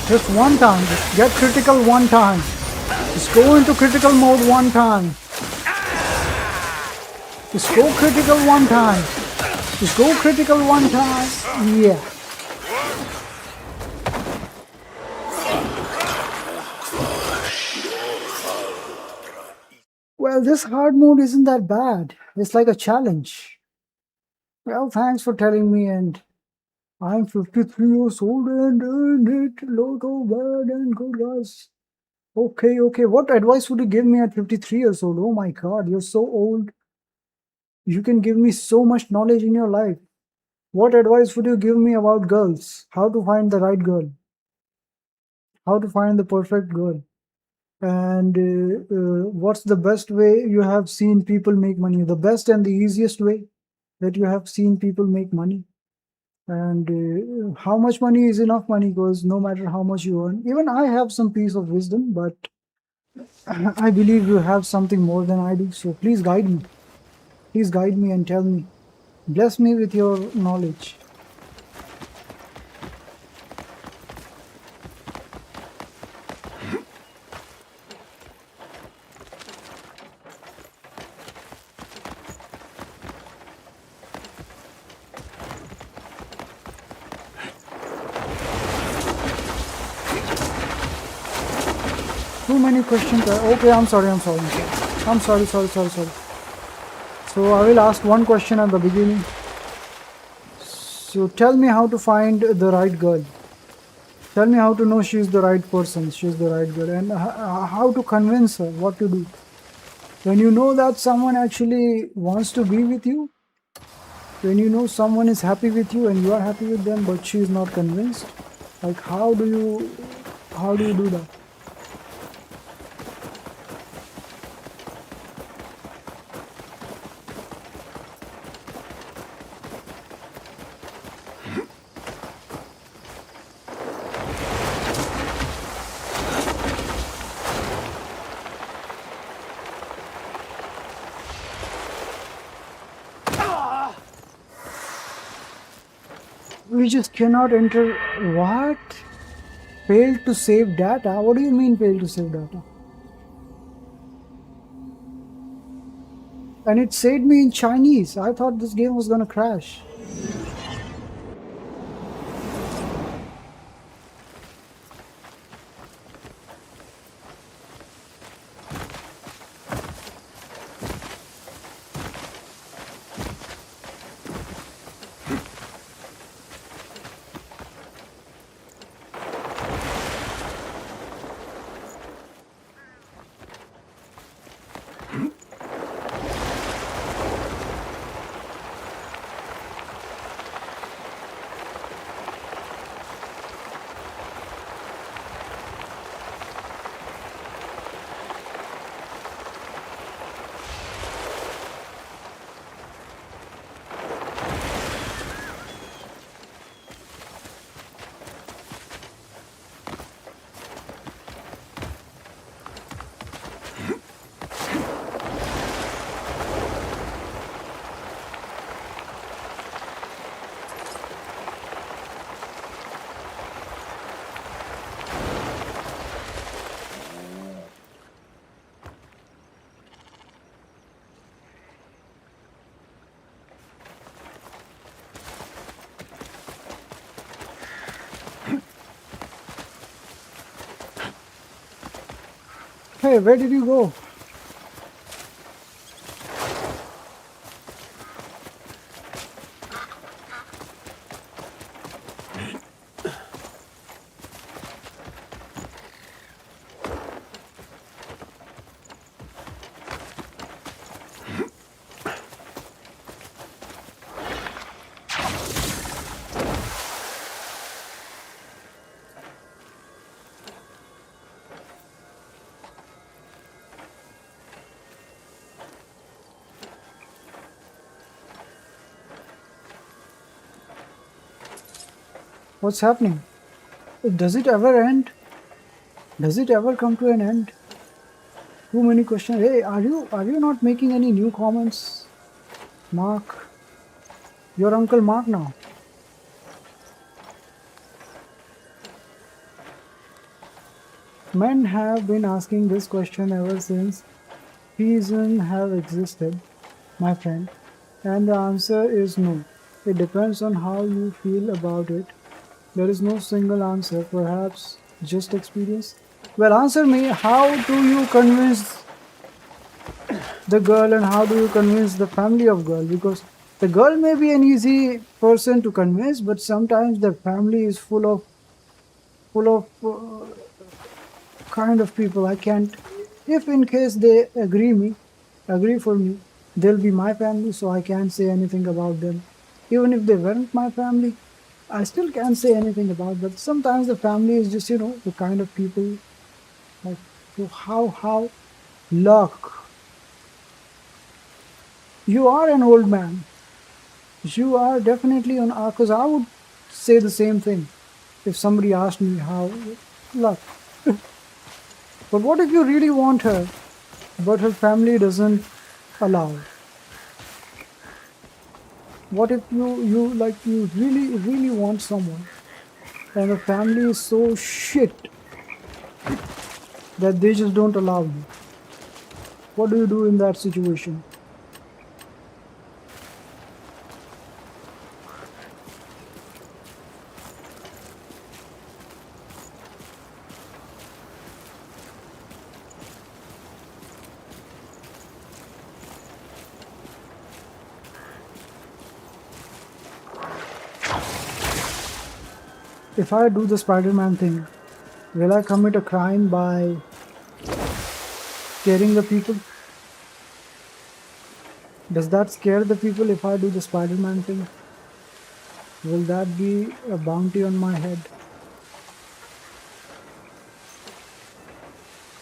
Just one time, just get critical one time. Just go into critical mode one time. Just go critical one time. Just go critical one time. Yeah. Well, this hard mode isn't that bad. It's like a challenge. Well, thanks for telling me, and I'm 53 years old and it lot of bad and good guys. Okay, okay. What advice would you give me at 53 years old? Oh my god, you're so old. You can give me so much knowledge in your life. What advice would you give me about girls? How to find the right girl? How to find the perfect girl? And what's the best way you have seen people make money? The best and the easiest way that you have seen people make money? And how much money is enough money? Because no matter how much you earn, even I have some piece of wisdom, but I believe you have something more than I do. So please guide me. Please guide me and tell me. Bless me with your knowledge. Too many questions. Okay, I'm sorry. Sorry. So I will ask one question at the beginning. So tell me how to find the right girl. Tell me how to know she's the right person, she's the right girl, and how to convince her, what to do. When you know that someone actually wants to be with you, when you know someone is happy with you and you are happy with them, but she is not convinced, like how do you do that? We just cannot enter. What? Failed to save data? What do you mean failed to save data? And it said me in Chinese. I thought this game was gonna crash. Hey, where did you go? What's happening? Does it ever end? Does it ever come to an end? Too many questions. Hey, are you not making any new comments? Mark. Your Uncle Mark now. Men have been asking this question ever since reason have existed, my friend. And the answer is no. It depends on how you feel about it. There is no single answer, perhaps just experience. Well, answer me, how do you convince the girl and how do you convince the family of girl? Because the girl may be an easy person to convince, but sometimes the family is full of kind of people I can't. If in case they agree for me, they'll be my family, so I can't say anything about them. Even if they weren't my family, I still can't say anything about them. Sometimes the family is just, the kind of people like, so how luck. You are an old man. You are definitely on, because I would say the same thing if somebody asked me how luck. But what if you really want her, but her family doesn't allow? What if you really want someone and the family is so shit that they just don't allow you? What do you do in that situation? If I do the Spider-Man thing, will I commit a crime by scaring the people? Does that scare the people if I do the Spider-Man thing? Will that be a bounty on my head?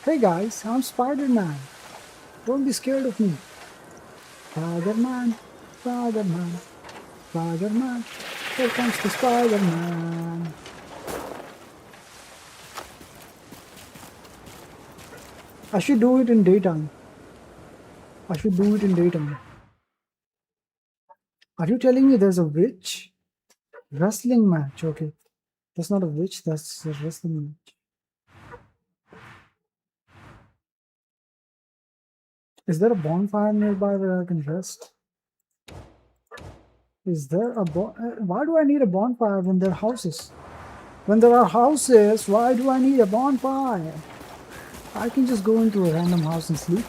Hey guys, I'm Spider-Man. Don't be scared of me. Spider-Man, Spider-Man, Spider-Man. Here comes the Spider-Man. I should do it in daytime. I should do it in daytime. Are you telling me there's a witch? Wrestling match, okay. That's not a witch, that's a wrestling match. Is there a bonfire nearby where I can rest? Is there a why do I need a bonfire when there are houses? When there are houses, why do I need a bonfire? I can just go into a random house and sleep.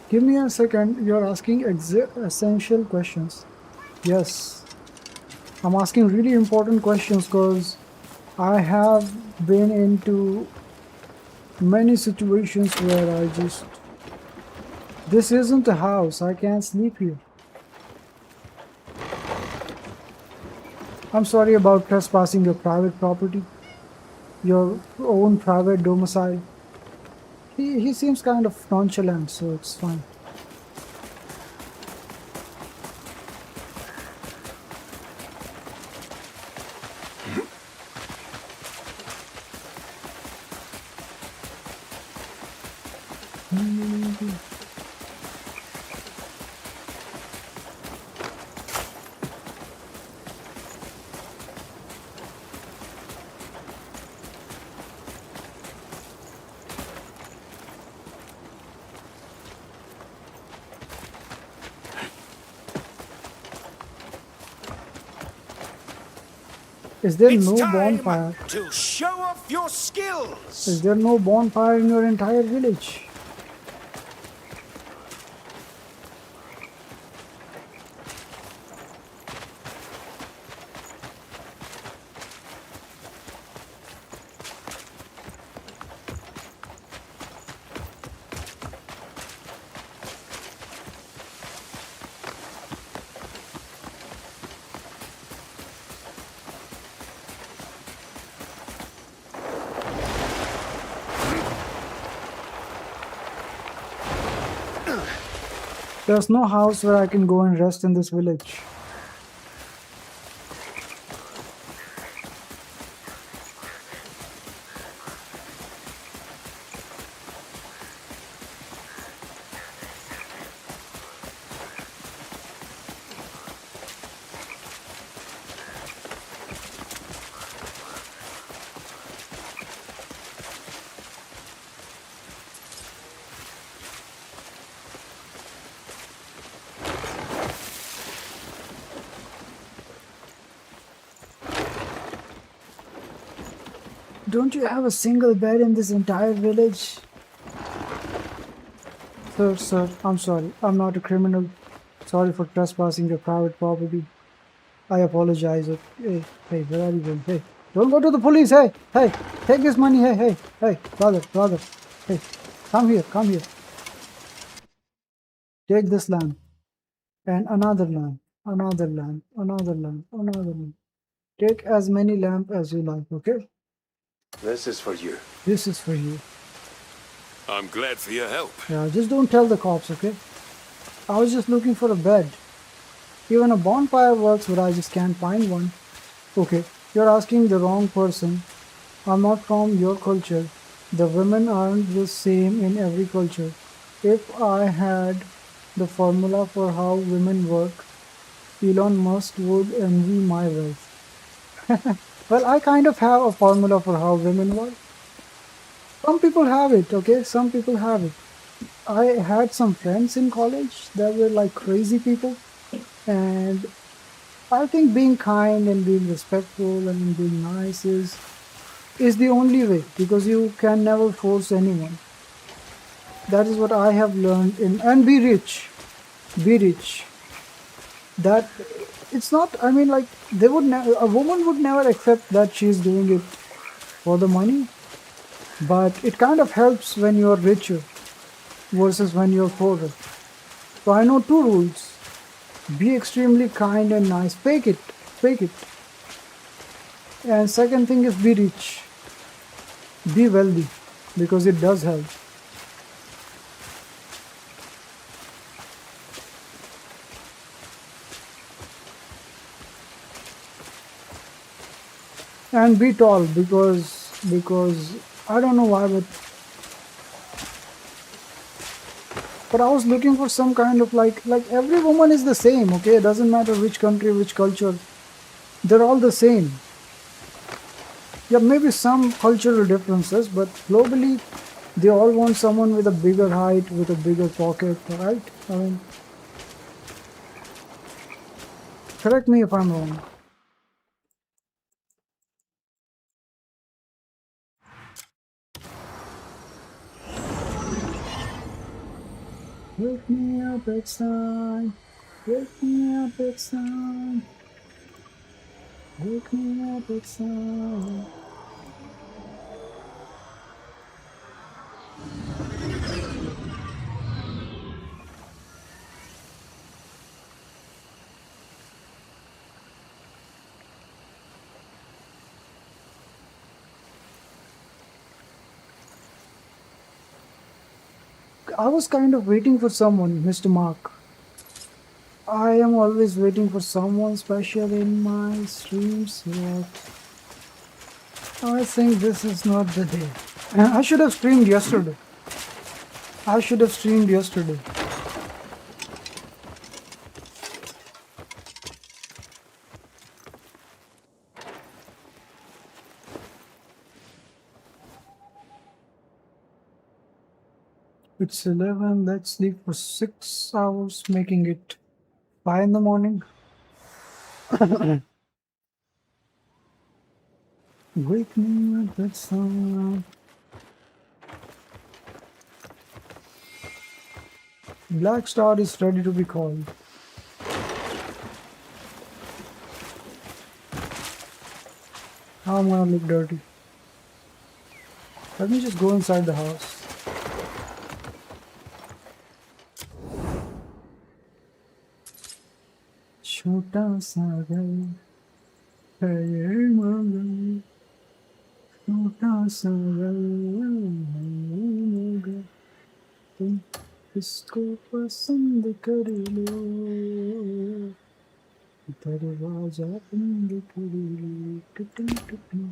Give me a second. You're asking essential questions. Yes. I'm asking really important questions because I have been into many situations where I just... This isn't a house. I can't sleep here. I'm sorry about trespassing your private property. Your own private domicile. He seems kind of nonchalant, so it's fine. Is there It's no time bonfire? to show off your skills. Is there no bonfire in your entire village? There's no house where I can go and rest in this village. Don't you have a single bed in this entire village? Sir, I'm sorry. I'm not a criminal. Sorry for trespassing your private property. I apologize. Hey, where are you going? Hey, don't go to the police. Hey, take this money. Hey, brother. Hey, come here. Take this lamp and another lamp. Take as many lamps as you like, okay? This is for you. This is for you. I'm glad for your help. Yeah, just don't tell the cops, okay? I was just looking for a bed. Even a bonfire works, but I just can't find one. Okay, you're asking the wrong person. I'm not from your culture. The women aren't the same in every culture. If I had the formula for how women work, Elon Musk would envy my wealth. Well, I kind of have a formula for how women work. Some people have it, okay? Some people have it. I had some friends in college that were like crazy people, and I think being kind and being respectful and being nice is the only way, because you can never force anyone. That is what I have learned and be rich. That it's not, I mean, like, a woman would never accept that she's doing it for the money, but it kind of helps when you're richer versus when you're poorer. So I know two rules. Be extremely kind and nice. Fake it. And second thing is be rich. Be wealthy, because it does help. And be tall, because I don't know why, but I was looking for some kind of like every woman is the same, okay? It doesn't matter which country, which culture. They're all the same. Yeah, maybe some cultural differences, but globally, they all want someone with a bigger height, with a bigger pocket, right? I mean, correct me if I'm wrong. Wake me up, it's time. Wake me up, it's time. Wake me up, it's time. I was kind of waiting for someone, Mr. Mark. I am always waiting for someone special in my streams, but I think this is not the day. I should have streamed yesterday. It's 11, let's sleep for 6 hours, making it 5 in the morning. Wake me up at sun. Black Star is ready to be called. Now I'm gonna look dirty. Let me just go inside the house. छोटा सा घर है ये मगर छोटा सा घर है ये मगर तुम इसको पसंद कर लो दरवाजा बंद कर लो Tutum Tutum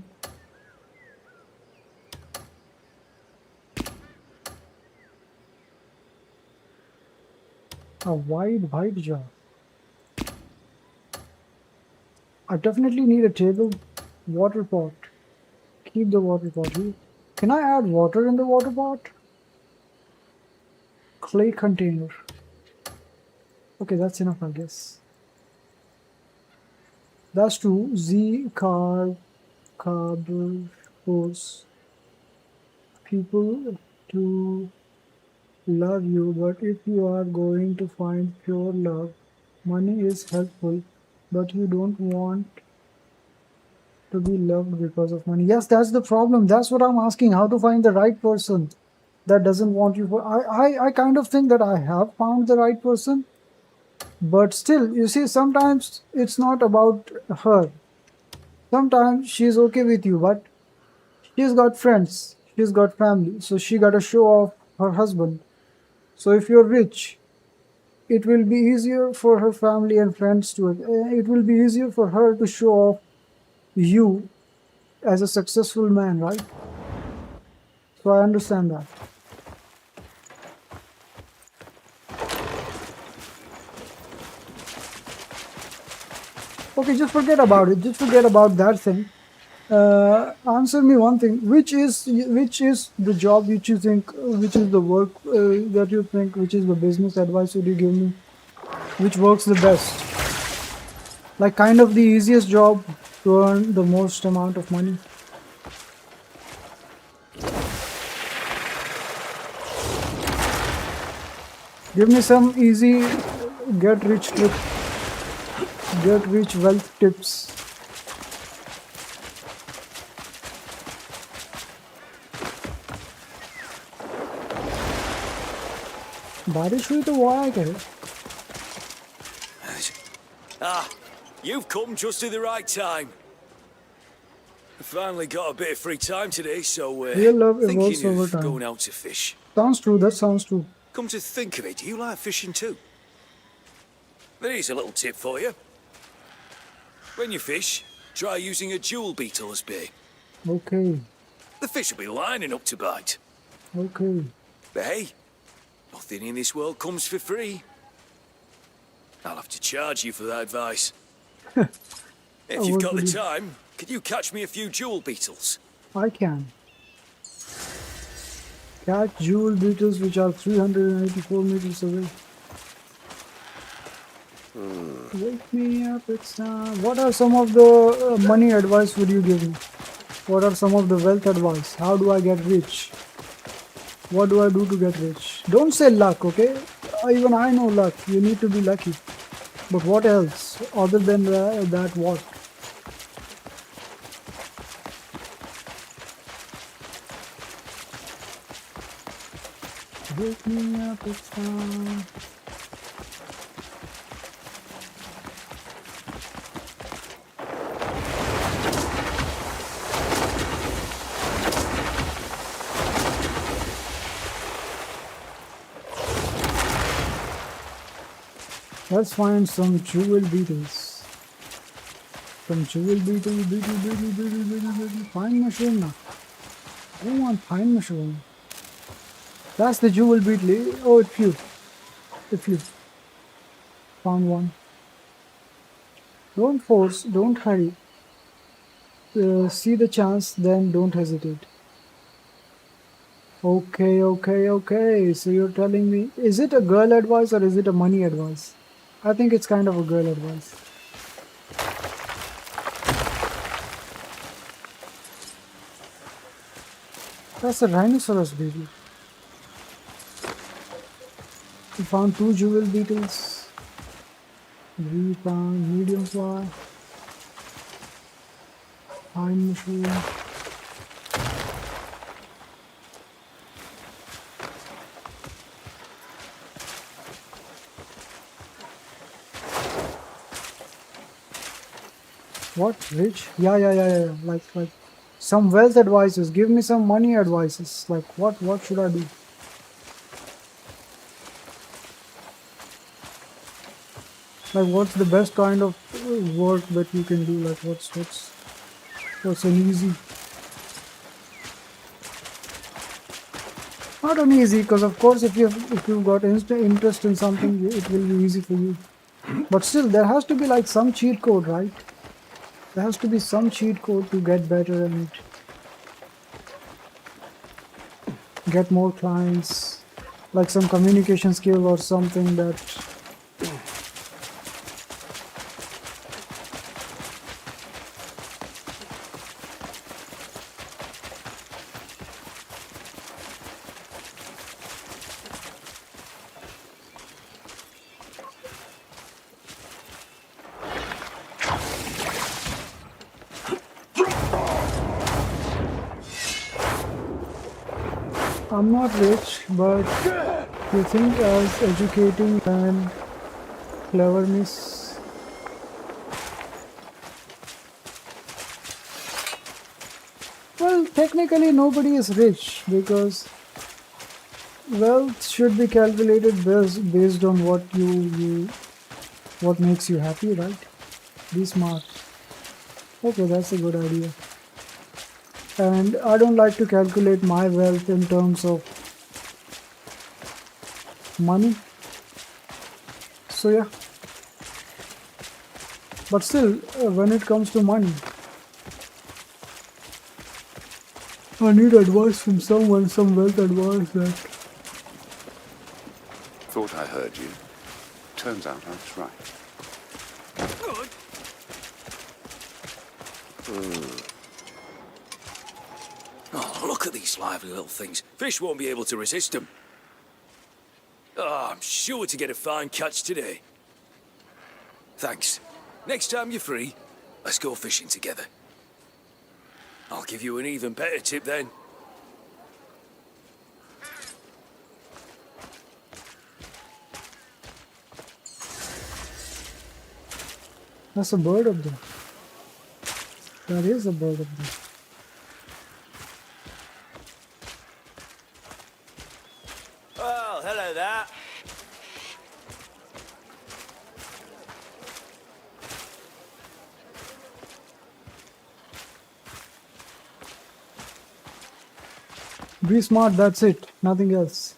a white jar. I definitely need a table, water pot. Keep the water pot here. Can I add water in the water pot? Clay container. Okay, that's enough, I guess. That's true. Carb, force people to love you, but if you are going to find pure love, money is helpful, but you don't want to be loved because of money. Yes, that's the problem. That's what I'm asking. How to find the right person that doesn't want you for. I kind of think that I have found the right person, but still, you see, sometimes it's not about her. Sometimes she's okay with you, but she's got friends, she's got family, so she got to show off her husband. So if you're rich, it will be easier for her family and friends to. It will be easier for her to show off you as a successful man, right? So I understand that. Okay, just forget about it. Just forget about that thing. Answer me one thing. Which is the job which you think, which is the work that you think, which is the business advice would you give me? Which works the best? Like kind of the easiest job to earn the most amount of money. Give me some easy get rich wealth tips. बारिश हुई तो वो आया क्या? Ah, you've come just at the right time. I finally got a bit of free time today, so Real love evolves thinking over of time. going out to fish. Sounds true. That sounds true. Come to think of it, do you like fishing too? There's a little tip for you. When you fish, try using a jewel beetle as bait. Okay. The fish will be lining up to bite. Okay. But hey, nothing in this world comes for free. I'll have to charge you for that advice. If you've got the time, could you catch me a few jewel beetles? I can. Catch jewel beetles which are 384 meters away. Wake me up, it's time. What are some of the money advice would you give me? What are some of the wealth advice? How do I get rich? What do I do to get rich? Don't say luck, okay? Even I know luck. You need to be lucky. But what else? Other than that, what? Wake me up, it's time. Let's find some jewel beetles. Some jewel beetle. Pine mushroom now. I don't want pine mushroom. That's the jewel beetle. Oh, it flew. It flew. Found one. Don't force, don't hurry. See the chance, then don't hesitate. Okay. So you're telling me, is it a girl advice or is it a money advice? I think it's kind of a girl advice. That's a rhinoceros baby. We found 2 jewel beetles. We found medium fly, pine mushroom. What? Rich? Yeah. Like some wealth advices. Give me some money advices. Like what should I do? Like what's the best kind of work that you can do? Like what's an easy? Not an easy, because of course if you've got interest in something, it will be easy for you. But still, there has to be like some cheat code, right? There has to be some cheat code to get better and get more clients, like some communication skill or something that. I'm not rich, but you think as educating and cleverness. Well, technically nobody is rich because wealth should be calculated based on what makes you happy, right? Be smart. Okay, that's a good idea. And I don't like to calculate my wealth in terms of money. So yeah. But still, when it comes to money, I need advice from someone, some wealth advice that. Thought I heard you. Turns out I was right. Oh, look at these lively little things. Fish won't be able to resist them. Oh, I'm sure to get a fine catch today. Thanks. Next time you're free, let's go fishing together. I'll give you an even better tip then. That's a bird up there. That is a bird up there. Oh, hello there. Be smart, that's it. Nothing else.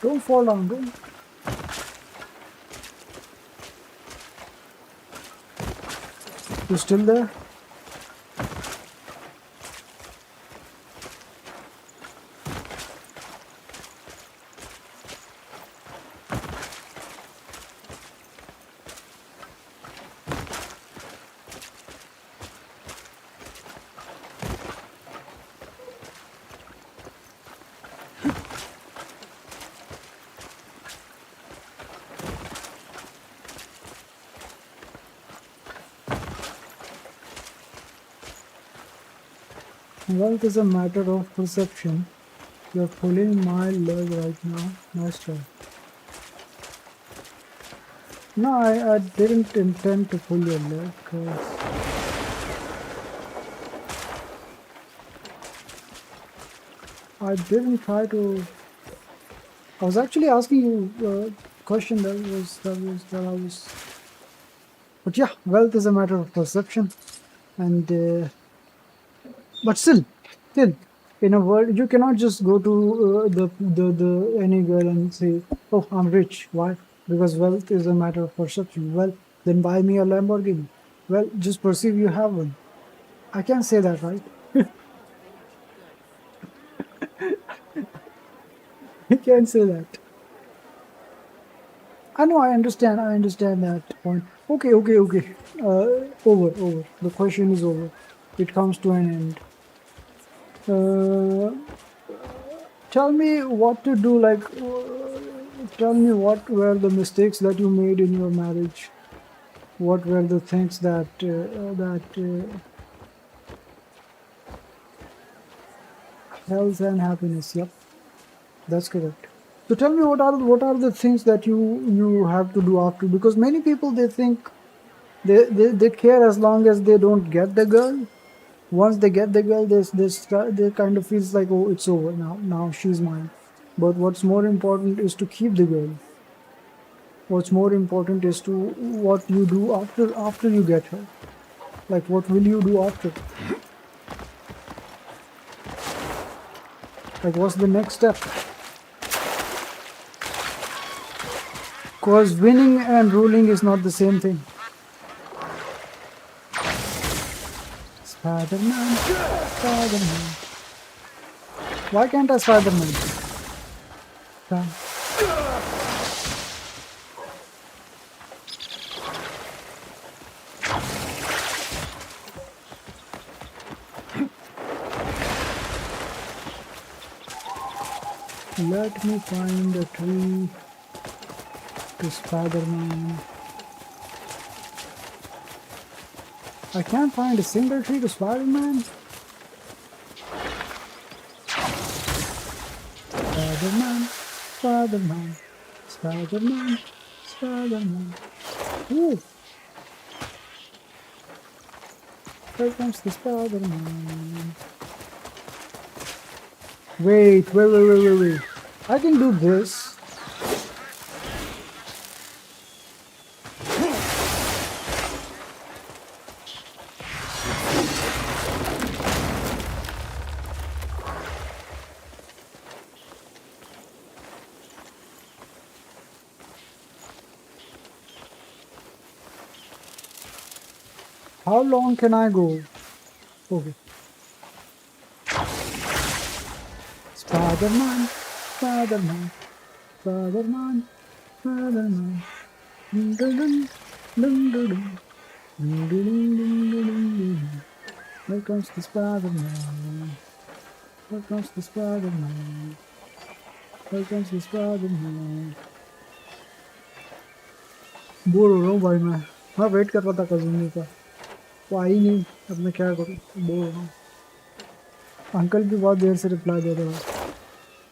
Don't fall down, don't. You still there? Wealth is a matter of perception. You're pulling my leg right now. Nice try. No, I didn't intend to pull your leg, 'cause I didn't try to. I was actually asking you a question that I was. But yeah, wealth is a matter of perception, and but still, in a world you cannot just go to the any girl and say, "Oh, I'm rich." Why? Because wealth is a matter of perception. Well, then buy me a Lamborghini. Well, just perceive you have one. I can't say that, right? I can't say that. I know, I understand that point. Okay. Over. The question is over. It comes to an end. Tell me what to do, like, tell me what were the mistakes that you made in your marriage? What were the things that health and happiness? Yep, that's correct. So tell me what are the things that you have to do after? Because many people, they think they care as long as they don't get the girl. Once they get the girl, they kind of feels like, oh, it's over now she's mine. But what's more important is to keep the girl. What's more important is to what you do after you get her. Like, what will you do after? Like, what's the next step? Because winning and ruling is not the same thing. Spider-Man. Why can't I Spider-Man? Let me find a tree to Spider-Man. I can't find a single tree to Spider-Man. Spider-Man. Ooh. Here comes the Spider-Man. Wait. I can do this. How long can I go? Okay. Spider-Man. Dun, dun, dun, dun, dun, dun. Dun, dun, dun, dun, dun, dun. Here comes the Spider-Man. Here comes the Spider-Man. Here comes the Spider-Man. Bore हो रहा हूँ भाई मैं wait कर रहा था cousin का, वो आई नहीं। अब मैं क्या करूँ, बोर हो रहा हूँ। अंकल भी बहुत देर से रिप्लाई दे रहे हैं।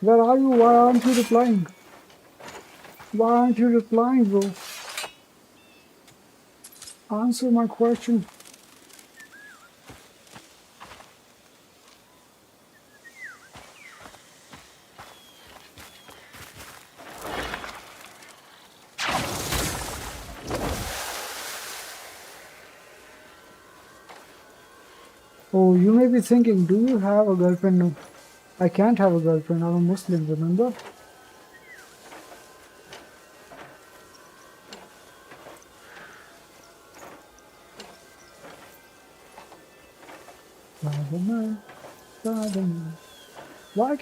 Where are you? Why aren't you replying? Why aren't you replying, bro? Answer my question. Oh, you may be thinking, do you have a girlfriend? No, I can't have a girlfriend. I'm a Muslim, remember? Spider-Man. Why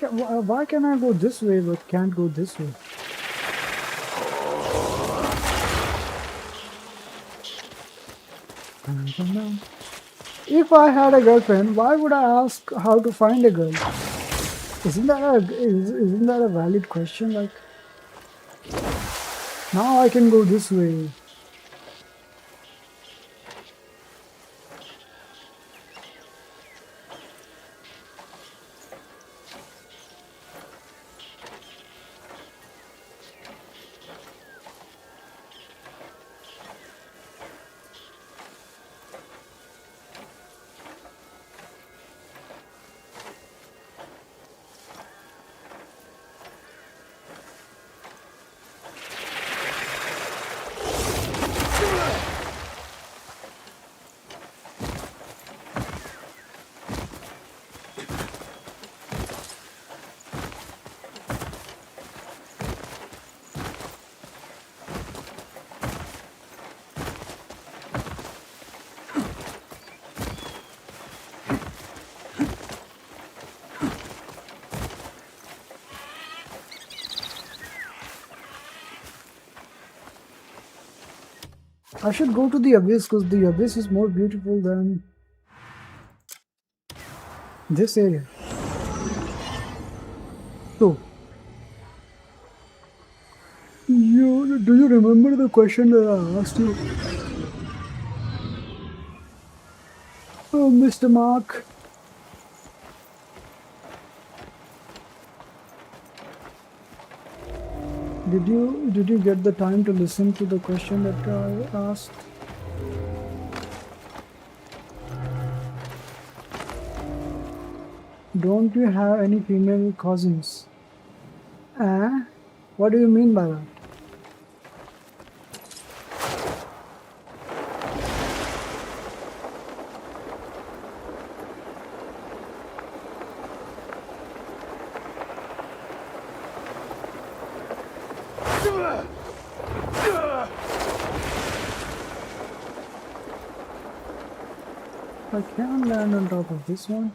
can I go this way but can't go this way? Spider-Man. If I had a girlfriend, why would I ask how to find a girl? Isn't that a valid question? Like, now I can go this way. I should go to the abyss because the abyss is more beautiful than this area. So, do you remember the question that I asked you? Oh, Mr. Mark. Did you get the time to listen to the question that I asked? Don't you have any female cousins? What do you mean by that? I can land on top of this one,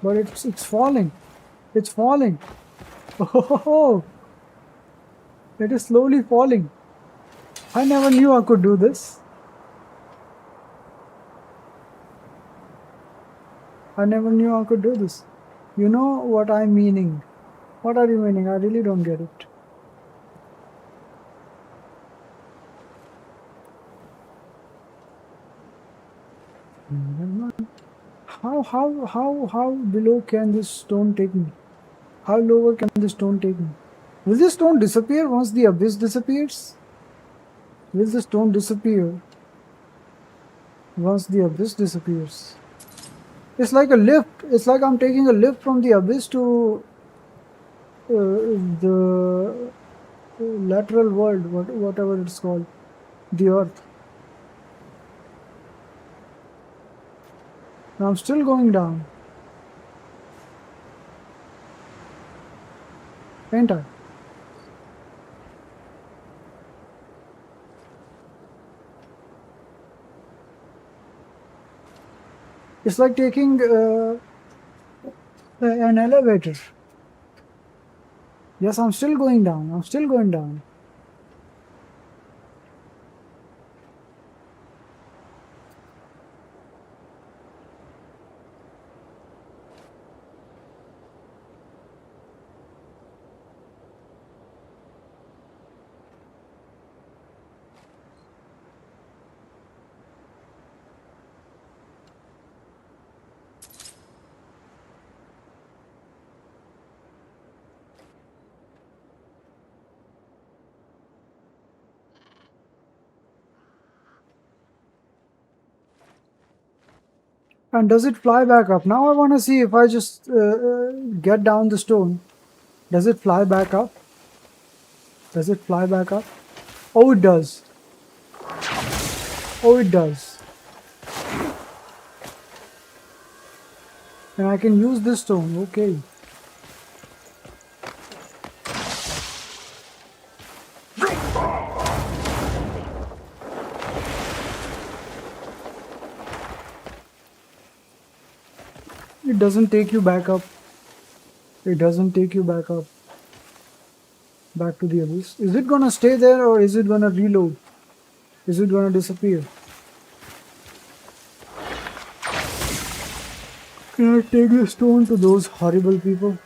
but it's falling. It's falling. Oh, it is slowly falling. I never knew I could do this. I never knew I could do this. You know what I'm meaning. What are you meaning? I really don't get it. How below can this stone take me? How lower can this stone take me? Will this stone disappear once the abyss disappears? Will the stone disappear once the abyss disappears? It's like a lift. It's like I'm taking a lift from the abyss to the lateral world, whatever it's called, the earth. Now I'm still going down. Ain't I? It's like taking an elevator. Yes, I'm still going down. I'm still going down. And does it fly back up? Now I want to see if I just get down the stone. Does it fly back up? Does it fly back up? Oh, it does. Oh, it does. And I can use this stone. Okay. It doesn't take you back up. It doesn't take you back up. Back to the abyss. Is it gonna stay there or is it gonna reload? Is it gonna disappear? Can I take the stone to those horrible people?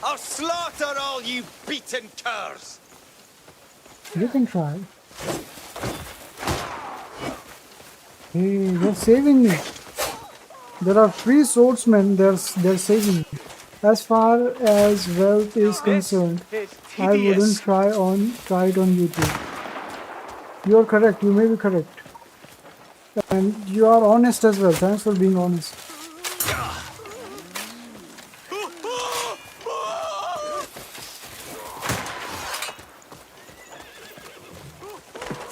I'll slaughter all you beaten curs! You can try. Hey, they're saving me. There are 3 swordsmen, they're saving me. As far as wealth is concerned, I wouldn't try it on YouTube. You are correct, you may be correct. And you are honest as well. Thanks for being honest.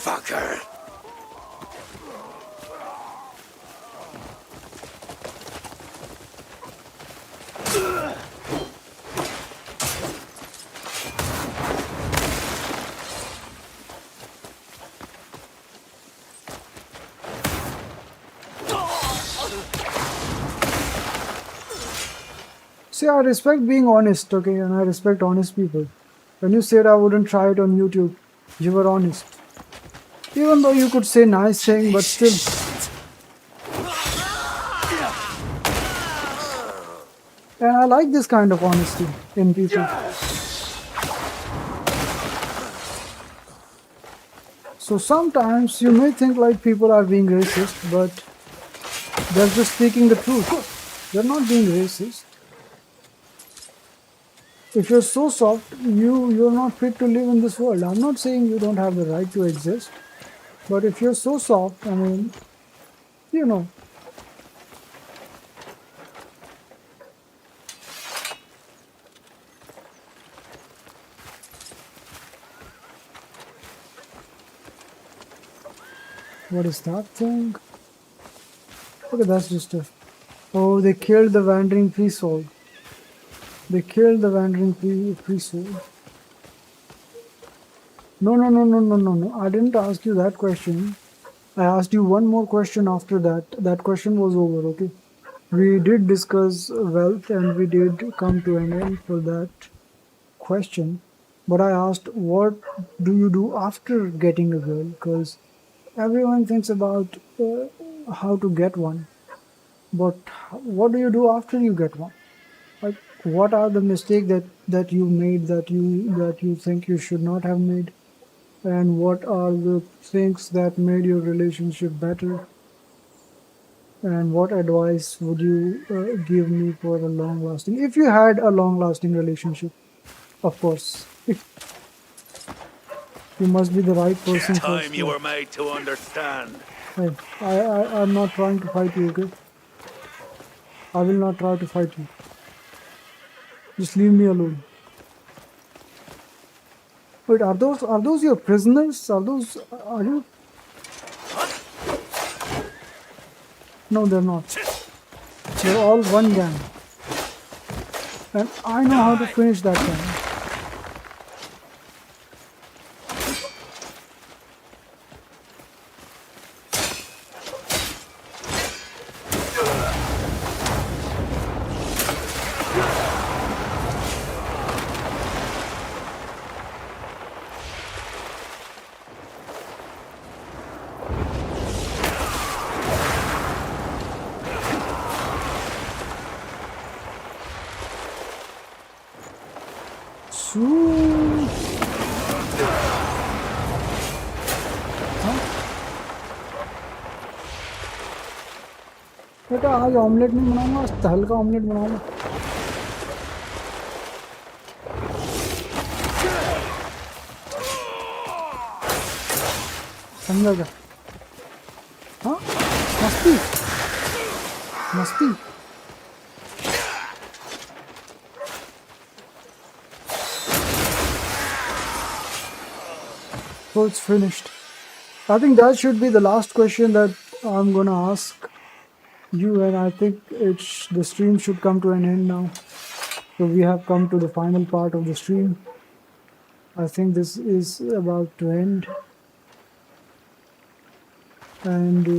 Fucker! See, I respect being honest, okay, and I respect honest people. When you said I wouldn't try it on YouTube, you were honest. Even though you could say nice thing, but still. And I like this kind of honesty in people. So sometimes you may think like people are being racist, but they're just speaking the truth. They're not being racist. If you're so soft, you're not fit to live in this world. I'm not saying you don't have the right to exist, but if you're so soft, I mean, you know. What is that thing? Okay, that's just a... Oh, they killed the wandering priesthood. They killed the wandering priesthood. No, no, no, no, no, no, no. I didn't ask you that question. I asked you one more question after that. That question was over, okay? We did discuss wealth and we did come to an end for that question. But I asked, what do you do after getting a girl? Because everyone thinks about how to get one. But what do you do after you get one? Like, what are the mistakes that you made that you think you should not have made? And what are the things that made your relationship better? And what advice would you give me for a long-lasting, if you had a long-lasting relationship, of course. You must be the right person Time first. you Yeah. were made to understand. Hey, I'm not trying to fight you, okay? I will not try to fight you. Just leave me alone. Wait, are those your prisoners? Are you? No, they're not. They're all one gang. And I know how to finish that gang. बेटा आज omelette नहीं बनाऊंगा, आज हल्का omelette बनाऊंगा. समझा क्या? हाँ, मस्ती मस्ती. So it's finished. I think that should be the last question that I'm gonna ask you, and I think the stream should come to an end now. So we have come to the final part of the stream. I think this is about to end. And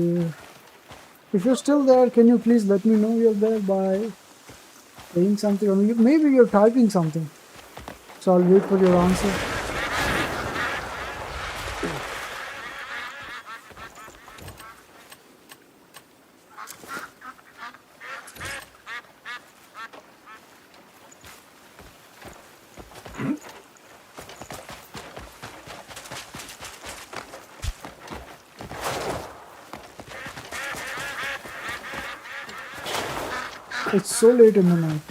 if you're still there, can you please let me know you're there by saying something, or maybe you're typing something. So I'll wait for your answer. It's so late in the night.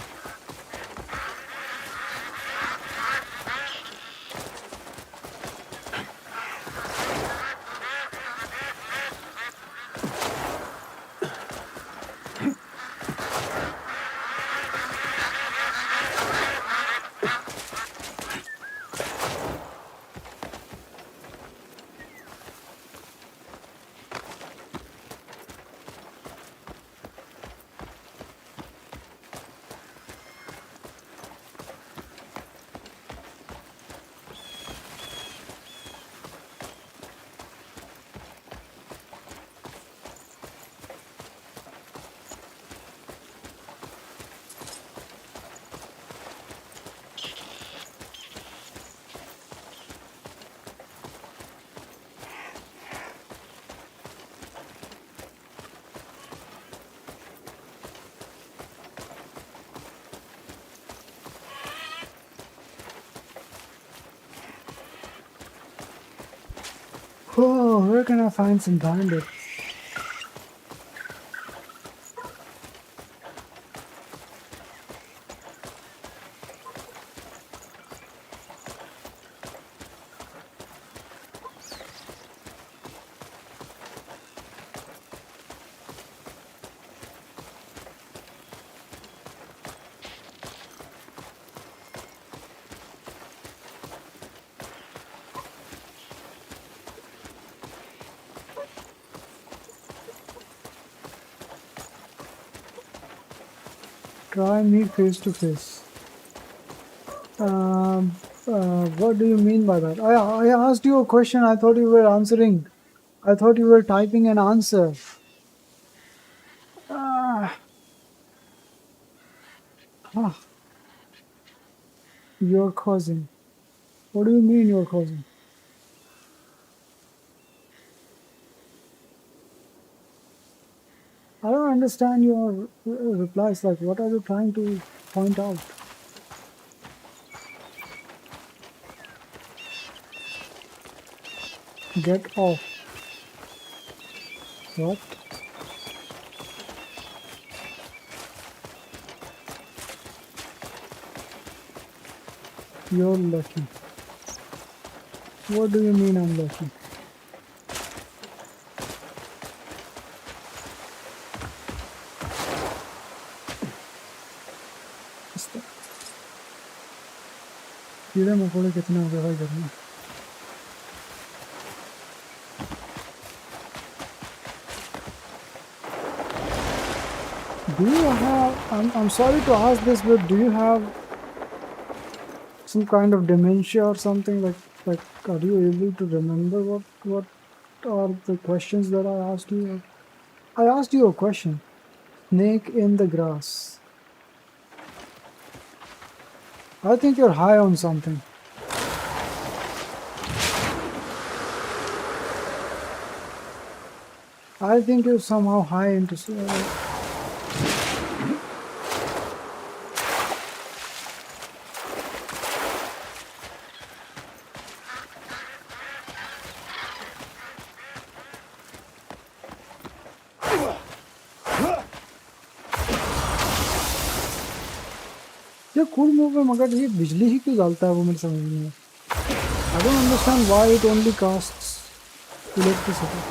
Oh, where can I find some bandits? Try me face to face. What do you mean by that? I asked you a question. I thought you were answering. I thought you were typing an answer. Ah, ah, your cousin. What do you mean your cousin? I don't understand your replies. Like, what are you trying to point out? Get off. What? You're lucky. What do you mean I'm lucky? कीड़े मकोड़े कितने हो गए भाई घर में? Do you have, I'm sorry to ask this, but do you have some kind of dementia or something? Like are you able to remember what are the questions that I asked you? I asked you a question. Snake in the grass. I think you're high on something. I think you're somehow high into ये cool move है मगर ये बिजली ही क्यों डालता है वो मेरे समझ में नहीं। I don't understand why it only casts electricity.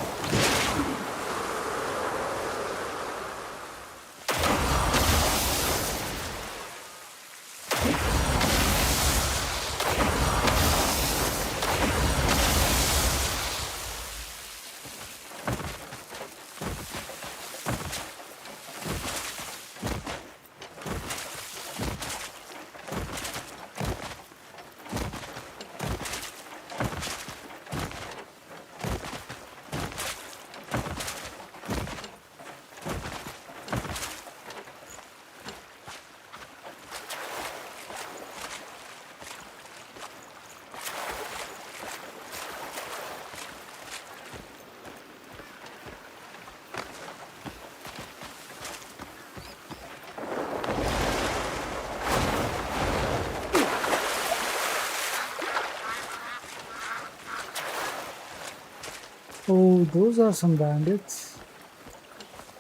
Oh, those are some bandits.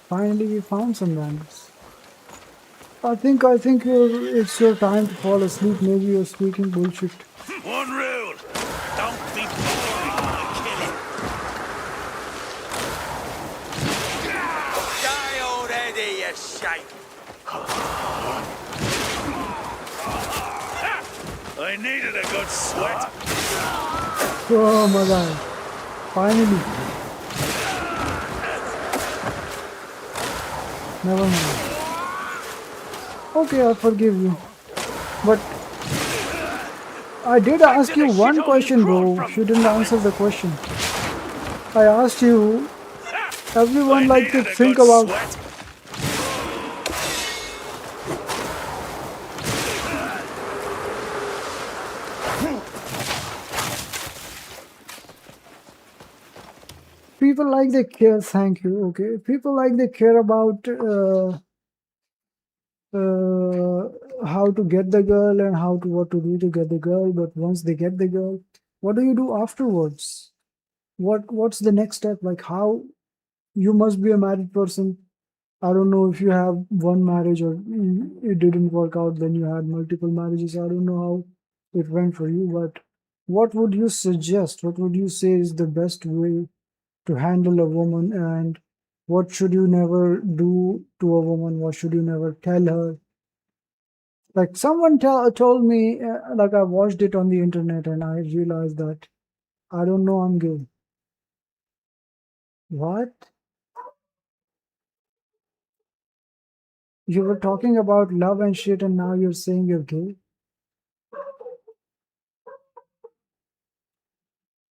Finally, we found some bandits. I think it's your time to fall asleep. Maybe you're speaking bullshit. One rule. Don't be boring when I kill him. Die already, you shite. I needed a good sweat. Oh my god. Finally. Never mind. Okay, I forgive you. But I did ask you one question, bro. You didn't answer the question. I asked you, everyone like to think about... People like they care, thank you, okay. People like they care about how to get the girl and what to do to get the girl, but once they get the girl, what do you do afterwards? what's the next step? Like, how you must be a married person. I don't know if you have one marriage or it didn't work out, then you had multiple marriages. I don't know how it went for you, but what would you suggest? What would you say is the best way to handle a woman, and what should you never do to a woman? What should you never tell her? Like someone told me, like I watched it on the internet and I realized that I don't know I'm gay. What? You were talking about love and shit and now you're saying you're gay?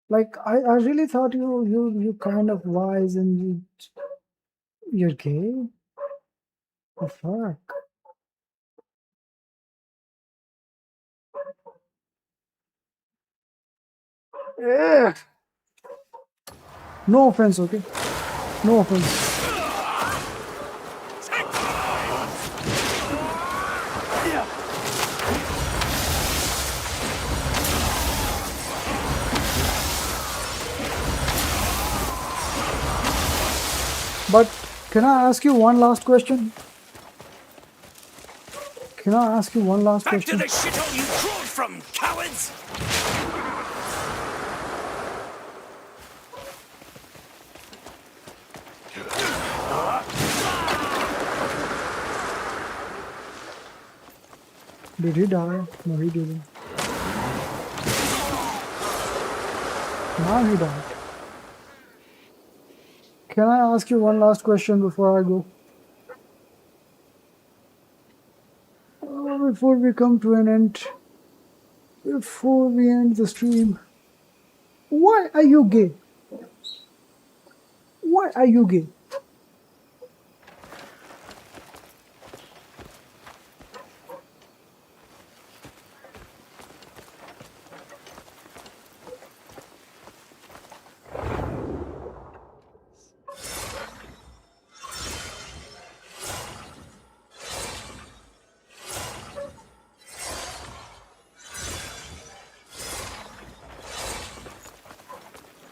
Like I really thought you kind of wise and you're gay? The fuck? Yeah. No offense, okay? No offense. But can I ask you one last question? Can I ask you one last Back to question? the shithole you crawled from, cowards! Did he die? No, he didn't. Now he died. Can I ask you one last question before I go? Before we come to an end, before we end the stream, why are you gay? Why are you gay?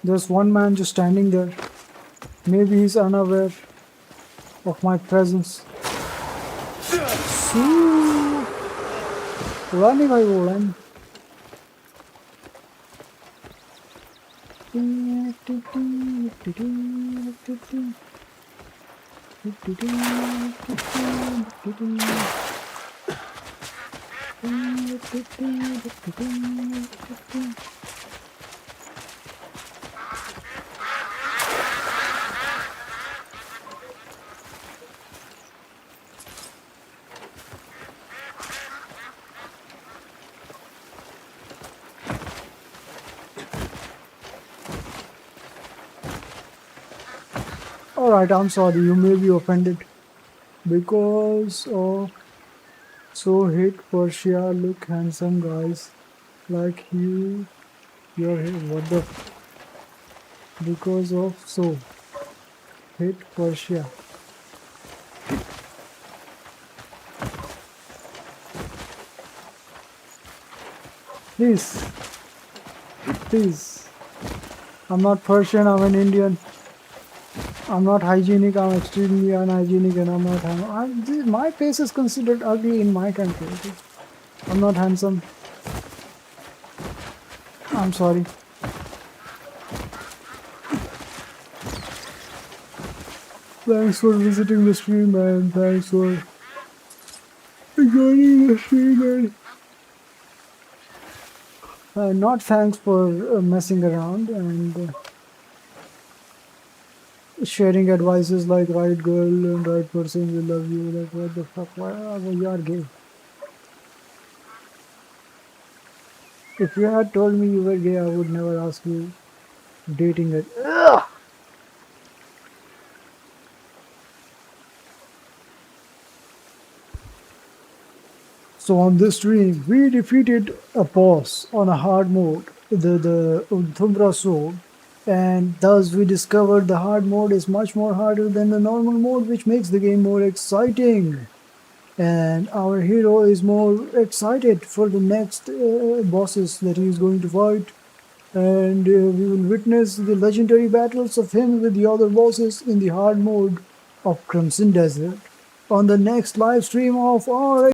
There's one man just standing there. Maybe he's unaware of my presence. Running, I will run. Alright, I'm sorry, you may be offended. Because of so hate Persia, look handsome guys like you, your hair, what the because of so hate Persia. Please, I'm not Persian, I'm an Indian. I'm not hygienic, I'm extremely unhygienic, and I'm not my face is considered ugly in my country. Okay? I'm not handsome. I'm sorry. Thanks for visiting the stream and thanks for joining the stream and not thanks for messing around and sharing advices like right girl and right person will love you. Like what the fuck? Why you are gay? If you had told me you were gay, I would never ask you dating it. Ugh! So on this stream, we defeated a boss on a hard mode, the Thumbra sword, and thus we discovered the hard mode is much more harder than the normal mode, which makes the game more exciting. And our hero is more excited for the next bosses that he is going to fight. and we will witness the legendary battles of him with the other bosses in the hard mode of Crimson Desert on the next live stream of our